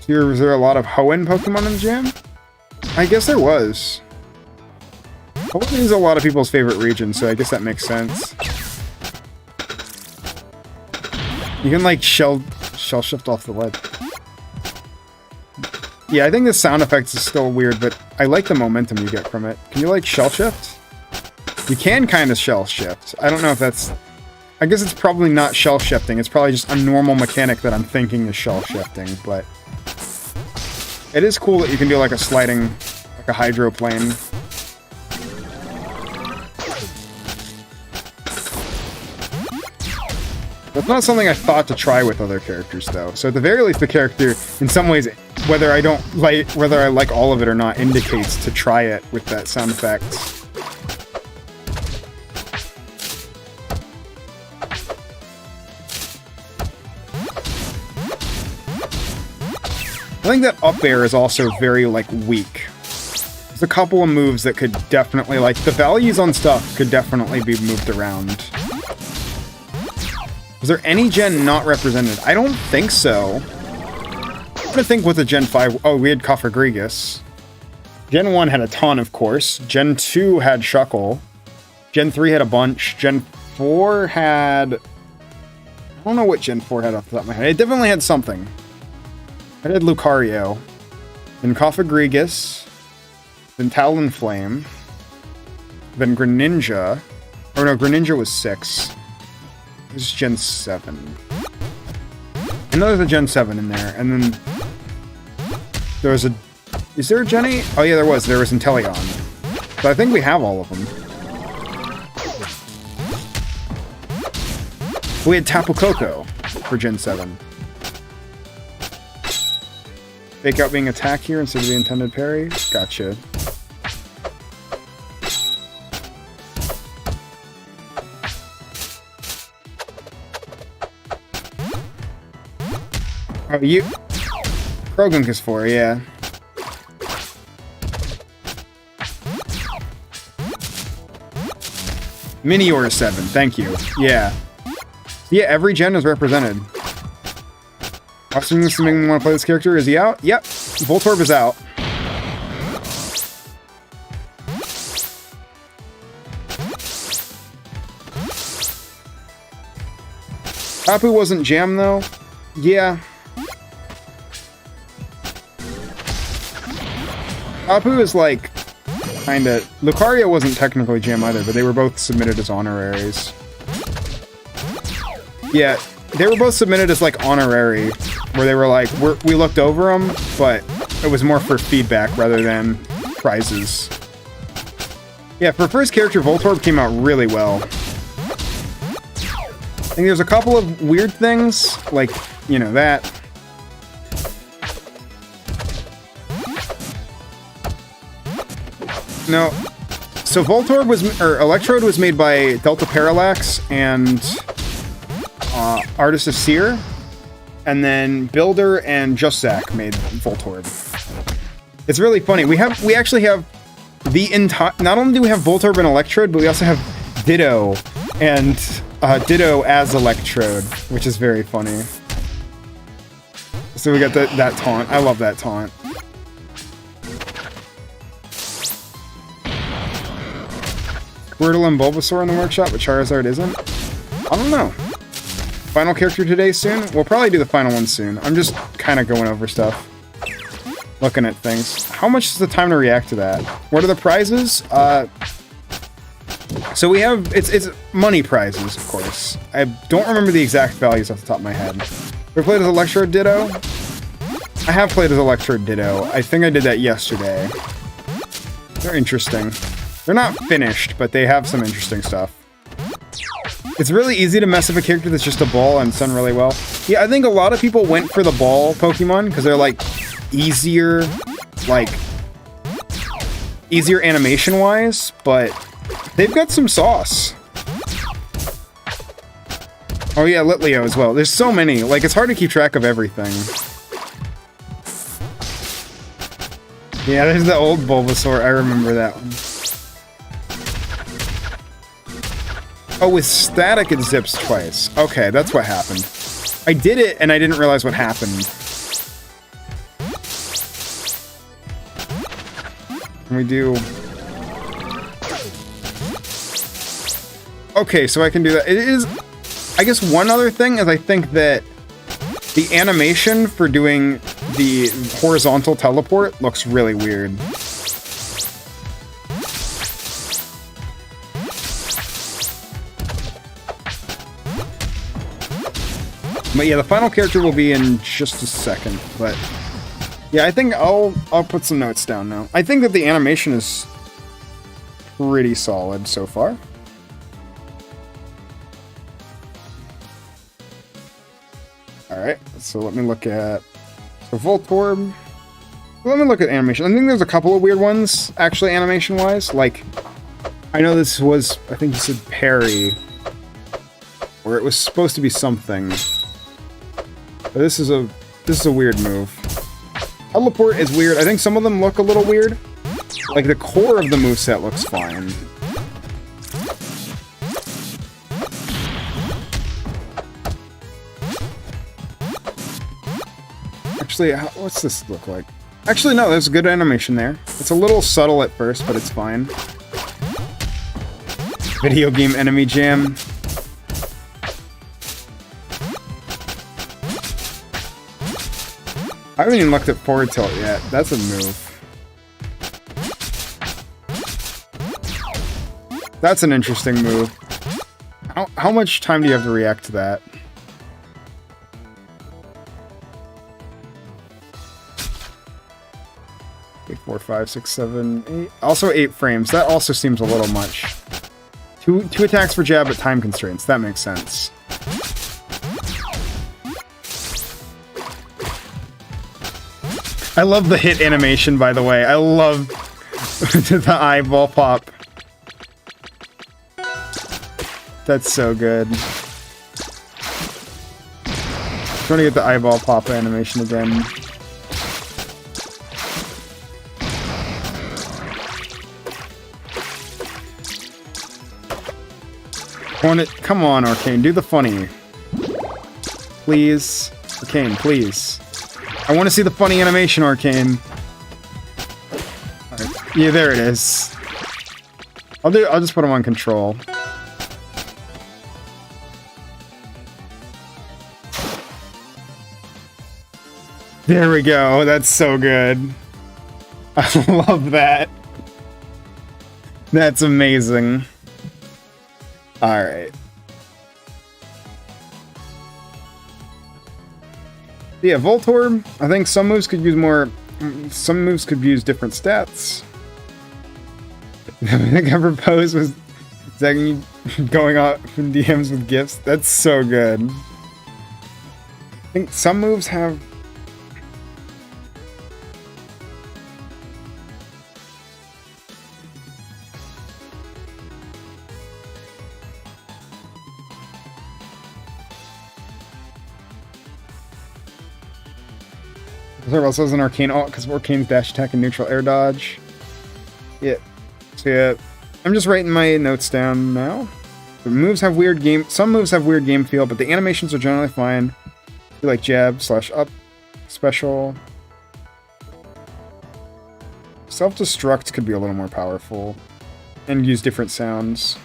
Was there a lot of Hoenn Pokemon in the jam? I guess there was. Hoenn is a lot of people's favorite region, so I guess that makes sense. You can like shell shift off the ledge. Yeah, I think the sound effects is still weird, but I like the momentum you get from it. Can you like shell shift? You can kind of shell shift. I don't know if that's... I guess it's probably not shell shifting. It's probably just a normal mechanic that I'm thinking is shell shifting, but... It is cool that you can do like a sliding... like a hydroplane. That's not something I thought to try with other characters, though. So at the very least, the character, in some ways, whether I like all of it or not, indicates to try it with that sound effect. I think that up air is also very, like, weak. There's a couple of moves that could definitely, like, the values on stuff could definitely be moved around. Is there any gen not represented? I don't think so. I'm gonna think with the Gen 5... Oh, we had Cofagrigus. Gen 1 had a ton, of course. Gen 2 had Shuckle. Gen 3 had a bunch. Gen 4 had... I don't know what Gen 4 had off the top of my head. It definitely had something. It had Lucario. Then Cofagrigus. Then Talonflame. Then Greninja. Oh no, Greninja was 6. This is Gen 7. I know there's a Gen 7 in there, and then there was a... Is there a Gen 8? Oh yeah, there was. There was Inteleon. So I think we have all of them. We had Tapu Koko for Gen 7. Fake out being attacked here instead of the intended parry. Gotcha. Oh, you... Krogunk is 4, yeah. Minior is 7, thank you. Yeah. Yeah, every gen is represented. Watching this to make me want to play this character. Is he out? Yep. Voltorb is out. Tapu wasn't jam, though. Yeah. Tapu is like, kinda... Lucario wasn't technically jam either, but they were both submitted as honoraries. Yeah, they were both submitted as like honorary, where they were like, we looked over them, but it was more for feedback rather than prizes. Yeah, for first character, Voltorb came out really well. I think there's a couple of weird things, like, you know, that. No. So Voltorb was, or Electrode was made by Delta Parallax and Artist of Seer, and then Builder and Just Zach made Voltorb. It's really funny. We actually have the entire. Not only do we have Voltorb and Electrode, but we also have Ditto and Ditto as Electrode, which is very funny. So we got that taunt. I love that taunt. Squirtle and Bulbasaur in the workshop, but Charizard isn't? I don't know. Final character today soon? We'll probably do the final one soon. I'm just kind of going over stuff. Looking at things. How much is the time to react to that? What are the prizes? So we have... It's money prizes, of course. I don't remember the exact values off the top of my head. We played as Electrode Ditto? I have played as Electrode Ditto. I think I did that yesterday. They're interesting. They're not finished, but they have some interesting stuff. It's really easy to mess up a character that's just a ball and it's done really well. Yeah, I think a lot of people went for the ball Pokemon because they're like easier animation-wise, but they've got some sauce. Oh yeah, Litleo as well. There's so many. Like, it's hard to keep track of everything. Yeah, there's the old Bulbasaur. I remember that one. Oh, with static it zips twice. Okay, that's what happened. I did it and I didn't realize what happened. Can we do... Okay, so I can do that. It is... I guess one other thing is I think that the animation for doing the horizontal teleport looks really weird. But yeah, the final character will be in just a second, but yeah, I think I'll put some notes down now. I think that the animation is pretty solid so far. Alright, so let me look at... So Voltorb... Let me look at animation. I think there's a couple of weird ones, actually, animation-wise. Like, I know this was... I think you said parry. Or it was supposed to be something. But this is a weird move. Teleport is weird. I think some of them look a little weird. Like, the core of the moveset looks fine. Actually, what's this look like? Actually, no, there's a good animation there. It's a little subtle at first, but it's fine. Video game enemy jam. I haven't even looked at forward tilt yet. That's a move. That's an interesting move. How much time do you have to react to that? Okay, 4, 5, 6, 7, 8. Also 8 frames. That also seems a little much. Two attacks for jab at time constraints. That makes sense. I love the hit animation, by the way. I love the eyeball pop. That's so good. Trying to get the eyeball pop animation again. Come on, Arcane, do the funny. Please. Arcane, please. I want to see the funny animation, Arcane. Right. Yeah, there it is. I'll just put him on control. There we go. That's so good. I love that. That's amazing. Alright. Yeah, Voltorb. I think some moves could use more. Some moves could use different stats. I think I proposed was Zach going out in DMs with gifts. That's so good. I think some moves have. There also is an arcane alt because arcane's dash attack and neutral air dodge. Yeah. So yeah, I'm just writing my notes down now. The moves have weird game. Some moves have weird game feel, but the animations are generally fine. Like jab / up special. Self-destruct could be a little more powerful and use different sounds.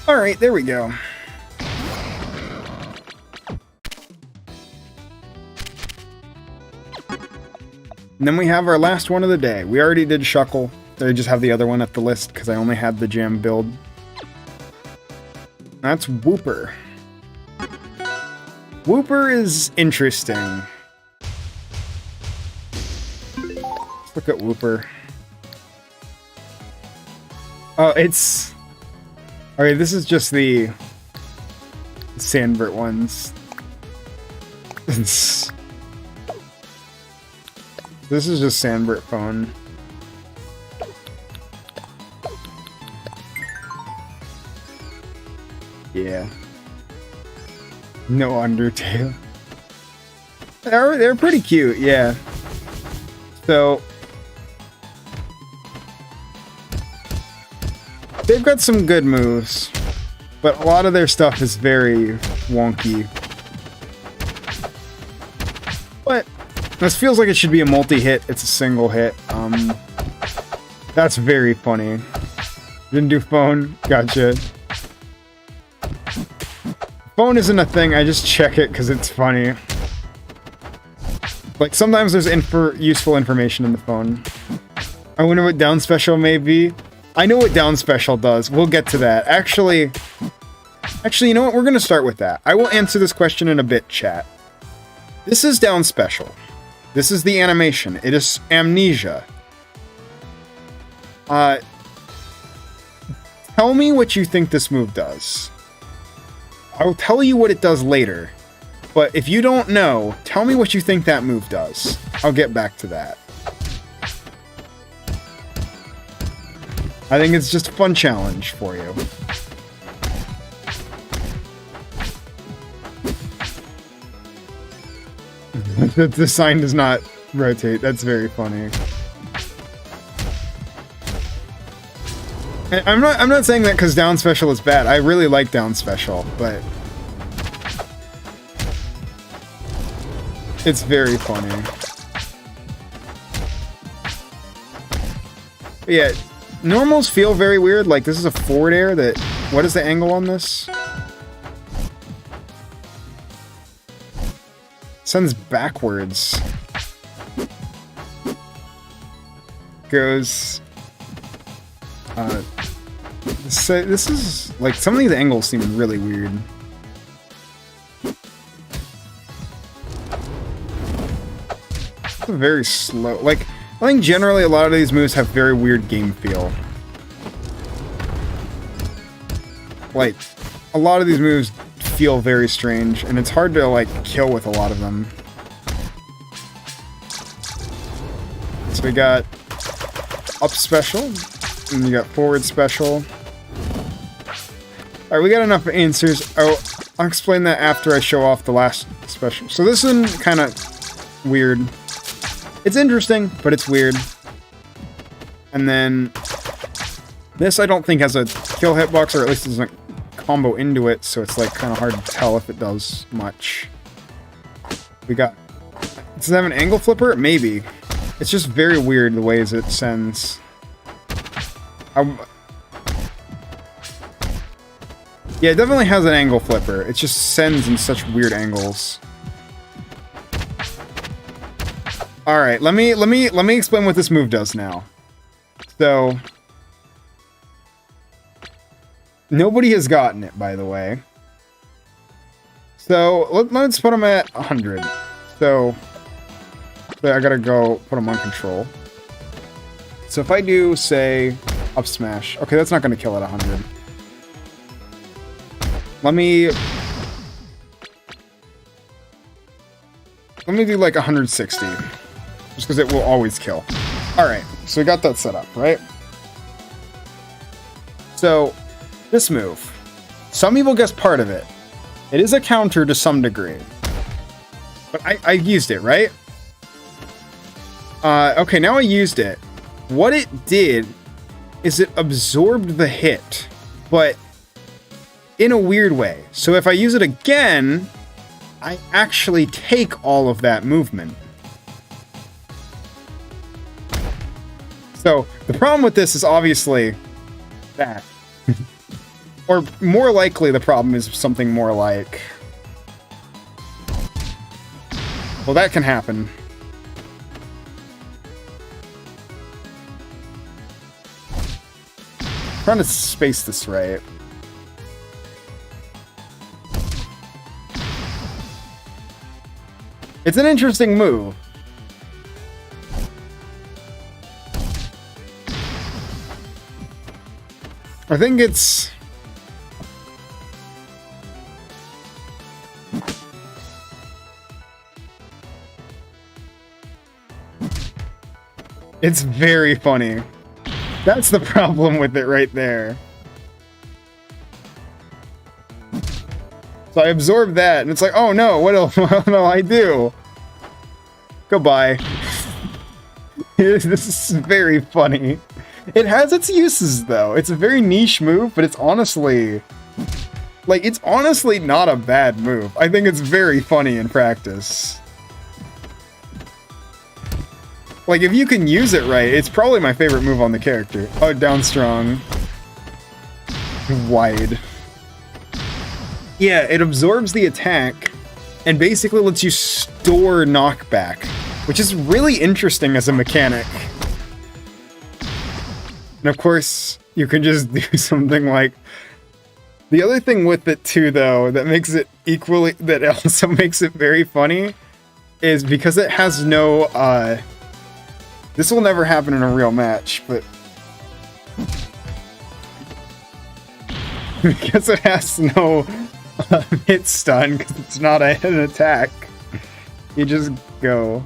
Alright, there we go. And then we have our last one of the day. We already did Shuckle. I just have the other one at the list because I only had the jam build. That's Wooper. Wooper is interesting. Let's look at Wooper. Oh, it's... Alright, this is just the Sandvert ones. This is just Sandvert phone. Yeah. No Undertale. They're pretty cute, yeah. So they've got some good moves, but a lot of their stuff is very wonky. But this feels like it should be a multi-hit. It's a single hit. That's very funny. Didn't do phone. Gotcha. Phone isn't a thing. I just check it because it's funny. Like sometimes there's useful information in the phone. I wonder what down special may be. I know what down special does. We'll get to that. Actually, you know what? We're going to start with that. I will answer this question in a bit, chat. This is down special. This is the animation. It is amnesia. Tell me what you think this move does. I'll tell you what it does later. But if you don't know, tell me what you think that move does. I'll get back to that. I think it's just a fun challenge for you. The sign does not rotate. That's very funny. And I'm not saying that because down special is bad. I really like down special, but it's very funny. But yeah. Normals feel very weird, like this is a forward air that... What is the angle on this? Sends backwards. Goes... this is... Like, some of these angles seem really weird. It's very slow. Like... I think generally a lot of these moves have very weird game feel. Like, a lot of these moves feel very strange, and it's hard to, like, kill with a lot of them. So we got up special, and you got forward special. Alright, we got enough answers. Oh, I'll explain that after I show off the last special. So this one's kind of weird. It's interesting, but it's weird. And then this I don't think has a kill hitbox, or at least doesn't combo into it, so it's like kind of hard to tell if it does much. We got... Does it have an angle flipper? Maybe. It's just very weird the ways it sends. Yeah, it definitely has an angle flipper. It just sends in such weird angles. All right, let me explain what this move does now. So nobody has gotten it, by the way. So let's put them at 100. So I gotta go put them on control. So if I do, say, up smash. Okay, that's not gonna kill at 100. Let me do like 160. Just because it will always kill. Alright, so we got that set up, right? So, this move. Some people guess part of it. It is a counter to some degree. But I used it, right? Okay, now I used it. What it did is it absorbed the hit, but in a weird way. So if I use it again, I actually take all of that movement. So the problem with this is obviously that. Or more likely the problem is something more like... Well, that can happen. I'm trying to space this right. It's an interesting move. I think it's... It's very funny. That's the problem with it right there. So I absorb that, and it's like, oh no, what do I do? Goodbye. This is very funny. It has its uses, though. It's a very niche move, but it's honestly... Like, it's honestly not a bad move. I think it's very funny in practice. Like, if you can use it right, it's probably my favorite move on the character. Oh, down strong. Wide. Yeah, it absorbs the attack and basically lets you store knockback, which is really interesting as a mechanic. And of course, you can just do something like... The other thing with it too, though, that makes it equally... That also makes it very funny, is because it has no... This will never happen in a real match, but... Because it has no hit stun, because it's not an attack. You just go.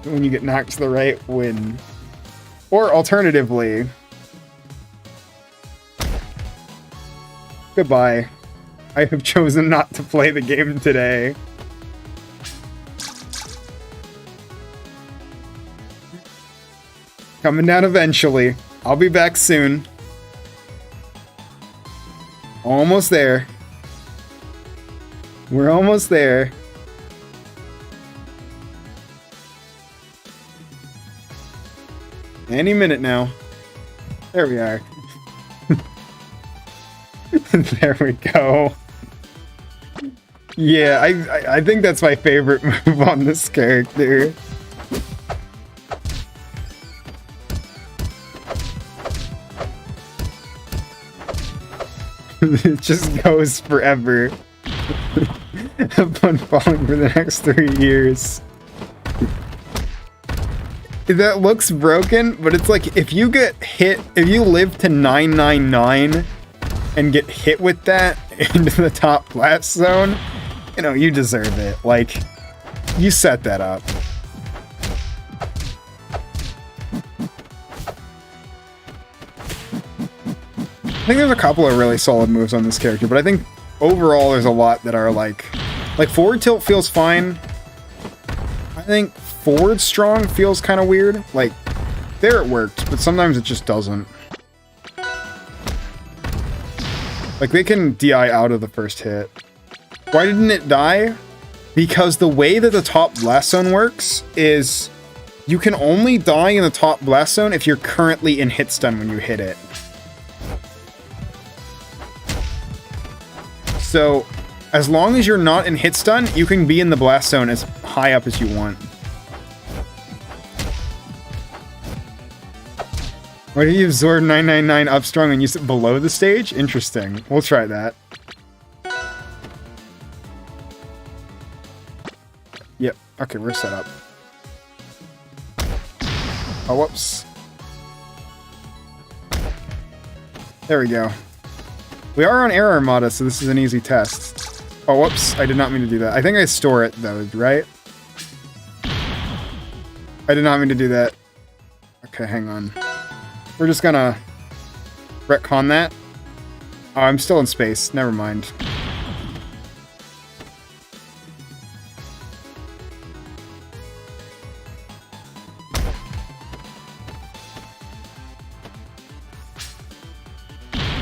When you get knocked to the right, win. Or alternatively... Goodbye. I have chosen not to play the game today. Coming down eventually. I'll be back soon. Almost there. We're almost there. Any minute now. There we are. There we go. Yeah, I think that's my favorite move on this character. It just goes forever. Upon falling for the next 3 years. That looks broken, but it's like if you get hit, if you live to 999 and get hit with that into the top blast zone, you know, you deserve it. Like, you set that up. I think there's a couple of really solid moves on this character, but I think overall there's a lot that are like forward tilt feels fine. I think forward strong feels kind of weird. Like, there it works, but sometimes it just doesn't. Like, they can DI out of the first hit. Why didn't it die? Because the way that the top blast zone works is you can only die in the top blast zone if you're currently in hit stun when you hit it. So, as long as you're not in hit stun, you can be in the blast zone as high up as you want. What if you absorb 999 up strong and use it below the stage? Interesting. We'll try that. Yep. Okay, we're set up. Oh, whoops. There we go. We are on Air Armada, so this is an easy test. Oh, whoops. I did not mean to do that. I think I store it, though, right? I did not mean to do that. Okay, hang on. We're just gonna retcon that. Oh, I'm still in space. Never mind.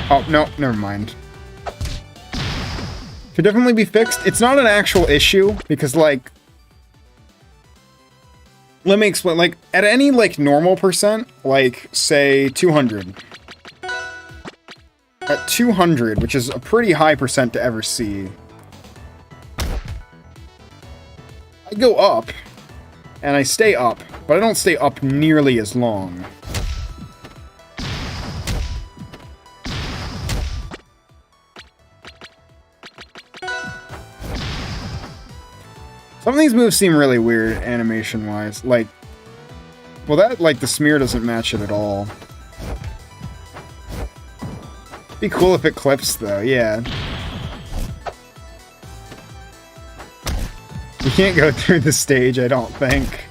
Oh, no, never mind. Should definitely be fixed. It's not an actual issue, because, like... Let me explain. Like, at any, like, normal percent, like, say, 200. At 200, which is a pretty high percent to ever see, I go up, and I stay up, but I don't stay up nearly as long. Some of these moves seem really weird animation-wise. Like, well, that, like, the smear doesn't match it at all. Be cool if it clips, though, yeah. You can't go through the stage, I don't think.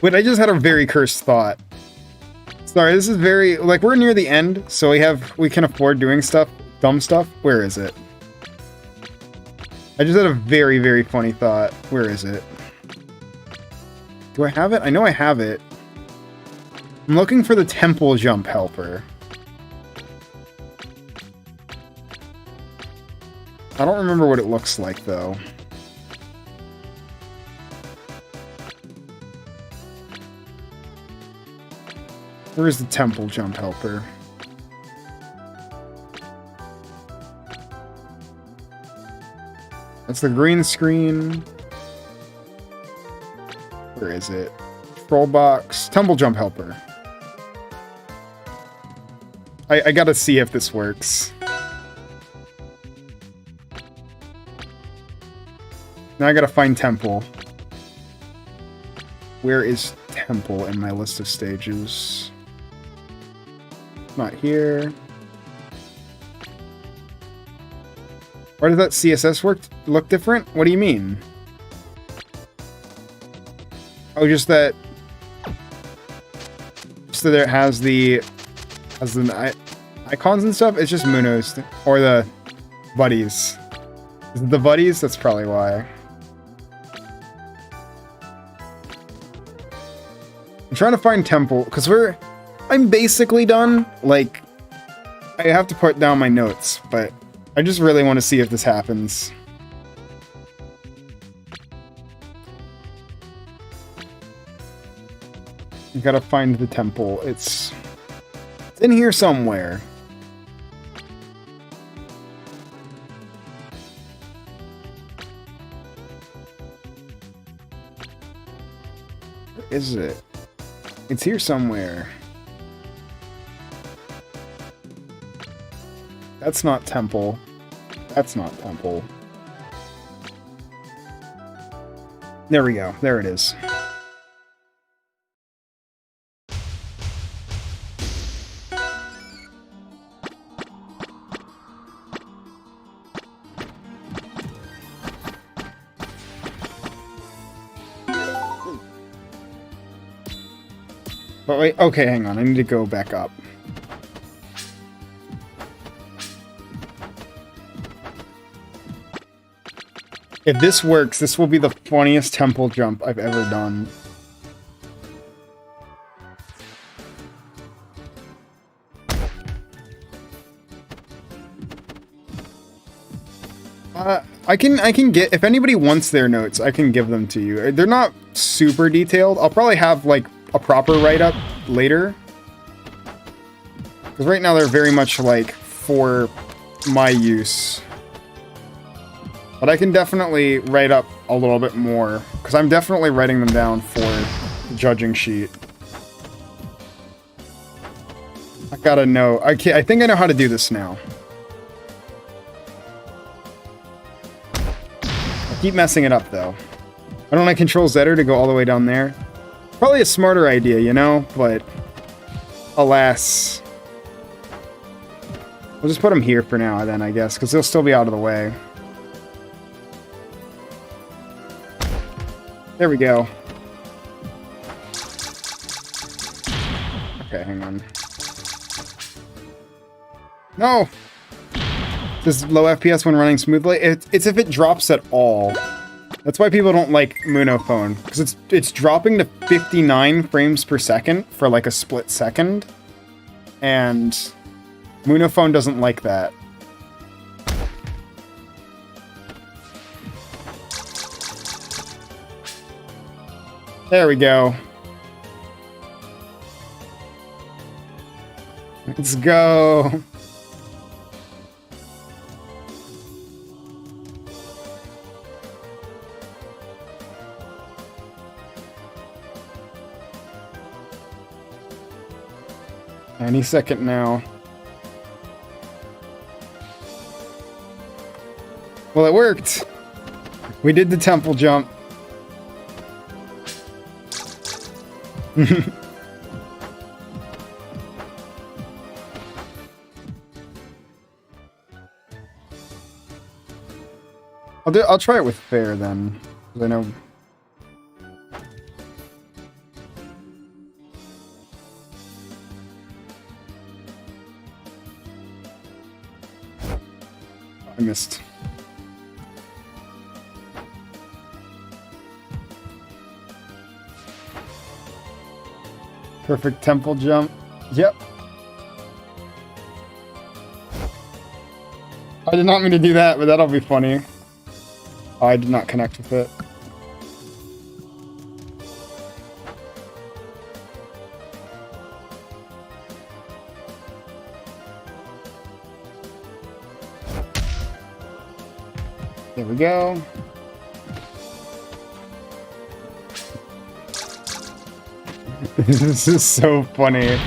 Wait, I just had a very cursed thought. Sorry, this is very... Like, we're near the end, so we can afford doing stuff, dumb stuff. Where is it? I just had a very, very funny thought. Where is it? Do I have it? I know I have it. I'm looking for the temple jump helper. I don't remember what it looks like, though. Where's the temple jump helper? That's the green screen. Where is it? Scroll box. Temple jump helper. I gotta see if this works. Now I gotta find temple. Where is temple in my list of stages? Not here. Why does that CSS look different? What do you mean? Oh, just that it has the icons and stuff. It's just Munoz or the buddies. Is it the buddies? That's probably why. I'm trying to find temple because I'm basically done. Like, I have to put down my notes, but I just really want to see if this happens. I gotta find the temple. It's in here somewhere. Where is it? It's here somewhere. That's not temple. That's not temple. There we go. There it is. But wait, okay, hang on. I need to go back up. If this works, this will be the funniest temple jump I've ever done. I can get, if anybody wants their notes, I can give them to you. They're not super detailed. I'll probably have like a proper write-up later. Because right now they're very much like for my use. But I can definitely write up a little bit more. Because I'm definitely writing them down for the judging sheet. I gotta know. I think I know how to do this now. I keep messing it up though. Why don't I control Zetter to go all the way down there? Probably a smarter idea, you know? But alas. We'll just put them here for now then, I guess. Because they'll still be out of the way. There we go. Okay, hang on. No! Does low FPS when running smoothly? It's if it drops at all. That's why people don't like Munophone. Because it's dropping to 59 frames per second for like a split second. And Munophone doesn't like that. There we go. Let's go. Any second now. Well, it worked. We did the temple jump. I'll try it with fair then. 'Cause I know. I missed. Perfect temple jump. Yep. I did not mean to do that, but that'll be funny. Oh, I did not connect with it. There we go. This is so funny.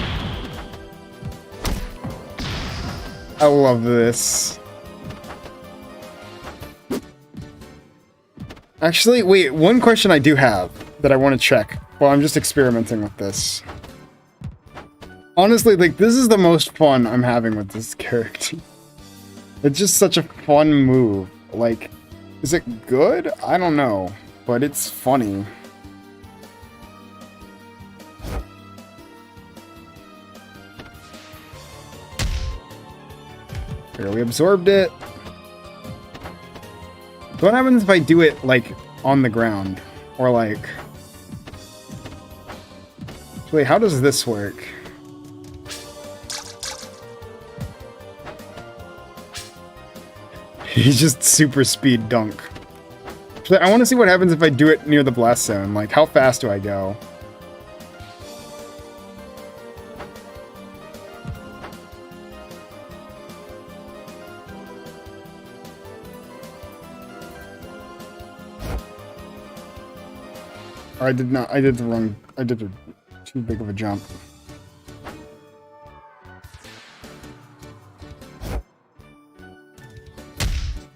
I love this. Actually, wait, one question I do have that I want to check while I'm just experimenting with this. Honestly, like, this is the most fun I'm having with this character. It's just such a fun move. Like, is it good? I don't know, but it's funny. Here, we absorbed it. What happens if I do it, like, on the ground? Or, like... Wait, how does this work? He's just super speed dunk. I want to see what happens if I do it near the blast zone. Like, how fast do I go? I did not. I did the wrong. I did too big of a jump.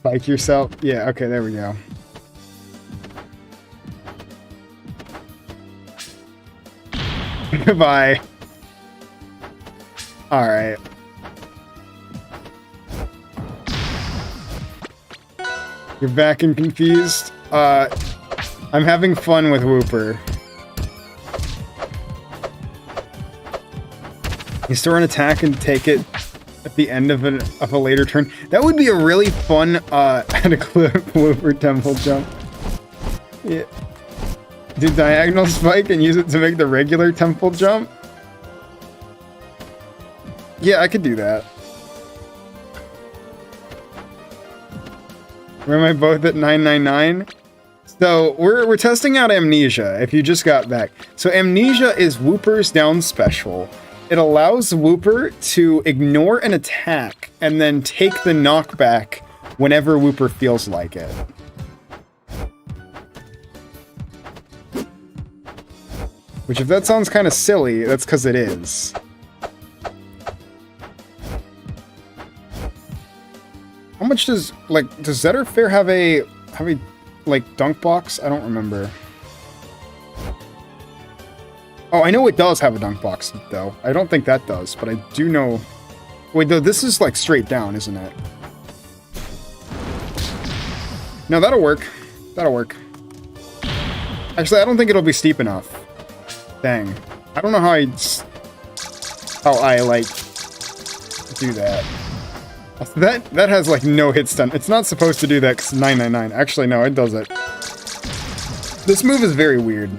Bike yourself. Yeah. Okay. There we go. Goodbye. All right. You're back and confused. I'm having fun with Wooper. You store an attack and take it at the end of a later turn. That would be a really fun Wooper temple jump. Yeah. Do diagonal spike and use it to make the regular temple jump? Yeah, I could do that. Where am I both at 999? So we're testing out Amnesia, if you just got back. So Amnesia is Wooper's down special. It allows Wooper to ignore an attack and then take the knockback whenever Wooper feels like it. Which, if that sounds kind of silly, that's because it is. How much does Zetterfair have a like dunk box? I don't remember. Oh, I know it does have a dunk box though. I don't think that does, but I do know. Wait, though, this is like straight down, isn't it? No, that'll work. That'll work. Actually, I don't think it'll be steep enough. Dang. I don't know how I like do that. That has like no hit stun. It's not supposed to do that because 999. Actually, no, it does it. This move is very weird.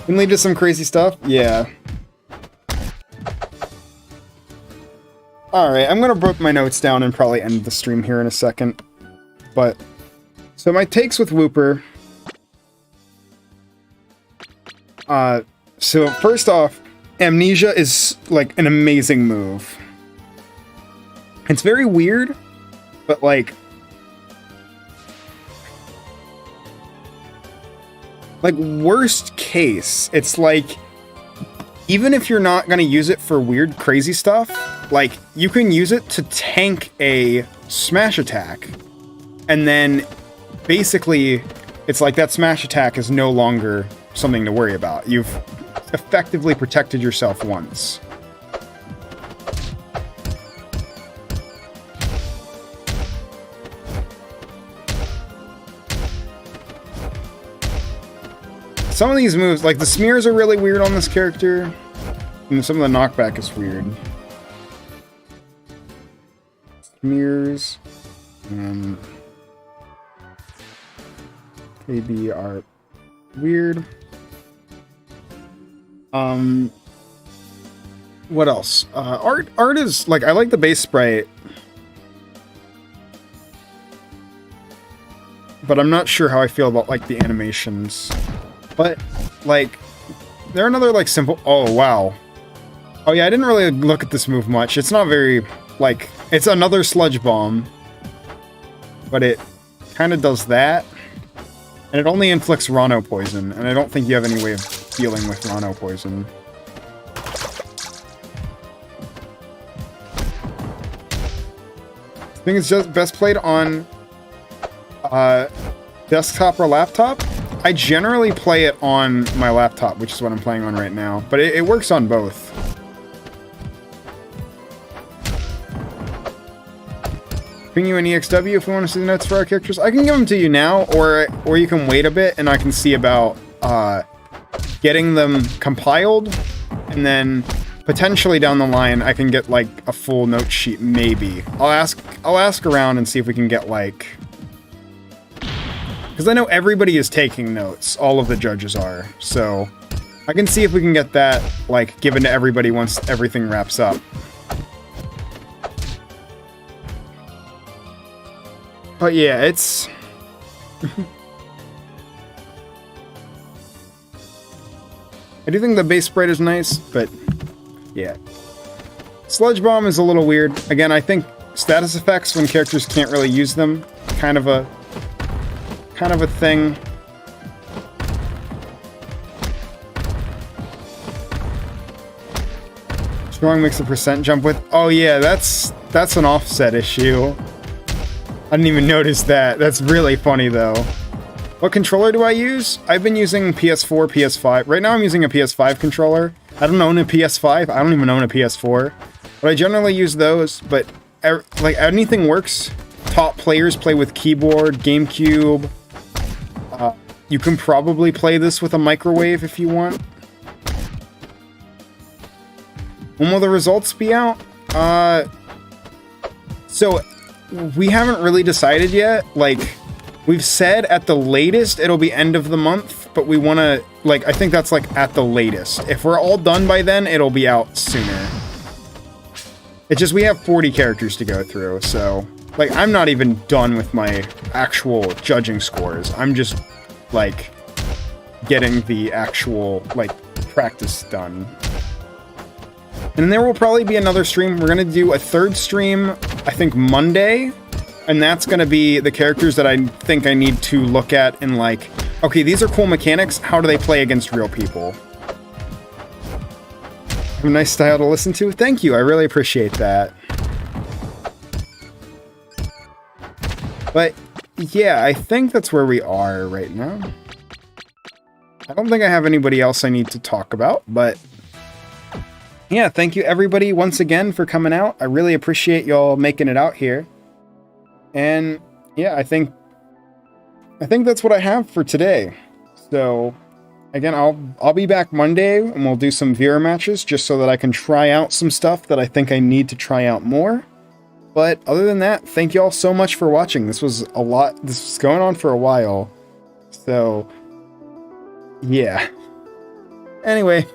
Can lead to some crazy stuff? Yeah. Alright, I'm gonna put my notes down and probably end the stream here in a second. But, so my takes with Wooper. So first off, Amnesia is like an amazing move. It's very weird, but like worst case, it's like, even if you're not going to use it for weird, crazy stuff, like, you can use it to tank a smash attack. And then, basically, it's like that smash attack is no longer something to worry about. You've effectively protected yourself once. Some of these moves, like the smears are really weird on this character, and some of the knockback is weird. Smears and KB are weird. What else? Art is, like, I like the base sprite, but I'm not sure how I feel about, like, the animations. But, like, they're another, like, simple... Oh, wow. Oh, yeah, I didn't really look at this move much. It's not very, like... It's another Sludge Bomb. But it kind of does that. And it only inflicts Rano Poison. And I don't think you have any way of dealing with Rano Poison. I think it's just best played on... desktop or laptop. I generally play it on my laptop, which is what I'm playing on right now, but it works on both. Bring you an EXW if you want to see the notes for our characters. I can give them to you now, or you can wait a bit and I can see about getting them compiled, and then potentially down the line I can get like a full note sheet. Maybe I'll ask around and see if we can get like. Because I know everybody is taking notes. All of the judges are. So I can see if we can get that, like, given to everybody once everything wraps up. But yeah, it's... I do think the base sprite is nice, but yeah. Sludge Bomb is a little weird. Again, I think status effects when characters can't really use them, kind of a thing. Strong makes a percent jump with... Oh yeah, that's an offset issue. I didn't even notice that. That's really funny though. What controller do I use? I've been using PS4, PS5. Right now I'm using a PS5 controller. I don't own a PS5. I don't even own a PS4. But I generally use those, but like anything works. Top players play with keyboard, GameCube. You can probably play this with a microwave if you want. When will the results be out? So we haven't really decided yet. Like, we've said at the latest it'll be end of the month, but we want to, like, I think that's, like, at the latest. If we're all done by then, it'll be out sooner. It's just we have 40 characters to go through, so... Like, I'm not even done with my actual judging scores. I'm just, like, getting the actual, like, practice done. And there will probably be another stream. We're going to do a third stream, I think, Monday. And that's going to be the characters that I think I need to look at and, like, okay, these are cool mechanics. How do they play against real people? A nice style to listen to. Thank you. I really appreciate that. But, yeah, I think that's where we are right now. I don't think I have anybody else I need to talk about, but... Yeah, thank you everybody once again for coming out. I really appreciate y'all making it out here. And, yeah, I think that's what I have for today. So, again, I'll be back Monday, and we'll do some viewer matches, just so that I can try out some stuff that I think I need to try out more. But other than that, thank you all so much for watching. This was a lot. This was going on for a while. So, yeah. Anyway,